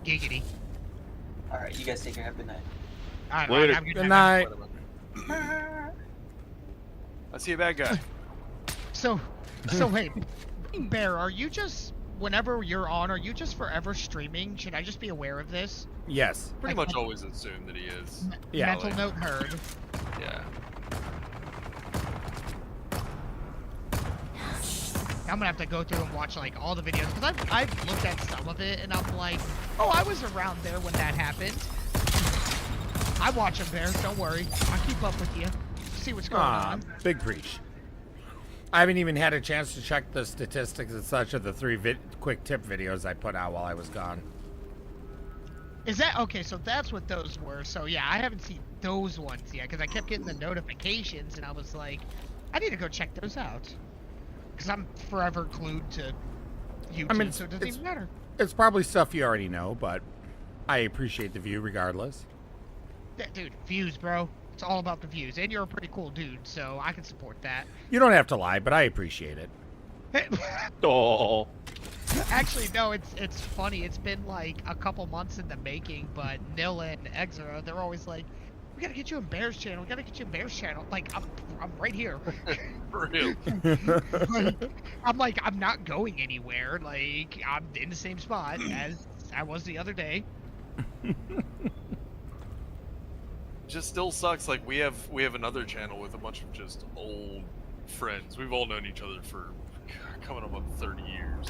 Giggity. All right, you guys take care. Have a good night. All right, Later. have a Good night. I see a bad guy. So wait, Bear, are you just whenever you're on? Are you just forever streaming? Should I just be aware of this? Yes. Pretty much always assume that he is. Yeah. Mental note nerd. Yeah. I'm gonna have to go through and watch like all the videos because I've looked at some of it and I'm like, oh, I was around there when that happened. I watch them, Bear. Don't worry, I'll keep up with you. See what's going on. Big preach. I haven't even had a chance to check the statistics and such of the 3 quick tip videos I put out while I was gone. Is that okay? So that's what those were. So yeah, I haven't seen those ones yet because I kept getting the notifications and I was like, I need to go check those out because I'm forever glued to YouTube, I mean, so it doesn't even matter. It's probably stuff you already know, but I appreciate the view regardless. Yeah, dude, views, bro. It's all about the views, and you're a pretty cool dude, so I can support that. You don't have to lie, but I appreciate it. Oh. Actually, no, it's funny. It's been like a couple months in the making, but Nil and Exra, they're always like, we gotta get you in Bear's channel. We gotta get you in Bear's channel. Like, I'm right here. For real. I'm like, I'm not going anywhere. Like, I'm in the same spot as I was the other day. Just still sucks. Like we have another channel with a bunch of just old friends. We've all known each other for coming up on 30 years.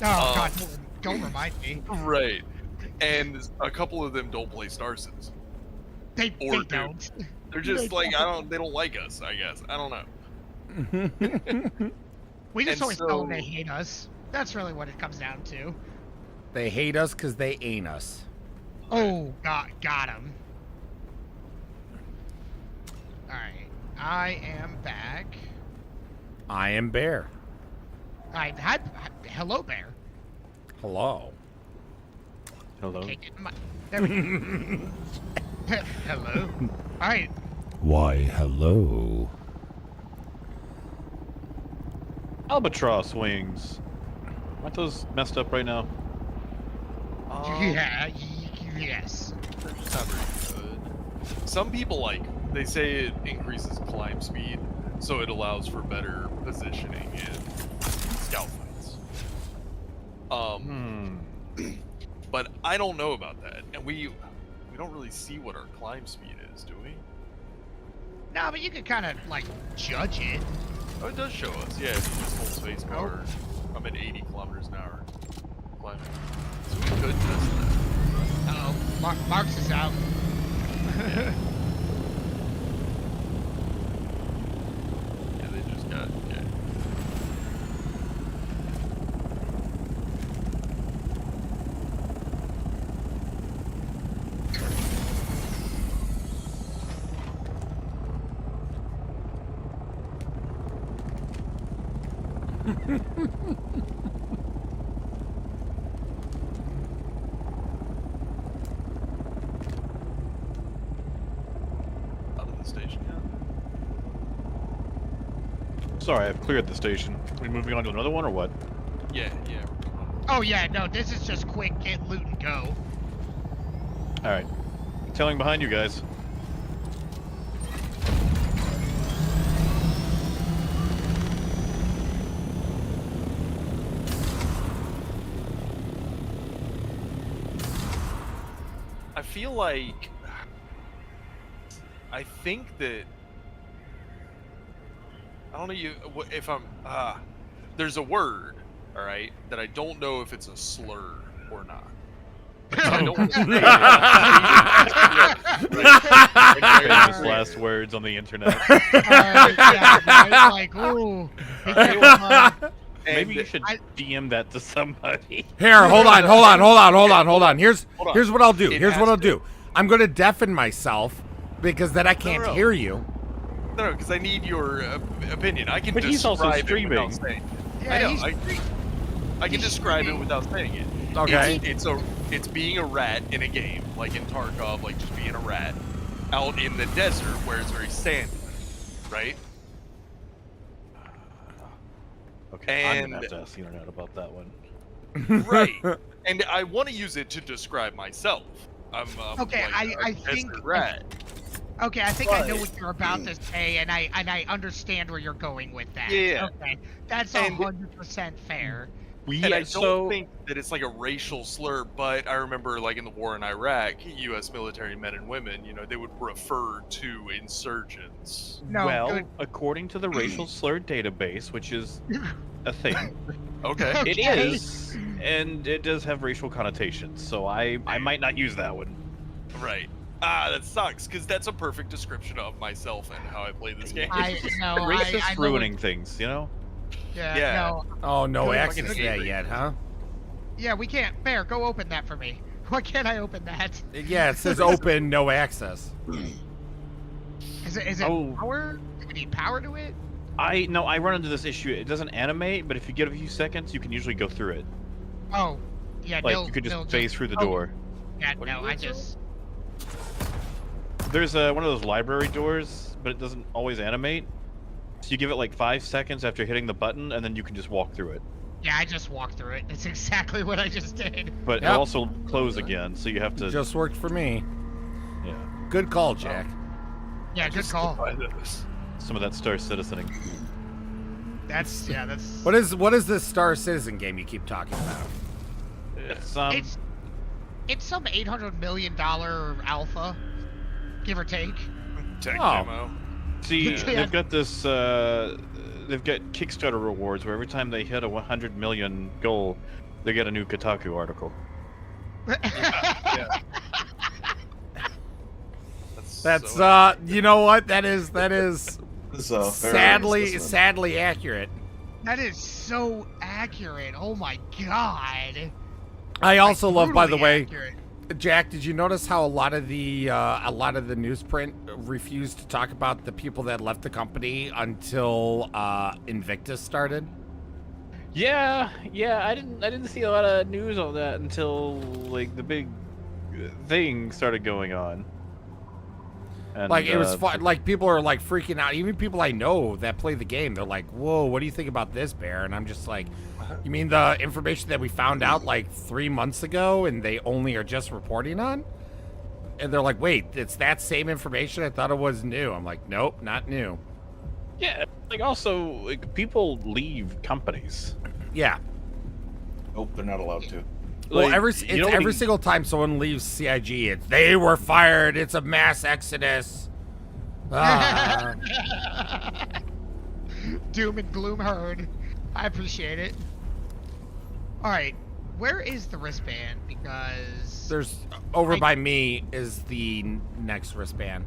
Oh God, don't remind me. Right, and a couple of them don't play Star Citizen. They don't. They're just like they don't like us. I guess I don't know. We just And always tell them so- they hate us. That's really what it comes down to. They hate us because they ain't us. Oh, got him. Alright, I am back. I am Bear. Hello, Bear. Hello. Hello. Okay, there we go. Hello. Alright. Why, hello. Albatross wings. Aren't those messed up right now? Yeah, yes. They're just not very good. Some people they say it increases climb speed, so it allows for better positioning in scout fights. But I don't know about that, and we don't really see what our climb speed is, do we? No, but you can kind of judge it. Oh, it does show us. Yeah, if you just hold spacebar, I'm at 80 kilometers an hour climbing. So we could test that. Uh-oh, Marks is out. Yeah, they just got out of the station yet? Sorry, I've cleared the station. Are we moving on to another one or what? Yeah. Oh yeah, no, this is just quick, get loot and go. Alright. Tailing behind you guys. I feel like think that I don't know if I'm there's a word, all right, that I don't know if it's a slur or not. I don't want to say Famous last words on the internet. Yeah, right? Like, ooh. Maybe you should DM that to somebody. Here, hold on. Here's what I'll do. Here's what I'll do. I'm gonna deafen myself because then I can't hear you. No, because I need your opinion. I can But he's also describe it streaming. without saying it. I know. I can describe it without saying it. Okay. It's being a rat in a game, like in Tarkov, like just being a rat out in the desert where it's very sandy, right? Okay, I'm gonna have to ask the internet about that one. Right. And I want to use it to describe myself. I'm Okay, like I a think desert rat. Okay, I think I know what you're about to say, and I understand where you're going with that. Yeah. Okay, that's 100% fair. And I don't think that it's like a racial slur, but I remember, like in the war in Iraq, U.S. military men and women, they would refer to insurgents. According to the racial slur database, which is a thing, okay, it is, and it does have racial connotations. So I might not use that one. Right. That sucks, because that's a perfect description of myself and how I play this game. Racist ruining things, Yeah. No. Oh, no access to that yet, huh? Yeah, we can't. Bear, go open that for me. Why can't I open that? Yeah, it says open, no access. Is it power? Do we need power to it? I run into this issue. It doesn't animate, but if you get a few seconds, you can usually go through it. Oh, yeah. Like you could just phase through the door. Yeah, no, I just. There's one of those library doors, but it doesn't always animate. So you give it like 5 seconds after hitting the button, and then you can just walk through it. Yeah, I just walked through it. That's exactly what I just did. But it'll also close again, so you have to. Just worked for me. Yeah. Good call, Jack. Yeah, good call. Some of that Star Citizening. That's. What is this Star Citizen game you keep talking about? It's some $800 million alpha, give or take. Tech demo. See, they've got this. They've got Kickstarter rewards where every time they hit a 100 million goal, they get a new Kotaku article. Yeah. That's you know what? That is sadly accurate. That is so accurate. Oh my god. I also love, by the way, accurate. Jack, did you notice how a lot of the newsprint refused to talk about the people that left the company until Invictus started? Yeah, I didn't see a lot of news on that until like the big thing started going on. And, like it was fun. Like people are like freaking out. Even people I know that play the game, they're like, "Whoa, what do you think about this, Bear?" And I'm just like, "You mean the information that we found out like 3 months ago, and they only are just reporting on?" And they're like, "Wait, it's that same information? I thought it was new." I'm like, "Nope, not new." Yeah, like also like people leave companies. Yeah. Nope, they're not allowed to. Well, Like, every single time someone leaves CIG, they were fired. It's a mass exodus. Doom and gloom heard. I appreciate it. All right, where is the wristband? Because there's over by me is the next wristband.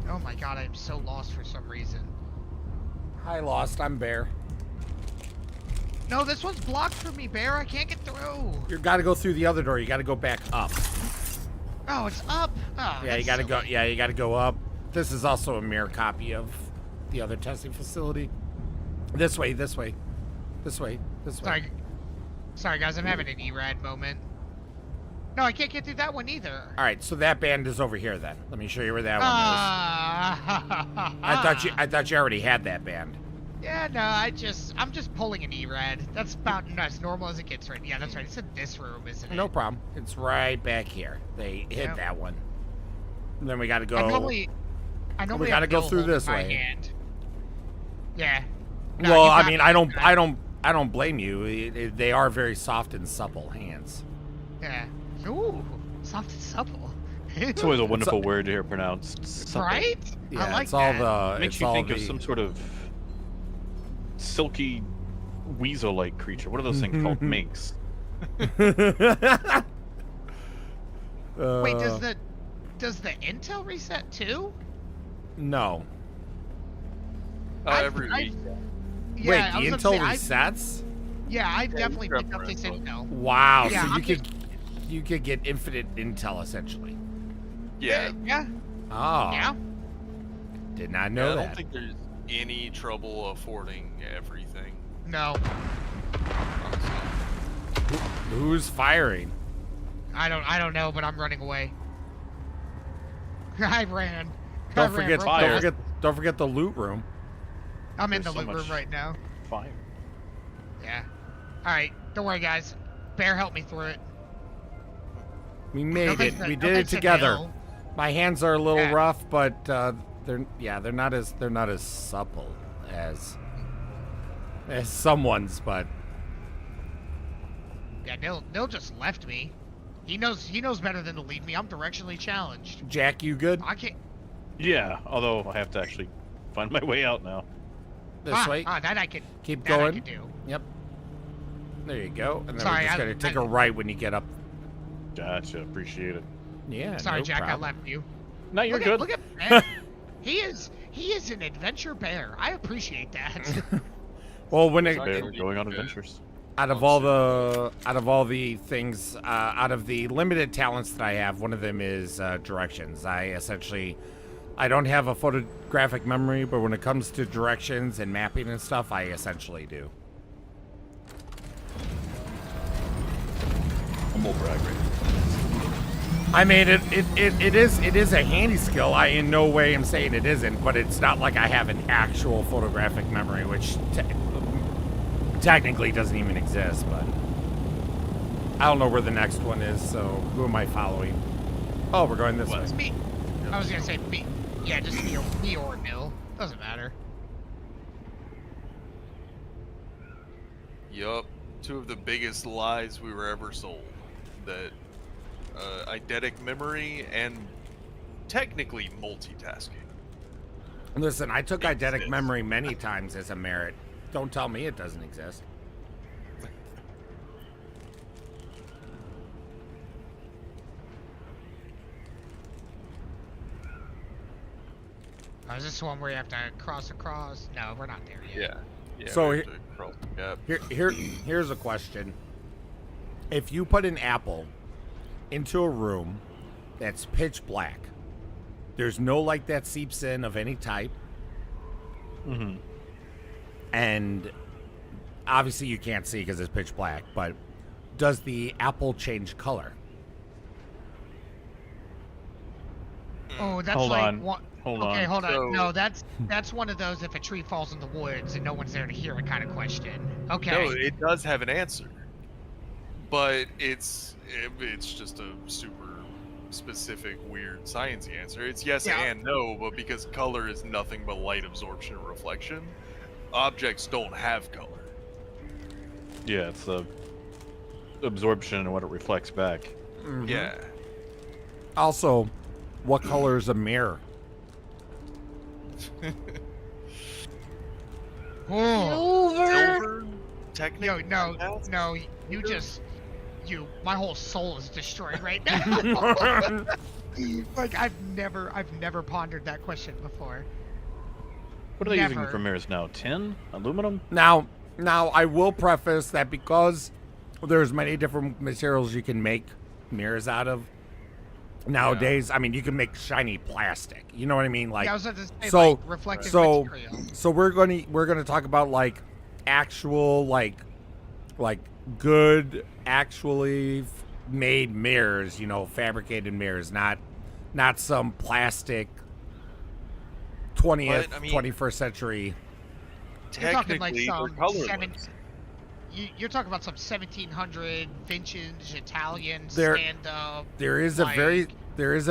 Oh my god, I'm so lost for some reason. Hi, Lost. I'm Bear. No, this one's blocked for me, Bear. I can't get through. You got to go through the other door. You got to go back up. Oh, it's up. Oh, yeah, you got to go. Yeah, you got to go up. This is also a mirror copy of the other testing facility. This way. This way. This way. This way. Sorry, guys. I'm having an E-Rad moment. No, I can't get through that one either. All right, so that band is over here then. Let me show you where that one is. I thought you already had that band. Yeah, no, I'm just pulling an E-Rad. That's about as normal as it gets, right? Yeah, that's right. It's in this room, isn't it? No problem. It's right back here. They hit that one. And then we got to go. I normally we got to go through this way. Hand. Yeah. No, well, I mean, I don't blame you. They are very soft and supple hands. Yeah. Ooh, soft and supple. It's always a wonderful word to hear pronounced. Supple. Right? Yeah, I like it's all that. the. Makes it's you all think the, of some sort of silky weasel-like creature. What are those things called? Minks. Wait, does the intel reset too? No. Every week. Yeah, Wait, I the was gonna intel say, resets? Yeah, I've Yeah, definitely you grab picked up your this info. intel. Wow, Yeah, so you could get infinite intel essentially. Yeah. Yeah. Oh. Yeah. Did not know I that. don't think there's any trouble affording everything. No. Who's firing? I don't know, but I'm running away. I ran. Don't forget the loot room. I'm in There's the so loot room much right now. Fire. Yeah. Alright, don't worry guys. Bear helped me through it. We made it. We no did it thanks to together. Bill. My hands are a little Yeah. rough, but they're not as supple as someone's, but Yeah, Nil just left me. He knows better than to leave me. I'm directionally challenged. Jack, you good? I can't. Yeah, although I have to actually find my way out now. This way. That I can. Keep that I going. can do. Yep. There you go. And then Sorry, we're just gonna take a right when you get up. Gotcha, appreciate it. Yeah. Sorry, no Jack, problem. I left you. No, you're look good. Look at Ben. He is an adventure bear. I appreciate that. Well, when it, Bear going on adventures. out of all the things, out of the limited talents that I have, one of them is directions. I don't have a photographic memory, but when it comes to directions and mapping and stuff, I essentially do. Humble brag right. I mean, it is a handy skill. I in no way am saying it isn't, but it's not like I have an actual photographic memory, which technically doesn't even exist. But I don't know where the next one is, so who am I following? Oh, we're going this way. It's me. I was gonna say me. Yeah, just me or Nil. Doesn't matter. Yup. Two of the biggest lies we were ever sold. That eidetic memory and technically multitasking. Listen, I took eidetic memory many times as a merit. Don't tell me it doesn't exist. Is this one where you have to cross across? No, we're not there yet. Yeah. So we have to cross the gap. here's a question. If you put an apple into a room that's pitch black, there's no light that seeps in of any type, and obviously you can't see because it's pitch black, but does the apple change color? Oh, that's Hold like on. one. Hold okay, on. hold on. So- No, that's one of those if a tree falls in the woods and no one's there to hear it kind of question. Okay. No, it does have an answer, but it's just a super specific, weird, sciencey answer. It's yes Yeah. and no, but because color is nothing but light absorption and reflection, objects don't have color. Yeah, it's the absorption and what it reflects back. Mhm. Yeah. Also, what color is a mirror? Oh. Silver? Technically. No, my whole soul is destroyed right now. Like I've never pondered that question before. What are they using Never. for mirrors now? Tin? Aluminum? Now, I will preface that because there's many different materials you can make mirrors out of. Nowadays, I mean, you can make shiny plastic. You know what I mean? Like, Yeah, I was about to say, so, like, reflective so, material. so we're gonna talk about like actual like good actually made mirrors. You know, fabricated mirrors, not some plastic 20th, But, I mean, 21st century. You're talking like Technically, some they're colorless. You're talking about some 1700 vintage Italian There- stand-up. There is a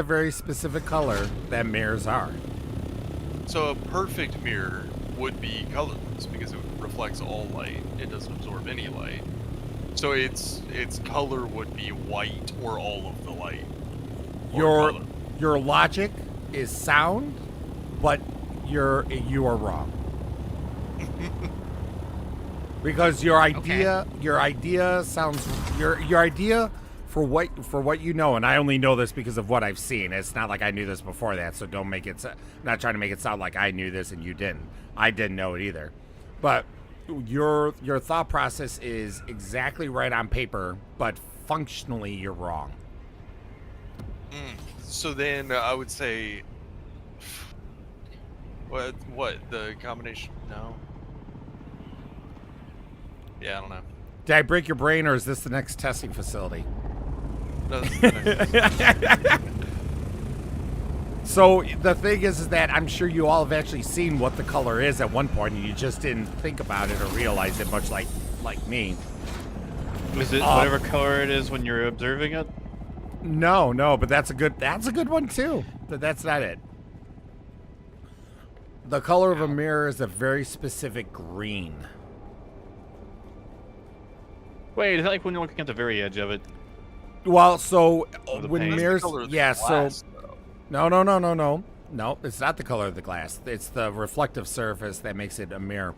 very specific color that mirrors are. So a perfect mirror would be colorless because it reflects all light. It doesn't absorb any light. So its color would be white or all of the light. Or your logic is sound, but you are wrong. Because your idea sounds your idea for what you know, and I only know this because of what I've seen. It's not like I knew this before that, so don't make it. Not trying to make it sound like I knew this and you didn't. I didn't know it either. But your thought process is exactly right on paper, but functionally you're wrong. So then I would say, what the combination? No. Yeah, I don't know. Did I break your brain, or is this the next testing facility? No, this is the next testing. So the thing is that I'm sure you all have actually seen what the color is at one point, and you just didn't think about it or realize it, much like me. Is it whatever color it is when you're observing it? No, but that's a good one too. But that's not it. The color of a mirror is a very specific green. Wait, is that like when you're looking at the very edge of it? Well, so the when paint? mirrors, That's the color of the yeah. glass, No, it's not the color of the glass. It's the reflective surface that makes it a mirror.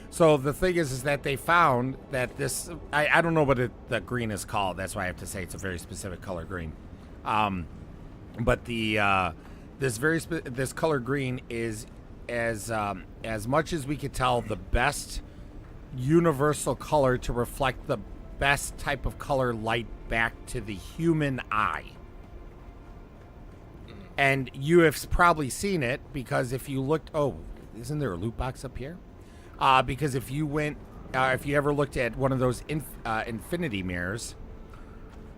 So the thing is that they found that this, I don't know what the green is called. That's why I have to say it's a very specific color green. But this color green is as much as we could tell the best universal color to reflect the best type of color light back to the human eye. And you have probably seen it because if you looked, isn't there a loot box up here? Because if you ever looked at one of those infinity mirrors,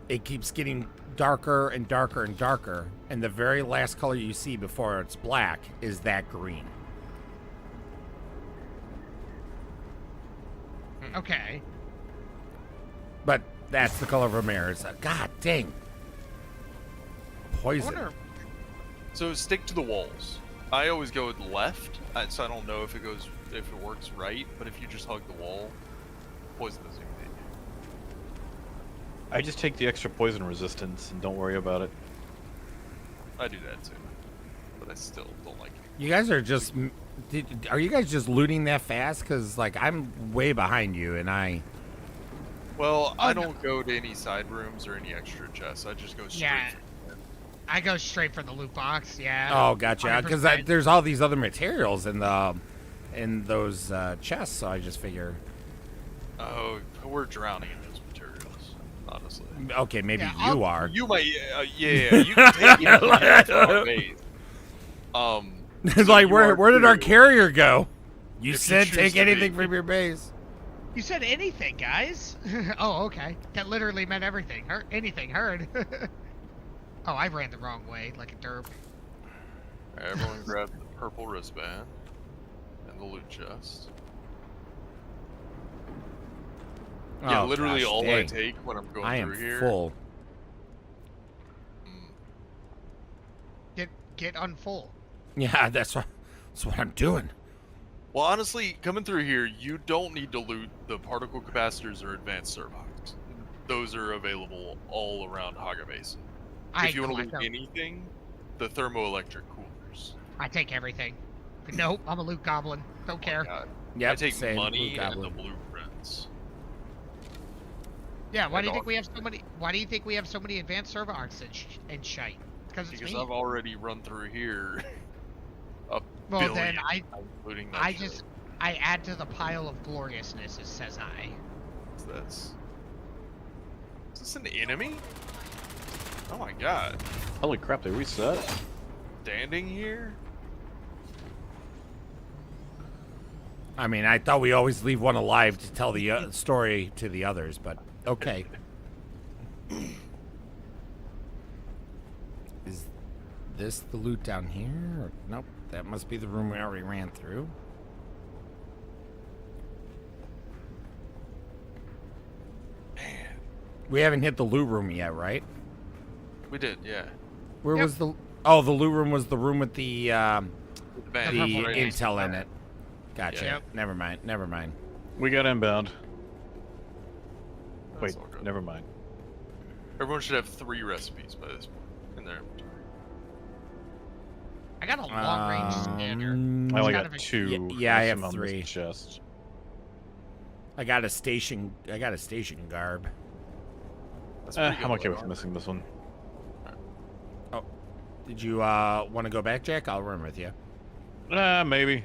it keeps getting darker and darker and darker, and the very last color you see before it's black is that green. Okay. But that's the color of a mirror. It's God dang. Poison. So stick to the walls. I always go left, so I don't know if it works right. But if you just hug the wall, poison doesn't even hit you. I just take the extra poison resistance and don't worry about it. I do that too, but I still don't like it. You guys are just. Are you guys just looting that fast? Because like I'm way behind you, and I. Well, I don't go to any side rooms or any extra chests. I just go straight. Yeah. I go straight for the loot box. Yeah. Oh, gotcha. Because 100%. there's all these other materials in those chests, so I just figure. Oh, we're drowning in those materials, honestly. Okay, maybe you are. You might, yeah. You can take it from our base. It's so like you where did our too. carrier go? You If said choose take to anything be. from your base. You said anything, guys. Oh, okay. That literally meant everything. Anything heard. Oh, I ran the wrong way, like a derp. Everyone grab the purple wristband and the loot chest. Yeah, Oh, literally gosh, all I dang. take when I'm going I through am here. full. Get unfull. Yeah, that's what I'm doing. Well, honestly, coming through here, you don't need to loot the particle capacitors or advanced servox. Those are available all around Haga Basin. If you want to loot anything, the thermoelectric coolers. I take everything. Nope, I'm a loot goblin. Don't care. Yep, I take same, money loot and the goblin. blueprints. Yeah, why And do you think all- we have so many? Why do you think we have so many advanced servox and shite? Because it's Because me. I've already run through here a Well, billion then times, including that shit. I add to the pile of gloriousness. It says I. So is this an enemy? Oh my god. Holy crap, they reset. Standing here? I mean, I thought we always leave one alive to tell the story to the others, but okay. Is this the loot down here? Or, nope, that must be the room we already ran through. Man. We haven't hit the loot room yet, right? We did, yeah. Where was the... Oh, the loot room was the room with the band. intel in it. Gotcha. Yep. Never mind. We got inbound. That's Wait, all good. never mind. Everyone should have 3 recipes by this point in their inventory. I got a long range scanner. I only It's got kind of a- 2. Yeah, I have on this 3. chest. I got a station garb. I'm okay with missing this one. Oh, did you want to go back, Jack? I'll run with you. Maybe.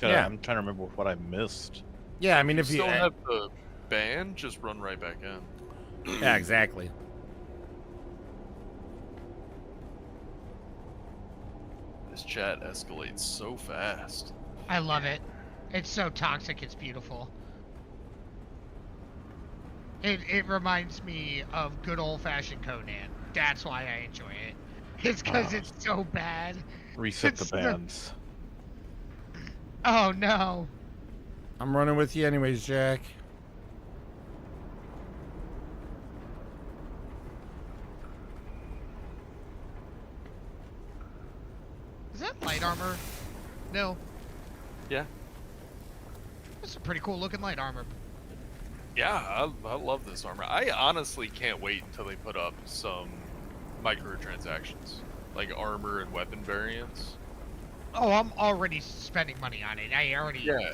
Yeah. I'm trying to remember what I missed. Yeah, I mean, if you still have the band, just run right back in. yeah, exactly. This chat escalates so fast. I love it. It's so toxic, it's beautiful. It reminds me of good old-fashioned Conan. That's why I enjoy it. It's because it's so bad. Reset It's the bands. Oh, no. I'm running with you anyways, Jack. Is that light armor? No. Yeah. That's a pretty cool looking light armor. Yeah, I love this armor. I honestly can't wait until they put up some microtransactions, like armor and weapon variants. Oh, I'm already spending money on it. I already Yeah.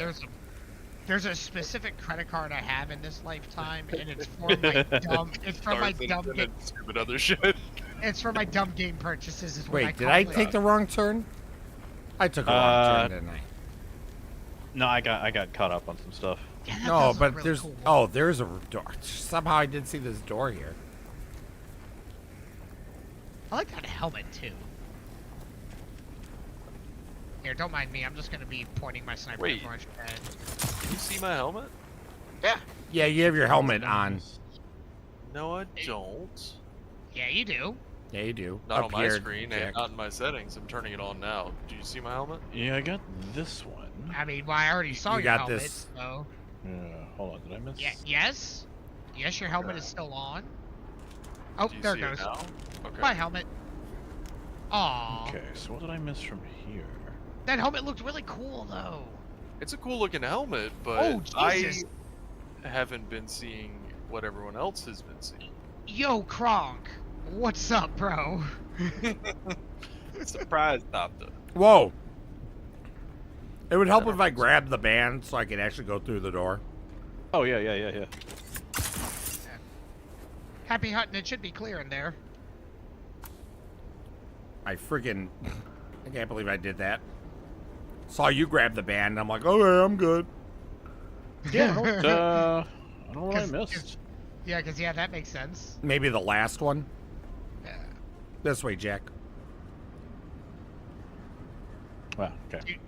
there's a specific credit card I have in this lifetime, and it's for my dumb. It's for my dumb game. Stupid other shit. It's for my dumb game purchases. Is what Wait, did call I it. take the wrong turn? I took a wrong turn, didn't I? No, I got caught up on some stuff. Yeah, that No, does look but really there's cool. there's a door. Somehow I did see this door here. I like that helmet too. Here, don't mind me. I'm just gonna be pointing my sniper Wait. rifle at your head. You see my helmet? Yeah. Yeah, you have your helmet on. No, I don't. Yeah, you do. Yeah, you do. Not Up on my here, screen Jack. and not in my settings. I'm turning it on now. Do you see my helmet? Yeah, I got this one. I mean, well, I already saw You your got helmet. this. So. Hold on, did I miss? Yeah. Yes. Yes, your helmet is still on. Oh, Do you there see it it goes. now? Okay. My helmet. Aw. Okay, so what did I miss from here? That helmet looked really cool, though. It's a cool looking helmet, but Oh, Jesus. I haven't been seeing what everyone else has been seeing. Yo, Kronk. What's up, bro? Surprise, Doctor. Whoa! It would help if I grabbed the band so I could actually go through the door. Oh yeah. Happy hunting. It should be clear in there. I can't believe I did that. Saw you grab the band. I'm like, okay, I'm good. Yeah, I don't know what I 'Cause- missed. Yeah, because, yeah, that makes sense. Maybe the last one. Yeah. This way, Jack. Wow, okay.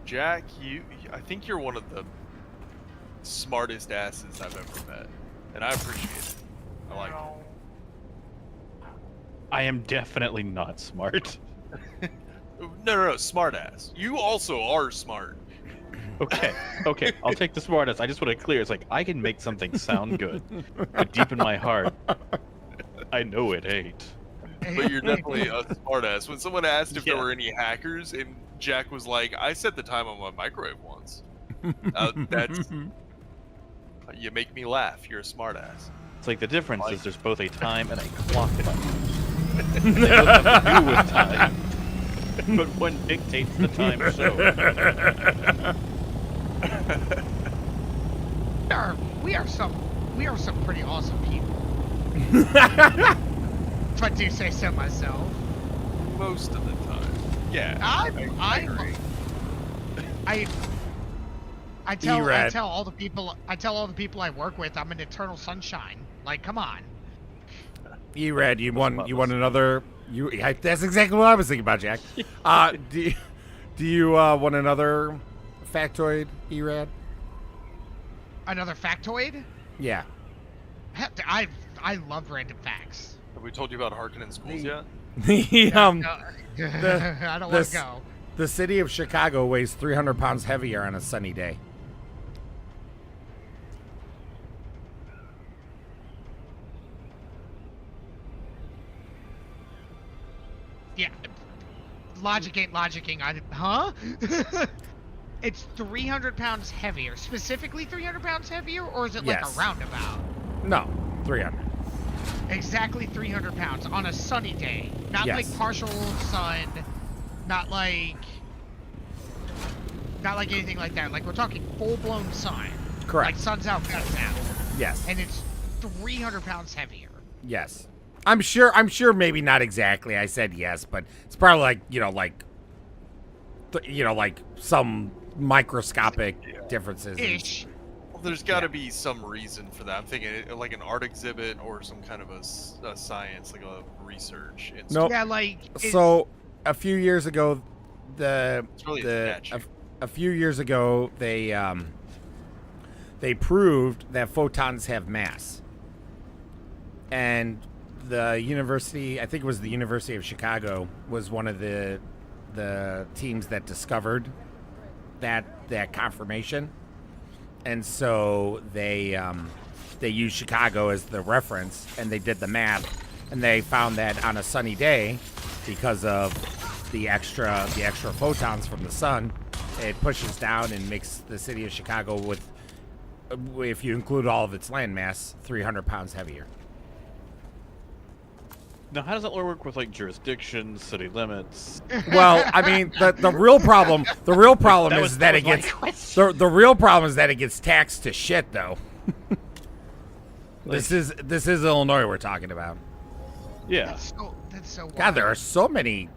Jack, I think you're one of the smartest asses I've ever met, and I appreciate it. I like it. I am definitely not smart. No, smart ass. You also are smart. Okay, I'll take the smartest. I just want to clear. It's like I can make something sound good, but deep in my heart, I know it ain't. But you're definitely a smartass. When someone asked if there were any hackers, and Jack was like, "I set the time on my microwave once." That's you make me laugh. You're a smartass. It's like the difference is there's both a time and a clock button. It doesn't have to do with time, but one dictates the time show. We are some pretty awesome people. If I do say so myself. Most of the time. Yeah. I tell all the people I work with I'm an eternal sunshine. Like, come on. E-Rad, you want another? That's exactly what I was thinking about, Jack. Do you want another factoid, E-Rad? Another factoid? Yeah. I love random facts. Have we told you about Harkonnen schools yet? I don't want to go. The city of Chicago weighs 300 pounds heavier on a sunny day. Yeah. Logic ain't logicking. Huh? It's 300 pounds heavier. Specifically 300 pounds heavier, or is it like Yes. a roundabout? No, 300. Exactly 300 pounds on a sunny day. Not Yes. like partial sun, not like anything like that. Like we're talking full-blown sun. Correct. Like sun's out, guns out. Yes. And it's 300 pounds heavier. Yes. I'm sure maybe not exactly. I said yes, but it's probably like, like some microscopic differences. Ish. Well, there's got to be some reason for that. I'm thinking like an art exhibit or some kind of a science, like a research institute. No. Yeah, like So a few years ago, a few years ago they proved that photons have mass, and the university, I think it was the University of Chicago, was one of the teams that discovered that confirmation. And so they used Chicago as the reference, and they did the math, and they found that on a sunny day, because of the extra photons from the sun, it pushes down and makes the city of Chicago, with, if you include all of its land mass, 300 pounds heavier. Now, how does that work with like jurisdictions, city limits? Well, I mean, the real problem is that it gets the real problem is that it gets taxed to shit, though. This is Illinois we're talking about. Yeah. That's so wild. God, there are so many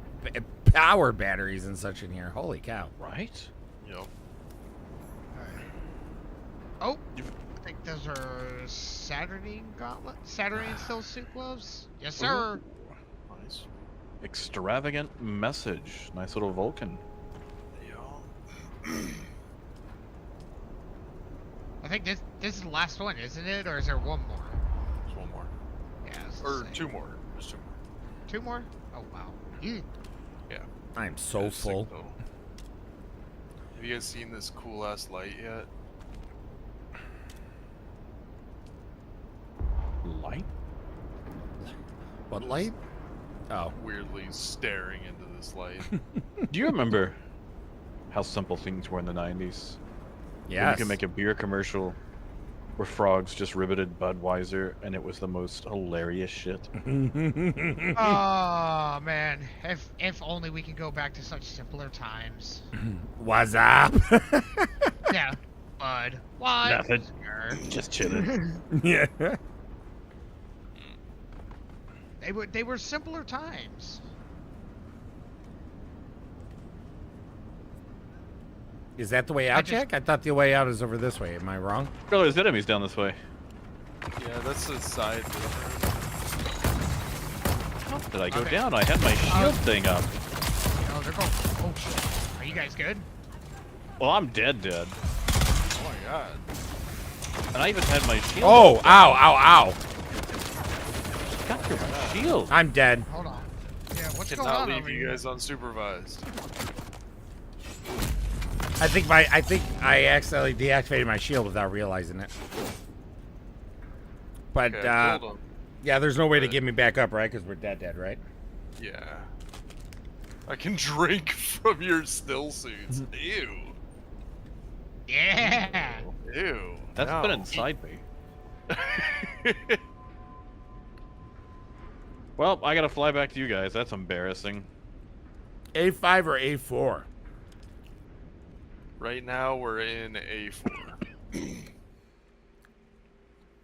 power batteries and such in here. Holy cow! Right? Yep. Oh, I think those are Saturday Steel suit gloves. Yes, sir. Ooh. Nice. Extravagant message. Nice little Vulcan. I think this is the last one, isn't it? Or is there one more? There's one more. Yeah. Or two more. There's two more. Two more? Oh wow. Yeah. I am so full. Have you guys seen this cool ass light yet? Light? What light? Oh. Weirdly staring into this light. Do you remember how simple things were in the 90s? Yes. When you could make a beer commercial where frogs just riveted Budweiser, and it was the most hilarious shit. Oh man, if only we could go back to such simpler times. What's up? Yeah, Bud. What? Nothing. Just chilling. Yeah. They were simpler times. Is that the way out, Jack? I thought the way out is over this way. Am I wrong? Oh, there's enemies down this way. Yeah, that's the side. How did I go down? I had my shield thing up. Oh, they're going. Oh shit. Are you guys good? Well, I'm dead. Oh my god. And I even had my shield. Oh, ow, ow, ow. Got through my shield. I'm dead. Hold on. Yeah, what's going Cannot on leave over you here? guys unsupervised. I think I accidentally deactivated my shield without realizing it. But Okay, hold on. yeah, there's no way to get me back up, right? Because we're dead, right? Yeah. I can drink from your still suits. Ew. Yeah. Ew. That's no. been inside me. Well, I gotta fly back to you guys. That's embarrassing. A5 or A4? Right now we're in A4.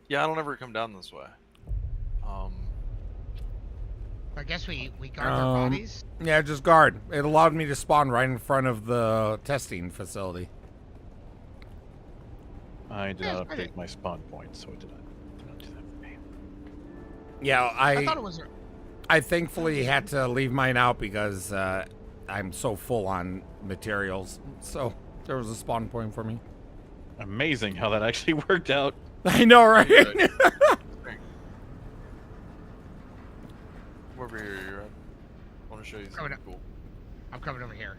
Yeah, I don't ever come down this way. I guess we guard our bodies. Yeah, just guard. It allowed me to spawn right in front of the testing facility. I did not update my spawn point, so it did not do that for me. Yeah, I thought it was. I thankfully had to leave mine out because I'm so full on materials. So there was a spawn point for me. Amazing how that actually worked out. I know, right? Come over here, you're I want to show you something cool. I'm coming over here.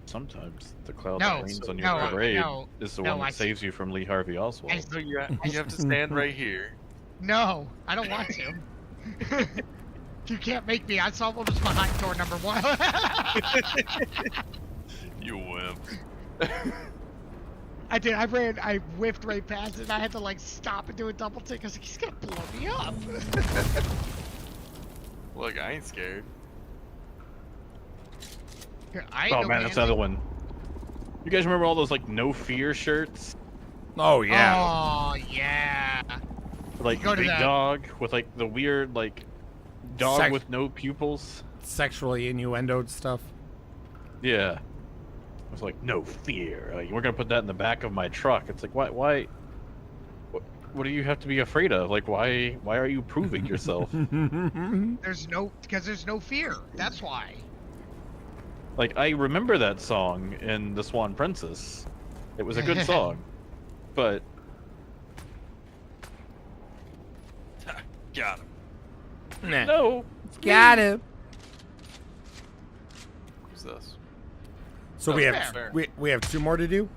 Sometimes the cloud No, that rains on no, your parade no, is the no, one that I saves you from Lee Harvey Oswald. No, you have to stand right here. No, I don't want to. You can't make me. I saw what was behind door number 1. You wimp. I did. I whiffed right past it. And I had to like stop and do a double take. I was like, he's gonna blow me up. Look, I ain't scared. Here, I ain't Oh no man, that's another one. You guys remember all those like no fear shirts? Oh yeah. Oh yeah. Like Go to big that. dog with like the weird like dog with no pupils. Sexually innuendoed stuff. Yeah. I was like, no fear. Like, we're gonna put that in the back of my truck. It's like, why? What do you have to be afraid of? Like, why are you proving yourself? There's no fear. That's why. Like, I remember that song in The Swan Princess. It was a good song, but Got him. Nah. No. Got him. Who's this? So Oh, we have fair. we have 2 more to do.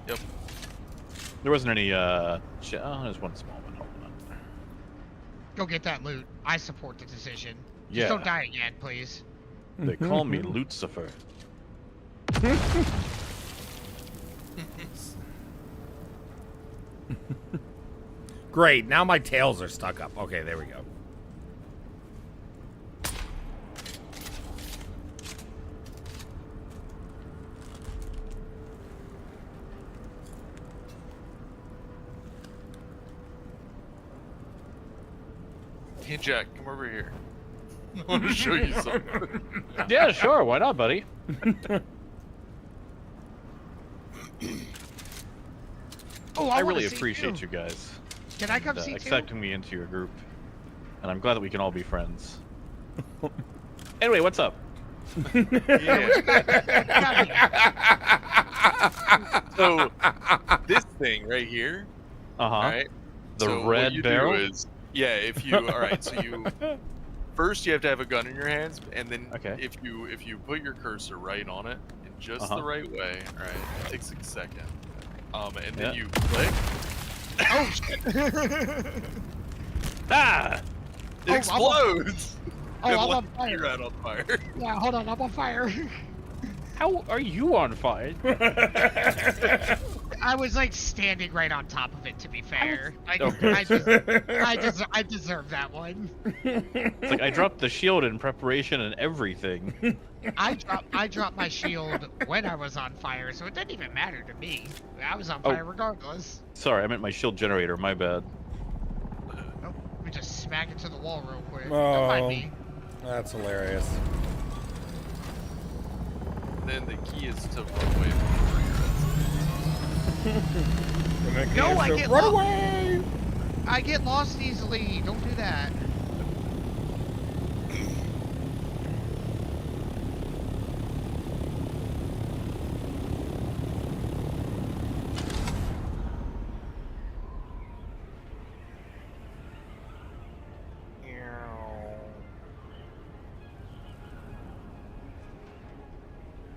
Yep. there wasn't any. There's one small one. Hold on. Go get that loot. I support the decision. Just Yeah. don't die again, please. They call me Lucifer. Great. Now my tails are stuck up. Okay, there we go. Hey Jack, come over here. I want to show you something. Yeah, sure. Why not, buddy? Oh, I I really wanna see appreciate you. you guys. Can I come see too? accepting me into your group, and I'm glad that we can all be friends. Anyway, what's up? So this thing right here. Uh-huh. Right. The so red what you barrel? Do is, yeah. If you all right, so you first you have to have a gun in your hands, and then if you put your cursor right on it in just the right way, all right, it takes like a second. And then you click. Oh shit! Ah! It explodes. Oh, And I'm on lights fire. you right on fire. Yeah, hold on, I'm on fire. How are you on fire? I was like standing right on top of it. To be fair, I deserve that one. It's like I dropped the shield in preparation and everything. I dropped my shield when I was on fire, so it didn't even matter to me. I was on fire regardless. Sorry, I meant my shield generator. My bad. Oh, let me just smack it to the wall real quick. Don't mind me. That's hilarious. Then the key is to run away from No, I get run lost. away. I get lost easily. Don't do that.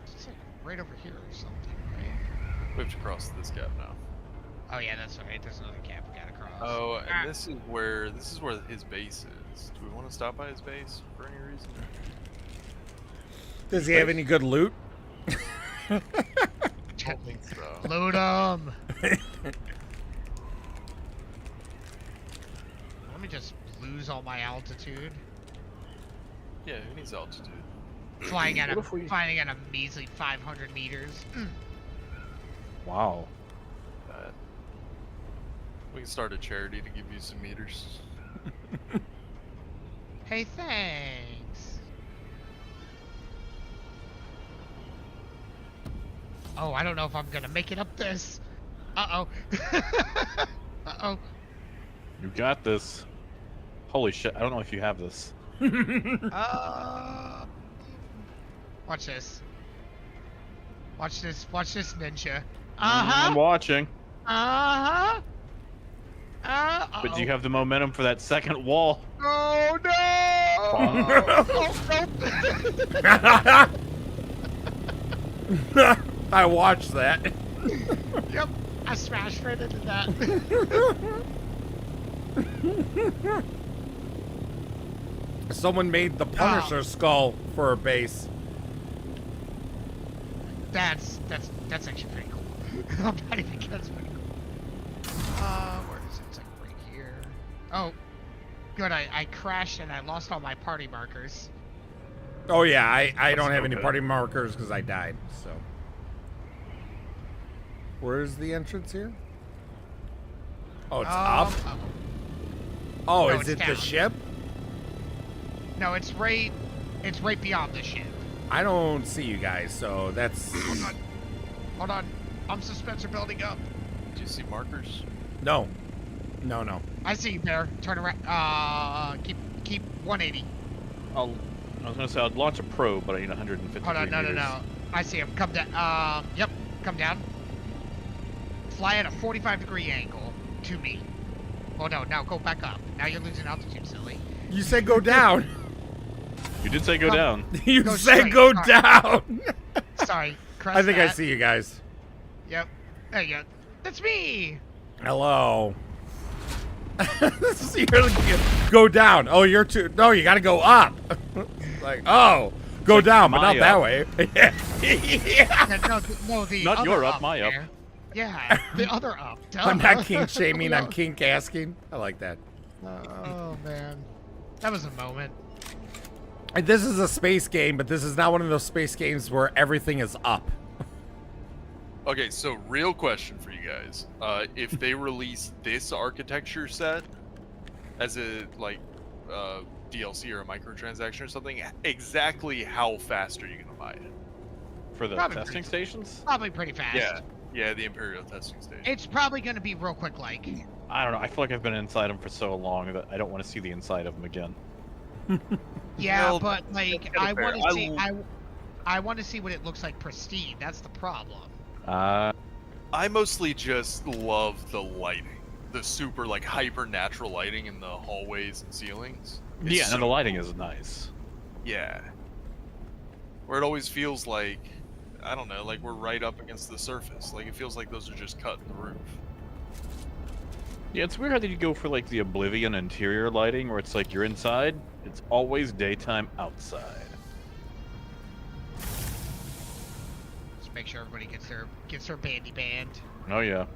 It's like right over here or something, right? We have to cross this gap now. Oh yeah, that's right. There's another cap we gotta cross. Oh, and this is where his base is. Do we want to stop by his base for any reason? Does he have any good loot? I don't think so. Loot 'em. Let me just lose all my altitude. Yeah, who needs altitude? Flying at What if we- flying at a measly 500 meters. Wow. We can start a charity to give you some meters. Hey, thanks. Oh, I don't know if I'm gonna make it up this. Uh-oh. Uh-oh. You got this. Holy shit, I don't know if you have this. Watch this. Watch this ninja. I'm watching. Uh-huh. But do you have the momentum for that second wall? Oh no! I watched that. Yep, I smashed right into that. Someone made the Punisher skull for a base. That's actually pretty cool. I'm not even gonna. Where is it? It's like right here. Oh, good. I crashed and I lost all my party markers. Oh yeah, I don't That's have no any good. party markers because I died. So, where's the entrance here? Oh, it's up. Oh, No, is it's it the down. ship? No, it's right beyond the ship. I don't see you guys, so that's. Hold on. I'm suspensor building up. Do you see markers? No. I see you, Bear. Turn around. Keep 180. I was gonna say I'd launch a probe, but I need 150 Hold on, meters. no. I see him. Come down. Yep. Come down. Fly at a 45-degree angle to me. Oh no, now go back up. Now you're losing altitude, silly. You said go down. You did say go down. You Go said straight. go Sorry. down. Sorry. I think I that. see you guys. Yep. There you go. That's me. Hello. Go down. Oh, you're too. No, you got to go up. Like, oh, go like down, but my not that up. way. Yeah, no, the Not other your up, my up. there. Yeah, the other up. Duh. I'm not kink shaming. I'm kink asking. I like that. Oh man, that was a moment. And this is a space game, but this is not one of those space games where everything is up. Okay, so real question for you guys: if they release this architecture set as a DLC or a microtransaction or something, exactly how fast are you gonna buy it? For the Probably testing pretty- stations? Probably pretty fast. Yeah, the Imperial testing station. It's probably gonna be real quick, like. I don't know. I feel like I've been inside them for so long that I don't want to see the inside of them again. Yeah, Well, but like that's I fair. want to see I want to see what it looks like pristine. That's the problem. I mostly just love the lighting, the super hyper natural lighting in the hallways and ceilings. It's Yeah, so and the lighting is nice. Yeah. Where it always feels like, I don't know, like we're right up against the surface. Like it feels like those are just cut in the roof. Yeah, it's weird how they go for the Oblivion interior lighting, where it's like you're inside, it's always daytime outside. Just make sure everybody gets their bandy band. Oh yeah.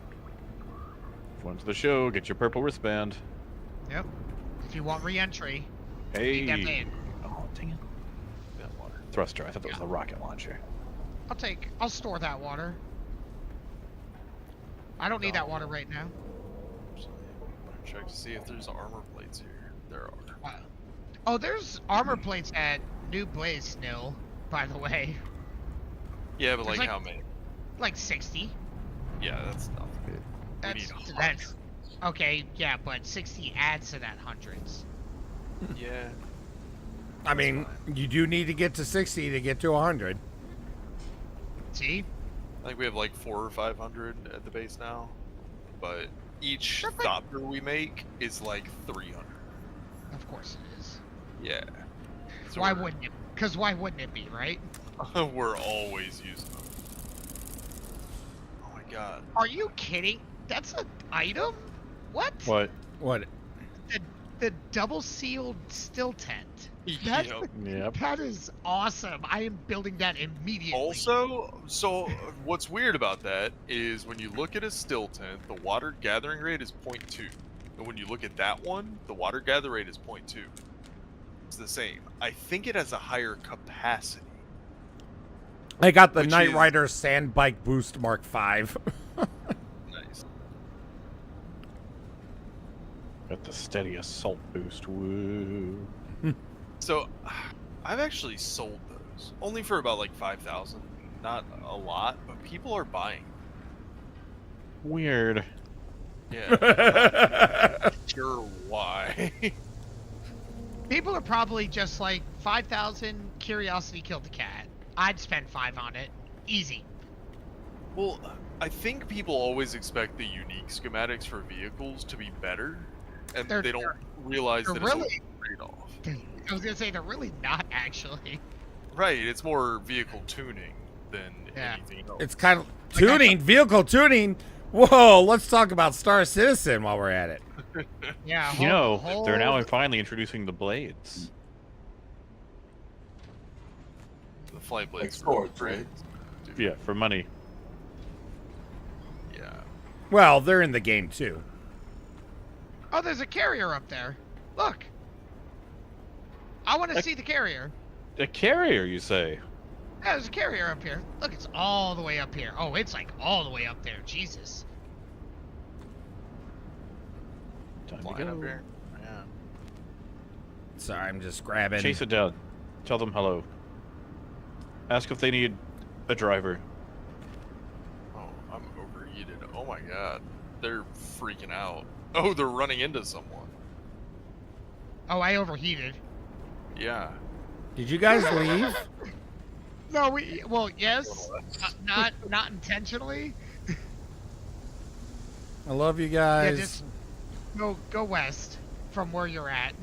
Went to the show, get your purple wristband. Yep. If you want re-entry, Hey. need that band. Oh, dang it. That water. Thruster, I thought that was the rocket launcher. I'll store that water. I don't need that water right now. Check to see if there's armor plates here. There are. Oh, there's armor plates at New Blaze Nil, by the way. Yeah, but There's how many? Like 60. Yeah, that's nothing. We need That's okay, yeah, but 60 adds to that hundreds. Yeah. I mean, you do need to get to 60 to get to 100. See? I think we have 400 or 500 at the base now, but each thopter we make is 300. Of course it is. Yeah. So Why wouldn't it? Because why wouldn't it be, right? we're always using them. Oh my god. Are you kidding? That's an item? What? What? What? The double sealed still tent. That, Yep. that is awesome. I am building that immediately. Also, so what's weird about that is when you look at a still tent, the water gathering rate is 0.2. And when you look at that one, the water gather rate is 0.2. It's the same. I think it has a higher capacity. I got the Which Knight is- Rider Sand Bike Boost Mark V. Nice. Got the steady assault boost. Woo. So, I've actually sold those. Only for about 5,000. Not a lot, but people are buying. Weird. Yeah. I'm not sure why. People are probably just like 5,000 curiosity killed the cat. I'd spend 5 on it. Easy. Well, I think people always expect the unique schematics for vehicles to be better, and they don't realize they're that really- it's a trade-off. I was gonna say they're really not actually. Right, it's more vehicle tuning than Yeah. anything else. It's kind of tuning, vehicle tuning. Whoa, let's talk about Star Citizen while we're at it. Yeah. You know, hold- they're now finally introducing the blades. The flight blades. Swords, right? Yeah, for money. Well, they're in the game too. Oh, there's a carrier up there. Look. I want to see the carrier. A carrier, you say? Yeah, there's a carrier up here. Look, it's all the way up here. Oh, it's like all the way up there. Jesus. Time to Flying go. up here. Yeah. Sorry, I'm just grabbing. Chase it down. Tell them hello. Ask if they need a driver. Oh, I'm overheated. Oh my god. They're freaking out. Oh, they're running into someone. Oh, I overheated. Yeah. Did you guys leave? No, well, yes. Not intentionally. I love you Yeah, guys. just go west from where you're at.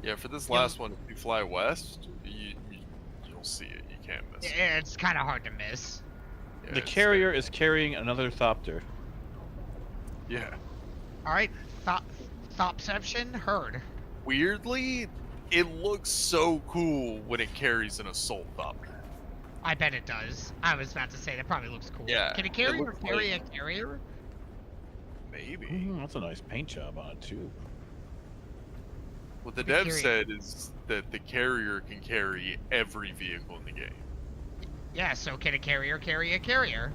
Yeah, for this last one, if you fly west, you'll see it. You can't miss it. Yeah, it's kind of hard to miss. Yeah, The it's carrier is carrying another thopter. Yeah. All right, Thopception heard. Weirdly, it looks so cool when it carries an assault thopter. I bet it does. I was about to say that probably looks cool. Yeah, Can a it carrier looks carry like- a carrier? Maybe. That's a nice paint job on it too. What the The dev carrier- said is that the carrier can carry every vehicle in the game. Yeah, so can a carrier carry a carrier?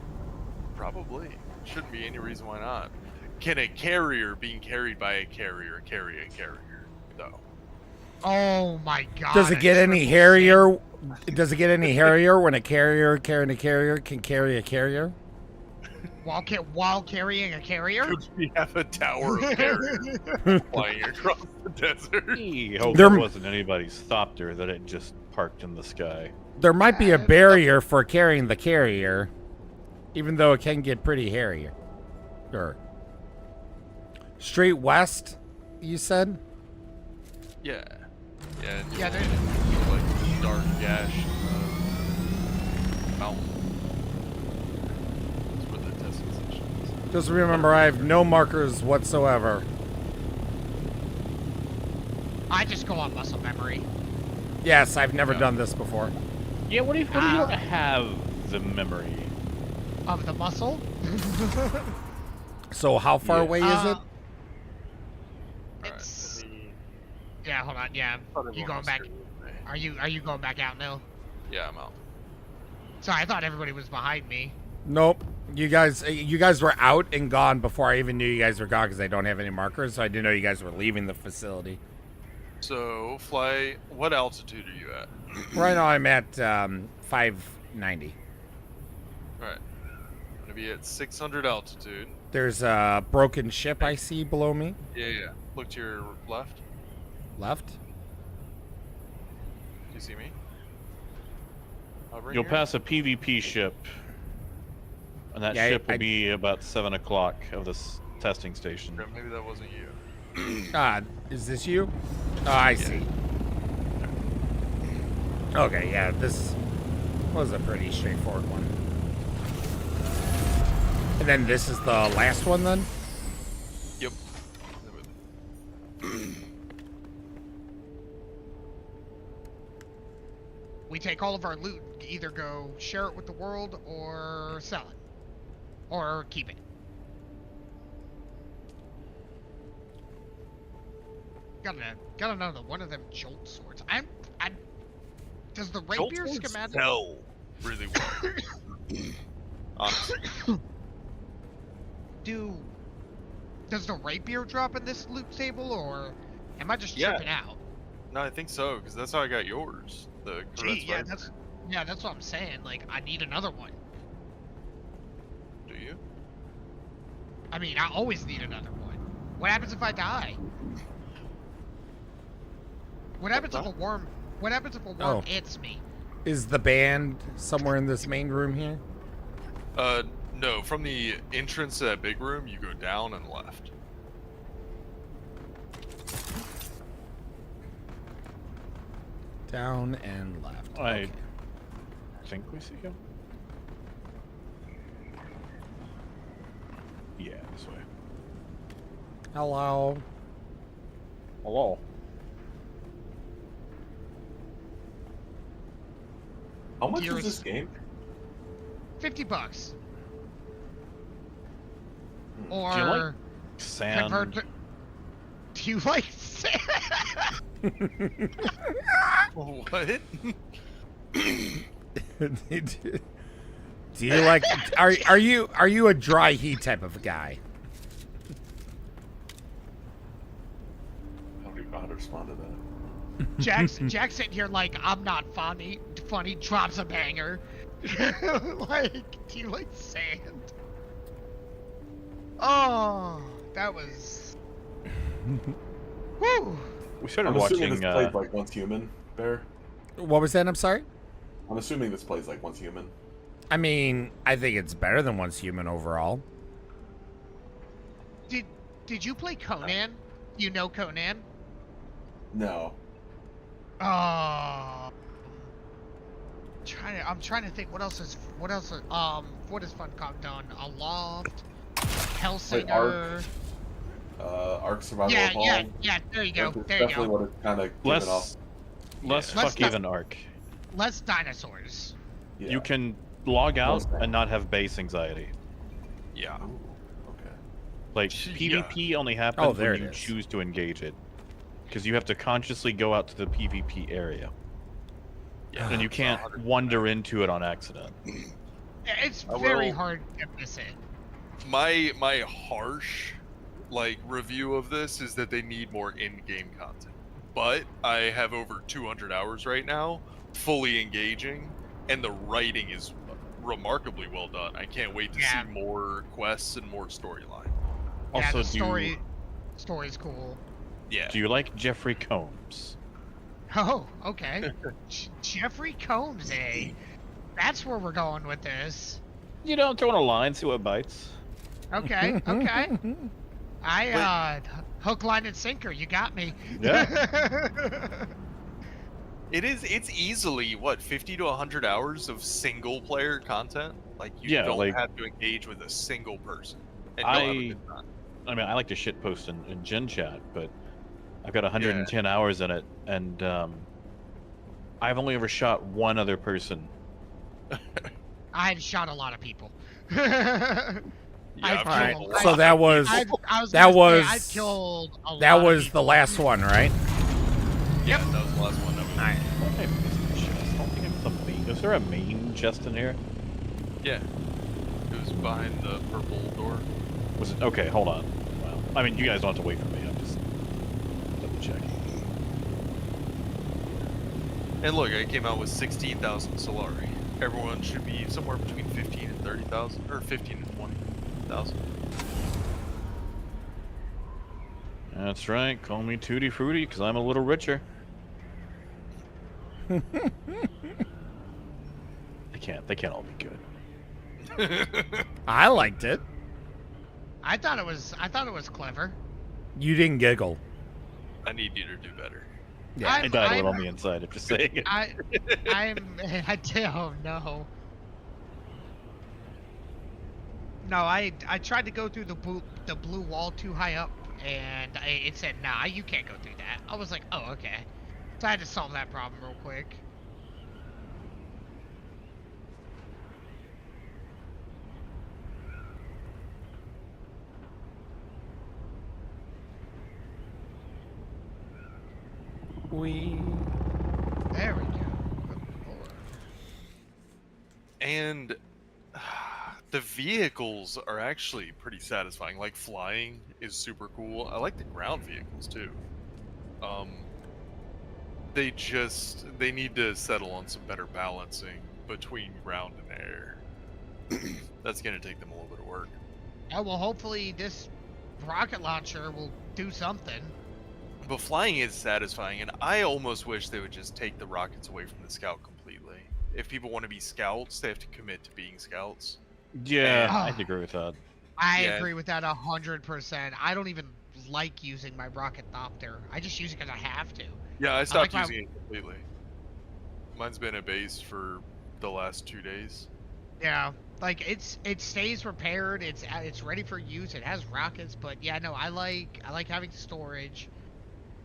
Probably. Shouldn't be any reason why not. Can a carrier being carried by a carrier carry a carrier, though? Oh my god. Does it get any hairier? Does it get any hairier when a carrier carrying a carrier can carry a carrier? While carrying a carrier? Could we have a tower of carriers flying across the desert? I hope There- it wasn't anybody's thopter that it just parked in the sky. There might be a barrier for carrying the carrier, even though it can get pretty hairier. Or straight west, you said? Yeah. Yeah, and Yeah, you'll like dark gash mountain. That's where the testing station is. Just remember, I have no markers whatsoever. I just go on muscle memory. Yes, I've never done this before. Yeah, what do you have the memory? Of the muscle? So how far away is it? It's... Yeah, hold on. Yeah, you going back? Are you going back out now? Yeah, I'm out. Sorry, I thought everybody was behind me. Nope. You guys were out and gone before I even knew you guys were gone because I don't have any markers, so I didn't know you guys were leaving the facility. So, fly. What altitude are you at? Right now I'm at 590. Alright. I'm gonna be at 600 altitude. There's a broken ship I see below me. Yeah. Look to your left. Left? Do you see me? Hovering You'll here? pass a PvP ship, and that Yeah, ship will I- be about 7 o'clock of this testing station. Yeah, maybe that wasn't you. Is this you? Oh, I see. Okay, yeah, this was a pretty straightforward one. And then this is the last one, then? Yep. We take all of our loot, either go share it with the world or sell it. Or keep it. Gotta know that one of them jolt swords. Does the rapier schematic sell really well. Honestly. Does the rapier drop in this loot table, or am I just Yeah. tripping out? No, I think so, because that's how I got yours. The Gee, yeah, Corvette's that's what I'm saying. Like, I need another one. Do you? I mean, I always need another one. What happens if I die? What happens if a worm? What happens if a worm hits me? Is the band somewhere in this main room here? No. From the entrance to that big room, you go down and left. Down and left. I think we see him. Yeah, this way. Hello. Hello. How much is this game? $50. Do Or you like sand? convert to... Do you like sand? What? Do you like? Are you a dry heat type of guy? I don't even know how to respond to that. Jack's sitting here like, I'm not funny, drops a banger. Like, do you like sand? Oh, that was... Woo! We started I'm watching. assuming this plays like Once Human, Bear. What was that? I'm sorry. I'm assuming this plays like Once Human. I mean, I think it's better than Once Human overall. Did you play Conan? You know Conan? No. Oh. I'm trying to think what has Funcom done? Aloft, Hellsinger. Ark Survival Evolved. Yeah, there you go. That's There you definitely go. what it's kind of giving off. Less fuck even Ark. Less dinosaurs. Yeah. You can log out and not have base anxiety. Yeah. Okay. Like PvP only happens there when it you is. choose to engage it, because you have to consciously go out to the PvP area, and you can't wander into it on accident. It's I very will- hard to miss it. My harsh review of this is that they need more in-game content. But I have over 200 hours right now, fully engaging, and the writing is remarkably well done. I can't wait to see more quests and more storyline. Yeah, Also, the story's cool. Yeah. do you like Jeffrey Combs? Oh, okay. Jeffrey Combs, eh? That's where we're going with this. You know, throw in a line, see what bites. Okay, okay. Hook, line, and sinker. You got me. Yeah. It's easily, 50 to 100 hours of single-player content? Like, you Yeah, don't like- have to engage with a single person. And you'll have a good time. I mean, I like to shitpost in Gen Chat, but I've got 110 hours in it, and I've only ever shot one other person. I've shot a lot of people. Alright, so that was I've killed a lot that of was people. the last one, right? Yeah, that was the last one. Alright. I don't think I put the main. Is there a main chest in here? Yeah. It was behind the purple door. Was it? Okay, hold on. Well, I mean, you guys don't have to wait for me. I'm just double checking. And look, I came out with 16,000 Solari. Everyone should be somewhere between 15 and 30,000, or 15 and 20,000. That's right. Call me Tutti Frutti, because I'm a little richer. They can't all be good. I liked it. I thought it was clever. You didn't giggle. I need you to do better. Yeah. I died a little on the inside after saying it. I don't know. No, I tried to go through the blue wall too high up, and it said, nah, you can't go through that. I was like, oh, okay. So I had to solve that problem real quick. There we go. And the vehicles are actually pretty satisfying. Like, flying is super cool. I like the ground vehicles too. They need to settle on some better balancing between ground and air. That's gonna take them a little bit of work. Yeah, well, hopefully this rocket launcher will do something. But flying is satisfying, and I almost wish they would just take the rockets away from the scout completely. If people want to be scouts, they have to commit to being scouts. Yeah, And- I'd agree with that. I Yeah. agree with that 100%. I don't even like using my rocket thopter. I just use it because I have to. Yeah, I stopped like my- using it completely. Mine's been a base for the last 2 days. Yeah, like it stays repaired. It's ready for use. It has rockets, but yeah, no, I like having storage,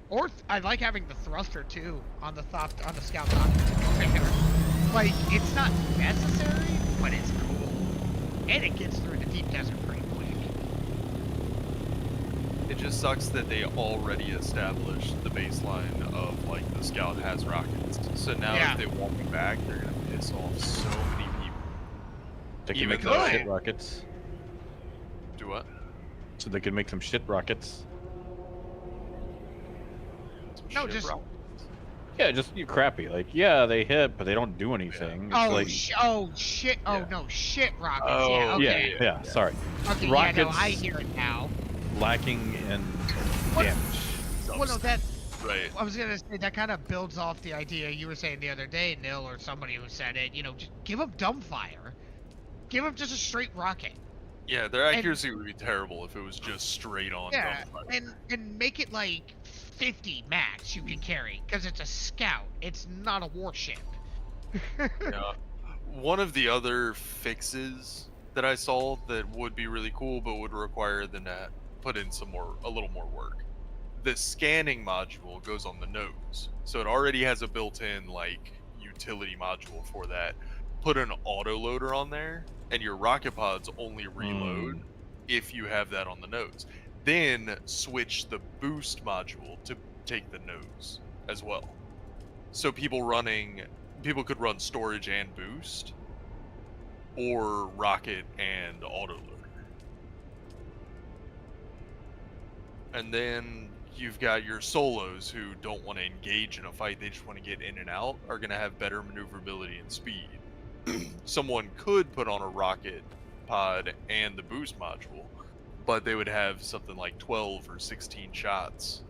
or I like having the thruster too on the scout thopter. Like, it's not necessary, but it's cool. And it gets through the deep desert pretty quick. It just sucks that they already established the baseline of, like, the Scout has rockets. So now if they walk it back, they're gonna piss off so many people. They can Even make some though- shit rockets. Do what? So they can make some shit rockets. No, just... Yeah, just you crappy. Like, yeah, they hit, but they don't do anything. It's Oh, like, shit. Oh, no, shit rockets. Yeah, okay. yeah, sorry. Okay, Rockets yeah, no, I hear it now. lacking in damage. Well, no, that... Right. I was gonna say, that kind of builds off the idea you were saying the other day, Nil, or somebody who said it, you know, just give them dumbfire. Give them just a straight rocket. Yeah, their accuracy would be terrible if it was just straight on dumbfire. And make it like 50 max you can carry, because it's a scout. It's not a warship. Yeah. One of the other fixes that I saw that would be really cool, but would require them to put in a little more work. The scanning module goes on the nose, so it already has a built-in like utility module for that. Put an autoloader on there, and your rocket pods only reload if you have that on the nose. Then switch the boost module to take the nose as well. So people could run storage and boost, or rocket and autoloader. And then you've got your solos who don't want to engage in a fight, they just want to get in and out, are going to have better maneuverability and speed. Someone could put on a rocket pod and the boost module, but they would have something like 12 or 16 shots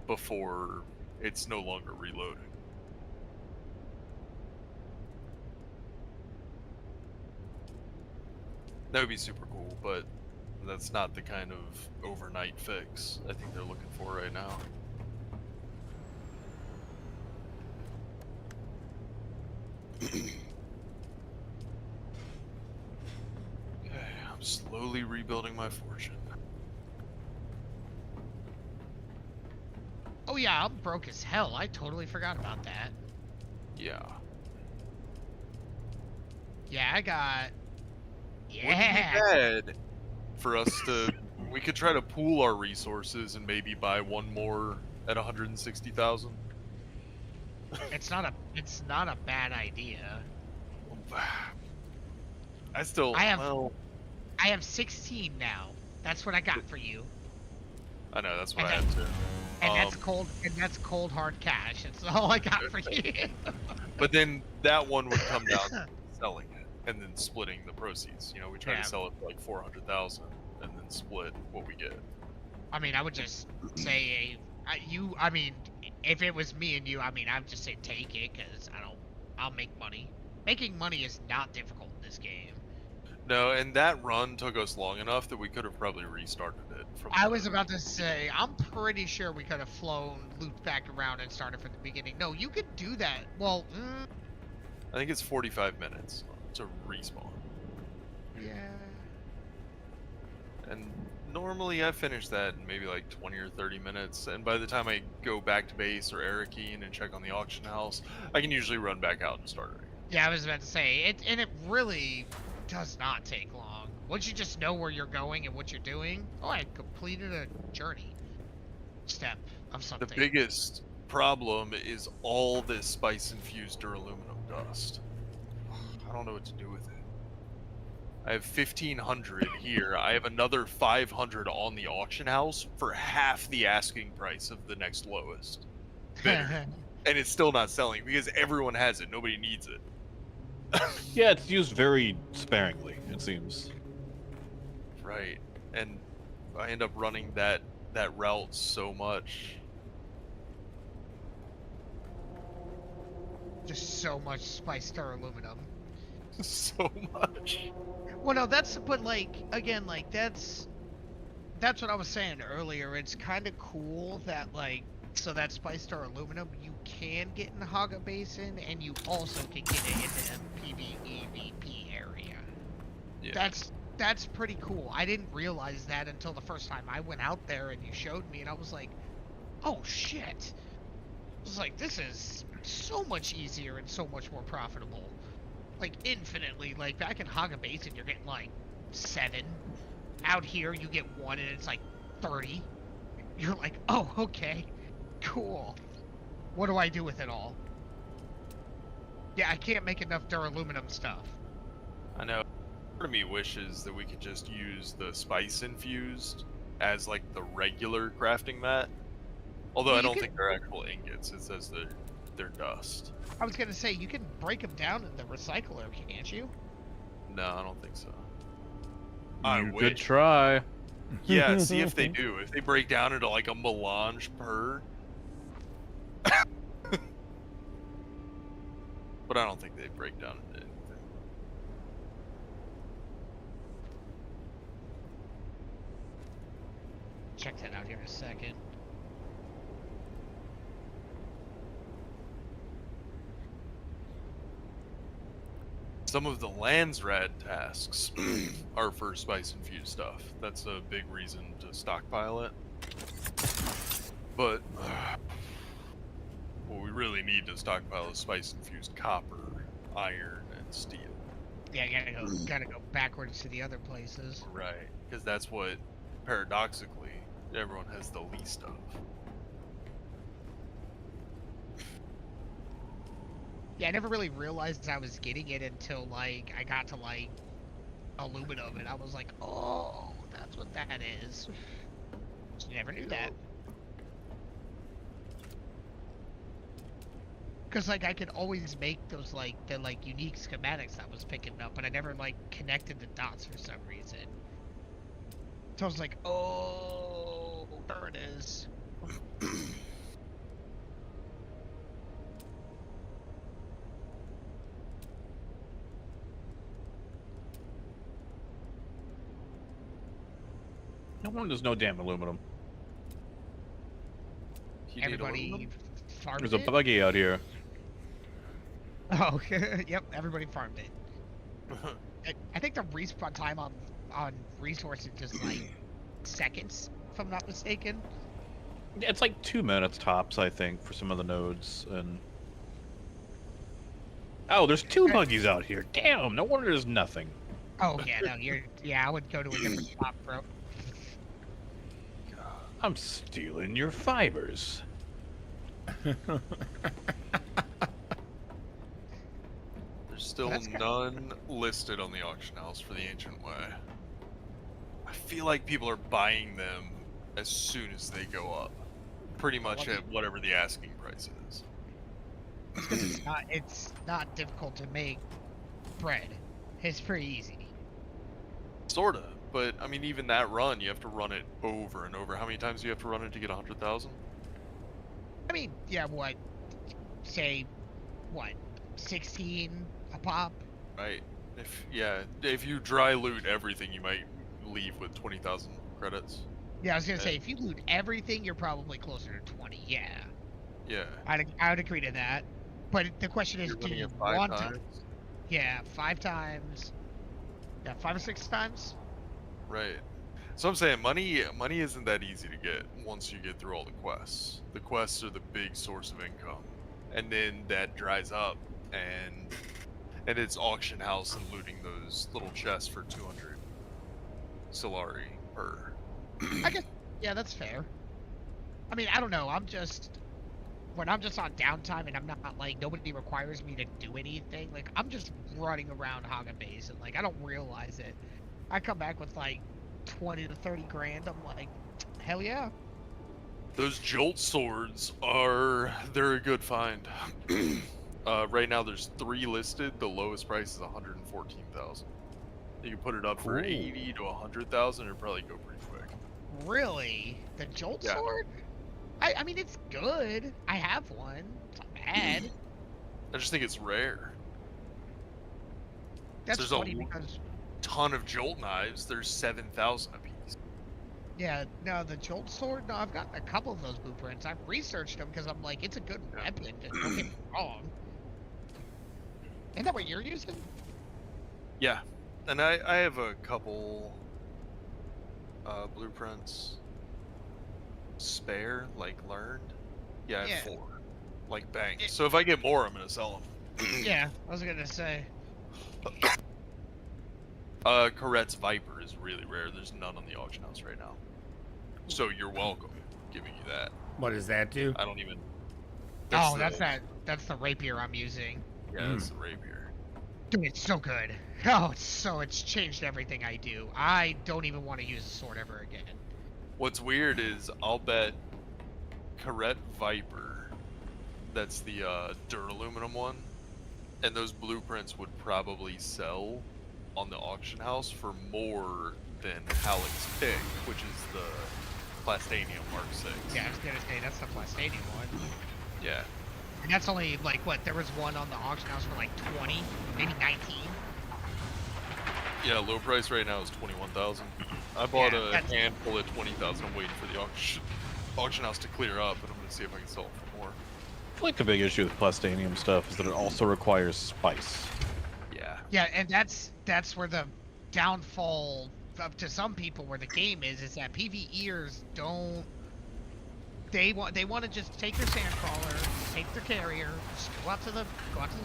before it's no longer reloading. That would be super cool, but that's not the kind of overnight fix I think they're looking for right now. Okay, I'm slowly rebuilding my fortune. Oh yeah, I'm broke as hell. I totally forgot about that. Yeah. Yeah, I got... Wouldn't be bad for us to... We could try to pool our resources and maybe buy one more at 160,000. It's not a bad idea. I have 16 now. That's what I got for you. I know, that's what I have too. And that's cold hard cash. That's all I got for you. But then that one would come down to selling it and then splitting the proceeds. You know, we try to sell it for like 400,000 and then split what we get. I mean, I would just say, if it was me and you, I mean, I would just say take it, because I'll make money. Making money is not difficult in this game. No, and that run took us long enough that we could have probably restarted it. I was about to say, I'm pretty sure we could have flown, looped back around, and started from the beginning. No, you could do that. Well, I think it's 45 minutes to respawn. Yeah. And normally I finish that in maybe like 20 or 30 minutes, and by the time I go back to base or Arakeen and check on the auction house, I can usually run back out and start it. Yeah, I was about to say, it really does not take long. Once you just know where you're going and what you're doing, I completed a journey step of something. The biggest problem is all this spice-infused duraluminum dust. I don't know what to do with it. I have 1,500 here. I have another 500 on the auction house for half the asking price of the next lowest bidder. And it's still not selling because everyone has it. Nobody needs it. Yeah, it's used very sparingly, it seems. Right. And I end up running that route so much. Just so much spiced aluminum. So much. Well, no, but like, again, like, that's what I was saying earlier. It's kind of cool that, like, so that spiced aluminum, you can get in the Haga Basin, and you also can get it in the PvEVP area. Yeah. That's pretty cool. I didn't realize that until the first time I went out there and you showed me, and I was like, oh shit. I was like, this is so much easier and so much more profitable. like infinitely. Like back in Haga Basin, you're getting like 7. Out here, you get 1, and it's like 30. You're like, oh, okay, cool. What do I do with it all? Yeah, I can't make enough duraluminum stuff. I know. Part of me wishes that we could just use the spice infused as like the regular crafting mat. Although Well, I don't can... think they're actual ingots. It says they're dust. I was gonna say you can break them down in the recycler, can't you? No, I don't think so. You could try. Yeah, see if they do. If they break down into like a melange per. But I don't think they break down into anything. Check that out here in a second. Some of the Land's Rad tasks are for spice infused stuff. That's a big reason to stockpile it. But what we really need to stockpile is spice infused copper, iron, and steel. Yeah, gotta go backwards to the other places. Right, because that's what, paradoxically, everyone has the least of. Yeah, I never really realized I was getting it until, like, I got to, like, aluminum, and I was like, oh, that's what that is. Never knew that. Because, like, I could always make those, like, the, like, unique schematics I was picking up, but I never, like, connected the dots for some reason. So I was like, oh, there it is. No wonder there's no damn aluminum. Everybody farmed There's a it? buggy out here. Oh, yep, everybody farmed it. I think the respawn time on resources is just like seconds, if I'm not mistaken. Yeah, it's like 2 minutes tops, I think, for some of the nodes. And oh, there's 2 buggies out here. Damn, no wonder there's nothing. Oh yeah, no, I would go to a different spot, bro. I'm stealing your fibers. There's still none listed on the auction house for the Ancient Way. I feel like people are buying them as soon as they go up. Pretty much at whatever the asking price is. It's not difficult to make bread. It's pretty easy. Sorta, but I mean, even that run, you have to run it over and over. How many times do you have to run it to get 100,000? I mean, yeah, what? Say, what? 16 a pop? Right. If you dry loot everything, you might leave with 20,000 credits. Yeah, I was gonna say, if you loot everything, you're probably closer to 20, yeah. Yeah. I would agree to that. But the question is, do you want to? Yeah, 5 times. Yeah, 5 or 6 times? Right. So I'm saying money isn't that easy to get once you get through all the quests. The quests are the big source of income. And then that dries up and it's auction house and looting those little chests for 200 Solari per. I guess, yeah, that's fair. I mean, I don't know, when I'm just on downtime and I'm not, like, nobody requires me to do anything, like, I'm just running around Haga Base and, like, I don't realize it. I come back with, like, 20 to 30 grand, I'm like, hell yeah. Those Jolt swords they're a good find. Right now there's 3 listed, the lowest price is 114,000. You can put it up for 80 to 100,000, it'll probably go pretty quick. Really? The Jolt sword? I mean, it's good. I have one. It's not bad. I just think it's rare. That's There's funny a because... ton of Jolt knives. There's 7,000 apiece. Yeah, no, the Jolt sword, no, I've gotten a couple of those blueprints. I've researched them because I'm like, it's a good weapon. Don't get me wrong. Isn't that what you're using? Yeah. And I have a couple blueprints spare, like learned. Yeah, I have 4. Like bank. So if I get more, I'm gonna sell them. Yeah, I was gonna say. Corret's Viper is really rare. There's none on the auction house right now. So you're welcome. Giving you that. What does that do? I don't even. That's the rapier I'm using. Yeah, that's the rapier. Dude, it's so good. Oh, it's changed everything I do. I don't even want to use a sword ever again. What's weird is I'll bet Corret Viper, that's the duraluminum one, and those blueprints would probably sell on the auction house for more than Halleck's Pick, which is the Plastanium Mark 6. Yeah, I was gonna say that's the Plastanium one. Yeah. And that's only like what? There was one on the auction house for like 20, maybe 19. Yeah, low price right now is 21,000. I bought a handful at 20,000. I'm waiting for the auction house to clear up, and I'm gonna see if I can sell it for more. I feel like the big issue with Plastanium stuff is that it also requires spice. Yeah. Yeah, and that's where the downfall up to some people where the game is that PvEers don't. They want to just take their sandcrawler, take their carrier, just go out to the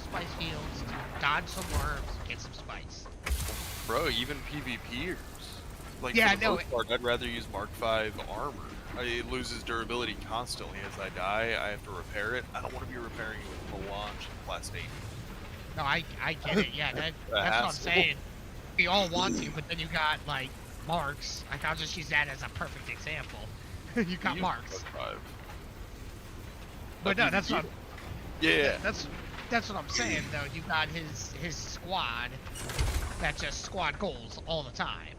spice fields, dodge some worms, get some spice. Bro, even PvPers. Like, yeah, for the most part, I'd rather use Mark V armor. It loses durability constantly. As I die, I have to repair it. I don't want to be repairing it with Melange and Plastanium. No, I get it. Yeah, that's what I'm saying. We all want to, but then you got like marks. Like I'll just use that as a perfect example. You got marks. But no, that's what. That's what I'm saying though. You got his squad that just squad goals all the time.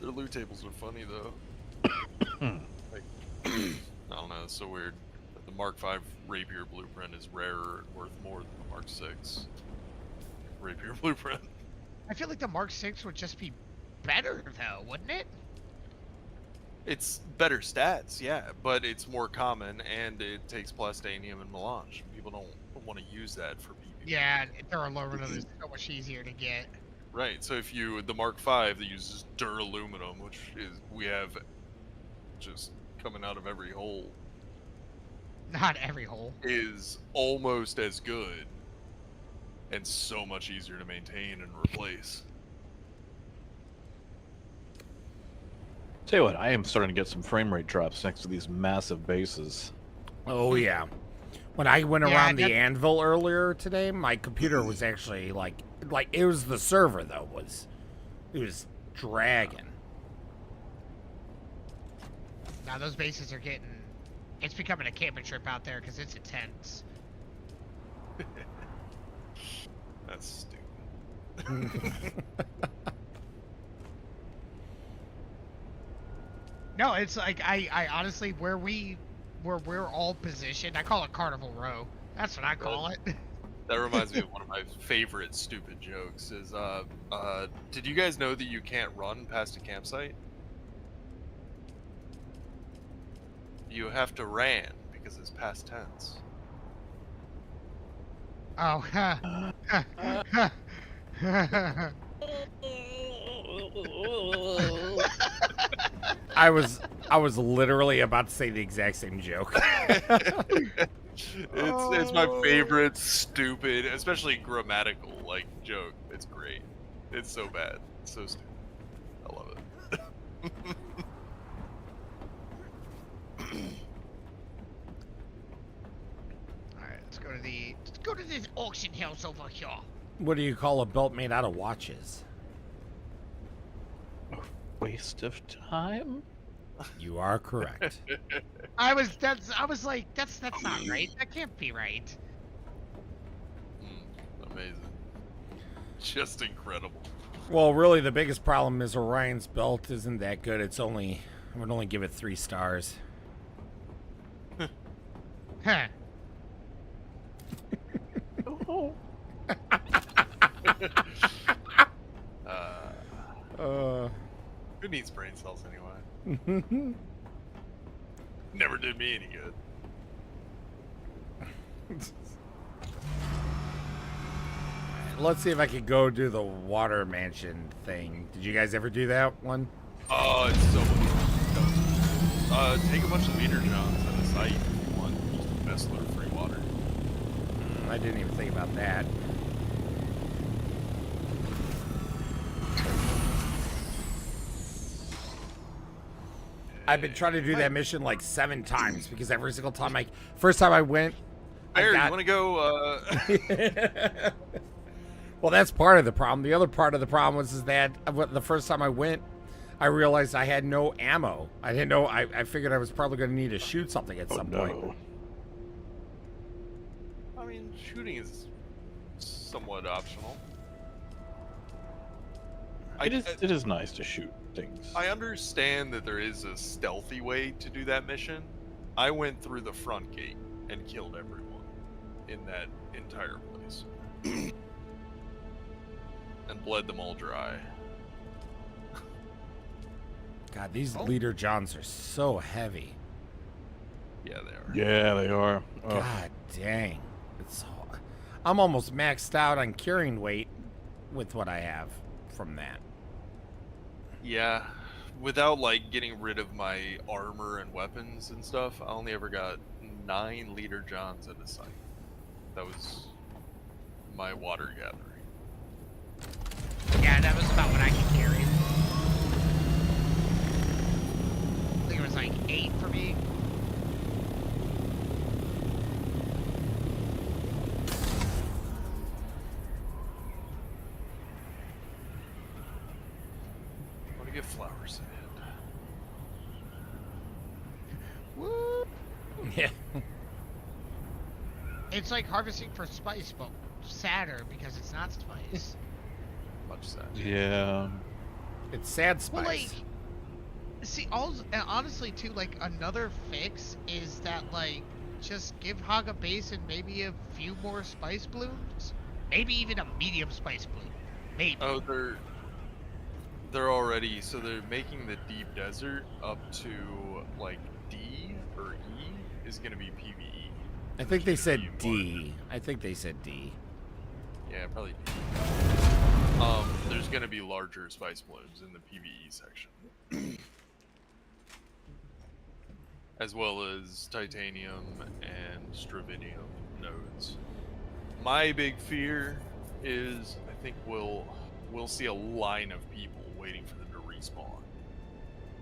Their loot tables are funny though. Like, I don't know, it's so weird. The Mark V rapier blueprint is rarer and worth more than the Mark VI rapier blueprint. I feel like the Mark VI would just be better though, wouldn't it? It's better stats, yeah, but it's more common and it takes Plastanium and Melange. People don't want to use that for PvP. Yeah, duraluminum is so much easier to get. Right, so if the Mark V that uses duraluminum, which is we have just coming out of every hole. Not every hole. Is almost as good and so much easier to maintain and replace. Tell you what, I am starting to get some frame rate drops next to these massive bases. Oh yeah. When I went around the anvil earlier today, my computer was actually like it was the server though, it was dragging. Now those bases are it's becoming a camping trip out there because it's intense. That's stupid. No, it's like I honestly where we're all positioned, I call it Carnival Row. That's what I call it. That reminds me of one of my favorite stupid jokes is did you guys know that you can't run past a campsite? You have to ran because it's past tense. Oh, I was literally about to say the exact same joke. It's my favorite stupid, especially grammatical joke. It's great. It's so bad. It's so stupid. I love it. Alright, let's go to this auction house over here. What do you call a belt made out of watches? Waste of time? You are correct. I was like, that's not right. That can't be right. Amazing. Just incredible. Well, really, the biggest problem is Orion's belt isn't that good. I would only give it 3 stars. Huh. Who needs brain cells anyway? Never did me any good. Let's see if I could go do the water mansion thing. Did you guys ever do that one? Oh, it's so much fun. Take a bunch of leader johns at a site if you want. Use the best load of free water. I didn't even think about that. I've been trying to do that mission like 7 times because every single time first time I went, Bear, you want to go? Well, that's part of the problem. The other part of the problem was that the first time I went, I realized I had no ammo. I didn't know. I figured I was probably going to need to shoot something at some point. I mean, shooting is somewhat optional. It is nice to shoot things. I understand that there is a stealthy way to do that mission. I went through the front gate and killed everyone in that entire place. And bled them all dry. God, these leader johns are so heavy. Yeah, they are. Yeah, they are. Oh. God dang. I'm almost maxed out on carrying weight with what I have from that. Yeah, without like getting rid of my armor and weapons and stuff, I only ever got 9 leader johns at a site. That was my water gathering. Yeah, that was about what I could carry. I think it was like 8 for me. I want to get flower sand. Woo! Yeah. It's like harvesting for spice, but sadder because it's not spice. Much sad. Yeah. It's sad spice. Well, like, see, honestly, too, like, another fix is that, like, just give Hog a base and maybe a few more spice blooms? Maybe even a medium spice bloom. Maybe. Oh, they're already, so they're making the deep desert up to, like, D or E is going to be PvE. I think they said D. I think they said D. Yeah, probably D. There's going to be larger spice blooms in the PvE section. As well as titanium and stravinium nodes. My big fear is I think we'll see a line of people waiting for them to respawn.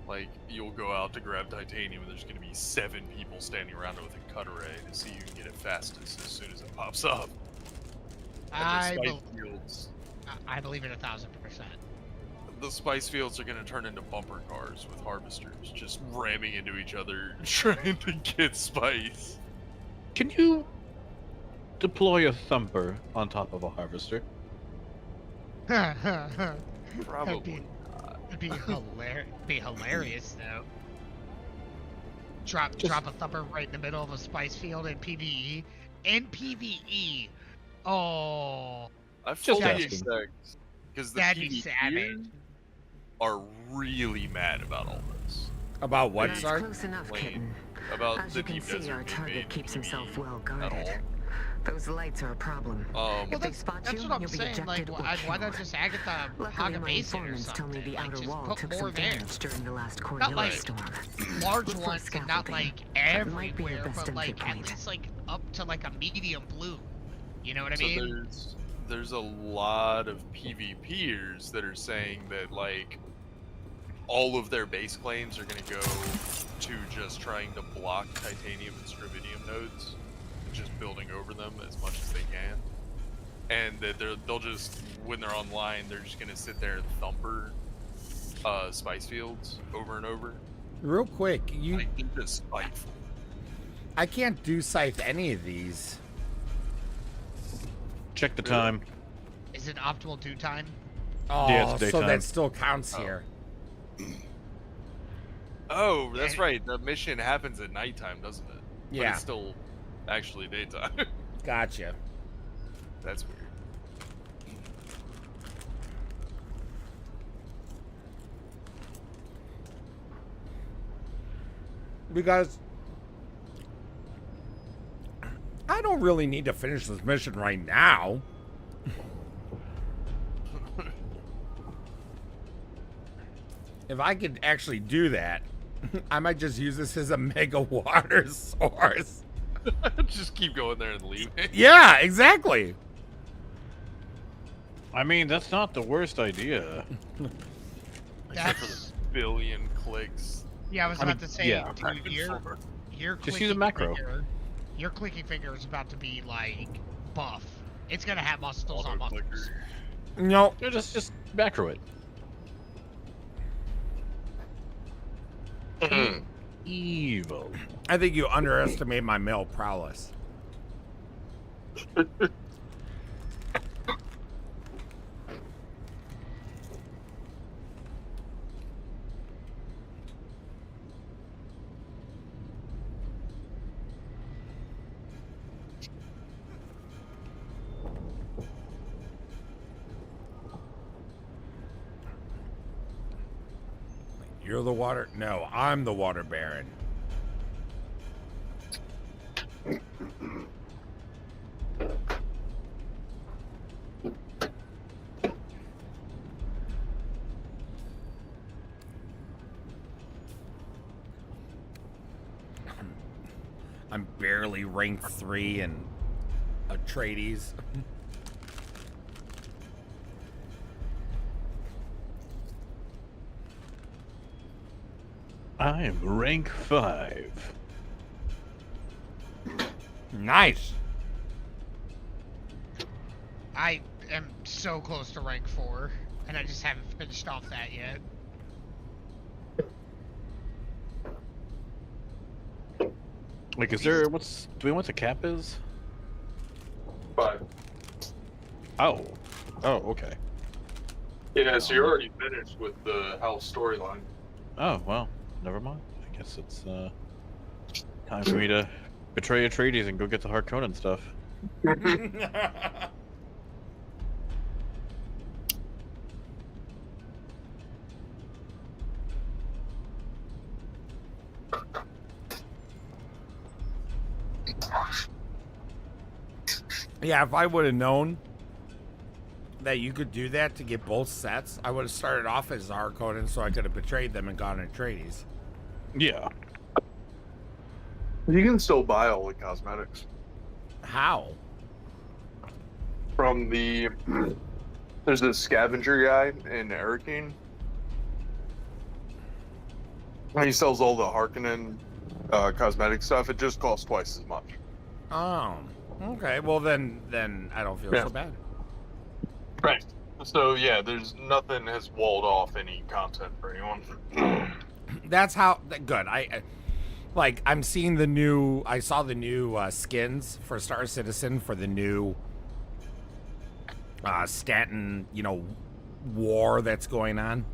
Like, you'll go out to grab titanium and there's going to be 7 people standing around it with a cut array to see who can get it fastest as soon as it pops up. I believe it 1,000%. The spice fields are going to turn into bumper cars with harvesters just ramming into each other trying to get spice. Can you deploy a thumper on top of a harvester? Probably It'd be hilarious though. Drop a thumper right in the middle of a spice field in PvE. In PvE. Oh. I fully expect because the PvEers are really mad about all this. About what, sorry? Close enough, kitten. About As the you can deep see, desert our target being keeps himself well at all. guarded. Those lights are a problem. If they spot That's you, what I'm you'll be saying. Like, ejected or why not killed. just Agatha Luckily, Haga my Basin or informants tell me something? the Like, outer just wall put took more some there. damage during the last Not Cordilla like storm. large Look for ones and not scaffolding. like That might be your everywhere, best but like entry at point. least like up to like a medium bloom. You know what I So mean? there's a lot of PvPers that are saying that like all of their base claims are going to go to just trying to block titanium and stravinium nodes, and just building over them as much as they can, and that they'll just, when they're online, they're just going to sit there and thumper spice fields over and over. Real quick, Like, they're just spiteful. I can't do scythe any of these. Check the time. Is it optimal dew time? Oh, Yeah, it's so daytime. that still counts here. Oh, that's right. The mission happens at nighttime, doesn't it? But Yeah. it's still actually daytime. Gotcha. That's weird. Because I don't really need to finish this mission right now. If I could actually do that, I might just use this as a mega water source. Just keep going there and leave it. Yeah, exactly. I mean, that's not the worst idea. Except for the billion clicks. Yeah, I was about to say, yeah. dude, your Just use a macro. Your clicking finger is about to be like buff. It's gonna have muscles on muscles. No. Just macro it. Evil. I think you underestimate my male prowess. You're the water? No, I'm the water baron. I'm barely rank 3 in Atreides. I am rank 5. Nice. I am so close to rank 4, and I just haven't finished off that yet. Like, is there, do we know what the cap is? 5. Oh. Oh, okay. Yeah, so you're already finished with the house storyline. Oh, well, never mind. I guess it's, time for me to betray Atreides and go get the Harkonnen stuff. Yeah, if I would have known that you could do that to get both sets, I would have started off as Harkonnen so I could have betrayed them and gone to Atreides. Yeah. You can still buy all the cosmetics. How? From the... There's this scavenger guy in Arakeen. He sells all the Harkonnen cosmetic stuff. It just costs twice as much. Oh, okay. Well, then I don't feel so bad. Right. So, yeah, there's nothing has walled off any content for anyone. That's how... Good. I'm seeing the new... I saw the new skins for Star Citizen for the new Stanton, war that's going on.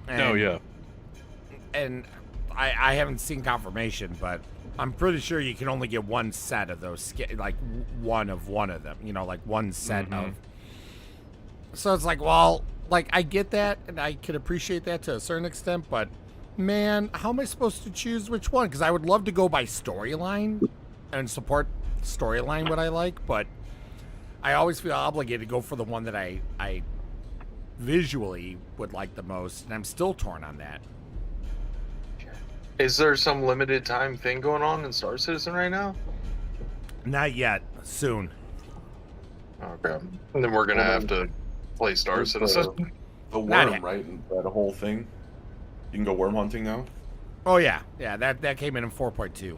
And, oh, yeah. And I haven't seen confirmation, but I'm pretty sure you can only get one set of those skins, like one of them, like one set of... So it's like, well, I get that, and I can appreciate that to a certain extent, but man, how am I supposed to choose which one? Because I would love to go by storyline and support storyline what I like, but I always feel obligated to go for the one that I visually would like the most, and I'm still torn on that. Is there some limited time thing going on in Star Citizen right now? Not yet. Soon. Okay. And then we're going to have to play Star Citizen. The worm, right? That whole thing. You can go worm hunting now? Oh, yeah. Yeah, that came in 4.2.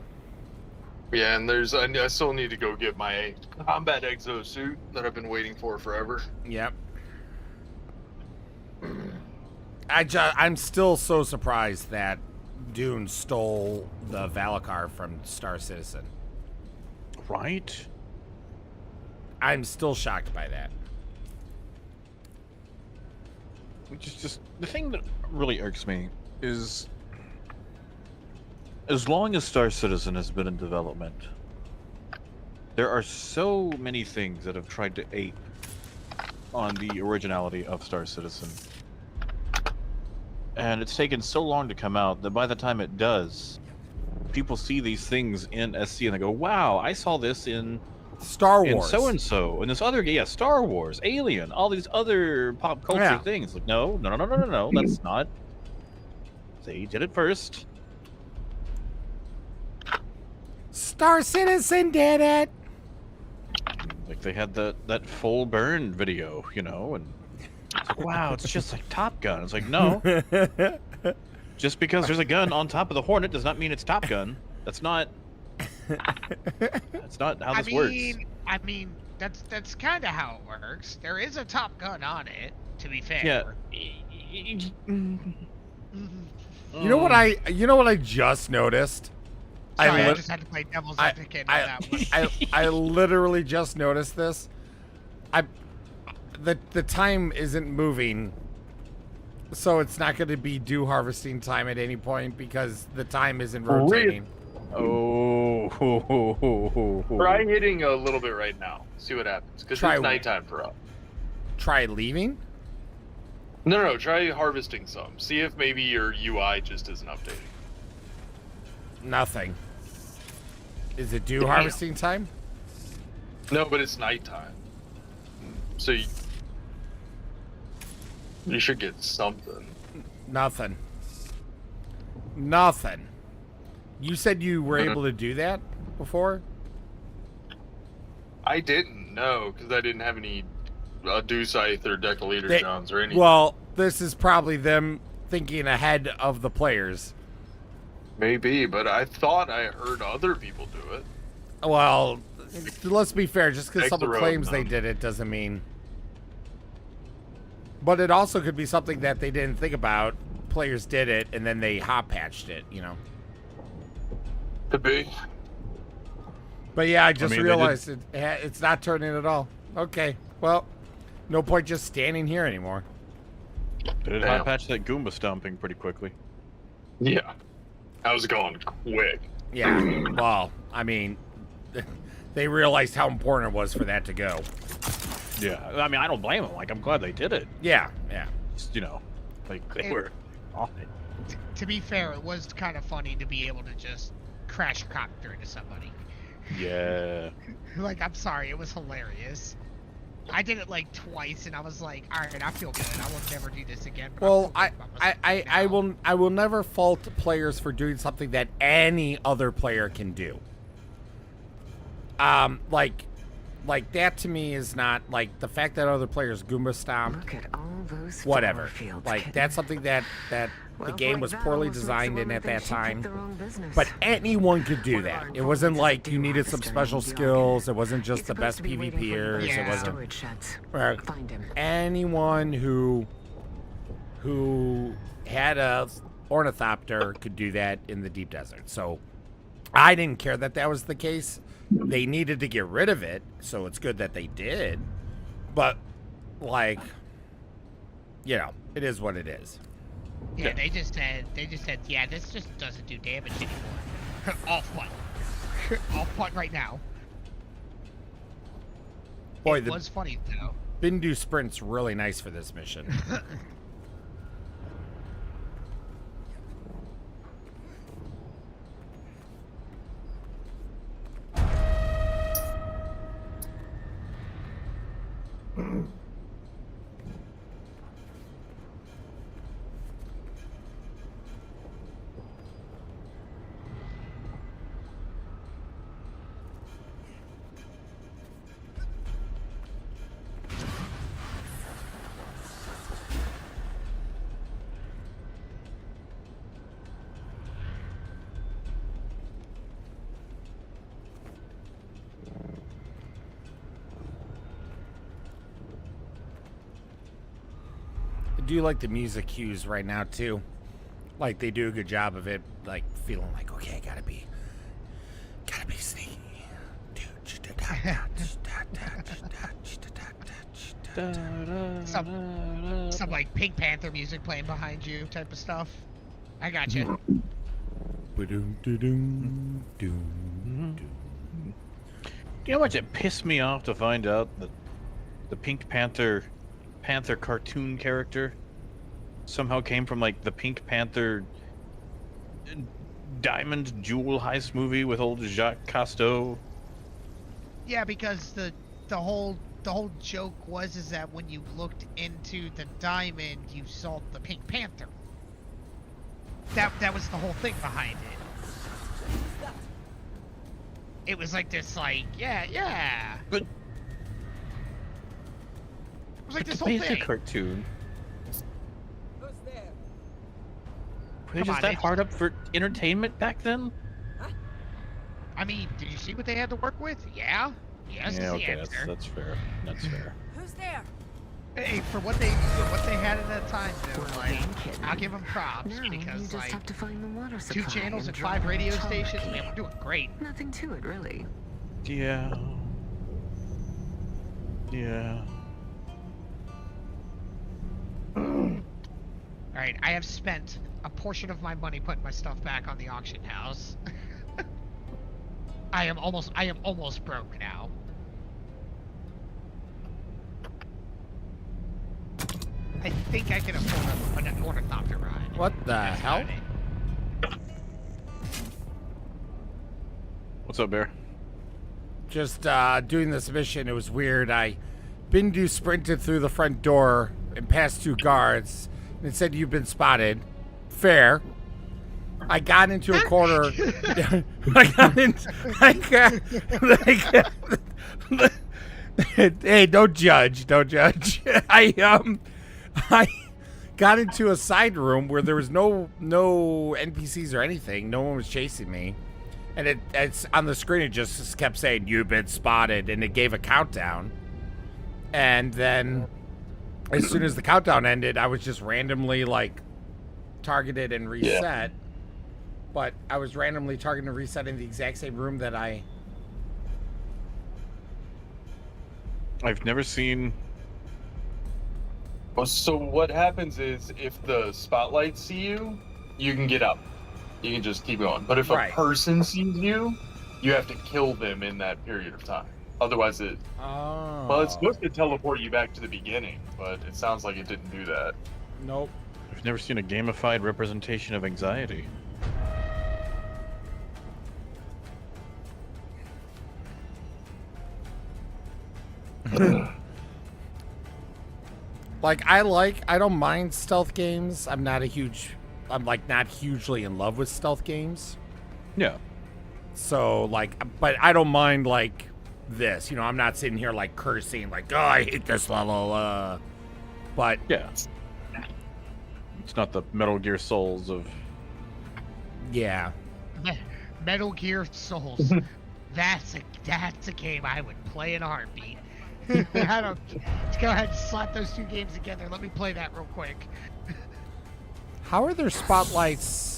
Yeah, and I still need to go get my combat exosuit that I've been waiting for forever. Yep. I'm still so surprised that Dune stole the Valakar from Star Citizen. Right? I'm still shocked by that. Which is just the thing that really irks me is, as long as Star Citizen has been in development, there are so many things that have tried to ape on the originality of Star Citizen. And it's taken so long to come out that by the time it does, people see these things in SC and they go, wow, I saw this in Star Wars. In so-and-so, and this other, Star Wars, Alien, all these other pop culture things. Like, no, that's not. They did it first. Star Citizen did it. Like they had that full burn video, you know, and it's like, wow, it's just like Top Gun. It's like, no. Just because there's a gun on top of the Hornet does not mean it's Top Gun. That's not how this works. I mean, that's kind of how it works. There is a Top Gun on it, to be fair. Yeah. You know what I just noticed? Sorry, I just had to play devil's advocate on that one. I literally just noticed this. The time isn't moving, so it's not going to be dew harvesting time at any point because the time isn't rotating. Oh. Try hitting a little bit right now. See what happens. Because it's nighttime for us. Try leaving? No. Try harvesting some. See if maybe your UI just isn't updating. Nothing. Is it dew harvesting time? No, but it's nighttime. So you should get something. Nothing. You said you were able to do that before? I didn't know because I didn't have any dew scythe or deciliter guns or anything. Well, this is probably them thinking ahead of the players. Maybe, but I thought I heard other people do it. Well, let's be fair. Just because someone claims they did it doesn't mean. But it also could be something that they didn't think about. Players did it, and then they hot patched it, you know. Could be. But yeah, I just realized it's not turning at all. Okay, well, no point just standing here anymore. Did it hot patch that Goomba stomping pretty quickly? Yeah. I was going quick. Yeah, well, I mean, they realized how important it was for that to go. Yeah, I mean, I don't blame them. Like, I'm glad they did it. Yeah. Just, you know, like, they were on it. To be fair, it was kind of funny to be able to just crash a copter into somebody. Yeah. Like, I'm sorry, it was hilarious. I did it like twice, and I was like, all right, I feel good. I will never do this again. Well, I will never fault players for doing something that any other player can do. Like that to me is not like the fact that other players Goomba stomp. Look at all those whatever. fields, Like that's something that the game was poorly designed in at that time. But anyone could do that. It wasn't like you needed some special skills. It wasn't just the best PvPers. It wasn't. Anyone who had a ornithopter could do that in the deep desert. So I didn't care that was the case. They needed to get rid of it, so it's good that they did. But like, you know, it is what it is. Yeah, they just said, yeah, this just doesn't do damage anymore. Off button. Off button right now. Boy, it was funny though. Bindu sprint's really nice for this mission. I do like the music cues right now too. Like they do a good job of it, like feeling like, okay, gotta be sneaky. Some like Pink Panther music playing behind you type of stuff. I got you. You know what? It pissed me off to find out that the Pink Panther cartoon character somehow came from like the Pink Panther diamond jewel heist movie with old Jacques Cousteau. Yeah, because the whole joke is that when you looked into the diamond, you saw the Pink Panther. that was the whole thing behind it. It was like this, like, yeah. But it was like this it's a whole basic thing. cartoon. Who's there? Were they Come just on, that it's- hard up for entertainment back then? I mean, did you see what they had to work with? Yeah. Yes is Yeah, the okay, answer. that's fair. That's fair. Who's there? Hey, for what they had at that time, though, like, I'll give them props No, because, you just like, have to find the water 2 supply channels and drop 5 radio the controller stations, key. man, we're doing great. Nothing to it, really. Yeah. Yeah. Alright, I have spent a portion of my money putting my stuff back on the auction house. I am almost broke now. I think I can afford an ornithopter ride. What the hell? What's up, Bear? Just doing this mission. It was weird. I Bindu sprinted through the front door and past 2 guards, and it said you've been spotted. Fair. I got into a corner. Hey, don't judge. Don't judge. I got into a side room where there was no NPCs or anything. No one was chasing me. And it's on the screen, it just kept saying, "You've been spotted," and it gave a countdown. And then, as soon as the countdown ended, I was just randomly, like, targeted and reset. Yeah. But I was randomly targeted and reset in the exact same room that I've never seen... Well, so what happens is, if the spotlights see you, you can get up. You can just keep going. But if Right. a person sees you, you have to kill them in that period of time. Otherwise it... Oh. Well, it's supposed to teleport you back to the beginning, but it sounds like it didn't do that. Nope. I've never seen a gamified representation of anxiety. I don't mind stealth games. I'm not hugely in love with stealth games. Yeah. So, but I don't mind, this. You know, I'm not sitting here, cursing, oh, I hate this level, but... Yeah. It's not the Metal Gear Souls of... Yeah. Metal Gear Souls. That's a game I would play in a heartbeat. Let's go ahead and slap those 2 games together. Let me play that real quick. How are there spotlights?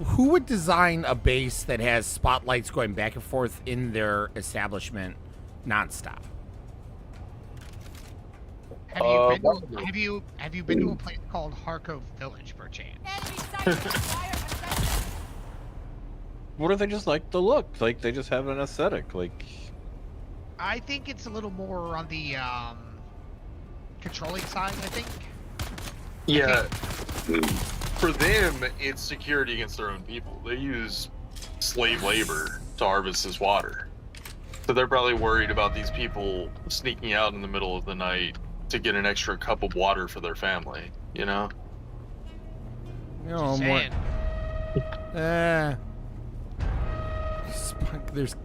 Who would design a base that has spotlights going back and forth in their establishment nonstop? Have you been to a place called Harkov Village, perchance? What if they just like the look? Like, they just have an aesthetic, I think it's a little more on the controlling side, I think. Yeah. For them, it's security against their own people. They use slave labor to harvest this water. So they're probably worried about these people sneaking out in the middle of the night to get an extra cup of water for their family, you know? No, more. There's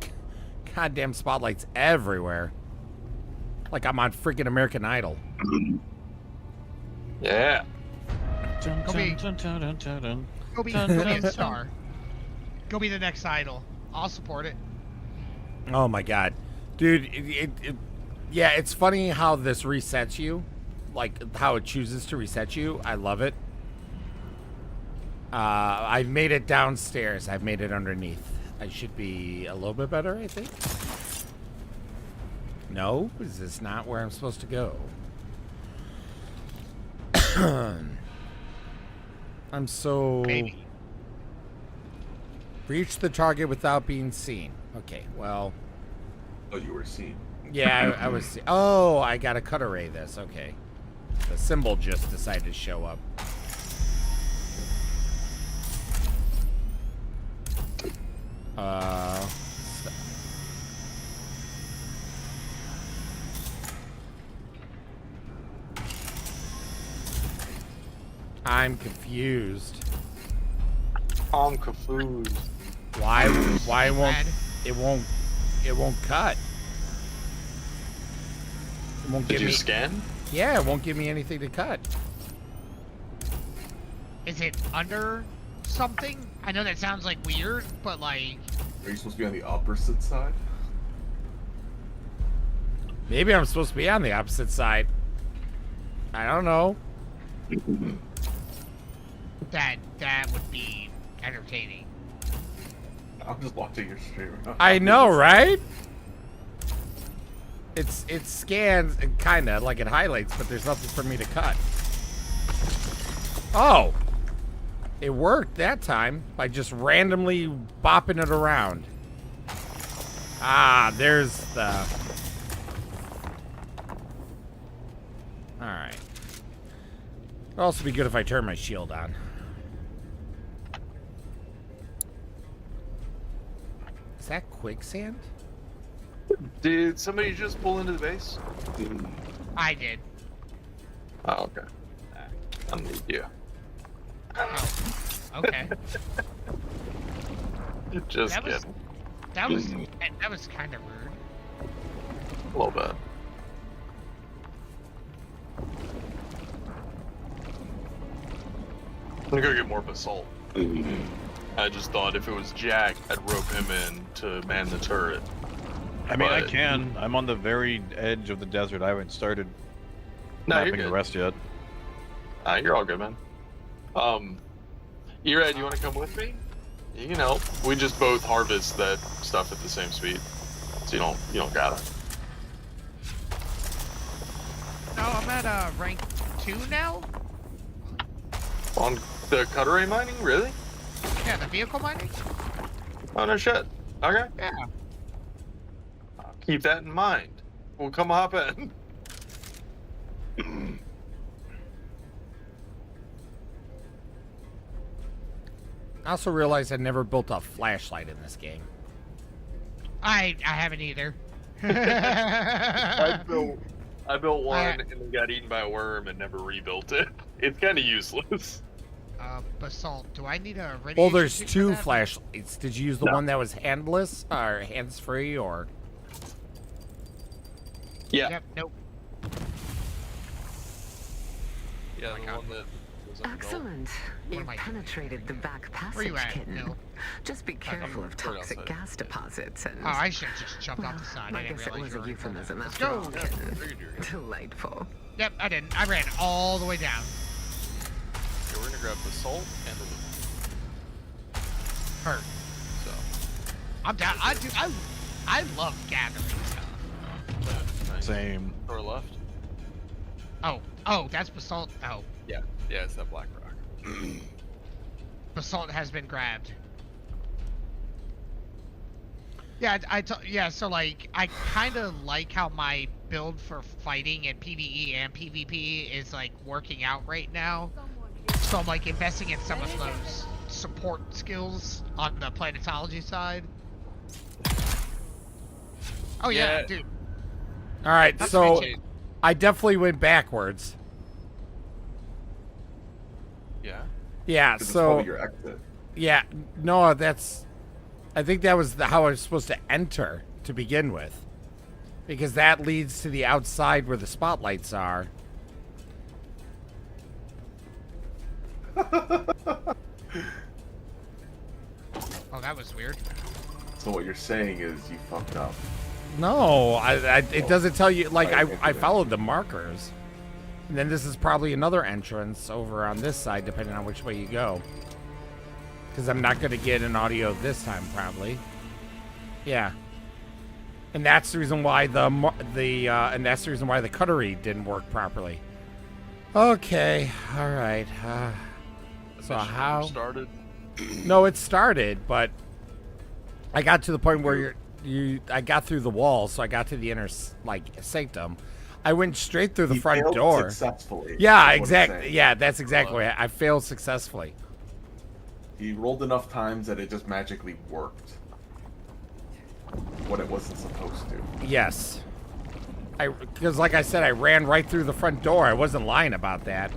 goddamn spotlights everywhere. Like I'm on freaking American Idol. Yeah. Go be a star. Go be the next idol. I'll support it. Oh my god, dude! Yeah, it's funny how this resets you, like how it chooses to reset you. I love it. I've made it downstairs. I've made it underneath. I should be a little bit better, I think. No, is this not where I'm supposed to go? I'm so... Maybe. Reach the target without being seen. Okay, well... Oh, you were seen. Yeah, I was... Oh, I got to cut array this. Okay. The symbol just decided to show up. I'm confused. I'm confused. Why won't it won't cut? It won't Did give you me scan? Yeah, it won't give me anything to cut. Is it under something? I know that sounds like weird, but like... Are you supposed to be on the opposite side? Maybe I'm supposed to be on the opposite side. I don't know. That would be entertaining. I'm just watching your stream. I know, right? It scans and kinda like it highlights, but there's nothing for me to cut. Oh, it worked that time by just randomly bopping it around. Ah, there's the. All right. It'd also be good if I turn my shield on. Is that quicksand? Did somebody just pull into the base? I did. Oh, okay. I need you. Oh, okay. Just that kidding. That was kind of rude. A little bit. I'm gonna go get more basalt. I just thought if it was Jack, I'd rope him in to man the turret. I mean, I But- can. I'm on the very edge of the desert. I haven't started No, you're mapping the good. rest yet. You're all good, man. Erad, you want to come with me? You can help. We just both harvest that stuff at the same speed, so you don't got it. No, I'm at rank 2 now. On the Cutter mining, really? Yeah, the vehicle mining. Oh no shit. Okay. Yeah. Keep that in mind. We'll come hop in. I also realized I never built a flashlight in this game. I haven't either. I built one and then got eaten by a worm and never rebuilt it. It's kind of useless. Basalt. Do I need a radiation? Well, there's suit for two that? flashlights. Did you use the No. one that was handless or hands-free or? Yeah. Yep. Nope. Yeah, the one that was Excellent. You penetrated the back Where you passage, at, kitten. Bill? Just be careful of right toxic outside. gas deposits and... Oh, I should have just jumped off the side. I I didn't guess it realize was you a were euphemism Let's after go. all, kitten. Delightful. Yep, I didn't. I ran all the way down. Okay, we're gonna grab the salt and the loot. Hurt. So, I'm down. I love gathering stuff. nice. Same. To our left. Oh, that's basalt. Oh, Yeah, it's that black rock. basalt has been grabbed. Yeah, so like, I kind of like how my build for fighting in PvE and PvP is like working out right now. So I'm like investing in some of those support skills on the planetology side. Oh yeah, Yeah. dude. All right, That's so great. I definitely went backwards. Yeah. Yeah, This is so probably your exit. yeah, no, that's. I think that was how I was supposed to enter to begin with, because that leads to the outside where the spotlights are. Oh, that was weird. So what you're saying is you fucked up. No, it doesn't tell you. Like, Right, I followed the markers. And then this is probably another entrance over on this side, depending on which way you go. Because I'm not going to get an audio this time, probably. Yeah. And that's the reason why the cuttery didn't work properly. Okay, all right. So Mission how? started? No, it started, but I got to the point where I got through the wall, so I got to the inner sanctum. I went straight through the You front failed door. successfully, Yeah, is what it's exactly. saying. Yeah, that's exactly what I failed successfully. He rolled enough times that it just magically worked. What it wasn't supposed to. Yes. Because like I said, I ran right through the front door. I wasn't lying about that.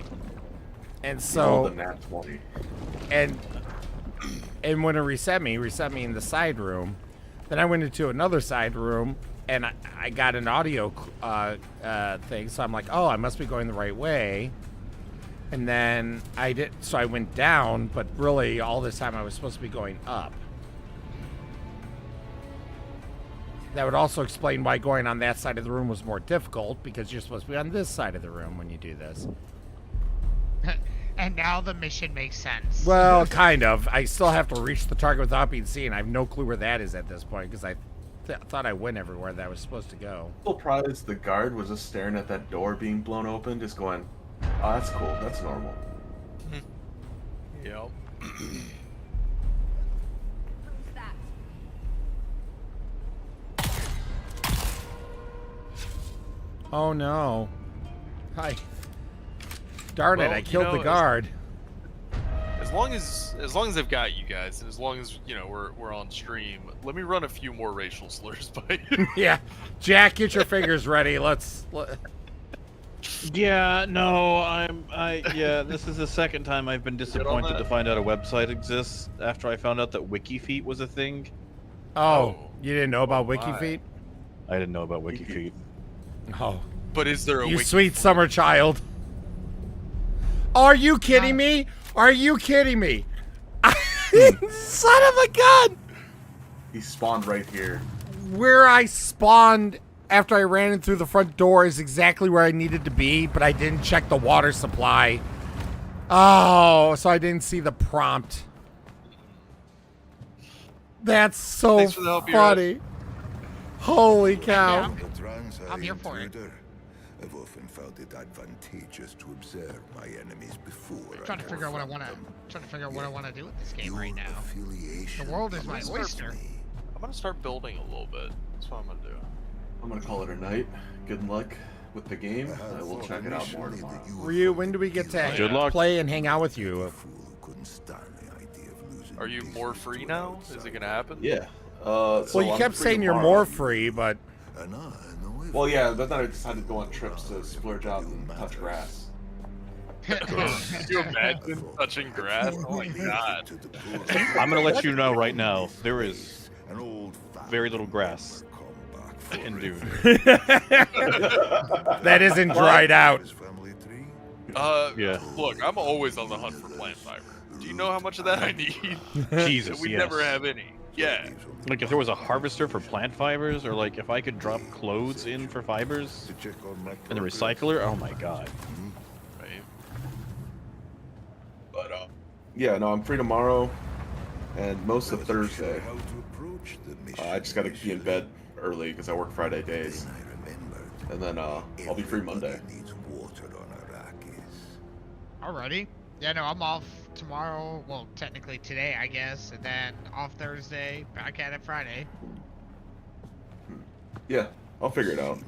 And Roll so, the nat 20. and when it reset me in the side room. Then I went into another side room, and I got an audio thing. So I'm like, oh, I must be going the right way. And then so I went down, but really all this time I was supposed to be going up. That would also explain why going on that side of the room was more difficult, because you're supposed to be on this side of the room when you do this. And now the mission makes sense. Well, kind of. I still have to reach the target without being seen. I have no clue where that is at this point, because I thought I went everywhere that I was supposed to go. Surprised the guard was just staring at that door being blown open, just going, oh, that's cool. That's normal. Yep. Oh no. Hi. Darn it, Well, I killed the guard. As long as they've got you guys, and as long as we're on stream, let me run a few more racial slurs by you. Yeah, Jack, get your fingers ready. Yeah, no, this is the second time I've been disappointed to find out a website exists after I found out that WikiFeet was a thing. Oh, you didn't know about WikiFeet? I didn't know about WikiFeet. Oh. But is there a You sweet summer child. Are you kidding me? Are you kidding me? Son of a gun! He spawned right here. Where I spawned after I ran in through the front door is exactly where I needed to be, but I didn't check the water supply. Oh, so I didn't see the prompt. That's so funny. Holy cow. I'm here for it. I've often found it advantageous to observe my enemies before. I'm trying to figure out what I want to do with this game right now. The world is my oyster. I'm gonna start building a little bit. That's what I'm gonna do. I'm gonna call it a night. Good luck with the game. I will check it out more tomorrow. Ryu, when do we get to Good luck. play and hang out with you? Are you more free now? Is it gonna happen? Yeah. Well, you kept saying you're more free, but... Well, yeah, but then I decided to go on trips to splurge out and touch grass. Could you imagine touching grass? Oh my god. I'm gonna let you know right now, there is very little grass in Dune. That isn't dried out. Yeah. Look, I'm always on the hunt for plant fiber. Do you know how much of that I need? Jesus, We yes. never have any. Yeah. Like if there was a harvester for plant fibers, or like if I could drop clothes in for fibers, and a recycler, oh my god. Right. But yeah, no, I'm free tomorrow, and most of Thursday. I just gotta be in bed early because I work Friday days, and then I'll be free Monday. Alrighty. Yeah, no, I'm off tomorrow. Well, technically today, I guess, and then off Thursday. Back at it Friday. Yeah, I'll figure it out.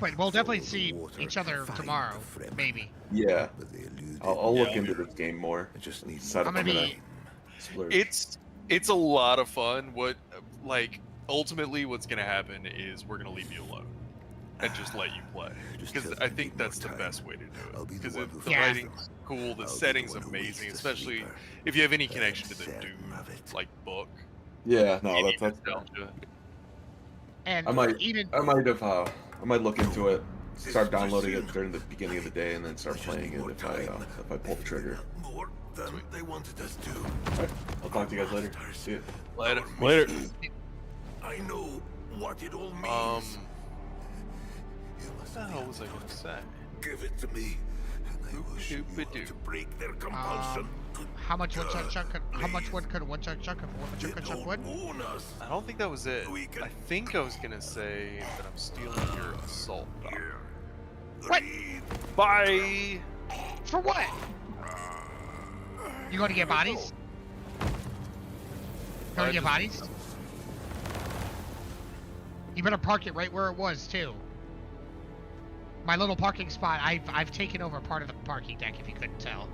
But we'll definitely see each other tomorrow, maybe. Yeah, I'll look into this game more. I'm gonna be. It's a lot of fun. Ultimately what's gonna happen is we're gonna leave you alone and just let you play, because I think that's the best way to do it, because the writing's cool, the setting's amazing, especially if you have any connection to the Dune book. Yeah, no, that's And I might look into it, start downloading it during the beginning of the day, and then start playing it if I pull the trigger. They wanted us to. Alright, I'll talk to you guys later. See you. Later. I know what it all means. What the hell was I gonna say? Give it to me, and I will show you how to break their compulsion. How much wood could woodchuck chuck if woodchuck chuck wood? I don't think that was it. I think I was gonna say that I'm stealing your assault dog. What? Bye! For what? You going to get bodies? Going to get bodies? You better park it right where it was, too. My little parking spot, I've taken over part of the parking deck, if you couldn't tell.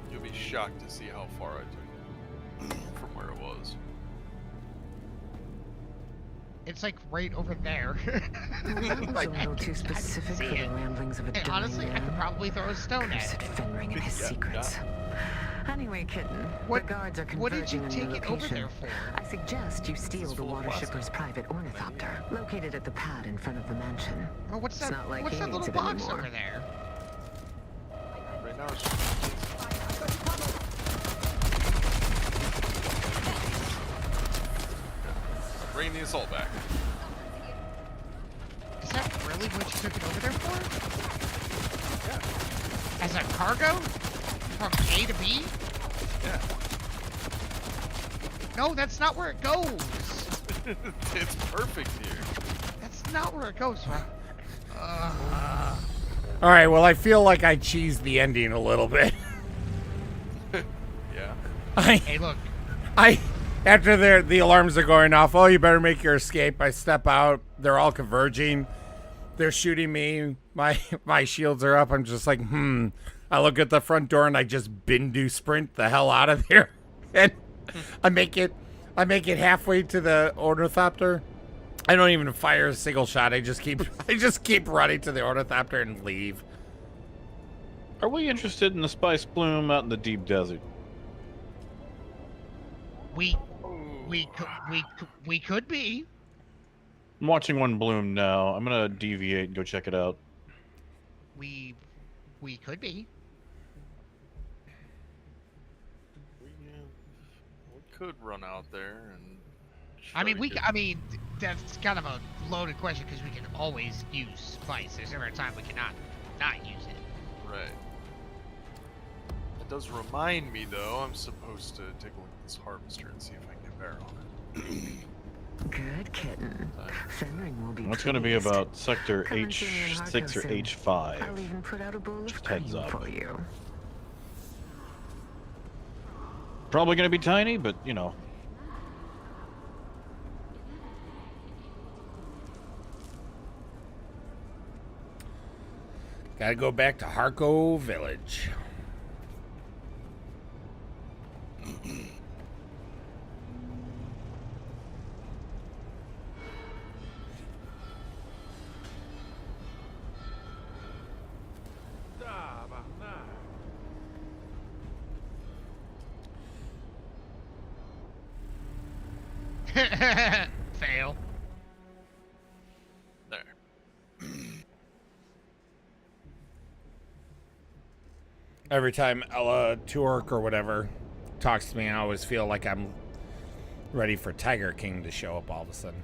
You'll be shocked to see how far I took it from where it was. It's like right over there. That was a little too specific for the ramblings of a Hey, dying honestly, I man. could probably throw a stone at Cursed it. Fenring and his secrets. Anyway, kitten, What- the guards are what did you converging on your take it over location. there for? I suggest you steal the water shipper's private ornithopter, located at the pad in front of the mansion. Well, what's It's that? not like What's he that needs little it box anymore. over there? Right now it's just... Bring the assault back. Is that really what you took it over there for? Yeah. As a cargo? From A to B? Yeah. No, that's not where it goes. It's perfect here. That's not where it goes, bro. All right, well, I feel like I cheesed the ending a little bit. Yeah. Hey, look. After the alarms are going off, oh, you better make your escape. I step out. They're all converging. They're shooting me. My shields are up. I'm just like, I look at the front door and I just Bindu sprint the hell out of there. And I make it halfway to the ornithopter. I don't even fire a single shot. I just keep running to the ornithopter and leave. Are we interested in the spice bloom out in the deep desert? We could be. I'm watching one bloom now. I'm gonna deviate and go check it out. We could be. We could run out there and... I mean, that's kind of a loaded question because we can always use spice. There's never a time we cannot not use it. Right. It does remind me, though, I'm supposed to take a look at this harvester and see if I can get better on it. Good kitten. Fenring will be It's gonna be pleased. about sector Come and see me in H6 or Harkosen. H5. I'll even put out a bowl of Heads cream up. for you. Probably gonna be tiny, but you know. Gotta go back to Harko Village. Fail. There. Every time Ella Turk or whatever talks to me, I always feel like I'm ready for Tiger King to show up all of a sudden.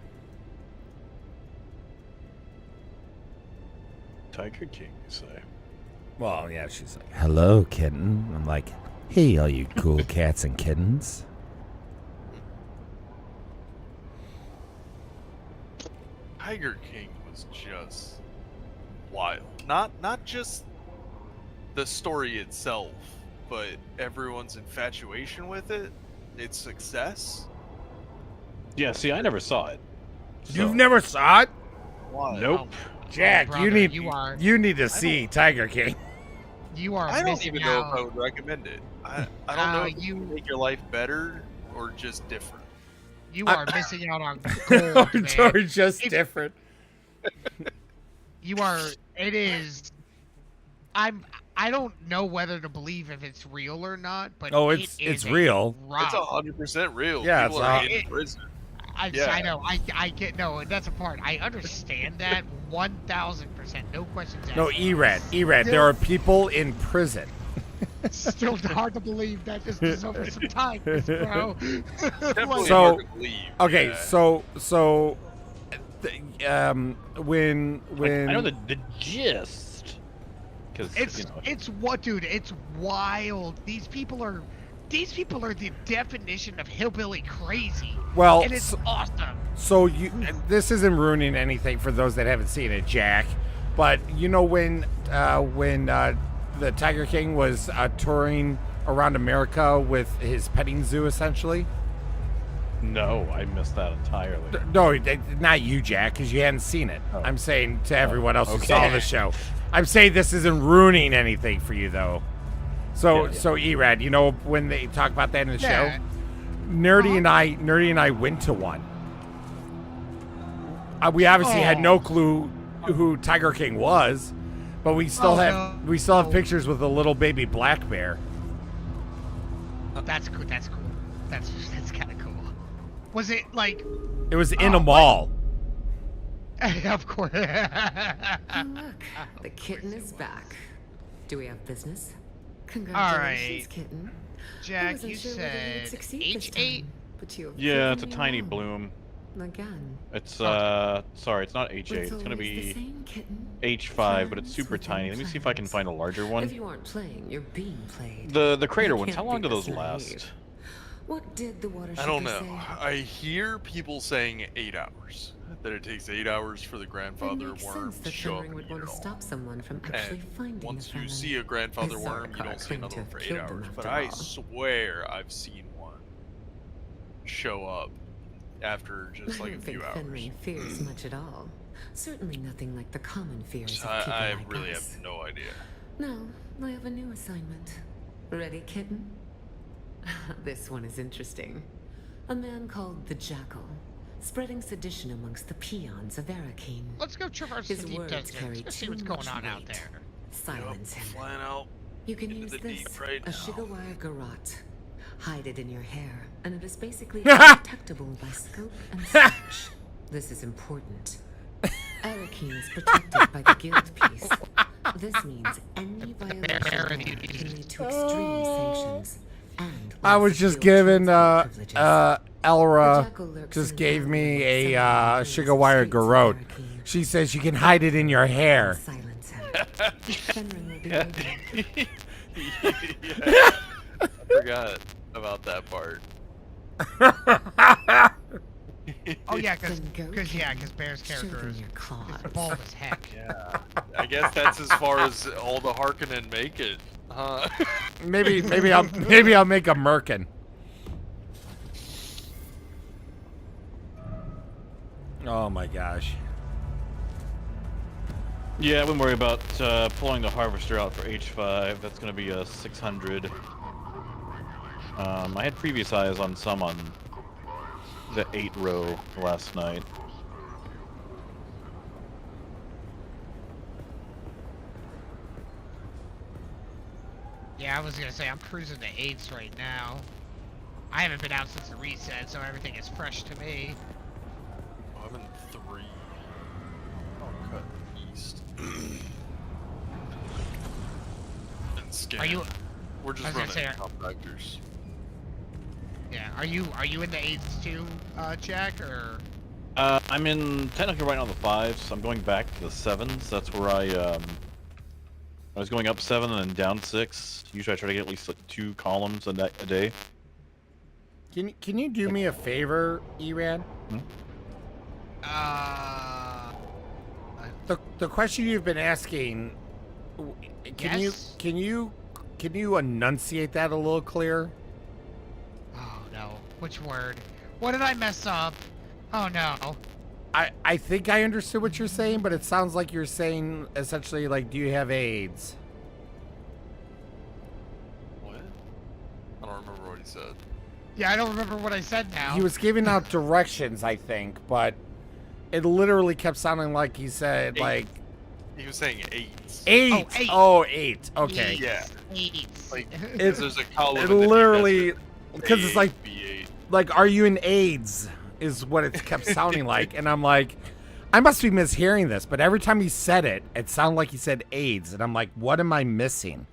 Tiger King, you say? Well, yeah, she's like, hello, kitten. I'm like, hey, all you cool cats and kittens. Tiger King was just wild. Not just the story itself, but everyone's infatuation with it, its success. Yeah, see, I never saw it. You've never saw it? Nope. Jack, brother, you need you to see Tiger King. You are I don't missing even know out. if I would recommend it. I don't know if you make your life better or just different. You are missing out on gold, man. Or just different. You are. It is. I don't know whether to believe if it's real or not, but Oh, it it's is a real. rock. It's 100% real. Yeah, People it's are not- in prison. I know. I get no. That's a part. I understand that 1,000%. No questions asked. No, Erad. There are people in prison. Still hard to believe that just deserves some time, bro. Definitely So, hard to believe. okay, yeah. so, when I know the gist. Because It's what, dude? It's wild. These people are the definition of hillbilly crazy. Well, and it's awesome. So this isn't ruining anything for those that haven't seen it, Jack. But you know when the Tiger King was touring around America with his petting zoo, essentially. No, I missed that entirely. No, not you, Jack, because you hadn't seen it. Oh. I'm saying to everyone else who okay. saw the show. I'm saying this isn't ruining anything for you, though. So, so Erad, you know when they talk about that in the show, Nerdy and I went to one. We obviously had no clue who Tiger King was, but we still have pictures with a little baby black bear. That's cool. That's cool. That's kind of cool. Was it like? It was in a mall. Of course. Oh, look, the kitten is back. Do we have business? Congratulations, kitten. Jack, you said H8. But you Yeah, it's a tiny bloom. Again. It's sorry, it's not H8. It's gonna be H5, but it's super tiny. Let me see if I can find a larger one. If you aren't playing, you're being played. The crater You ones. can't How long be do those this last? naive. What did the water I don't know. say? I hear people saying 8 hours. That it takes 8 hours for the grandfather worm to show up. Would want to stop someone from actually And finding once the you felon. see a grandfather His worm, you Zarkar don't see claimed another to one have for 8 killed them hours. But after I all. swear I've seen one show up after just I like a don't few think hours. Fenrir fears much at all. Certainly nothing like the common fears of I people like really us. have no idea. No, I have a new assignment. Ready, kitten? This one is interesting. A man called the Jackal, spreading sedition amongst the peons of Arakeen. Let's go traverse His the deep words desert. carry Let's see too what's going much on out weight. there. Silence him. Flying out. You can into use the this, deep right a now. Shigawire Garrote. Hide it in your hair, and it is basically undetectable by scope and search. This is important. Arakeen is protected by the guild piece. This means any violation can lead to extreme sanctions. And I was just giving Elra just gave me a Shigawire Garrote. She says you can hide it in your hair. Yeah. I forgot about that part. Oh yeah, because Bear's character is bald as heck. Yeah. I guess that's as far as all the Harkonnen make it. Huh? Maybe I'll make a merkin. Oh my gosh. Yeah, I wouldn't worry about pulling the harvester out for H5. That's going to be a 600. I had previous eyes on some on the 8 row last night. Yeah, I was gonna say I'm cruising to 8s right now. I haven't been out since the reset, so everything is fresh to me. I'm in 3. I'll cut east. And scan. Are you? We're just I was gonna running say, compactors. Yeah. Are you in the 8s too, Jack, or? I'm in technically right now the 5s. I'm going back to the 7s. That's where I was going up 7 and then down 6. Usually I try to get at least like 2 columns a day. Can you do me a favor, Eran? The question you've been asking, can you enunciate that a little clearer? Oh no, which word? What did I mess up? Oh no. I think I understood what you're saying, but it sounds like you're saying essentially like, do you have AIDS? What? I don't remember what he said. Yeah, I don't remember what I said now. He was giving out directions, I think, but it literally kept sounding like he said, like... He was saying 8s. 8! Oh, 8. Okay. Yeah. 8s. Like, It, there's a column it in the literally... desert. Because it's like... B8. Like, are you in AIDS? Is what it kept sounding like. And I'm like, I must be mishearing this. But every time he said it, it sounded like he said AIDS. And I'm like, what am I missing?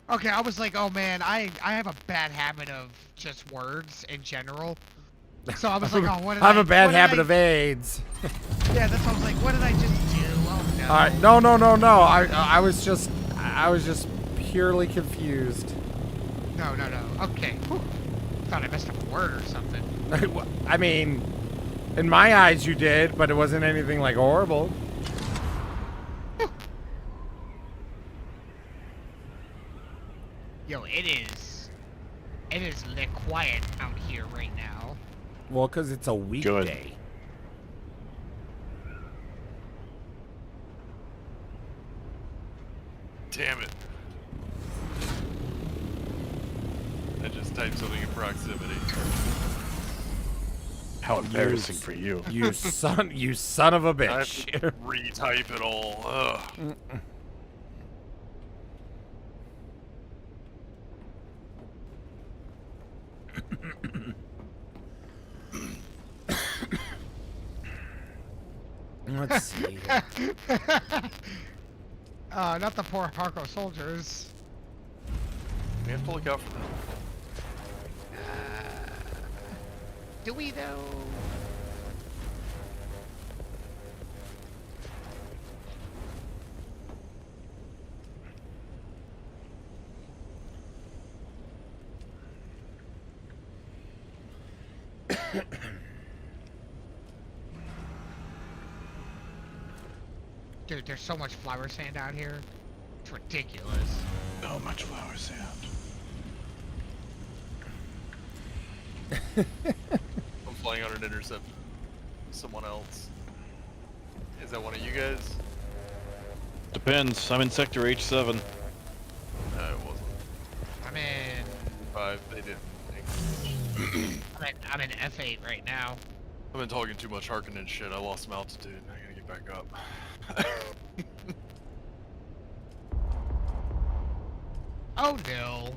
Okay, I was like, oh man, I have a bad habit of just words in general. So I was like, oh, what did I have a bad habit of AIDS. Yeah, that's what I was like, what did I just do? Oh no. All right, no. I was just purely confused. No. Okay. Whew. Thought I messed up a word or something. I mean, in my eyes you did, but it wasn't anything like horrible. Yo, it is lit quiet out here right now. Well, because it's a weekday. Damn it. I just typed something in proximity. How embarrassing for you. You son of a I have bitch. to retype it all. Ugh. Let's see. Not the poor Harko soldiers. We have to look out for them. Do we though? Dude, there's so much flower sand out here. It's ridiculous. So much flower sand. I'm flying on an intercept. Someone else. Is that one of you guys? Depends. I'm in sector H7. No, it wasn't. I'm in. 5. They didn't. I'm in F8 right now. I've been talking too much Harkonnen shit. I lost some altitude. I gotta get back up. Oh no.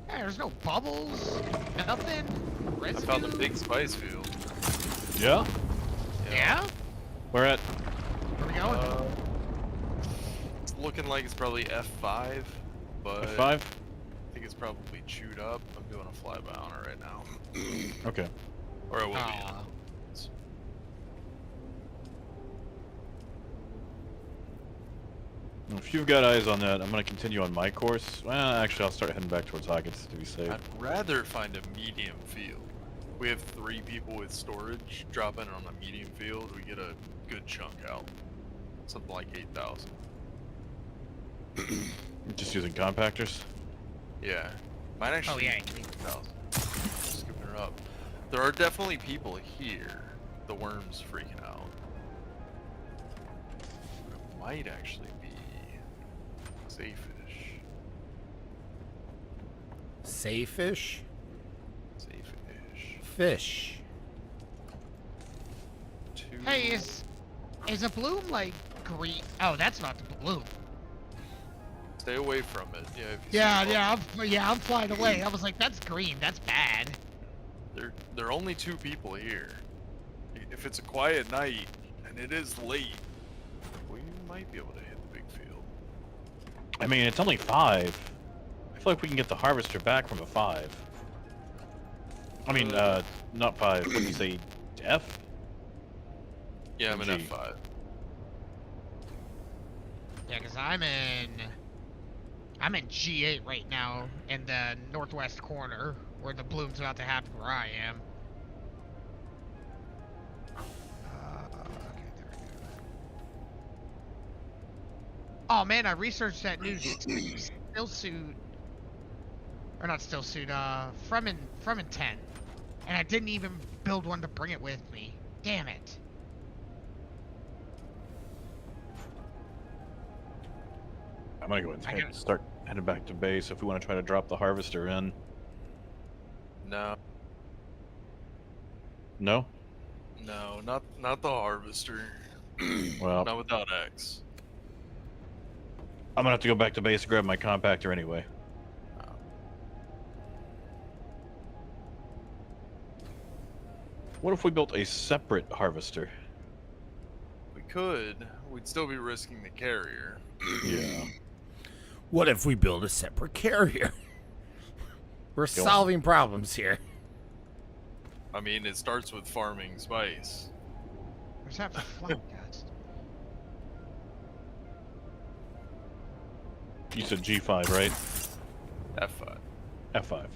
Yeah, there's no bubbles, nothing. I found a big spice field. Yeah? Yeah? Where at? Where we going? It's looking like it's probably F5, but F5? I think it's probably chewed up. I'm doing a flyby on it right now. Okay. Or it will be. If you've got eyes on that, I'm going to continue on my course. Well, actually, I'll start heading back towards Hawkins to be safe. I'd rather find a medium field. We have 3 people with storage. Dropping on a medium field, we get a good chunk out. Something like 8,000. Just using compactors? Yeah. Might actually. Oh, yeah. 8,000. Scooping her up. There are definitely people here. The worm's freaking out. It might actually be safe-ish. Safe-ish? Safe-ish. Fish. Hey, is a bloom like green? Oh, that's not the bloom. Stay away from it. Yeah. If you see I'm flying away. I was like, that's green. That's bad. There are only 2 people here. If it's a quiet night and it is late, we might be able to hit the big field. I mean, it's only 5. I feel like we can get the harvester back from a 5. I mean, not 5. What did you say? F? Yeah, I'm in G. F5. Yeah, cause I'm in G8 right now in the northwest corner where the bloom's about to happen where I am. Oh man, I researched that new still suit, or not still suit, Fremen 10, and I didn't even build one to bring it with me. Damn it. I'm gonna go ahead and start heading back to base if we want to try to drop the harvester in. No. No? No, not the harvester. Well, not without X. I'm gonna have to go back to base and grab my compactor anyway. What if we built a separate harvester? We could. We'd still be risking the carrier. Yeah. What if we build a separate carrier? We're solving problems here. I mean, it starts with farming spice. Where's that flight dust? You said G5, right? F5. F5.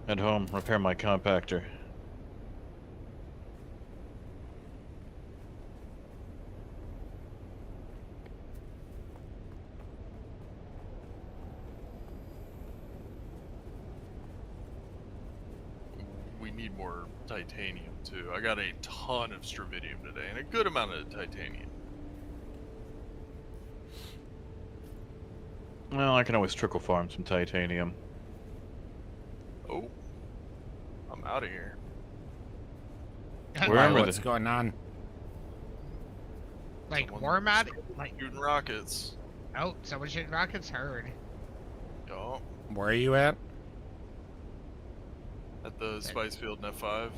Head home, repair my compactor. We need more titanium too. I got a ton of stravidium today and a good amount of titanium. Well, I can always trickle farm some titanium. Oh, I'm out of here. Why, what's going on? Like worm out? Like shooting rockets. Oh, someone shooting rockets? Heard. Yo. Where are you at? At the spice field in F5.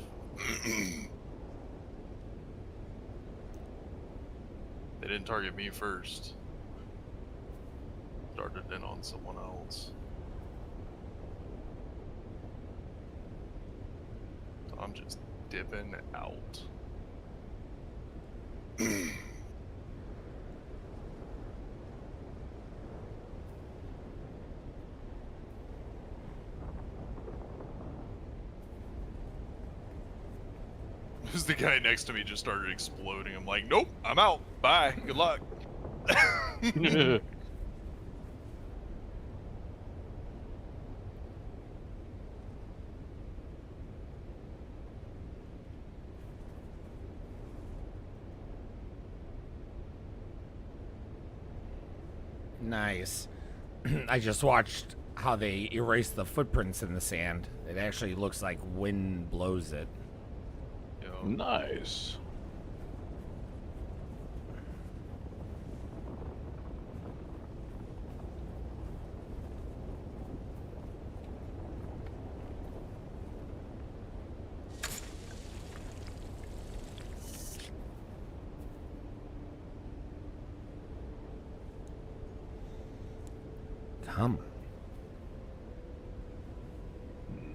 They didn't target me first. Started in on someone else. So I'm just dipping out. Because the guy next to me just started exploding. I'm like, nope, I'm out. Bye. Good luck. Nice. I just watched how they erased the footprints in the sand. It actually looks like wind blows it. Nice. Come.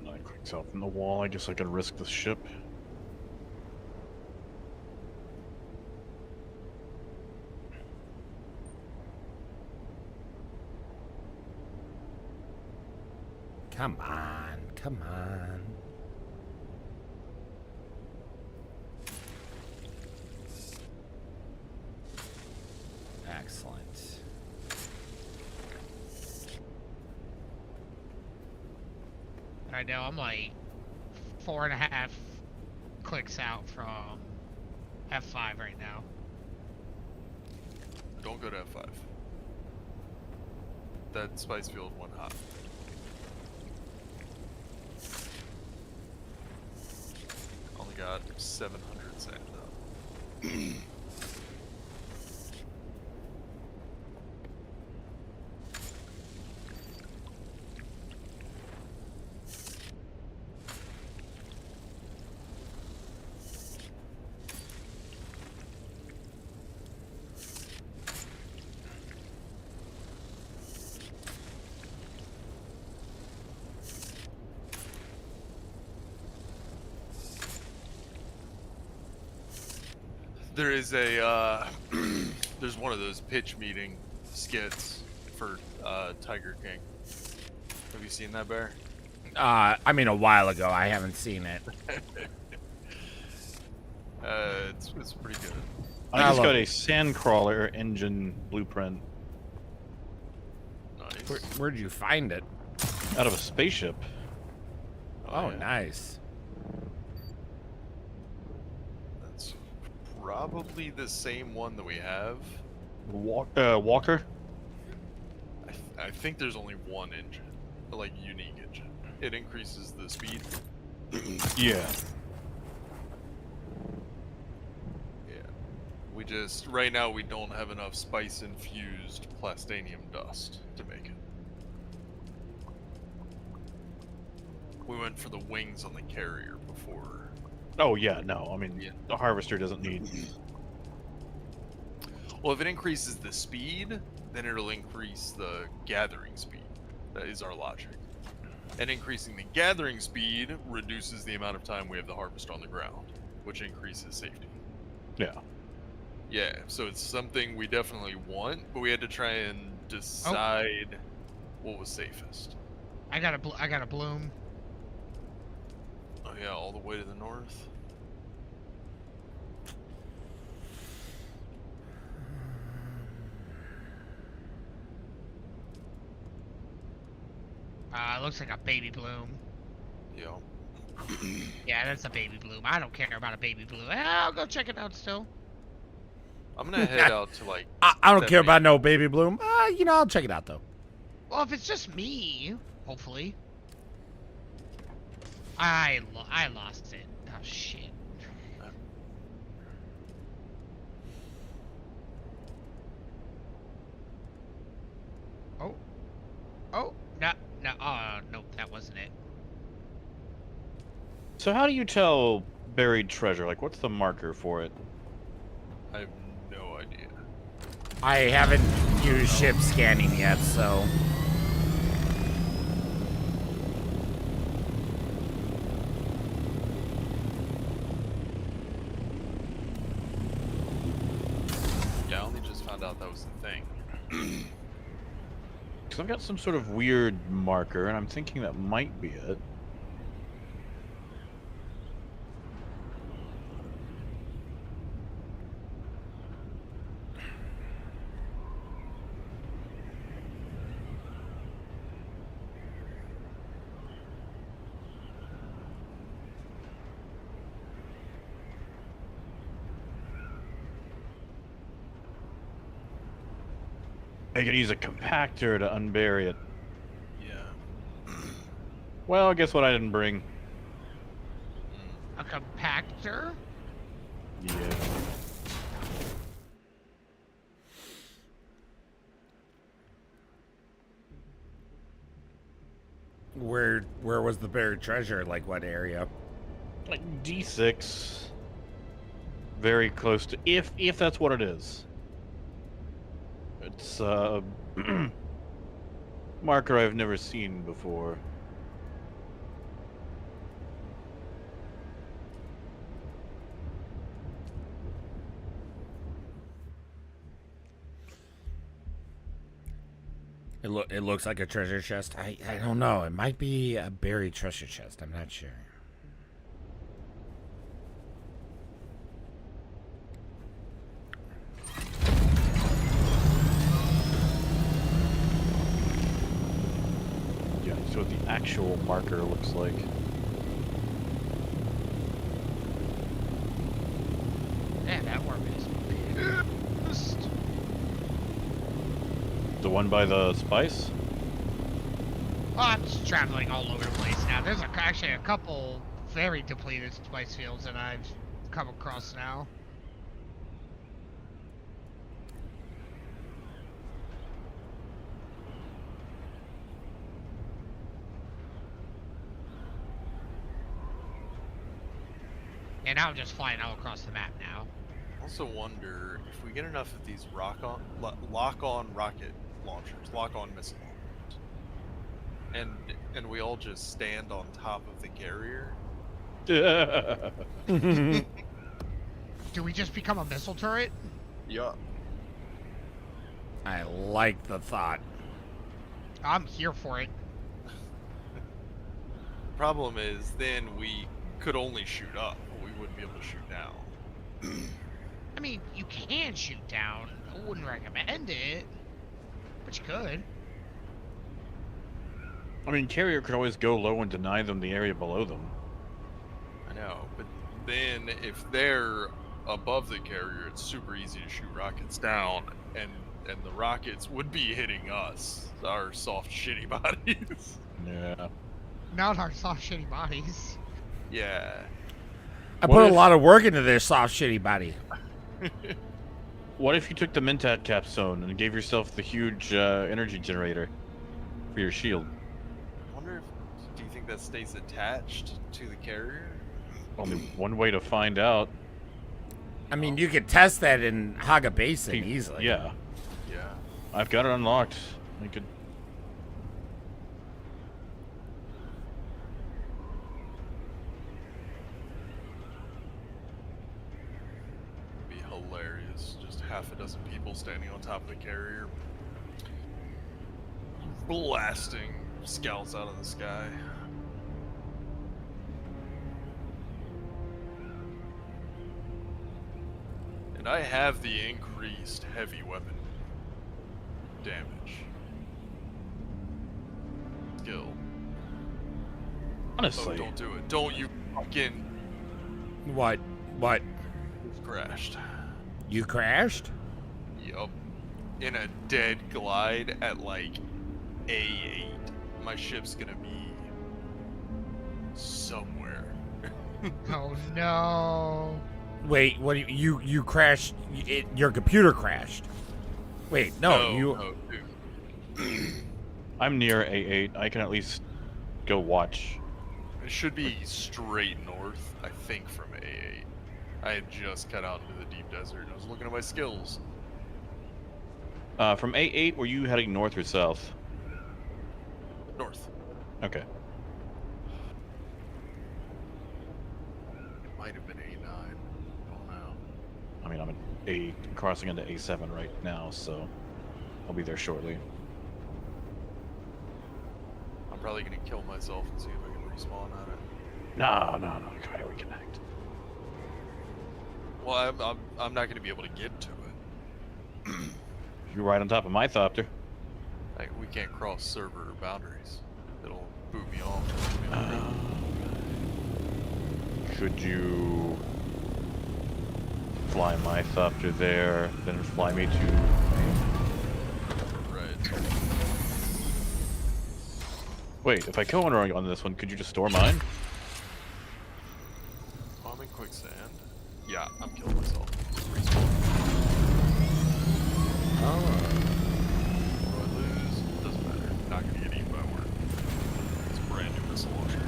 I clicked off in the wall. I guess I can risk the ship. Come on, come on. Excellent. Right now I'm like 4.5 clicks out from F5 right now. Don't go to F5. That spice field went hot. Only got 700 sand up. There is a, there's one of those pitch meeting skits for Tiger King. Have you seen that, Bear? I mean, a while ago. I haven't seen it. It's pretty good. I just got a sandcrawler engine blueprint. Nice. Where'd you find it? Out of a spaceship. Oh, nice. That's probably the same one that we have. Walker? I think there's only one engine, like unique engine. It increases the speed. Yeah. Yeah. We just, right now we don't have enough spice infused plastanium dust to make it. We went for the wings on the carrier before. Oh yeah, no. I mean, the harvester doesn't need. Well, if it increases the speed, then it'll increase the gathering speed. That is our logic. And increasing the gathering speed reduces the amount of time we have the harvester on the ground, which increases safety. Yeah. Yeah, so it's something we definitely want, but we had to try and decide what was safest. I got a bloom. Oh yeah, all the way to the north. Looks like a baby bloom. Yeah. Yeah, that's a baby bloom. I don't care about a baby bloom. I'll go check it out still. I'm gonna head out to like. I don't care about no baby bloom. You know, I'll check it out though. Well, if it's just me, hopefully. I lost it. Oh shit. Oh, no, nope, that wasn't it. So how do you tell buried treasure? Like, what's the marker for it? I have no idea. I haven't used ship scanning yet, so. Yeah, I only just found out that was the thing. Because I've got some sort of weird marker, and I'm thinking that might be it. I could use a compactor to unbury it. Yeah. Well, guess what I didn't bring? A compactor? Yeah. Where was the buried treasure? Like what area? Like D6. Very close to, if that's what it is. It's marker I've never seen before. It looks like a treasure chest. I don't know. It might be a buried treasure chest. I'm not sure. Yeah, so what the actual marker looks like. Yeah, that worm is pissed. The one by the spice? Oh, I'm just traveling all over the place now. There's actually a couple very depleted spice fields that I've come across now. And now I'm just flying all across the map now. I also wonder if we get enough of these lock-on rocket launchers, lock-on missile launchers, and we all just stand on top of the carrier. Do we just become a missile turret? Yeah. I like the thought. I'm here for it. Problem is, then we could only shoot up. We wouldn't be able to shoot down. I mean, you can shoot down. I wouldn't recommend it, but you could. I mean, carrier could always go low and deny them the area below them. I know, but then if they're above the carrier, it's super easy to shoot rockets down, and the rockets would be hitting us, our soft, shitty bodies. Yeah. Not our soft, shitty bodies. Yeah. I put a lot of work into this soft, shitty body. What if you took the Mentat capstone and gave yourself the huge energy generator for your shield? I wonder if, do you think that stays attached to the carrier? Only one way to find out. I mean, you could test that in Haga Basin easily. Yeah. Yeah. I've got it unlocked. I could. It'd be hilarious. Just half a dozen people standing on top of the carrier, blasting scouts out of the sky. And I have the increased heavy weapon damage skill. Honestly. Oh, don't do it. Don't you fucking... What? What? Crashed. You crashed? Yup. In a dead glide at like A8. My ship's gonna be somewhere. Oh no. Wait, what? You crashed? Your computer crashed? Wait, no, No, dude. I'm near A8. I can at least go watch. It should be straight north, I think, from A8. I had just cut out into the deep desert and I was looking at my skills. From A8, were you heading north or south? North. Okay. Might have been A9. Oh no. I mean, I'm at crossing into A7 right now, so I'll be there shortly. I'm probably gonna kill myself and see if I can respawn at it. No. Try to reconnect. Well, I'm not gonna be able to get to it. You're right on top of my thopter. Like, we can't cross server boundaries. It'll boot me off. Should you fly my thopter there, then fly me to... Right. Wait, if I go on this one, could you just store mine? Oh, I'm in quicksand. Yeah, I'm killing myself. Respawn. Oh. What do I lose? Doesn't matter. Not gonna get eaten by a worm. It's a brand new missile launcher.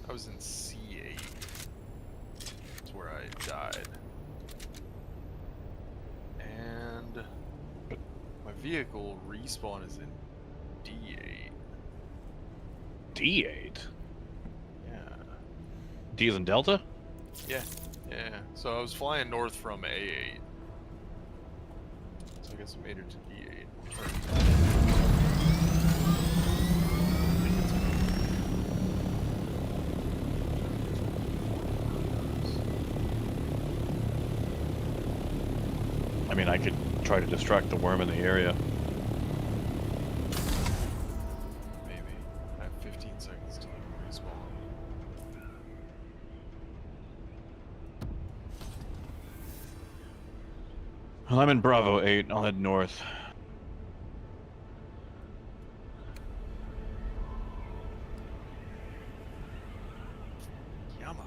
I was in C8. That's where I died. And my vehicle respawn is in D8. D8? Yeah. D as in Delta? Yeah. So I was flying north from A8. So I guess I made it to D8. I mean, I could try to distract the worm in the area. Maybe. I have 15 seconds till I can respawn. Well, I'm in Bravo 8. I'll head north. Yama.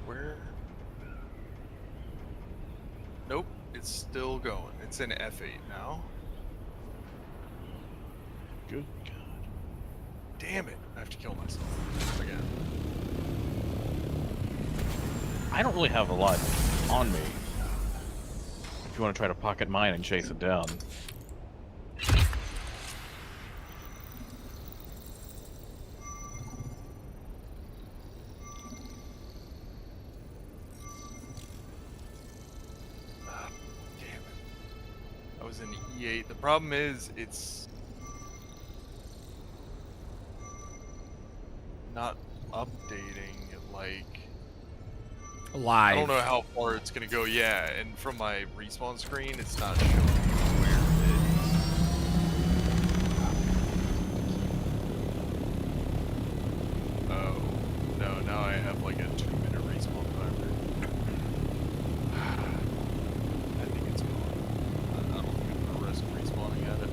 Where? Nope, it's still going. It's in F8 now. Good. Damn it, I have to kill myself again. I don't really have a lot on me. If you want to try to pocket mine and chase it down. Damn it. I was in E8. The problem is, it's not updating, like... Live. I don't know how far it's gonna go, yeah, and from my respawn screen, it's not showing me where it is. Oh, no, now I have like a 2-minute respawn timer. I think it's gone. I don't think I'm gonna risk respawning at it.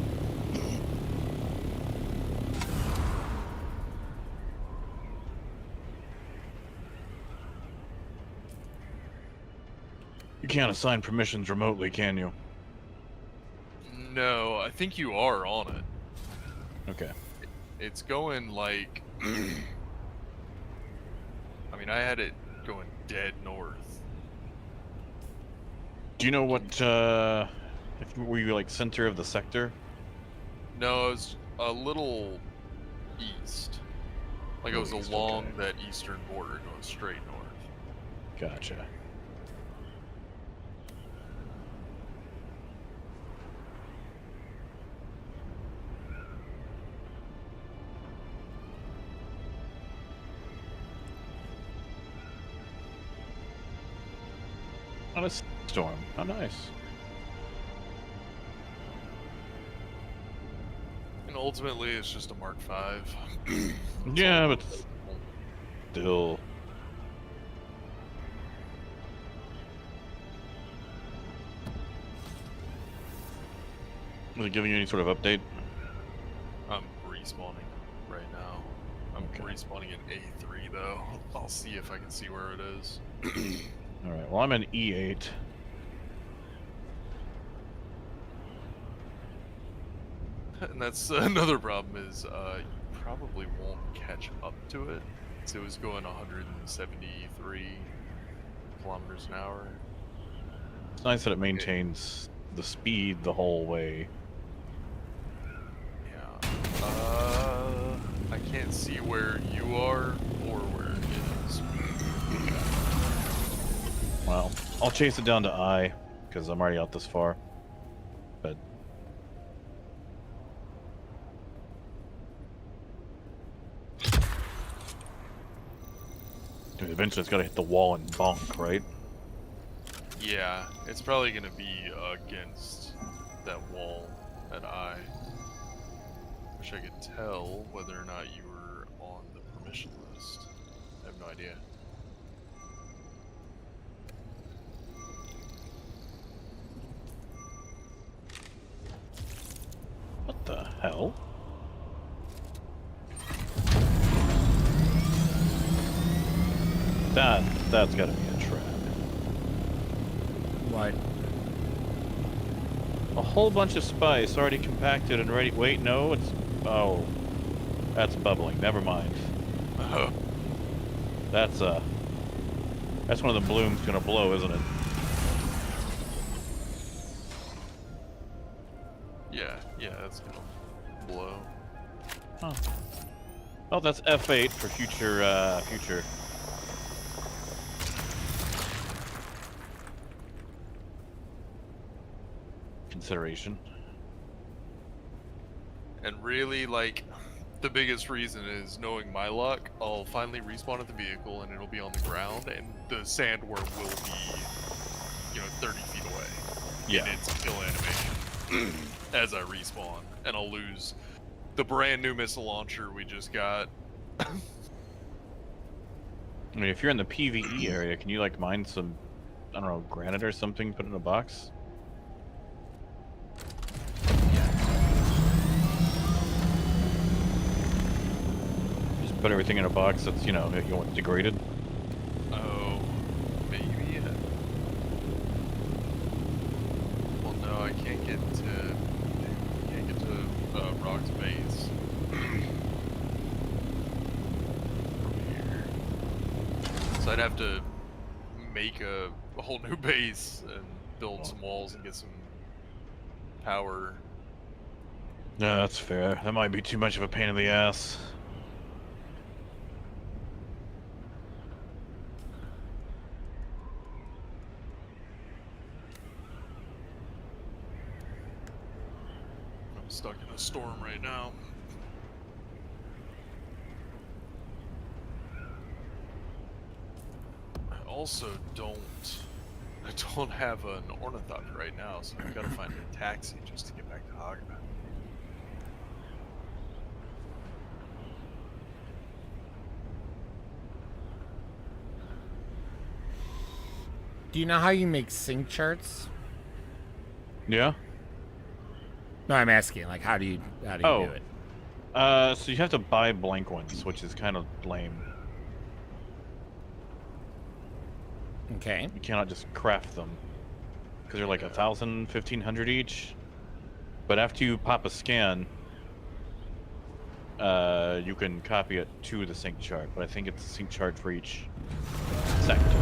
You can't assign permissions remotely, can you? No, I think you are on it. Okay. It's going like... I mean, I had it going dead north. Do you know what, were you like center of the sector? No, it was a little east. Like it was East, along okay. that eastern border going straight north. Gotcha. On a storm. Oh, nice. And ultimately, it's just a Mark V. Yeah, but still. Was it giving you any sort of update? I'm respawning right now. I'm respawning in A3 though. I'll see if I can see where it is. Alright, well I'm in E8. And that's another problem is you probably won't catch up to it. So it was going 173 kilometers an hour. It's nice that it maintains the speed the whole way. Yeah. I can't see where you are or where it is. Well, I'll chase it down to I, because I'm already out this far. But dude, eventually it's gotta hit the wall and bonk, right? Yeah, it's probably gonna be against that wall at I. Wish I could tell whether or not you were on the permission list. I have no idea. What the hell? That's gotta be a trap. What? A whole bunch of spice already compacted and ready. Wait, no, it's... Oh. That's bubbling. Never mind. Oh. That's one of the blooms gonna blow, isn't it? Yeah, that's gonna blow. Huh. Oh, that's F8 for future, consideration. And really, like, the biggest reason is knowing my luck, I'll finally respawn at the vehicle and it'll be on the ground and the sandworm will be, 30 feet away. Yeah. In its kill animation as I respawn. And I'll lose the brand new missile launcher we just got. I mean, if you're in the PvE area, can you, like, mine some, I don't know, granite or something, put it in a box? Just put everything in a box that's, you want degraded? Oh, maybe. Well, no, I can't get to Rock's base from here. So I'd have to make a whole new base and build some walls and get some power. No, that's fair. That might be too much of a pain in the ass. I'm stuck in a storm right now. I also don't have an ornithopter right now, so I've got to find a taxi just to get back to Hagaman. Do you know how you make sync charts? Yeah. No, I'm asking, like, how do you do it? So you have to buy blank ones, which is kind of lame. Okay. You cannot just craft them, because they're like 1,000, 1,500 each. But after you pop a scan, you can copy it to the sync chart. But I think it's a sync chart for each sector.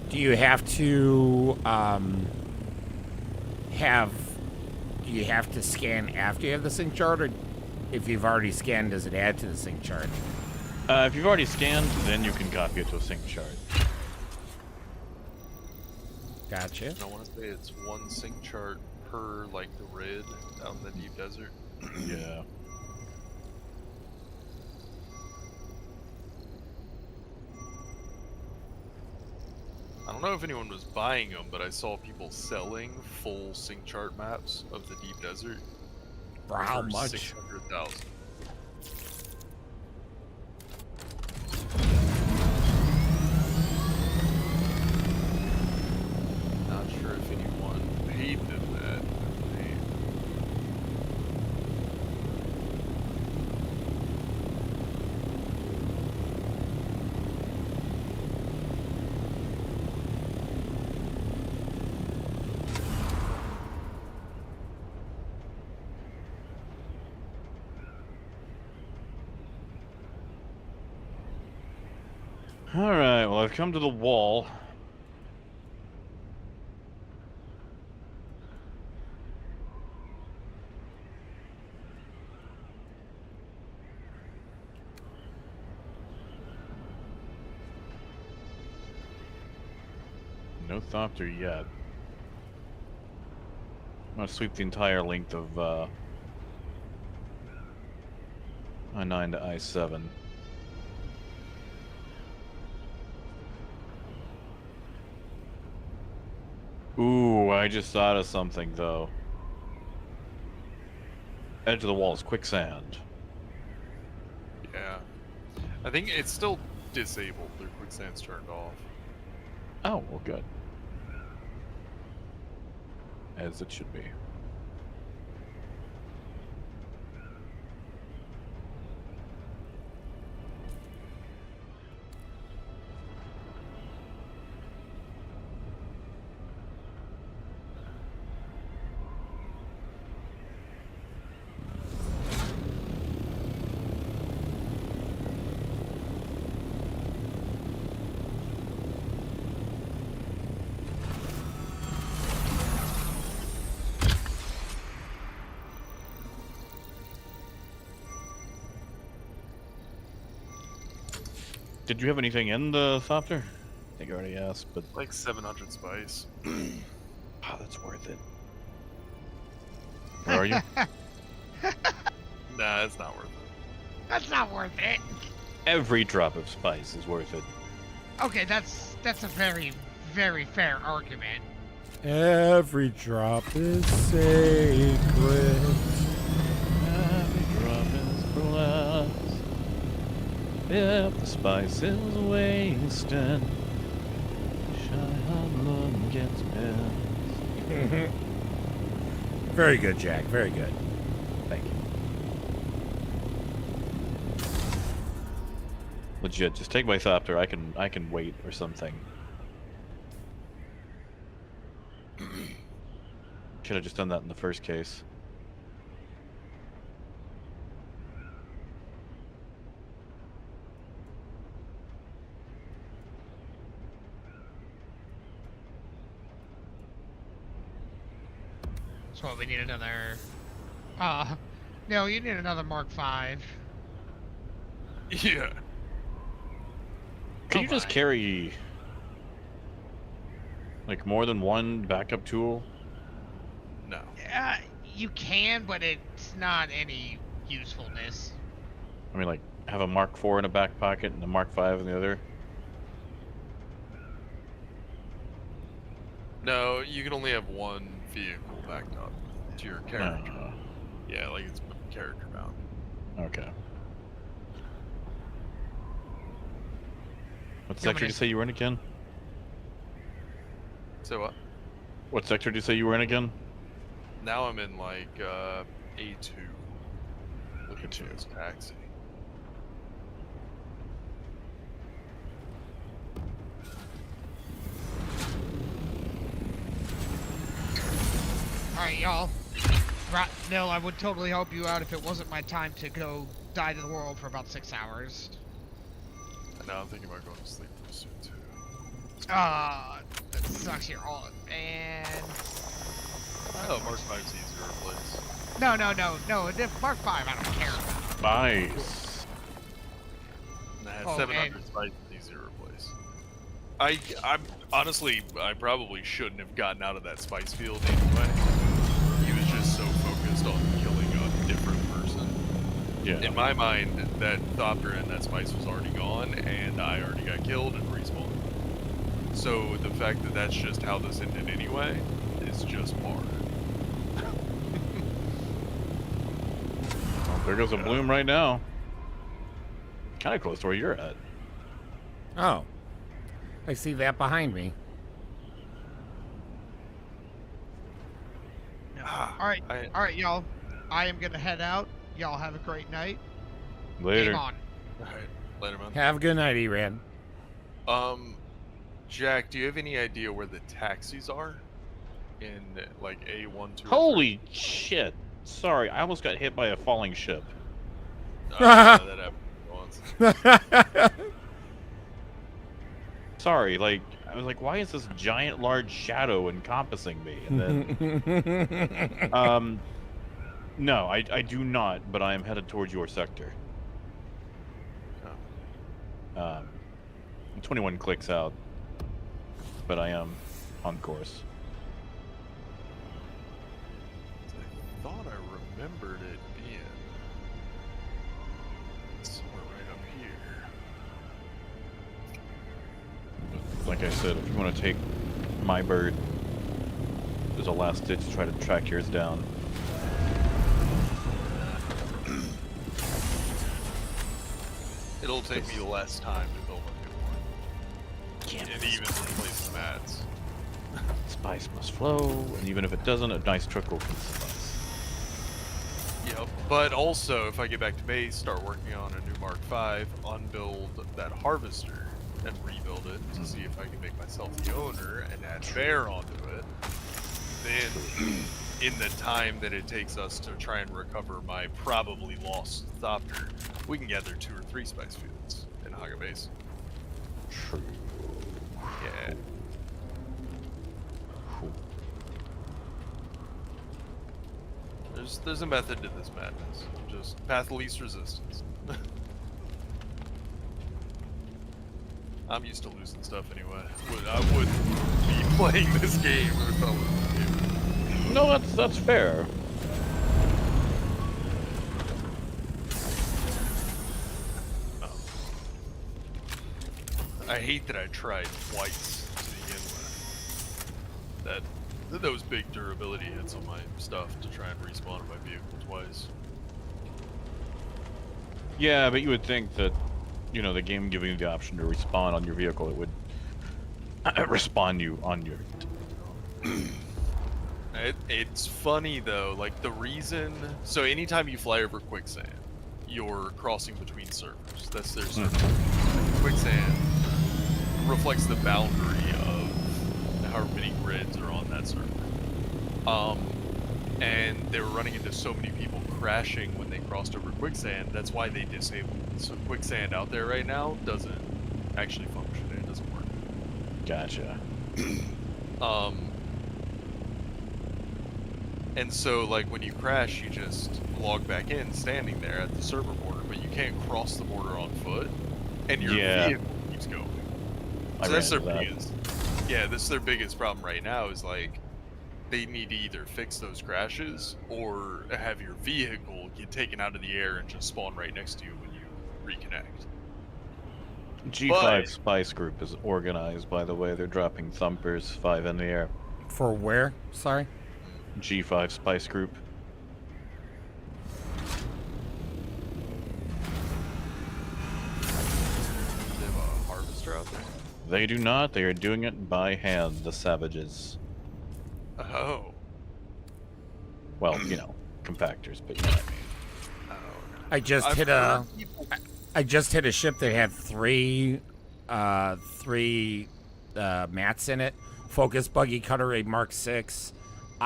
Do you have to do you have to scan after you have the sync chart, or if you've already scanned, does it add to the sync chart? If you've already scanned, then you can copy it to a sync chart. Gotcha. I want to say it's one sync chart per, like, the red out in the deep desert. Yeah. don't know if anyone was buying them, but I saw people selling full sync chart maps of the deep desert. For how for much? 600,000. Not sure if anyone paid them that. Alright, well, I've come to the wall. No Thopter yet. I'm gonna sweep the entire length of I-9 to I-7. Ooh, I just thought of something, though. Edge of the wall is quicksand. Yeah. I think it's still disabled. Their quicksand's turned off. Oh, well, good. As it should be. Did you have anything in the Thopter? I think I already asked, but... Like 700 spice. Oh, that's worth it. Where are you? Nah, it's not worth it. That's not worth it. Every drop of spice is worth it. Okay, that's a very, very fair argument. Every drop is sacred. Every drop is blessed. If the spice is wasted, Shyamalan gets pissed. Very good, Jack. Very good. Thank you. Legit, just take my Thopter. I can wait or something. Should have just done that in the first case. So what, we need another... no, you need another Mark V. Yeah. Can you just carry... like, more than one backup tool? No. You can, but it's not any usefulness. I mean, like, have a Mark IV in a back pocket and a Mark V in the other? No, you can only have one vehicle backed up to your character. Yeah, like it's character bound. Okay. What sector did you say you were in again? So what? What sector did you say you were in again? Now I'm in like A2. Looking for this taxi. Alright, y'all. No, I would totally help you out if it wasn't my time to go die to the world for about 6 hours. Now I'm thinking about going to sleep pretty soon too. That sucks. You're all... And... Oh, Mark 5's easier to replace. No. Mark 5, I don't care about. Nice. Nah, 700 spice is easier to replace. I'm honestly, I probably shouldn't have gotten out of that spice field anyway. He was just so focused on killing a different person. Yeah. In my mind, that Thopter and that spice was already gone, and I already got killed and respawned. So the fact that that's just how this ended anyway is just par. Well, there goes a bloom right now. Kind of close to where you're at. Oh. I see that behind me. All right, y'all. I am gonna head out. Y'all have a great night. Later. Game on. All right, later, man. Have a good night, Eran. Jack, do you have any idea where the taxis are? In like A1, 2, Holy shit! Sorry, I almost got hit by a falling ship. That happened once. Sorry, like I was like, why is this giant, large shadow encompassing me? And then, no, I do not. But I am headed towards your sector. 21 clicks out, but I am on course. I thought I remembered it being somewhere right up here. Like I said, if you want to take my bird, there's a last ditch to try to track yours down. It'll take me less time to build a new one. And even replace the mats. Spice must flow, and even if it doesn't, a nice trickle can suffice. Yep, but also, if I get back to base, start working on a new Mark V, unbuild that harvester, and rebuild it to see if I can make myself the owner and add bear onto it, then in the time that it takes us to try and recover my probably lost Thopter, we can gather 2 or 3 spice fields in Haga Base. True. Yeah. There's a method to this madness. Just path of least resistance. I'm used to losing stuff anyway. I wouldn't be playing this game if I was. No, that's fair. I hate that I tried twice to begin with. Those big durability hits on my stuff to try and respawn my vehicle twice. Yeah, but you would think that, you know, the game giving you the option to respawn on your vehicle, it would respawn you on your... It's funny though, like the reason... So anytime you fly over quicksand, you're crossing between servers. That's their server. Quicksand reflects the boundary of however many grids are on that server. And they were running into so many people crashing when they crossed over quicksand. That's why they disabled it. So quicksand out there right now doesn't actually function. It doesn't work. Gotcha. And so like when you crash, you just log back in standing there at the server border, but you can't cross the border on foot, and your vehicle keeps going. So that's their biggest. Yeah, this is their biggest problem right now. Is like they need to either fix those crashes or have your vehicle get taken out of the air and just spawn right next to you when you reconnect. G5 Spice Group is organized, by the way. They're dropping thumpers 5 in the air. For where? Sorry? G5 Spice Group. They have a harvester out there? They do not. They are doing it by hand, the savages. Oh. Well, you know, compactors, but you know what I mean. I just hit a ship that had three mats in it. Focus Buggy Cutter A Mark 6,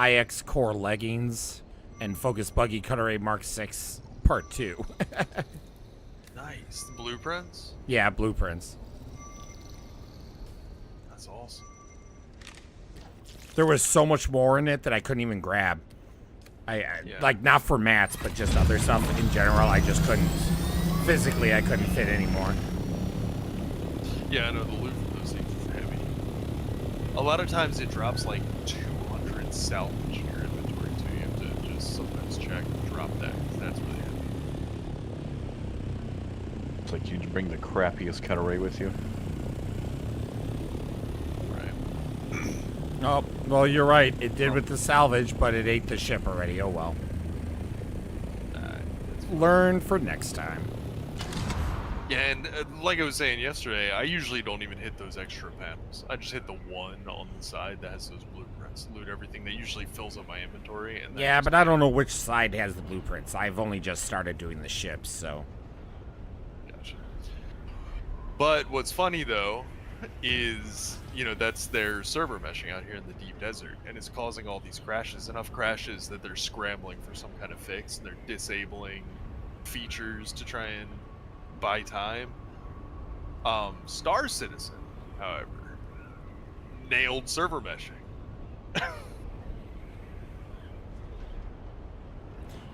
IX Core Leggings, and Focus Buggy Cutter A Mark 6 Part 2. Nice. The blueprints? Yeah, blueprints. That's awesome. There was so much more in it that I couldn't even grab. Like, not for mats, but just other stuff in general. I just couldn't. Physically, I couldn't fit anymore. Yeah, I know the loot for those things is heavy. A lot of times it drops like 200 salvage in your inventory too. You have to just sometimes check and drop that, 'cause that's really heavy. It's like you bring the crappiest cutaway with you. Oh, well, you're right. It did with the salvage, but it ate the ship already. Oh, well. Learn for next time. Yeah, and like I was saying yesterday, I usually don't even hit those extra panels. I just hit the one on the side that has those blueprints. Loot everything. That usually fills up my inventory. And then Yeah, but I don't know which side has the blueprints. I've only just started doing the ships, so. Gotcha. But what's funny, though, is, you know, that's their server meshing out here in the deep desert, and it's causing all these crashes. Enough crashes that they're scrambling for some kind of fix, and they're disabling features to try and buy time. Star Citizen, however, nailed server meshing.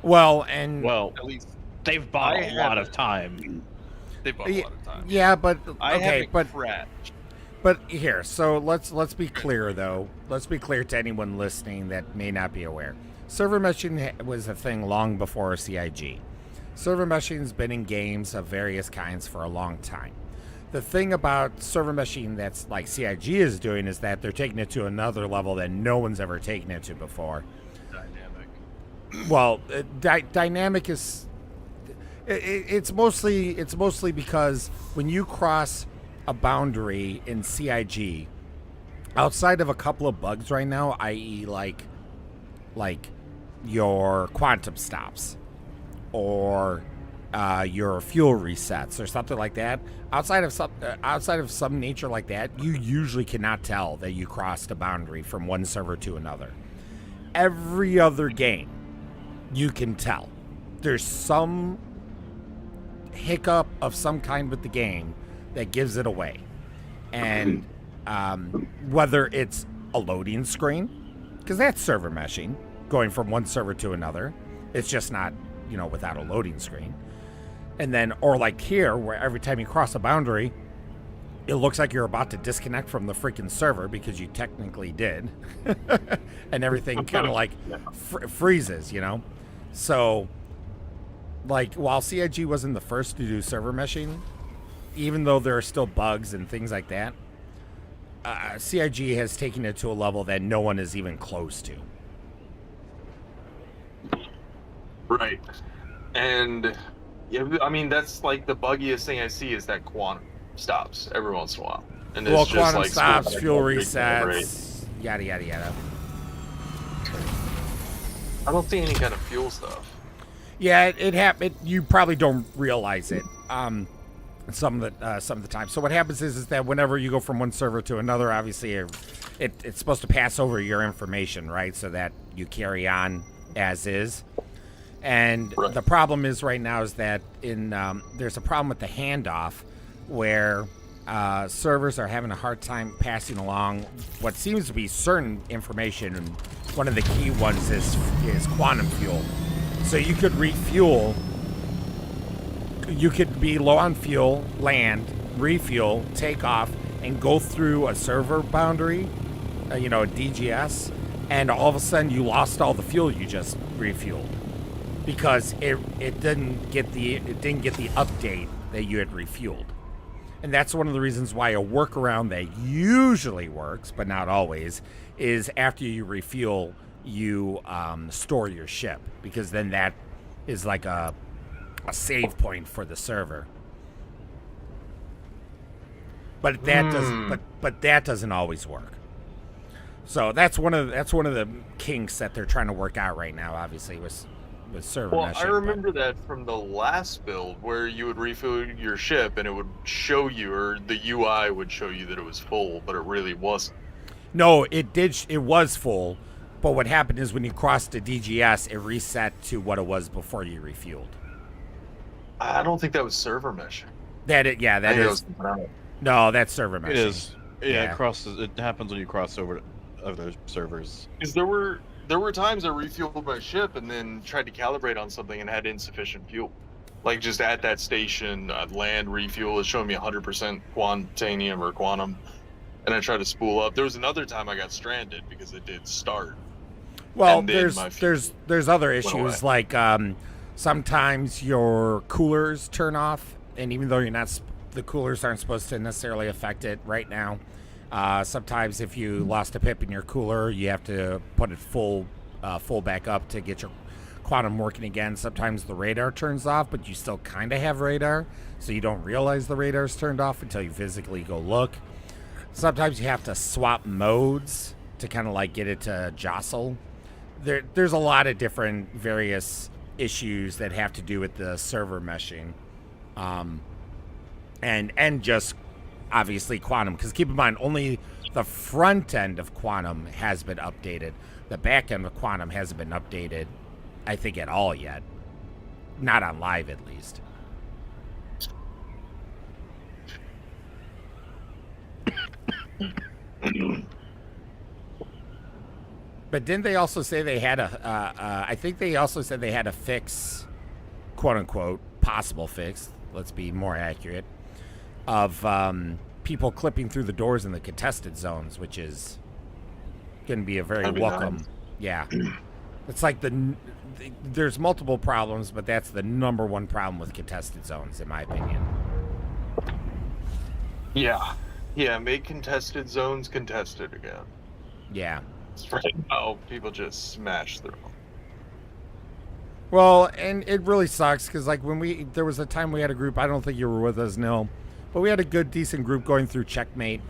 Well, and at least they've bought a lot of time. They've bought a lot of time. Yeah, but I okay, haven't crashed. But here, so let's be clear though. Let's be clear to anyone listening that may not be aware. Server meshing was a thing long before CIG. Server meshing's been in games of various kinds for a long time. The thing about server meshing that's like CIG is doing is that they're taking it to another level that no one's ever taken it to before. Dynamic. Well, dynamic is it's mostly because when you cross a boundary in CIG, outside of a couple of bugs right now, i.e. like your quantum stops or your fuel resets or something like that, outside of some nature like that, you usually cannot tell that you crossed a boundary from one server to another. Every other game, you can tell. There's some hiccup of some kind with the game that gives it away. And whether it's a loading screen, because that's server meshing, going from one server to another. It's just not, without a loading screen. And then, or like here, where every time you cross a boundary, it looks like you're about to disconnect from the freaking server because you technically did. And everything kind of like freezes, So, like, while CIG wasn't the first to do server meshing, even though there are still bugs and things like that, CIG has taken it to a level that no one is even close to. Right. And, yeah, I mean, that's like the buggiest thing I see is that quantum stops every once in a while. And it's just quantum like stops, fuel resets, yada, yada, yada. I don't see any kind of fuel stuff. Yeah, it happened. You probably don't realize it. Some of the time. So what happens is that whenever you go from one server to another, obviously it's supposed to pass over your information, right? So that you carry on as is. And the problem is right now is that there's a problem with the handoff where servers are having a hard time passing along what seems to be certain information, and one of the key ones is quantum fuel. So you could refuel. You could be low on fuel, land, refuel, take off, and go through a server boundary, a DGS, and all of a sudden you lost all the fuel you just refueled because it didn't get the update that you had refueled. And that's one of the reasons why a workaround that usually works, but not always, is after you refuel, you store your ship, because then that is like a save point for the server. But that doesn't but that doesn't always work. So that's one of the kinks that they're trying to work out right now, obviously, with server meshing. Well, I remember that from the last build where you would refuel your ship and it would show you, or the UI would show you that it was full, but it really wasn't. No, it did. It was full, but what happened is when you crossed the DGS, it reset to what it was before you refueled. I don't think that was server meshing. That is. No, that's server meshing. It is. Yeah, it happens when you cross over to other servers. Because there were times I refueled my ship and then tried to calibrate on something and had insufficient fuel. Like just at that station, land refuel is showing me 100% quantanium or quantum, and I tried to spool up. There was another time I got stranded because it did start. Well, there's other issues like sometimes your coolers turn off, and even though the coolers aren't supposed to necessarily affect it right now, Sometimes if you lost a pip in your cooler, you have to put it full back up to get your quantum working again. Sometimes the radar turns off, but you still kind of have radar, so you don't realize the radar's turned off until you physically go look. Sometimes you have to swap modes to kind of like get it to jostle. There's a lot of different various issues that have to do with the server meshing, and just obviously quantum. Because keep in mind, only the front end of quantum has been updated. The back end of quantum hasn't been updated, I think, at all yet. Not on live, at least. But didn't they also say they had I think they also said they had a fix, quote unquote, possible fix, let's be more accurate, of people clipping through the doors in the contested zones, which is going to be a very welcome. Nice. Yeah. It's like there's multiple problems, but that's the number one problem with contested zones, in my opinion. Yeah. Yeah, make contested zones contested again. Yeah. Right now, people just smash through them. Well, and it really sucks, because like there was a time we had a group, I don't think you were with us, Nil, but we had a good, decent group going through Checkmate,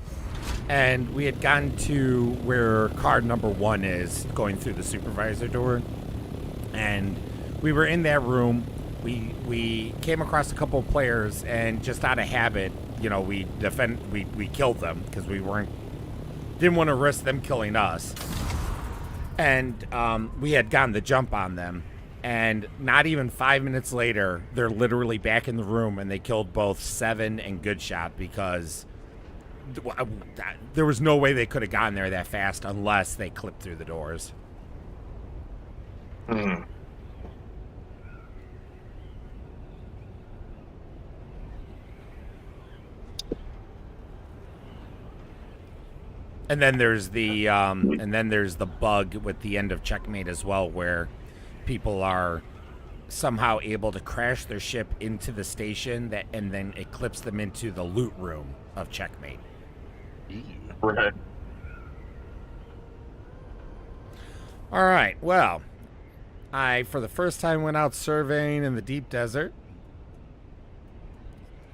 and we had gotten to where card number 1 is, going through the supervisor door, and we were in that room. We came across a couple of players, and just out of habit, you know, we killed them because didn't want to risk them killing us. And we had gotten the jump on them. And not even 5 minutes later, they're literally back in the room, and they killed both Seven and Goodshot because there was no way they could have gotten there that fast unless they clipped through the doors. Hmm. And then there's the bug with the end of Checkmate as well, where people are somehow able to crash their ship into the station and then it clips them into the loot room of Checkmate. Right. All right. Well, I for the first time went out surveying in the deep desert.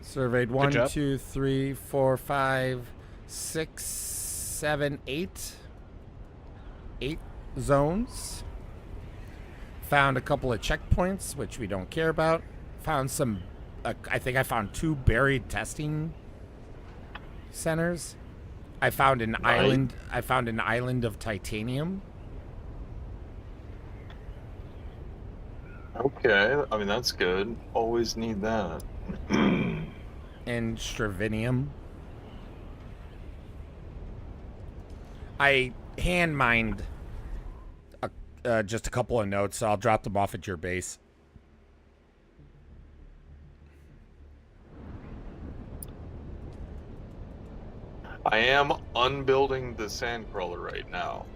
Surveyed 1, 2, 3, 4, 5, 6, 7, 8 zones. Found a couple of checkpoints, which we don't care about. Found some, I think I found 2 buried testing centers. I found an island. I found an island of titanium. Okay, I mean that's good. Always need that. And stravinium. I hand mined just a couple of notes, so I'll drop them off at your base. I am unbuilding the sandcrawler right now.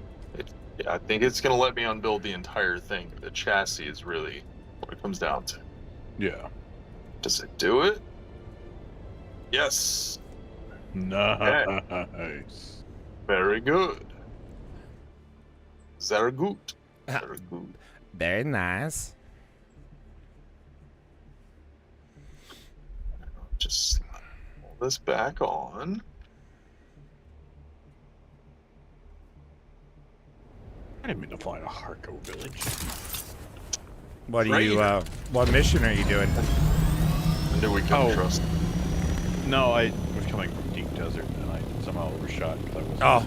I think it's going to let me unbuild the entire thing. The chassis is really what it comes down to. Yeah. Does it do it? Yes. Nice. Okay. Very good. Very good. Very good. Very nice. Just pull this back on. I didn't mean to fly to Harco Village. What do you? What mission are you doing? When did we come trust? No, I was coming from deep desert and I somehow overshot because I wasn't. Oh,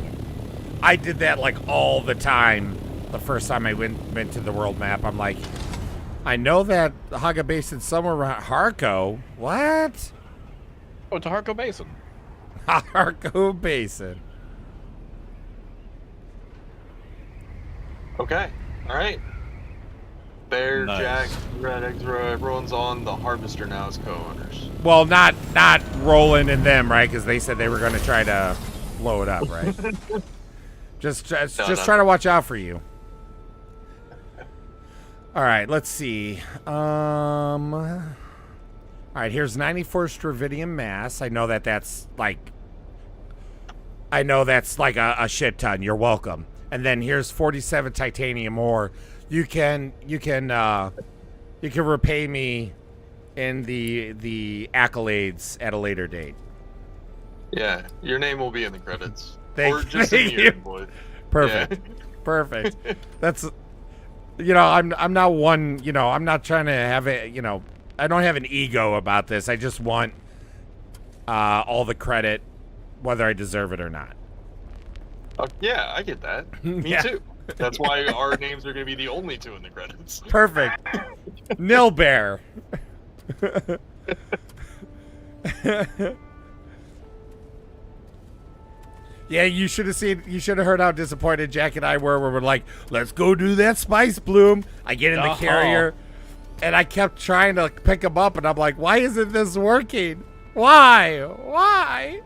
I did that like all the time. The first time I went to the world map, I'm like, I know that Haga Basin somewhere around Harco. What? Oh, it's a Harco Basin. Harco Basin. Okay. All right. Bear, Nice. Jack, Red Extra, everyone's on the Harvester now as co-owners. Well, not Roland and them, right? Because they said they were going to try to blow it up, right? just try to watch out for you. All right, let's see. All right, here's 94 Stravidium mass. I know that that's like I know that's like a shit ton. You're welcome. And then here's 47 titanium ore. You can repay me in the accolades at a later date. Yeah, your name will be in the credits. Thank just in the you. invoice. Perfect. Yeah. Perfect. That's, I'm not one, I'm not trying to have it, I don't have an ego about this. I just want all the credit, whether I deserve it or not. Yeah, I get that. Me Yeah. too. That's why our names are going to be the only two in the credits. Perfect. Nil Bear. Yeah, you should have heard how disappointed Jack and I were. We were like, let's go do that spice bloom. I get in the carrier, and I kept trying to pick him up, and I'm like, why isn't this working? Why?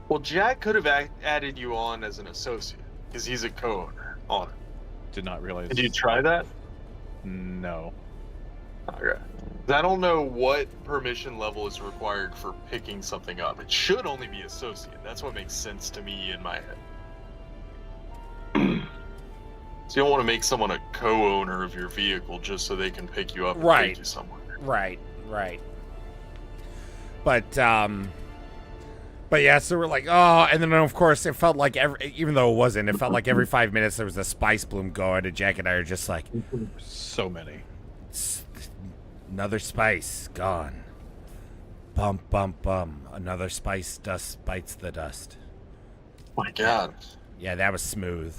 Well, Jack could have added you on as an associate, because he's a co-owner on it. Did not realize. Did you try that? No. Okay. I don't know what permission level is required for picking something up. It should only be associate. That's what makes sense to me in my head. So you don't want to make someone a co-owner of your vehicle just so they can pick you up and take you somewhere. Right. But yeah, so we're like, oh, and then of course it felt like even though it wasn't, it felt like every 5 minutes there was a spice bloom going, and Jack and I are just like, so many. Another spice gone. Bum bum bum. Another spice dust bites the dust. My God. Yeah, that was smooth.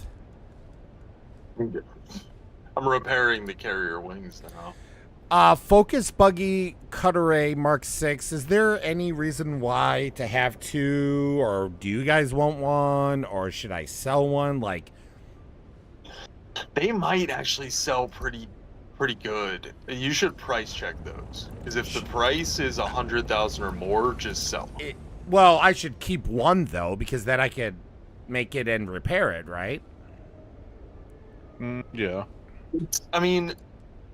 I'm repairing the carrier wings now. Focus Buggy Cutter Mark 6. Is there any reason why to have two, or do you guys want one, or should I sell one? Like, they might actually sell pretty good. You should price check those, because if the price is 100,000 or more, just sell them. Well, I should keep one though, because then I could make it and repair it, right? Yeah. I mean,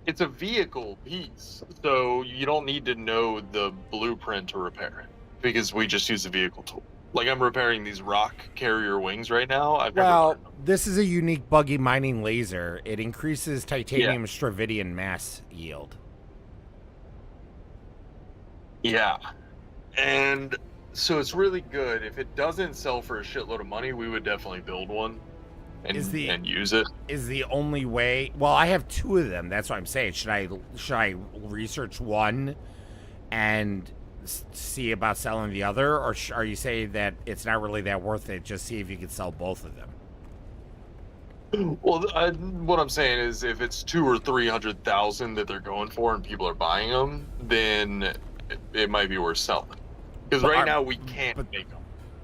it's a vehicle piece, so you don't need to know the blueprint to repair it, because we just use a vehicle tool. Like, I'm repairing these rock carrier wings right now. Well, this is a unique buggy mining laser. It increases titanium Stravidian mass yield. Yeah. And so it's really good. If it doesn't sell for a shitload of money, we would definitely build one and use it. Is the only way. Well, I have two of them. That's what I'm saying. Should I research one and see about selling the other, or are you saying that it's not really that worth it? Just see if you can sell both of them. Well, what I'm saying is, if it's 200,000 or 300,000 that they're going for and people are buying them, then it might be worth selling. Because right now we can't make them.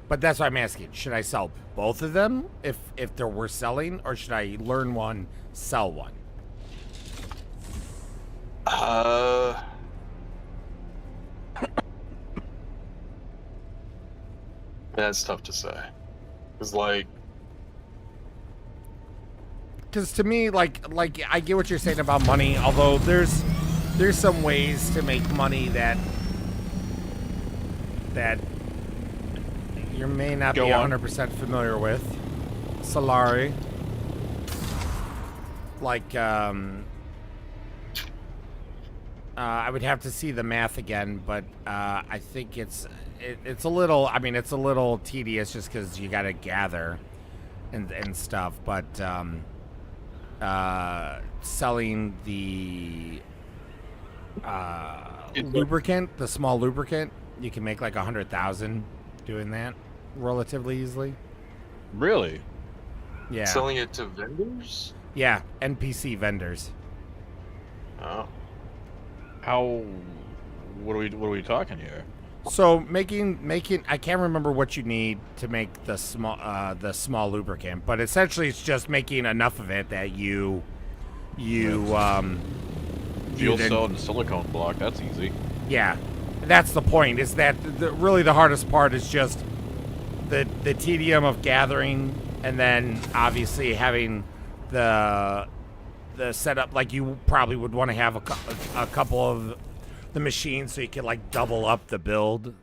But that's what I'm asking. Should I sell both of them if they're worth selling, or should I learn one, sell one? That's tough to say. Because to me, like I get what you're saying about money, although there's some ways to make money that you may not be 100% familiar with. Solari. Like, I would have to see the math again, but I think it's a little. I mean, it's a little tedious just because you got to gather and stuff. But selling the lubricant, the small lubricant, you can make like 100,000 doing that relatively easily. Really? Yeah. Selling it to vendors? Yeah, NPC vendors. Oh. What are we talking here? So making I can't remember what you need to make the small lubricant, but essentially it's just making enough of it that you fuel cell and silicone block. That's easy. Yeah, that's the point. Is that really the hardest part is just the tedium of gathering, and then obviously having the setup. Like, you probably would want to have a couple of the machines so you could like double up the build.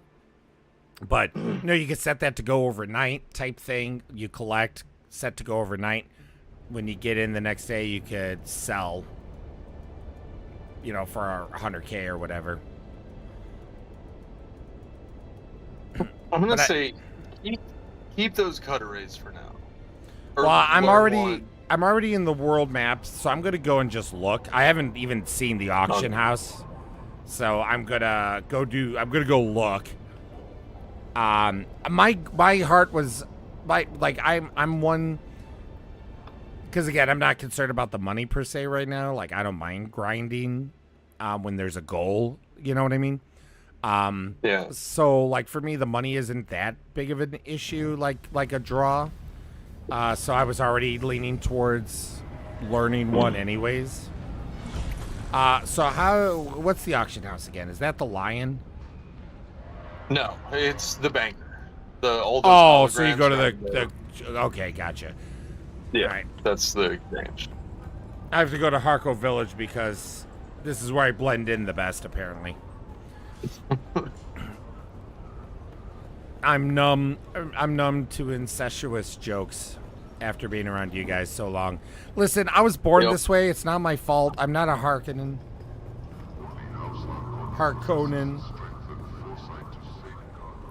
But you can set that to go overnight type thing. You collect, set to go overnight. When you get in the next day, you could sell, for 100K or whatever. I'm gonna say keep those cutaways for now. Or Well, I'm learn one. already in the world maps, so I'm gonna go and just look. I haven't even seen the auction house, so I'm gonna go look. My heart was I'm one, because again, I'm not concerned about the money per se right now. Like, I don't mind grinding when there's a goal, you know what I mean? Yeah. So like for me, the money isn't that big of an issue, like a draw. So I was already leaning towards learning one anyways. So what's the auction house again? Is that the Lion? No, it's the banker. The oldest. Oh, so you go to the okay, gotcha. Yeah, right. That's the range. I have to go to Harco Village because this is where I blend in the best, apparently. I'm numb to incestuous jokes after being around you guys so long. Listen, I was born this way. It's not my fault. I'm not a Harkonnen.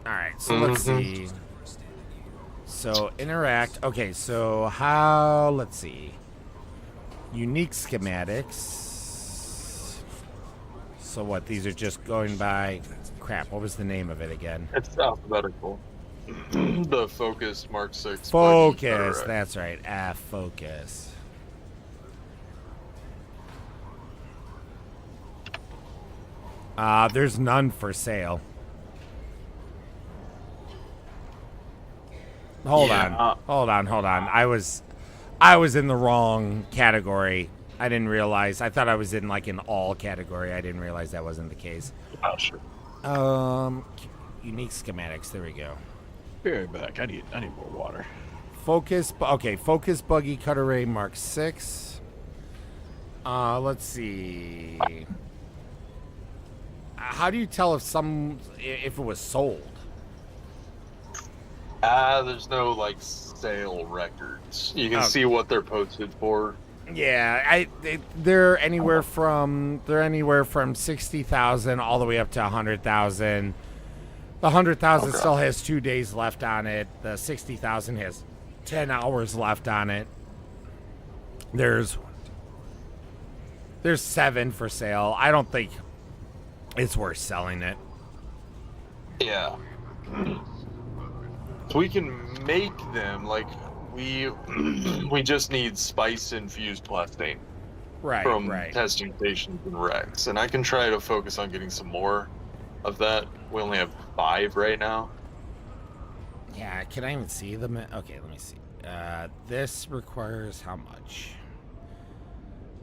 Alright, so let's see. So, interact. Okay, so let's see. Unique schematics. So what, these are just going by... Crap, what was the name of it again? It's alphabetical. The Focus Mark 6. Focus, that's right. Focus. There's none for sale. Hold on. I was in the wrong category. I didn't realize. I thought I was in like an all category. I didn't realize that wasn't the case. Oh, sure. Unique schematics. There we go. Be right back. I need more water. Focus. Okay, focus buggy cut array Mark 6. Let's see. How do you tell if it was sold? There's no like sale records. You can see what they're posted for. Yeah, they're anywhere from 60,000 all the way up to 100,000. The 100,000 still has 2 days left on it. The 60,000 has 10 hours left on it. There's 7 for sale. I don't think it's worth selling it. Yeah. So we can make them like we just need spice infused plastine. From testing stations and Rex. And I can try to focus on getting some more of that. We only have 5 right now. Yeah, can I even see them? Okay, let me see. This requires how much?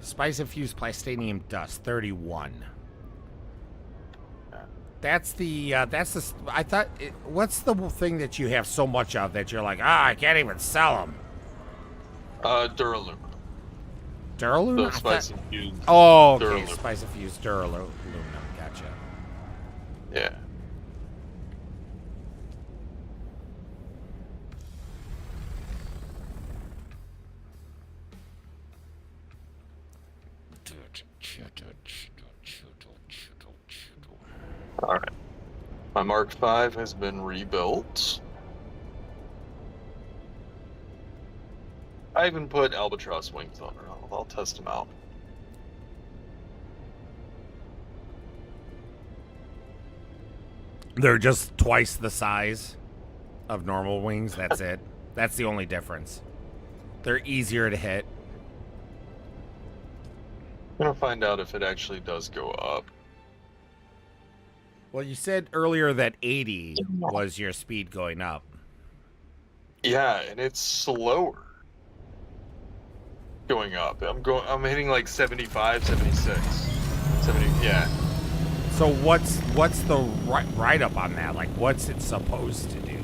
Spice infused plastinium dust, 31. That's the I thought, what's the thing that you have so much of that you're like, I can't even sell them? Duralumin. Duralumin? The spice infused. Oh, okay. Duralumin. Spice infused Duralumin. Gotcha. Yeah. Alright. My Mark V has been rebuilt. I even put albatross wings on her. I'll test them out. They're just twice the size of normal wings. That's it. That's the only difference. They're easier to hit. I'm gonna find out if it actually does go up. Well, you said earlier that 80 was your speed going up. Yeah, and it's slower going up. I'm hitting like 75, 76, 70. Yeah. So what's the write up on that? Like, what's it supposed to do?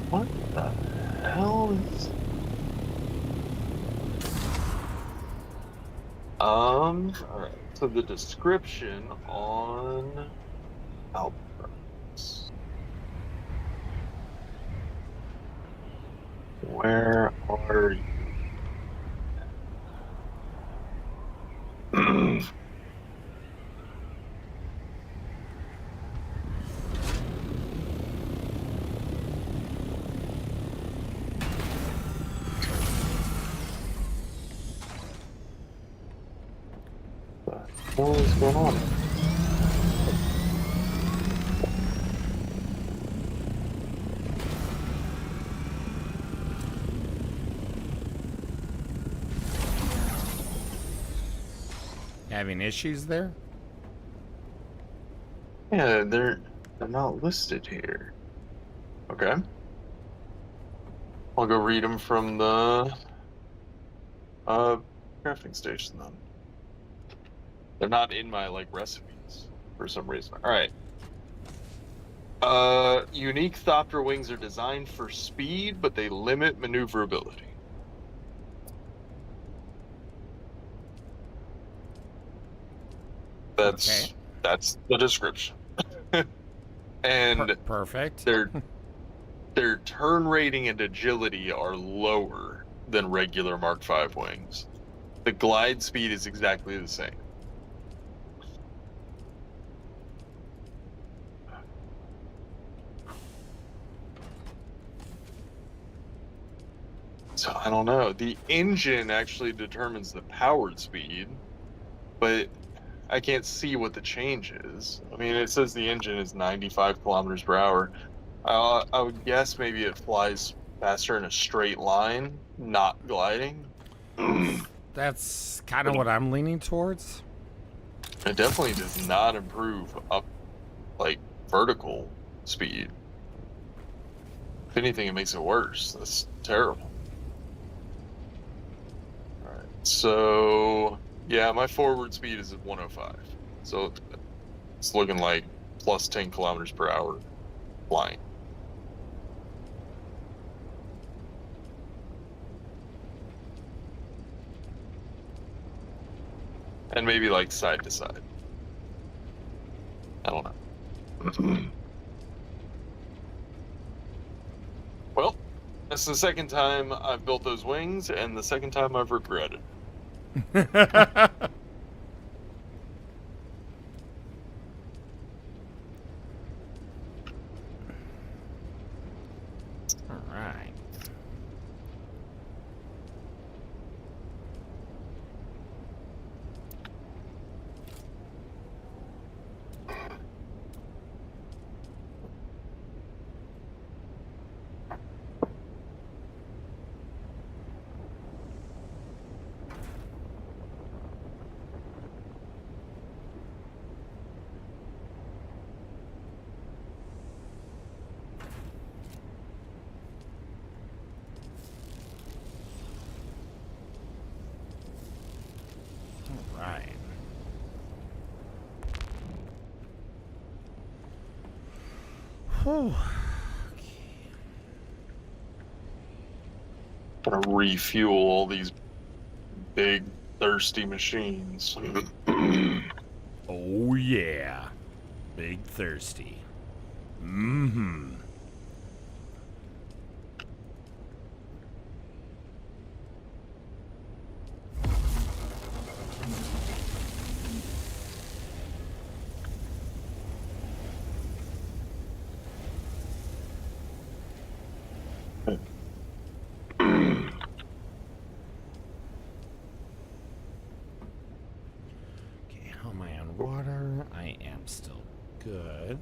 What the hell is? Alright. So the description on Albatross. Where are you? What is going on? Having issues there? Yeah, they're not listed here. Okay. I'll go read them from the crafting station then. They're not in my like recipes for some reason. All right. Unique Thopter wings are designed for speed, but they limit maneuverability. That's the description. And perfect. Their turn rating and agility are lower than regular Mark V wings. The glide speed is exactly the same. So I don't know. The engine actually determines the powered speed, but I can't see what the change is. I mean, it says the engine is 95 kilometers per hour. I would guess maybe it flies faster in a straight line, not gliding. That's kind of what I'm leaning towards. It definitely does not improve up, like, vertical speed. If anything, it makes it worse. That's terrible. Alright, so, yeah, my forward speed is at 105. So, it's looking like plus 10 kilometers per hour flying. And maybe, like, side to side. I don't know. Well, that's the second time I've built those wings, and the second time I've regretted. All right. Right. Whew. Gonna refuel all these big, thirsty machines. Oh, yeah. Big thirsty. Mm-hmm. Okay, how am I on water? I am still good.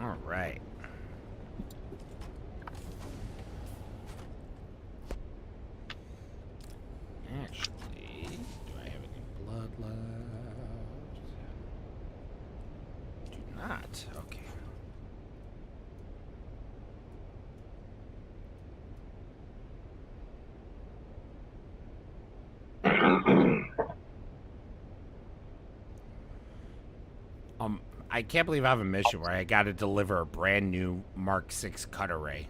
All right. Actually, do I have any blood left? Do not. Okay. I can't believe I have a mission where I got to deliver a brand new Mark 6 cut array.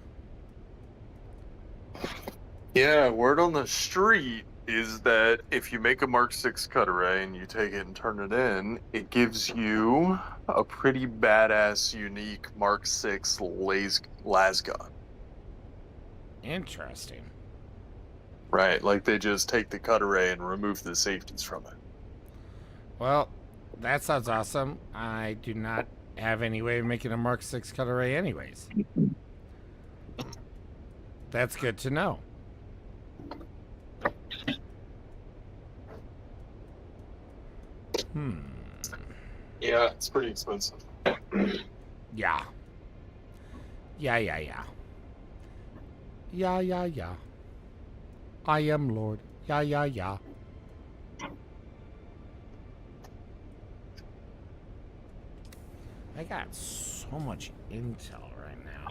Yeah, word on the street is that if you make a Mark 6 cut array and you take it and turn it in, it gives you a pretty badass, unique Mark 6 las gun. Interesting. Right, like they just take the cut array and remove the safeties from it. Well, that sounds awesome. I do not have any way of making a Mark 6 cut array anyways. That's good to know. Yeah, it's pretty expensive. Yeah. Yeah. Yeah. I am Lord. Yeah. I got so much intel right now.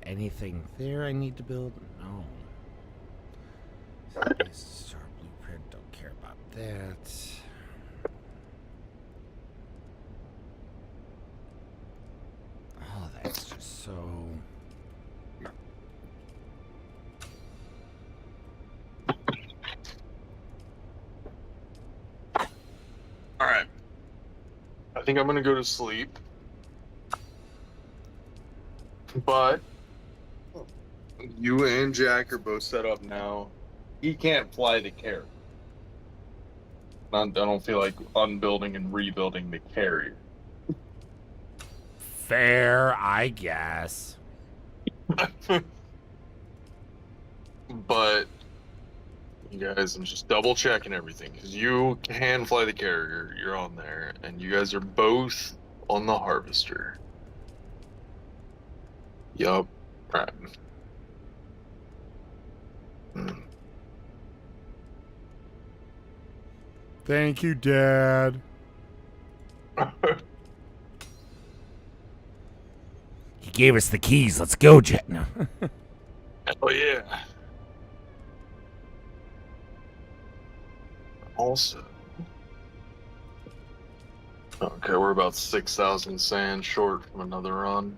Anything there I need to build? No. Star blueprint, don't care about that. Oh, that's just so... Alright. I think I'm gonna go to sleep. But you and Jack are both set up now. He can't fly the carrier. I don't feel like unbuilding and rebuilding the carrier. Fair, I guess. But you guys, I'm just double checking everything because you can fly the carrier. You're on there, and you guys are both on the harvester. Yup. Right. Thank you, Dad. He gave us the keys. Let's go, Jet. Oh yeah. Also, okay, we're about 6,000 sand short from another run.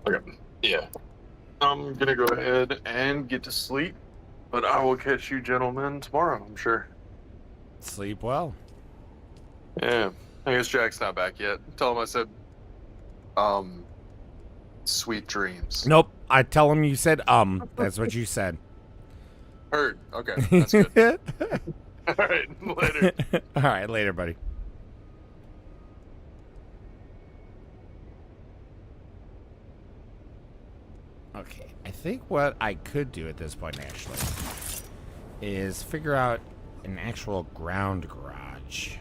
Okay, yeah. I'm gonna go ahead and get to sleep, but I will catch you gentlemen tomorrow, I'm sure. Sleep well. Yeah, I guess Jack's not back yet. Tell him I said, sweet dreams. Nope. I tell him you said, That's what you said. Heard. Okay, that's good. All right, later. All right, later, buddy. Okay, I think what I could do at this point, actually, is figure out an actual ground garage.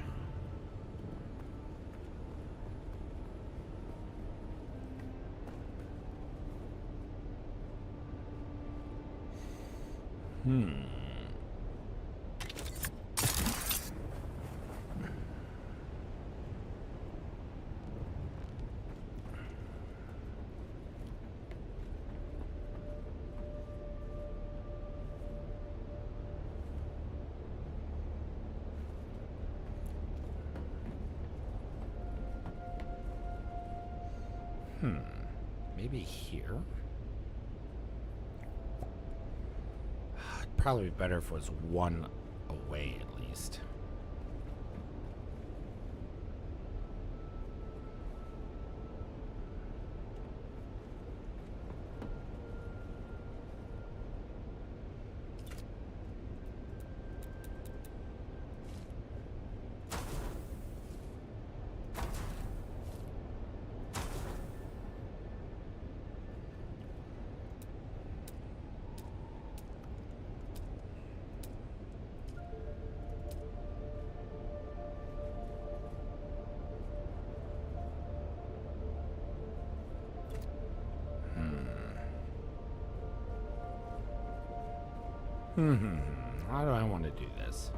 Maybe here? It'd probably be better if it was one away at least. How do I want to do this?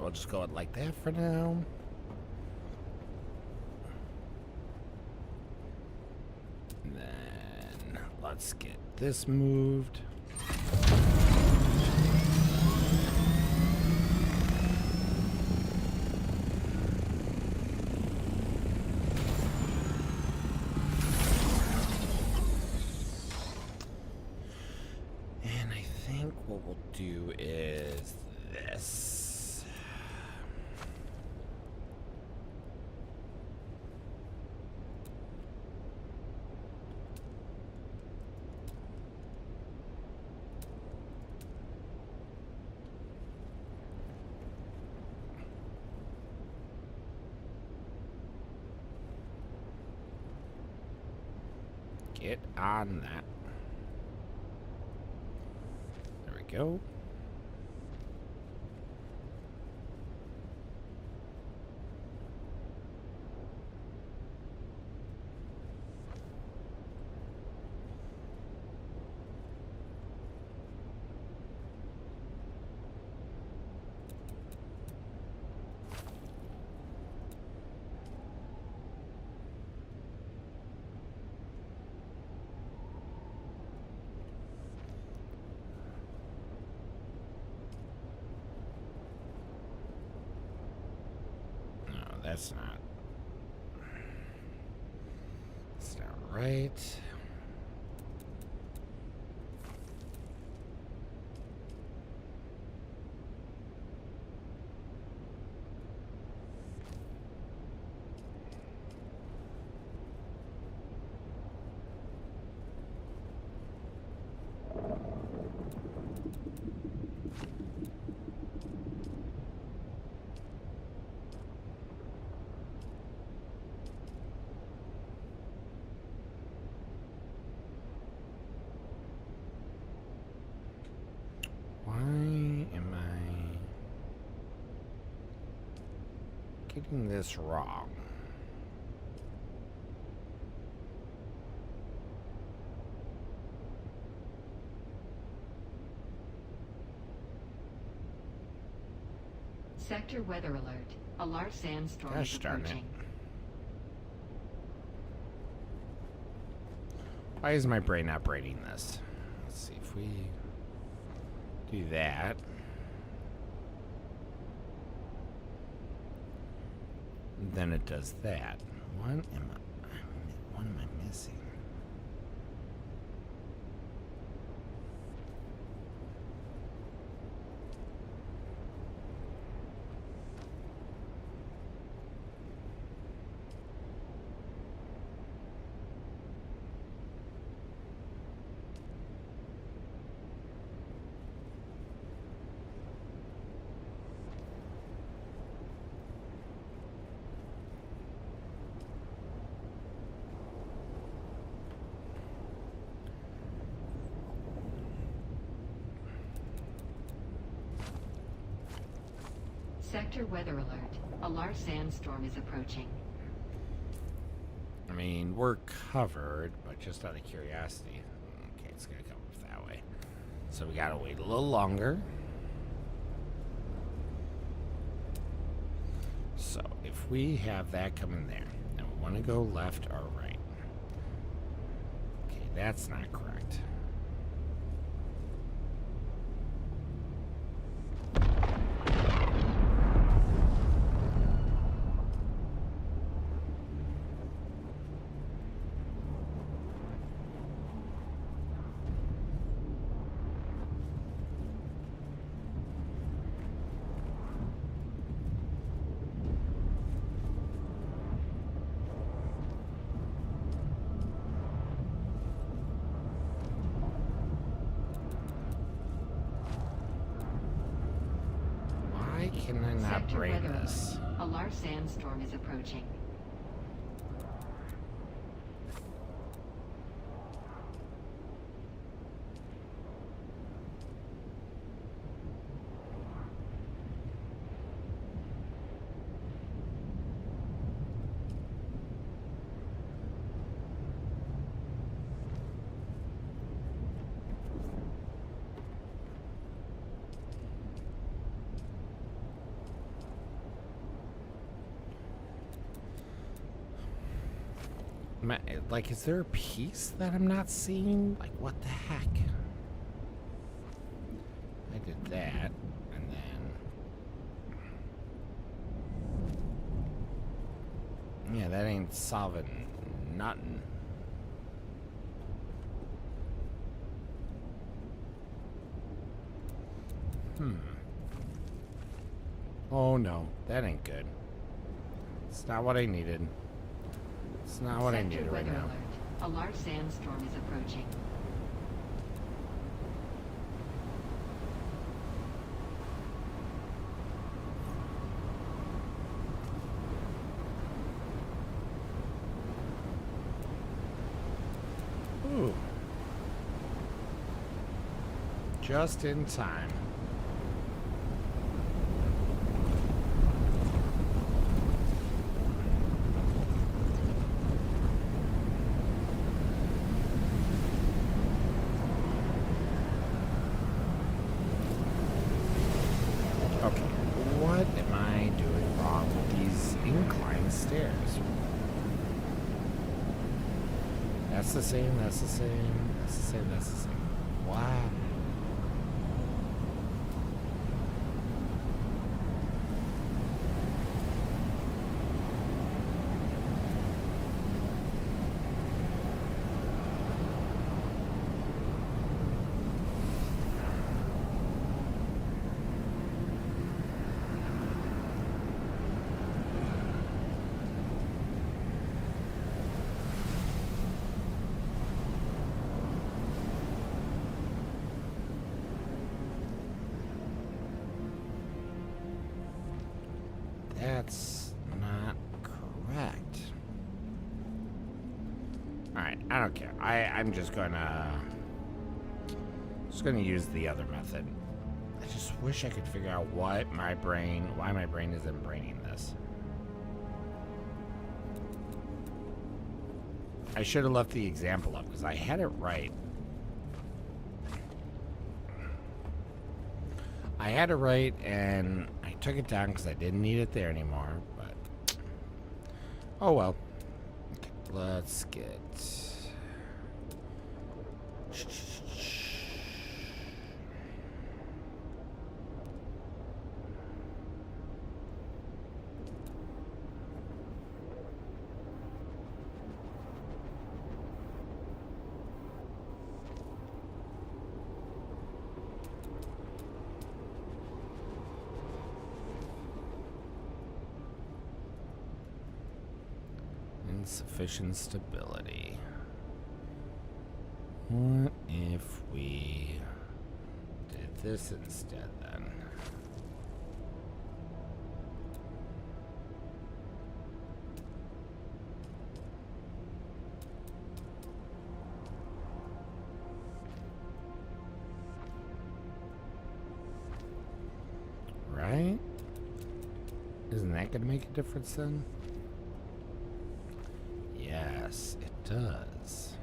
we'll just go it like that for now. And then let's get this moved. And I think what we'll do is this. Get on that. There we go. That's not right. Why am I getting this wrong? Sector weather alert. A large sandstorm Gosh is darn it. approaching. Why is my brain operating this? Let's see if we do that. Then it does that. What am I missing? Sector weather alert. A large sandstorm is approaching. I mean, we're covered, but just out of curiosity. Okay, it's gonna come up that way. So we gotta wait a little longer. So if we have that coming there, and we want to go left or right. Okay, that's not correct. Why can I not Sector bring weather this? alert. A large sandstorm is approaching. Like, is there a piece that I'm not seeing? Like, what the heck? I did that, and then... Yeah, that ain't solving nothing. Oh no, that ain't good. It's not what I needed. It's not what I needed right now. Alert. A large sandstorm is approaching. Ooh. Just in time. Okay, what am I doing wrong with these incline stairs? That's the same, that's the same, that's the same, that's the same. Wow. That's not correct. Alright, I don't care. I'm just gonna use the other method. I just wish I could figure out why my brain isn't braining this. I should have left the example up because I had it right. I had it right and I took it down because I didn't need it there anymore, but oh well. Okay, let's get insufficient stability. What if we did this instead then? Right? Isn't that going to make a difference then? Yes, it does.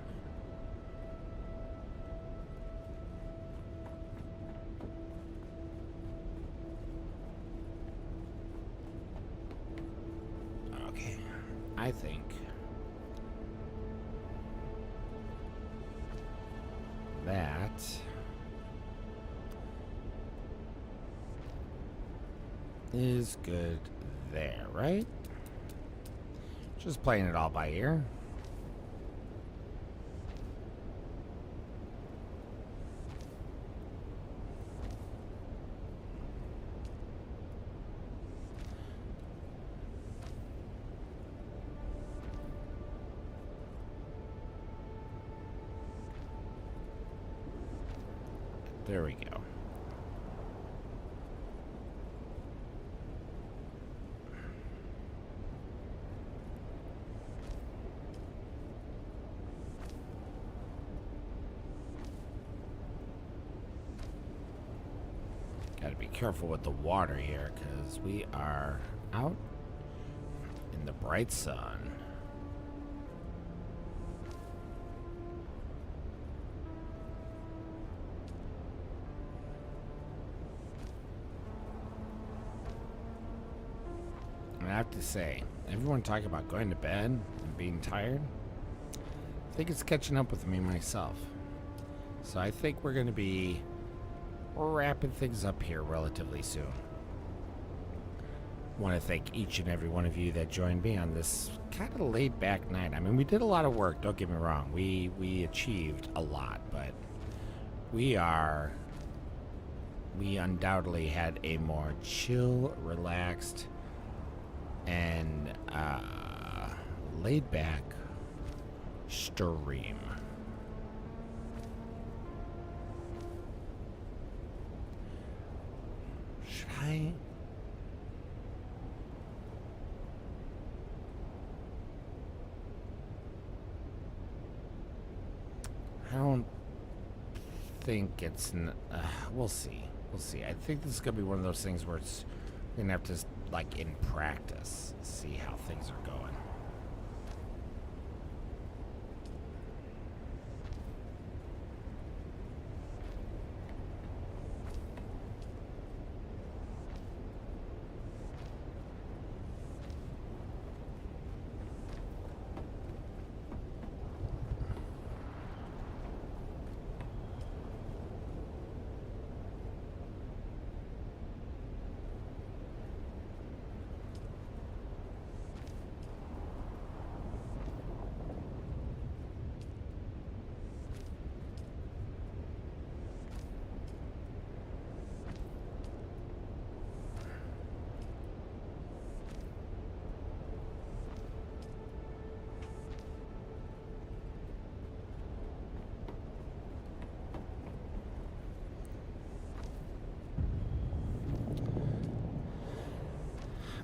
Okay, I think that is good there, right? Just playing it all by ear. There we go. Gotta be careful with the water here because we are out in the bright sun. I have to say, everyone talking about going to bed and being tired. think it's catching up with me myself. So I think we're going to be wrapping things up here relatively soon. Want to thank each and every one of you that joined me on this kind of laid back night. I mean, we did a lot of work, don't get me wrong. We achieved a lot, but we undoubtedly had a more chill, relaxed, and laid back stream. Should I? I don't think it's. We'll see. We'll see. I think this is gonna be one of those things where it's we're gonna have to, like, in practice, see how things are going.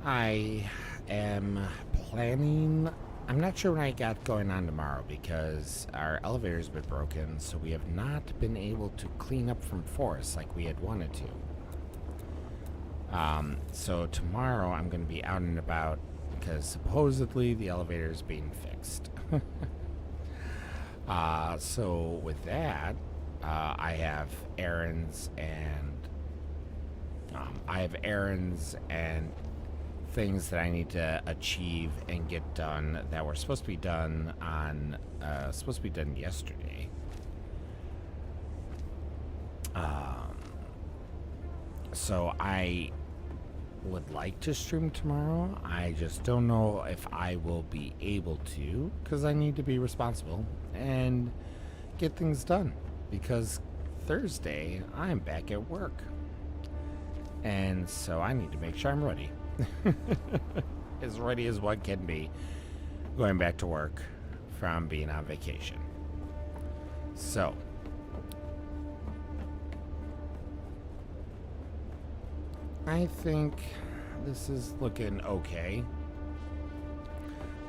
I am planning. I'm not sure what I got going on tomorrow because our elevator's been broken, so we have not been able to clean up from forest like we had wanted to. So tomorrow I'm going to be out and about because supposedly the elevator is being fixed. So with that, I have errands and things that I need to achieve and get done that were supposed to be done yesterday. So I would like to stream tomorrow. I just don't know if I will be able to because I need to be responsible and get things done because Thursday I'm back at work. And so I need to make sure I'm ready. As ready as one can be going back to work from being on vacation. So I think this is looking okay.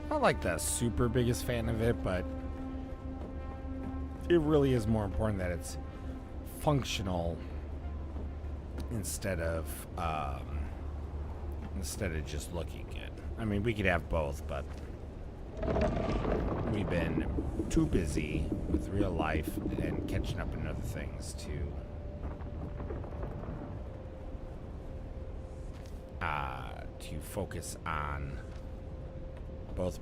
Not like the super biggest fan of it, but it really is more important that it's functional instead of just looking good. I mean, we could have both, but we've been too busy with real life and catching up in other things to focus on both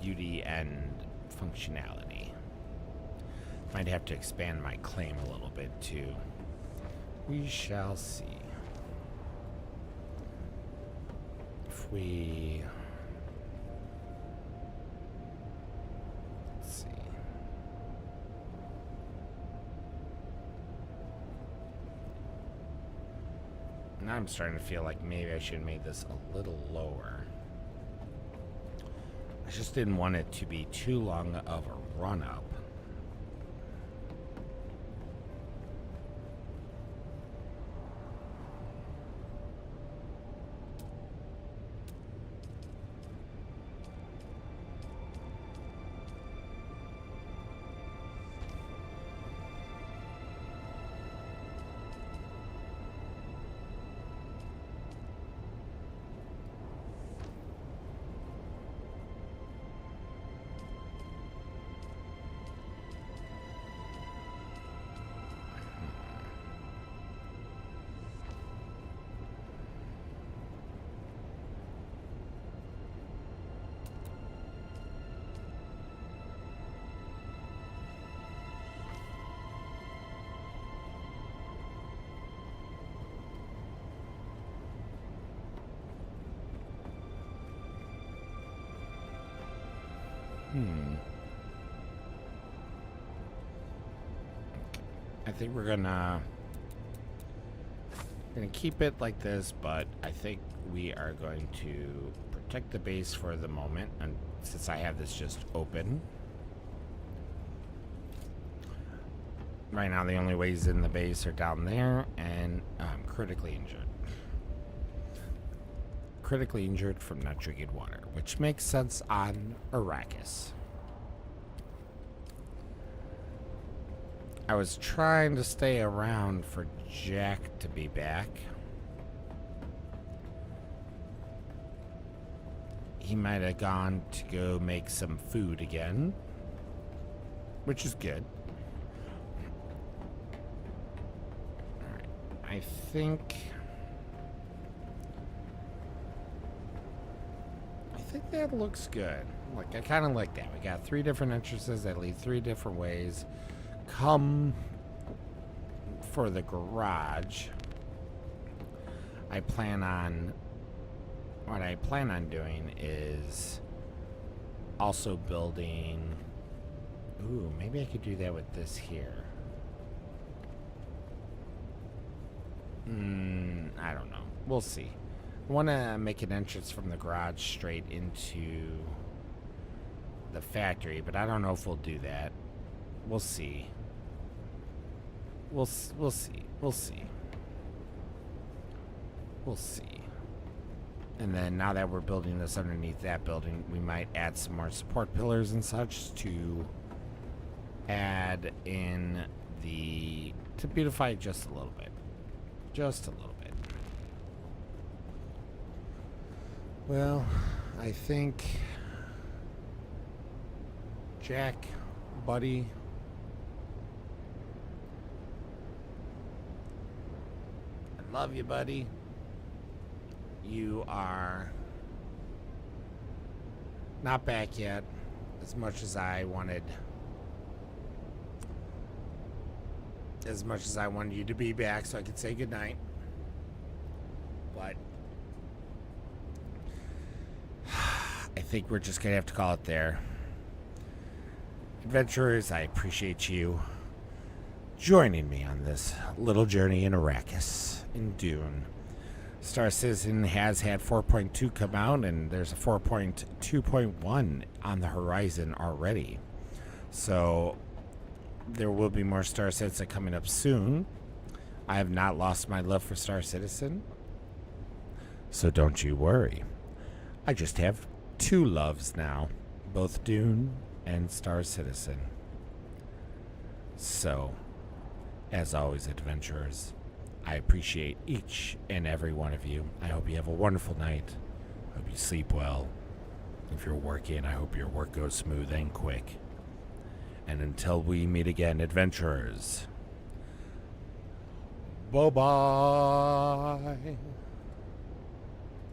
beauty and functionality. Might have to expand my claim a little bit too. We shall see. If we... Let's see. Now I'm starting to feel like maybe I should have made this a little lower. I just didn't want it to be too long of a run-up. I think we're gonna keep it like this, but I think we are going to protect the base for the moment, and since I have this just open. Right now, the only ways in the base are down there, and I'm critically injured. Critically injured from not drinking water, which makes sense on Arrakis. I was trying to stay around for Jack to be back. He might have gone to go make some food again, which is good. Alright, I think that looks good. Like, I kind of like that. We got 3 different entrances that lead 3 different ways. Come for the garage. What I plan on doing is also building. Ooh, maybe I could do that with this here. I don't know. We'll see. I want to make an entrance from the garage straight into the factory, but I don't know if we'll do that. We'll see. We'll see. We'll see. We'll see. And then now that we're building this underneath that building, we might add some more support pillars and such to add in to beautify it just a little bit. Just a little bit. Well, I think Jack, buddy, I love you, buddy. You are not back yet, as much as I wanted. As much as I wanted you to be back so I could say goodnight. But I think we're just going to have to call it there. Adventurers, I appreciate you joining me on this little journey in Arrakis, in Dune. Star Citizen has had 4.2 come out, and there's a 4.2.1 on the horizon already. So there will be more Star Citizen coming up soon. I have not lost my love for Star Citizen, so don't you worry. I just have 2 loves now, both Dune and Star Citizen. So, as always, adventurers, I appreciate each and every one of you. I hope you have a wonderful night. I hope you sleep well. If you're working, I hope your work goes smooth and quick. And until we meet again, adventurers, bye-bye.